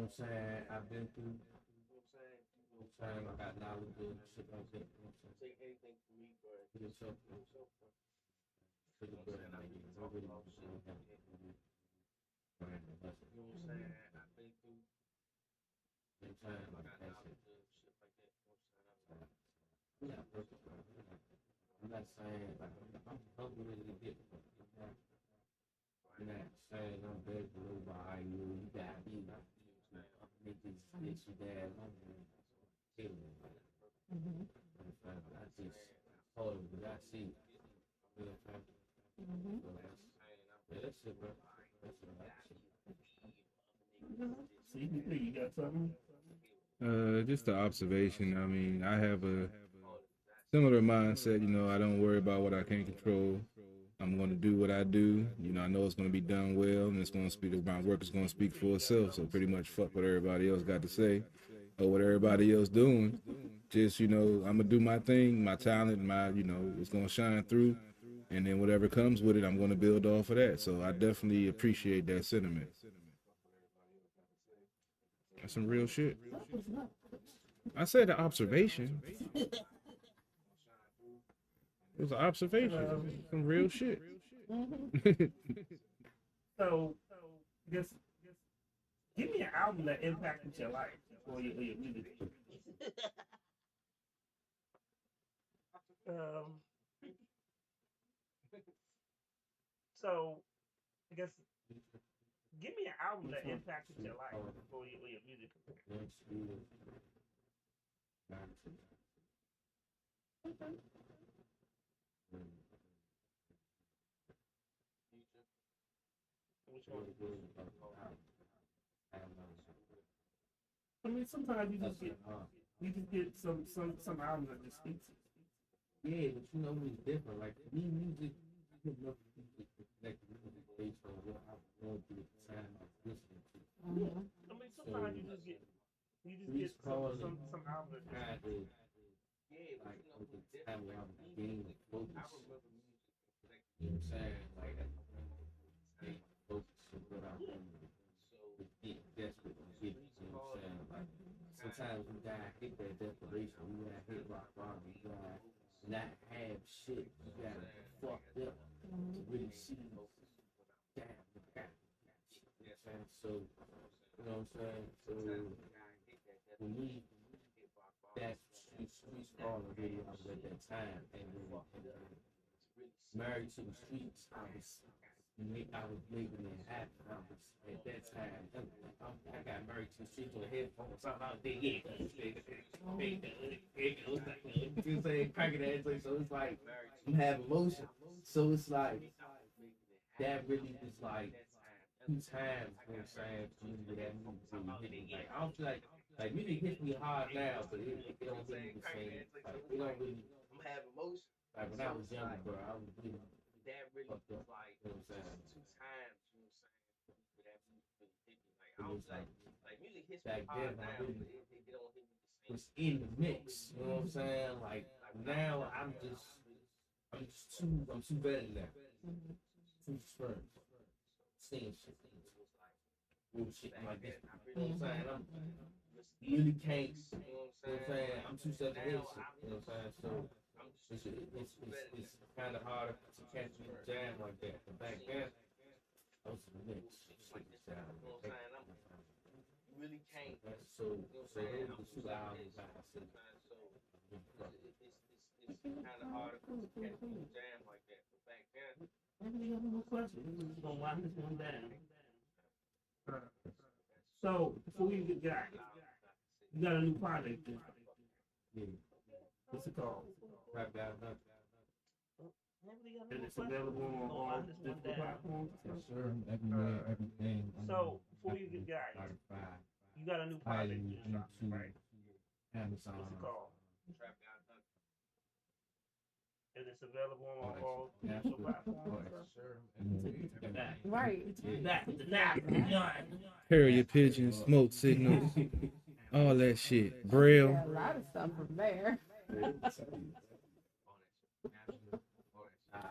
S8: I'm saying? I've been through. You know what I'm saying? I got knowledge and shit like that. You know what I'm saying? Take anything from me, but do yourself. To the good. Like, you know what I'm saying? I've been through. You know what I'm saying? I got knowledge and shit like that. I'm not perfect, bro. I'm not saying like I'm humble as it gets. I'm not saying I'm better than nobody. You got me. Niggas, this, that. I'm killing it. I just hold it, but I see it. You know what I'm saying? So that's it, bro. That's what I see.
S2: CP3, you got something?
S4: Just the observation. I mean, I have a similar mindset. I don't worry about what I can't control. I'm going to do what I do. I know it's going to be done well, and it's going to speak. My work is going to speak for itself. So pretty much fuck what everybody else got to say or what everybody else doing. Just I'm gonna do my thing, my talent, it's going to shine through, and then whatever comes with it, I'm going to build off of that. So I definitely appreciate that sentiment. That's some real shit. I said the observation. It was an observation. Some real shit.
S5: So, just give me an album that impacted your life or your music. So, I guess give me an album that impacted your life or your music. Which one?
S2: I mean, sometimes you just get some albums that just speak to you.
S8: Yeah, but you know it's different. Like me, music, I could love music like music based on what I was going through at the time I was listening to.
S5: Yeah. I mean, sometimes you just get some albums that
S8: kind
S5: just
S8: of like at the time where I was gaining focus. You know what I'm saying? Like I gaining focus on what I wanted to get desperate to get. You know what I'm saying? Like sometimes we gotta hit that desperation. We gotta hit rock bottom. We gotta not have shit. You gotta be fucked up to really see. Damn, you got shit. You know what I'm saying? So, you know what I'm saying? So, for me, that street baller video I was at that time, and Married to the Streets, I was making it happen. I was at that time. I got Married to the Streets on the headphones. I'm out there, yeah. You say cracking that, so it's like I'm having emotion. So it's like that really was like 2 times. You know what I'm saying? For me to that movie really hit me. Like I don't feel like music hits me hard now, but it don't hit me the same. Like it don't really. I'm having emotion. Like when I was younger, bro, I was really fucked up. You know what I'm saying? 2 times. You know what I'm saying? For that music really hit me. Like I don't like music hits me hard now, but it don't hit me the same. Was in the mix. You know what I'm saying? Like now I'm too better than that. Too spurred. Saying shit. Bullshit like this. You know what I'm saying? You really can't. You know what I'm saying? I'm too stuck to hit shit. You know what I'm saying? So it's kind of hard to catch me in the jam like that. But back then, I was in the mix. Shit was down. You know what I'm saying? You really can't. So those are the 2 albums I said. It's kind of hard to catch me in the jam like that. But back then,
S2: Any other more questions? We're just gonna wind this one down. So before we get back, you got a new project.
S8: Yeah.
S2: What's it called?
S8: Rap God Nothing.
S2: And it's available on all different platforms.
S8: Yes, sir. Everywhere, everything.
S5: So before you get back, you got a new project just dropped, right?
S8: Amazon.
S5: What's it called? And it's available on all digital platforms.
S10: Right.
S4: Carrier pigeons, smoke signals, all that shit. Braille.
S1: Yeah, a lot of stuff from there.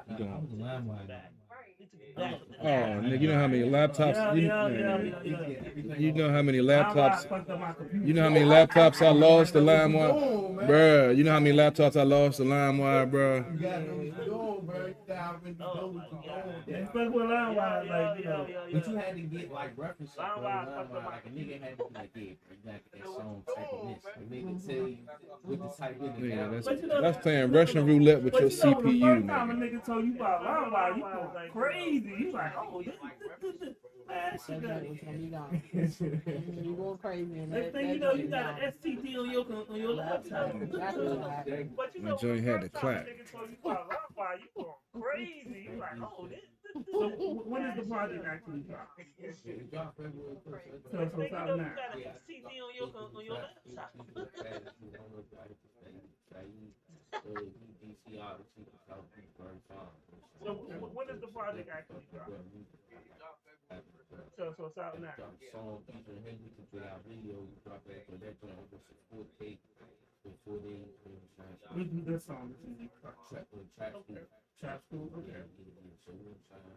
S4: You gonna,
S2: Right.
S4: oh, nigga, you know how many laptops? You know how many laptops? You know how many laptops I lost to LimeWire, bruh? You know how many laptops I lost to LimeWire, bruh?
S5: You got those going, bro.
S2: Especially with LimeWire, like you know.
S8: But you had to get like references. Like a nigga had to be like, yeah, bro, you got that song type of this. The nigga tell you what to type in.
S4: Yeah, that's playing Russian roulette with your
S2: The first
S4: CPU,
S2: time a
S4: nigga.
S2: nigga told you about LimeWire, you go crazy. You like, oh, this. Man, shit,
S1: That was gonna be gone. You go crazy. And
S2: next thing you know, you got an STD on your laptop.
S1: Exactly what happened.
S5: But you
S4: My
S5: know,
S4: joint had to
S5: first time
S4: clap.
S5: a nigga told you about LimeWire, you going crazy. You like, oh, this.
S2: So when is the project actually drop? So
S5: Next thing you
S2: stop
S5: know,
S2: now.
S5: you got an STD on your laptop. So when does the project actually drop? So it's out now.
S8: Song featuring him, we can put out video, we drop that, so that joint over 4K in 4 days.
S2: What is this song?
S8: Trap School.
S2: Trap School, okay.
S8: So we're trying to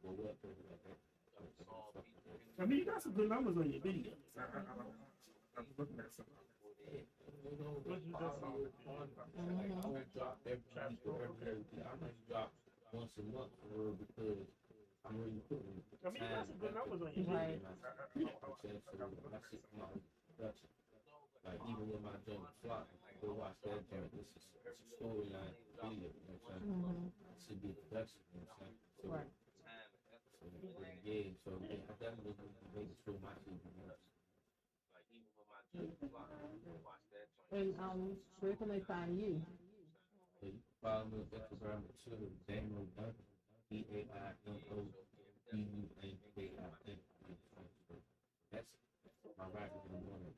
S8: go up over that.
S2: I mean, you got some good numbers on your video. I'm looking at some.
S5: What's your good song?
S8: Like, I don't drop every week or every day. I might drop once a month for real because I'm really putting
S5: I mean, you got some good numbers on your video.
S8: I sit in my own production. Like, even with my joint flop, go watch that joint. It's a storyline video, you know what I'm saying? It should be a production, you know what I'm saying? So,
S1: Right.
S8: So yeah, I definitely make sure my shit be nuts. Like, even with my joint flop, go watch that joint.
S1: And where can they find you?
S8: So you can follow me on Instagram at Twitter, Daniel Duncan, DAIMODUNKIN. That's my rapper in the morning.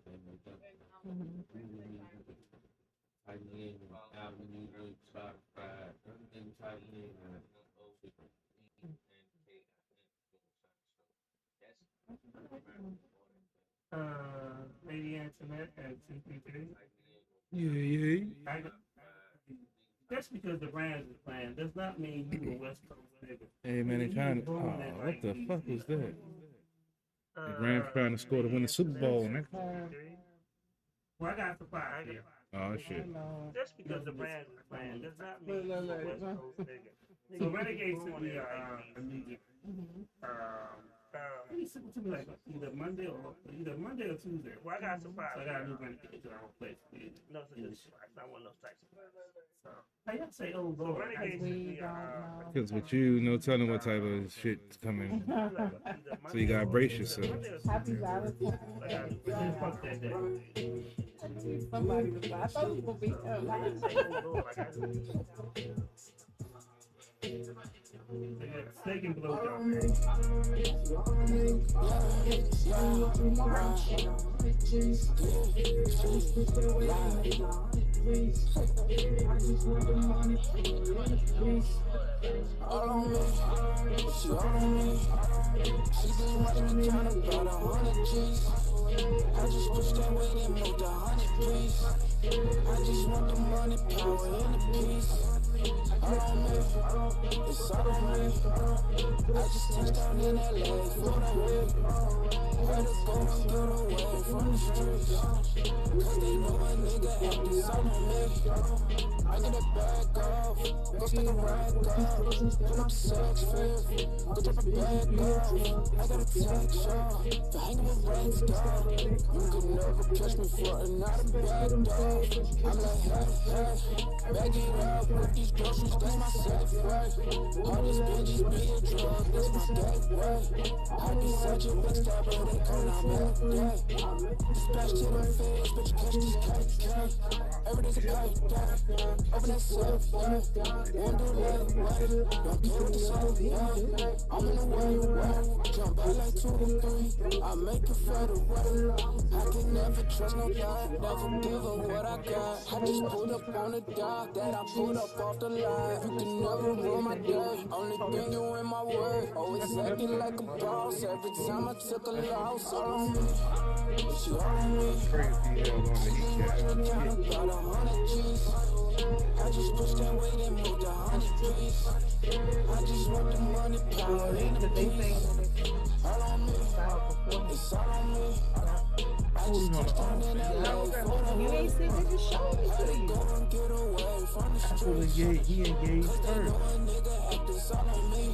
S8: lot when you would Spotify, everything type in,
S2: Lady Antoinette at 233.
S4: Yeah.
S2: Just because the Rams is playing does not mean you a West Coast nigga.
S4: Hey man, they trying to. Oh, what the fuck was that? The Rams trying to score to win the Super Bowl, nigga.
S2: Well, I got the five here.
S4: Oh shit.
S5: Just because the Rams is playing does not mean you a West Coast nigga.
S2: So Renegade sent me a music. He sent it to me like either Monday or Tuesday.
S5: Well, I got some five.
S2: So I got a new Renegade that I'm gonna play for you.
S5: No, it's not one of those types of
S2: So how y'all say oh Lord?
S4: Because with you, no telling what type of shit's coming. So you gotta brace yourself.
S1: Happy Valentine's Day.
S2: Fuck that day.
S1: Somebody was like, I thought it was gonna be
S2: Steak and blowjob.
S22: All on me, she all on me. She just watch me count about 100 G's. I just push that weight and moved 100 please. I just want the money, power, and the peace. All on me, it's all on me. I just touched down in LA for the week. Had to go and get away from the streets. Cause they know a nigga act this all on me. I get a bag off, go stick a rag off. Pull up the sex fifth, go drop a bag off. I got a tech shop, for hanging with rats, dog. You could never catch me frontin' out a bag, dog. I'm like, hey, bag it up with these groceries, that's my safe, right? All these bitches be a drug, that's my gateway. I be such a big star, but they call out back, yeah. Dispatch to the feds, bitch, catch these KK. Every day's a payday. Open that safe, yeah. Won't do that, wait. Don't care what they say, yeah. I'm in the way. Jump out like 2 or 3. I make it fade away. I can never trust no guy. Never give up what I got. I just pulled up on the dock that I pulled up off the line. You can never ruin my day. Only thing you in my way. Always acting like a boss. Every time I took a loss, all on me. She all on me. She watch me count about 100 G's. I just pushed that weight and moved 100 please. I just want the money, power, and the peace. All on me, it's all on me. I just touched down in LA for the
S1: You ain't seen it, just show it to you.
S22: go and get away from the streets.
S4: He engaged
S22: Cause they know a nigga act this all on me.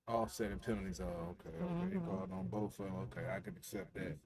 S4: Offsetting penalties. Oh, okay. He called on both of them. Okay, I can accept that.